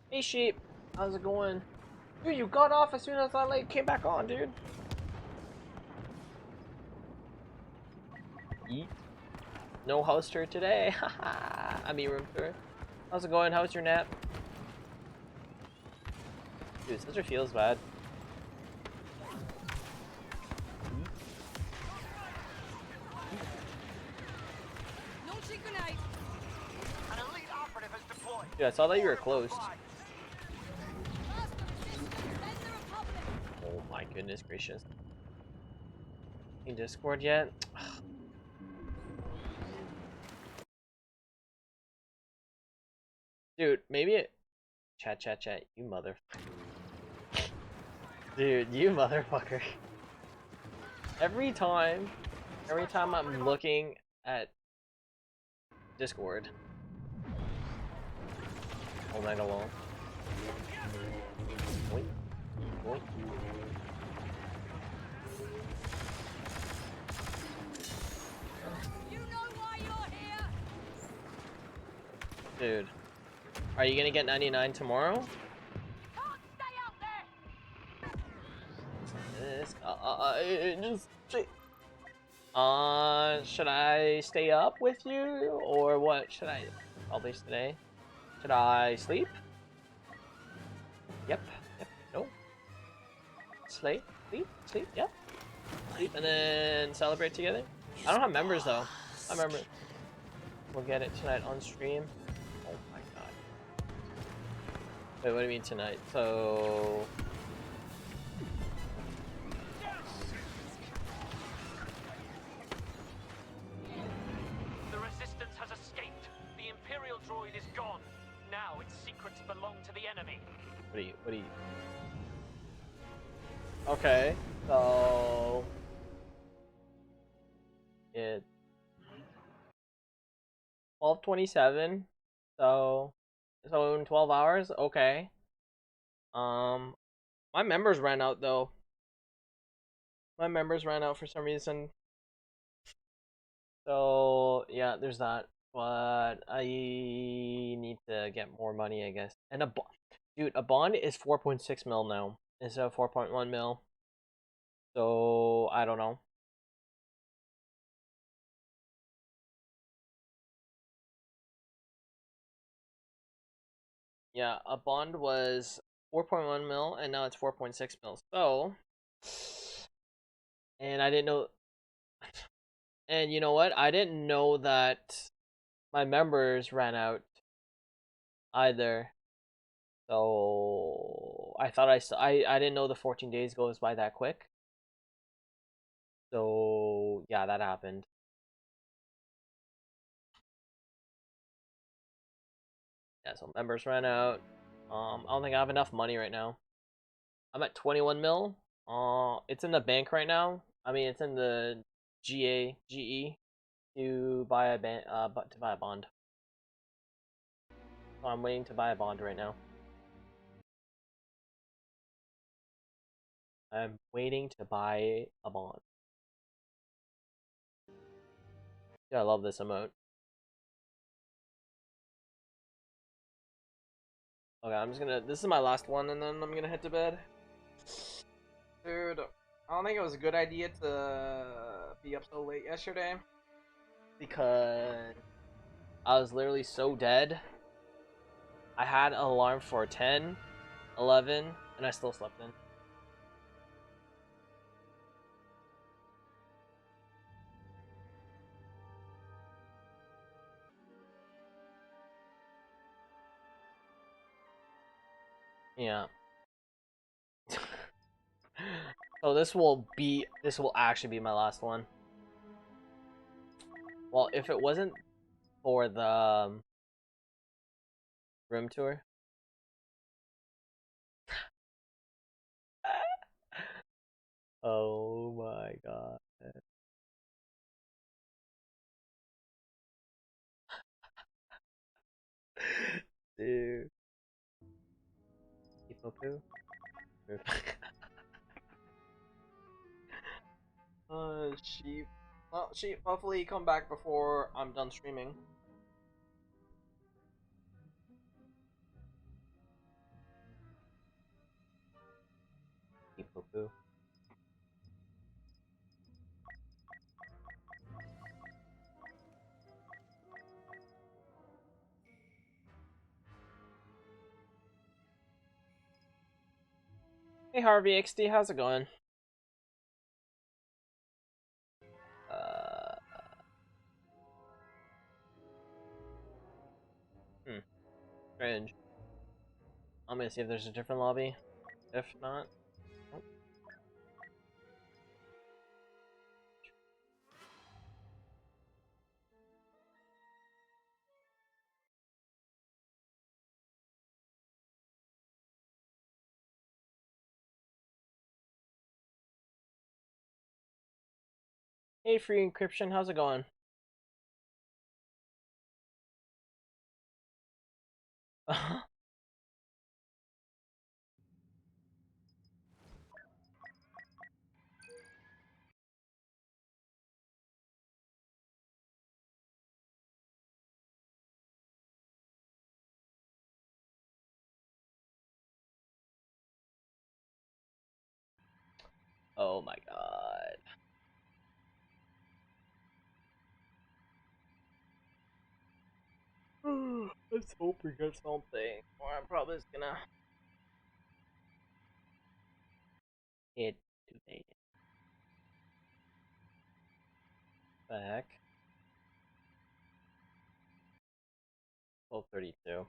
Hey sheep, how's it going? Dude, you got off as soon as I like came back on, dude. Eat. No house tour today. Haha. I mean room tour. How's it going? How's your nap? Dude, Sister feels bad. Launching grenade. An elite operative is deployed. Dude, I saw that you were close. First the resistance, then the Republic. Oh my goodness gracious. In Discord yet? Dude, maybe it... Chat, you motherfucker. Dude, you motherfucker. Every time I'm looking at Discord. Omega wall. Boink. Boink. You know why you're here. Dude. Are you gonna get 99 tomorrow? Can't stay out there. This guy just... should I stay up with you? Or what? Should I publish today? Should I sleep? Yep. Yep. No. Sleep. Sleep. Sleep. Yep. Sleep and then celebrate together. I don't have members though. I remember. We'll get it tonight on stream. Oh my god. Wait, what do you mean tonight? So. The resistance has escaped. The Imperial droid is gone. Now its secrets belong to the enemy. What do you? Okay, so it's 12:27. So in 12 hours. Okay. My members ran out though. My members ran out for some reason. So yeah, there's that. But I need to get more money, I guess. And dude, a bond is 4.6 mil now instead of 4.1 mil. So I don't know. Yeah, a bond was 4.1 mil and now it's 4.6 mil. So, and I didn't know. And you know what? I didn't know that my members ran out either. So I thought I didn't know the 14 days goes by that quick. So yeah, that happened. Yeah, so members ran out. I don't think I have enough money right now. I'm at 21 mil. It's in the bank right now. I mean, it's in the GE to buy a bond. So I'm waiting to buy a bond right now. I'm waiting to buy a bond. Yeah, I love this emote. Okay, I'm just gonna. This is my last one, and then I'm gonna head to bed. Dude, I don't think it was a good idea to be up so late yesterday because I was literally so dead. I had an alarm for 10, 11, and I still slept in. Yeah. So this will actually be my last one. Well, if it wasn't for the room tour. Oh my god. Dude. Poo. Sheep. Well, sheep, hopefully come back before I'm done streaming. Poo. Hey Harvey XD, how's it going? Strange. I'm gonna see if there's a different lobby. If not, nope. Hey Free Encryption, how's it going? Oh my god. Let's hope we get something, or I'm probably just gonna hit today. Back. 12:32.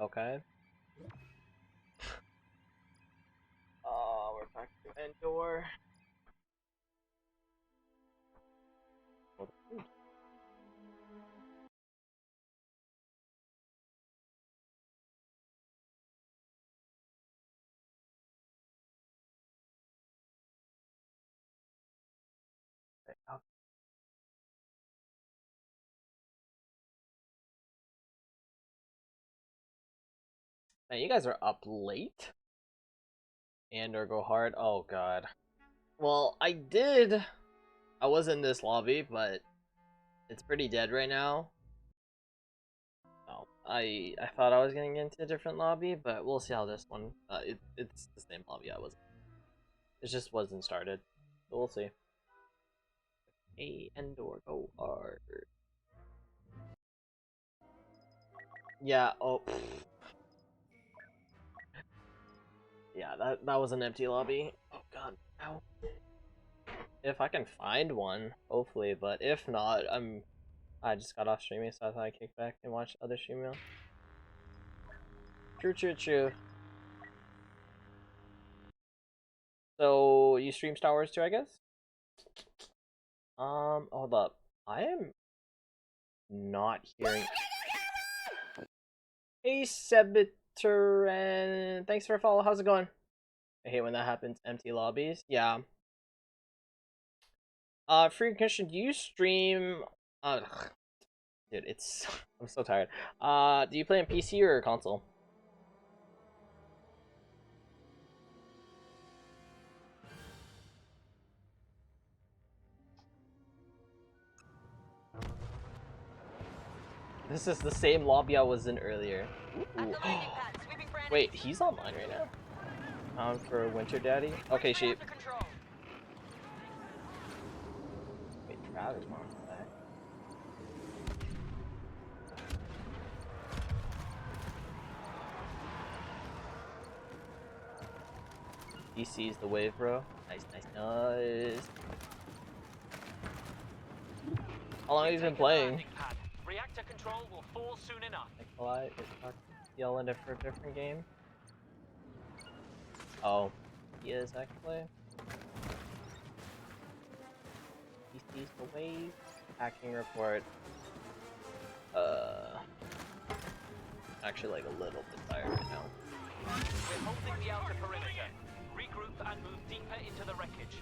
Okay. We're back to Endor. Man, you guys are up late. And or go hard. Oh god. Well, I was in this lobby, but it's pretty dead right now. Oh, I thought I was gonna get into a different lobby, but we'll see how this one. It's the same lobby I was in. It just wasn't started. So we'll see. Hey, Endor, go hard. Yeah, oh. Yeah, that was an empty lobby. Oh god, ow. If I can find one, hopefully, but if not, I just got off streaming, so I thought I'd kick back and watch other streaming. True. So, you stream Star Wars too, I guess? Hold up. I am not hearing... Hey, Sebiteran, thanks for a follow. How's it going? I hate when that happens. Empty lobbies. Yeah. Free question. Do you stream? Dude, it's. I'm so tired. Do you play on PC or console? This is the same lobby I was in earlier. Wait, he's online right now? For Winter Daddy? Okay, sheep. Wait, Travis wants that. He sees the wave, bro. Nice. How long have you been playing? Reactor control will fall soon enough. Nikolai is yelling it for a different game. Oh, he is actually. He sees the wave. Hacking report. Actually, like a little bit tired right now. We're holding the outer perimeter. Regroup and move deeper into the wreckage.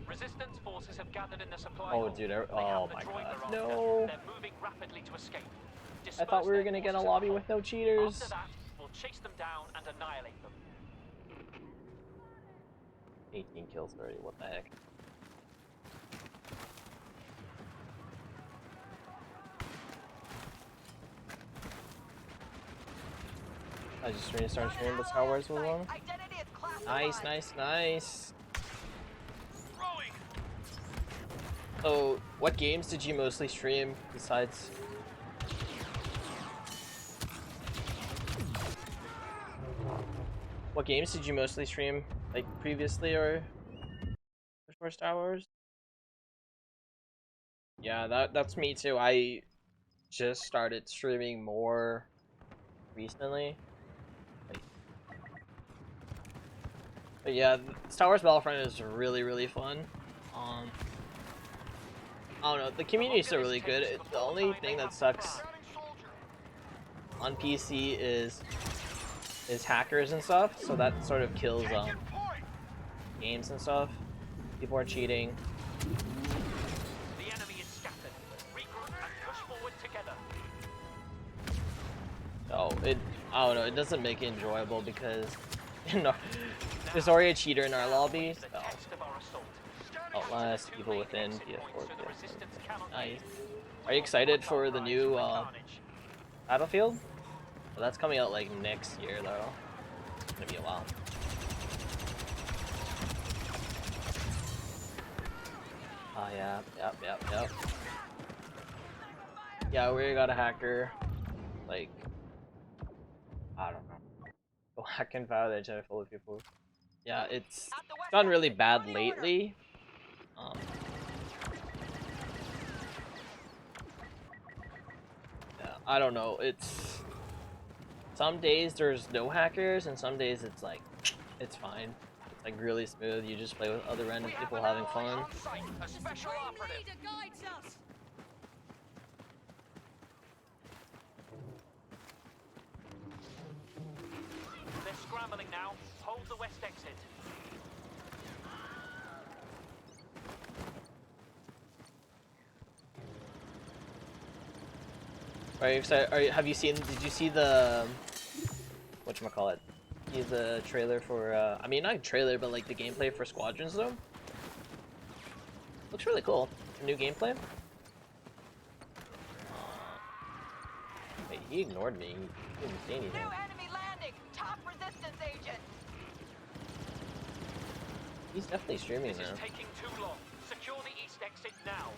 Resistance forces have gathered in the supply hall. Dude, oh my god, no. They're moving rapidly to escape. I thought we were gonna get a lobby with no cheaters. After that, we'll chase them down and annihilate them. 18 kills already, what the heck? I just restarted streaming, but Star Wars was on. Nice. So, what games did you mostly stream besides? What games did you mostly stream, like previously or before Star Wars? Yeah, that's me too. I just started streaming more recently. But yeah, Star Wars Battlefront is really fun. I don't know, the community is still really good. The only thing that sucks on PC is hackers and stuff, so that sort of kills games and stuff. People are cheating. The enemy is scattered. Regroup and push forward together. So I don't know, it doesn't make it enjoyable because there's already a cheater in our lobby. So. Outlast people within PS4. Nice. Are you excited for the new Battlefield? But that's coming out like next year though. It's gonna be a while. Oh yeah, yep. Yeah, we got a hacker. Like, I don't know. Go hack and file the internet full of people. Yeah, it's gone really bad lately. Yeah, I don't know. It's some days there's no hackers, and some days it's like it's fine. It's like really smooth. You just play with other random people having fun. A special operative. They're scrambling now. Hold the west exit. Are you excited? Have you seen? Did you see the whatchamacallit? See the trailer for? I mean, not a trailer, but like the gameplay for Squadrons though. Looks really cool. New gameplay. Wait, he ignored me. He didn't say anything. New enemy landing. Top resistance agent. He's definitely streaming This now. is taking too long. Secure the east exit now.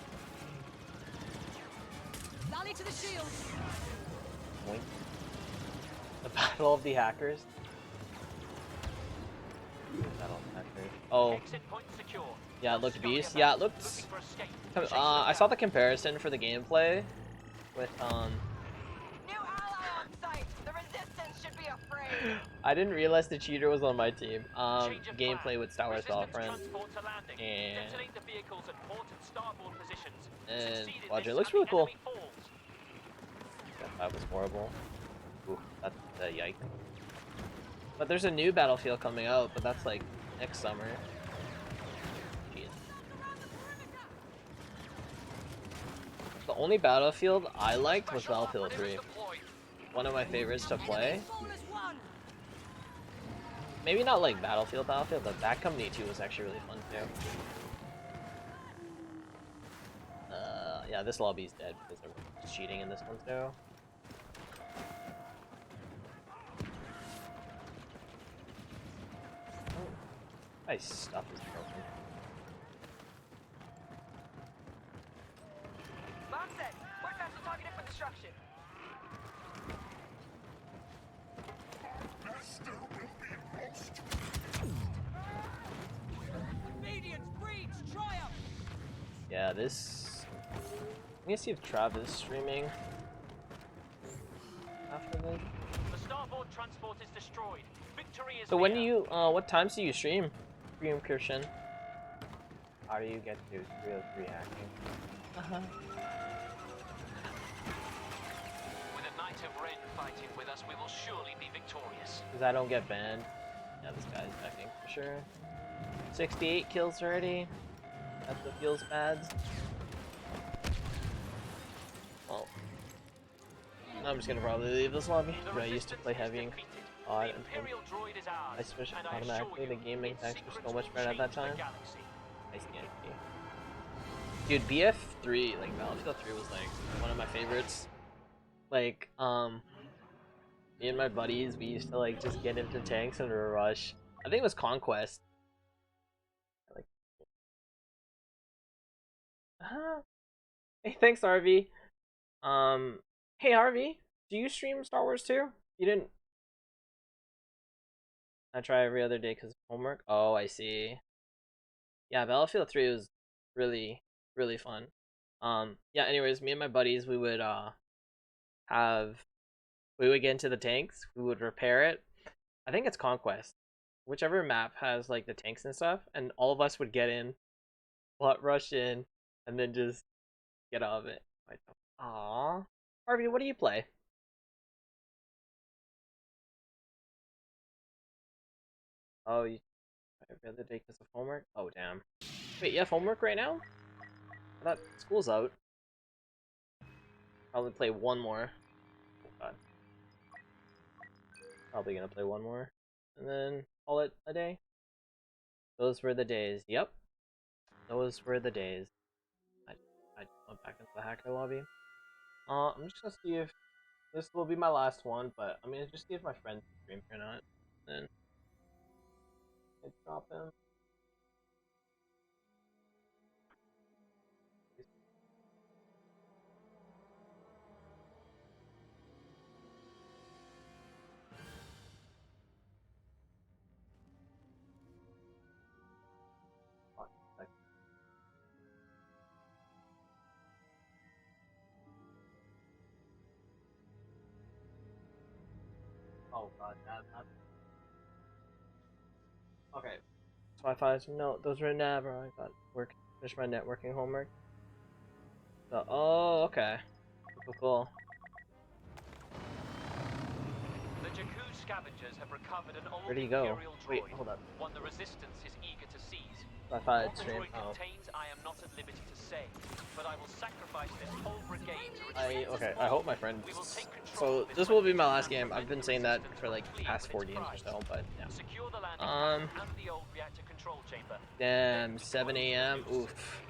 Rally to the shield. Point. The Battle of the Hackers. Battle of the Hackers. Oh. Exit point secure. Yeah, it looked beast. Yeah, it looked. I saw the comparison for the gameplay with New ally on site. The resistance should be afraid. I didn't realize the cheater was on my team. Gameplay with Star Wars Battlefront and Squadron. It looks really cool. That was horrible. Ooh, that's yikes. But there's a new Battlefield coming out, but that's like next summer. Jeez. The only Battlefield I liked was Battlefield 3. One of my favorites to play. Maybe not like Battlefield, but Bad Company 2 was actually really fun too. Yeah, this lobby's dead because everyone's cheating in this one too. My stuff is broken. Bomb set. Quick vessel targeted for destruction. Yeah, this. Let me see if Trav is streaming after this. The starboard transport is destroyed. Victory is So when do you, what times do you stream Christian? How do you get to 303 hacking? With a Knight of Ren fighting with us, we will surely be victorious. Because I don't get banned. Yeah, this guy's hacking for sure. 68 kills already. That's what feels bad. Well, I'm just gonna probably leave this lobby. I used to play heavy and odd until I switched automatically. The game mechanics were so much better at that time. Nice game. Dude, BF3, like Battlefield 3 was like one of my favorites. Like, me and my buddies, we used to like just get into tanks and rush. I think it was Conquest. Like, hey, thanks, Harvey. Hey, Harvey, do you stream Star Wars too? You didn't. I try every other day because of homework. Oh, I see. Yeah, Battlefield 3 was really, really fun. Yeah, anyways, me and my buddies, we would get into the tanks, we would repair it. I think it's Conquest. Whichever map has like the tanks and stuff, and all of us would get in, rush in, and then just get out of it. Aww. Harvey, what do you play? Oh, you every other day because of homework? Oh, damn. Wait, you have homework right now? I thought school's out. Probably play one more. Oh, God. Probably gonna play one more. And then call it a day. Those were the days. Yep. Those were the days. I went back into the hacker lobby. I'm just gonna see if This will be my last one, but I'm gonna just see if my friend's streaming or not. Then I drop him. Oh god, that. Okay. Wi-Fi's no, those were never. I got work. Finish my networking homework. So, oh, okay. Cool. The Jakku scavengers have recovered an old Where'd he go? Imperial droid, Wait, hold up. one the Resistance is eager to seize. Wi-Fi What the stream. droid Oh. contains, I am not at liberty to say, but I will sacrifice this whole brigade to retrieve Okay. I hope my friend. We will take control So of this will be my last game. I've been saying that for like past 4 games or so, but yeah. secure the landing pad and the old reactor control chamber. Damn, 7 a.m. Oof.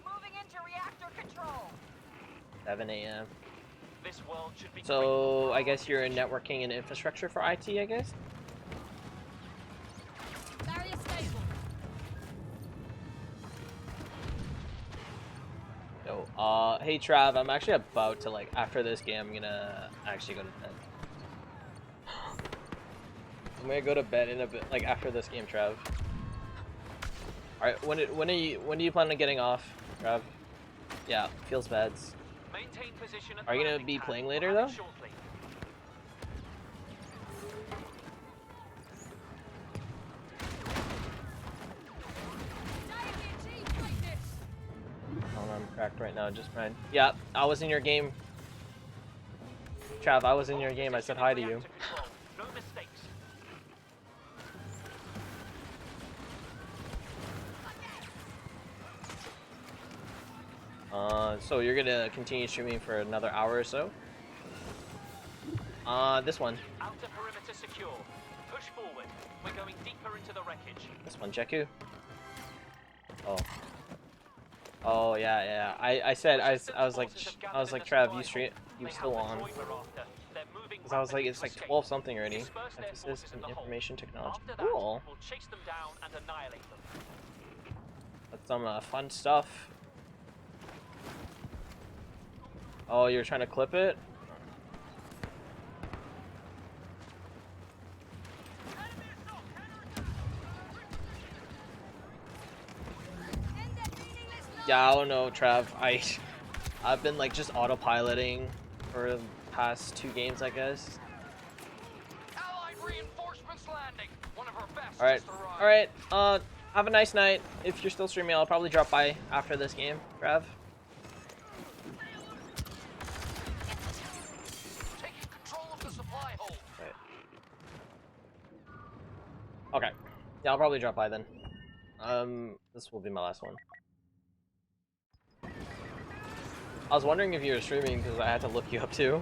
Moving into reactor control. 7 a.m. This world should be So I guess you're in networking and infrastructure for IT, I guess. Barrier stable. Yo, hey Trav, I'm actually about to like after this game, I'm gonna actually go to bed. I'm gonna go to bed in a bit, like after this game, Trav. All right, when do you plan on getting off, Trav? Yeah, feels bad. Maintain position at Are you the gonna landing be pad. playing We'll later have though? it shortly. Oh, I'm cracked right now, just fine. Yeah, I was in your game. Trav, I was in your game. I said hi to you. No mistakes. So you're gonna continue streaming for another hour or so? This one. Outer perimeter secure. Push forward. We're going deeper into the wreckage. This one, Jakku. Oh. Oh yeah. I said I was like Trav, you still on? Because I was like it's like 12 something already. Emphasis in information technology. Cool. We'll chase them down and annihilate them. That's some fun stuff. Oh, you're trying to clip it? Yeah, I don't know, Trav. I've been like just autopiloting for the past 2 games, I guess. Allied reinforcements landing. One of our best. All right. Have a nice night. If you're still streaming, I'll probably drop by after this game, Trav. Taking control of the supply hold. Right. Okay. Yeah, I'll probably drop by then. This will be my last one. I was wondering if you were streaming because I had to look you up too.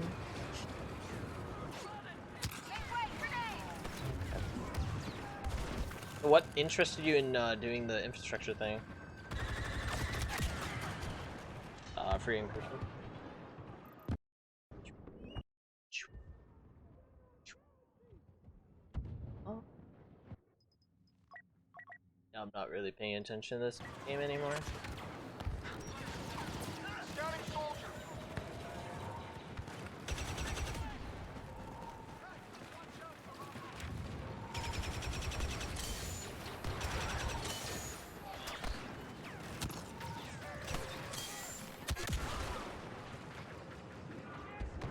So what interested you in doing the infrastructure thing? Free inclusion. Oh. Yeah, I'm not really paying attention to this game anymore. Scouting soldier.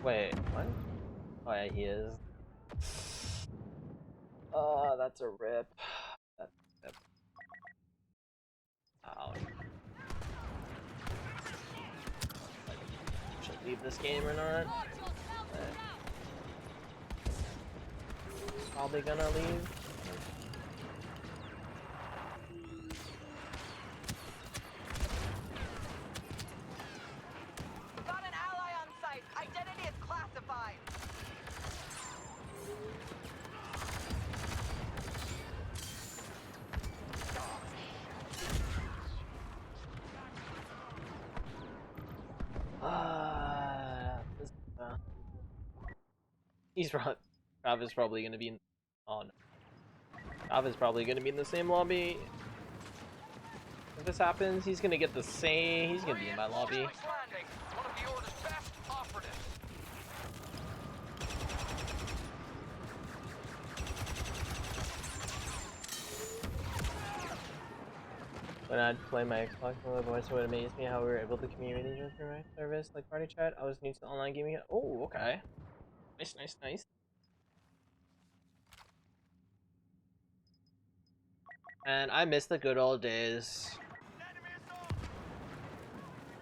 Wait, what? Oh yeah, he is. Oh, that's a rip. That's a rip. Ouch. Should I leave this game or not? Probably gonna leave. Got an ally on site. Identity is classified. He's right. Trav is probably gonna be in. Oh no. Trav is probably gonna be in the same lobby. If this happens, he's gonna get the same. He's gonna be in my lobby. When I'd play my Xbox, my voice would amaze me how we were able to communicate through my service like party chat. I was new to online gaming. Oh, okay. Nice, nice, nice. And I miss the good old days.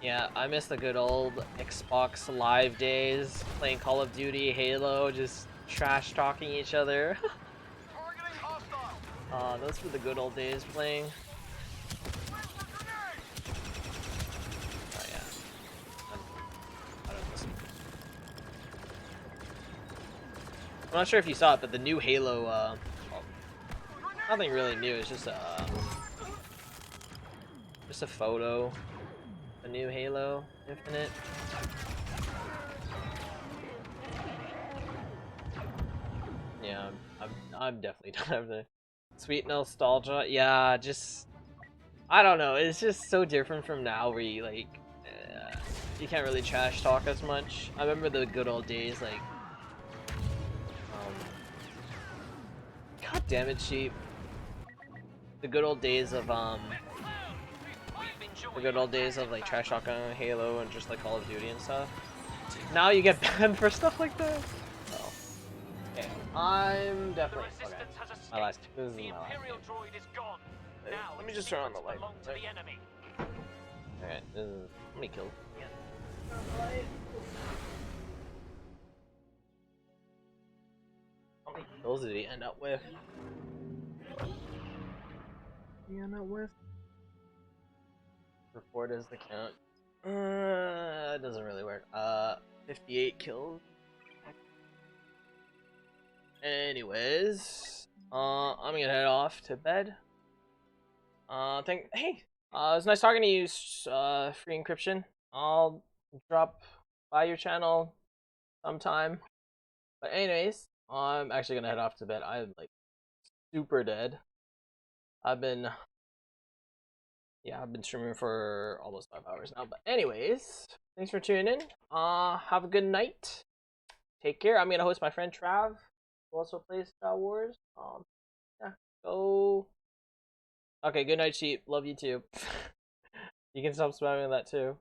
Yeah, I miss the good old Xbox Live days, playing Call of Duty, Halo, just trash talking each other. Those were the good old days playing. Oh yeah. I'm not sure if you saw it, but the new Halo, well, nothing really new. It's just a photo. A new Halo Infinite. Yeah, I'm definitely done everything. Sweet nostalgia. Yeah, just I don't know. It's just so different from now, where you like you can't really trash talk as much. I remember the good old days, like God damn it, sheep. The good old days of like trash talking on Halo and just like Call of Duty and stuff. Now you get banned for stuff like that. Oh. Okay, I'm definitely okay. My last. This is my last game. Let me just turn on the light. Alright, this is how many kills? How many kills did he end up with? Report as the count. It doesn't really work. 58 kills. Anyways, I'm gonna head off to bed. Hey, it was nice talking to you, Free Encryption. I'll drop by your channel sometime. But anyways, I'm actually gonna head off to bed. I'm like super dead. I've been streaming for almost 5 hours now. But anyways, thanks for tuning in. Have a good night. Take care. I'm gonna host my friend Trav, who also plays Star Wars. Yeah, go. Okay, good night, sheep. Love you too. You can stop spamming that too.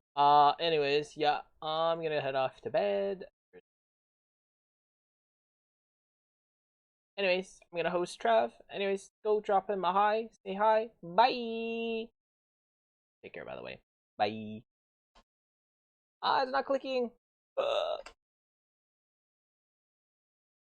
Anyways, yeah, I'm gonna head off to bed. Anyways, I'm gonna host Trav. Anyways, go drop him a hi. Say hi. Bye. Take care, by the way. Bye. It's not clicking.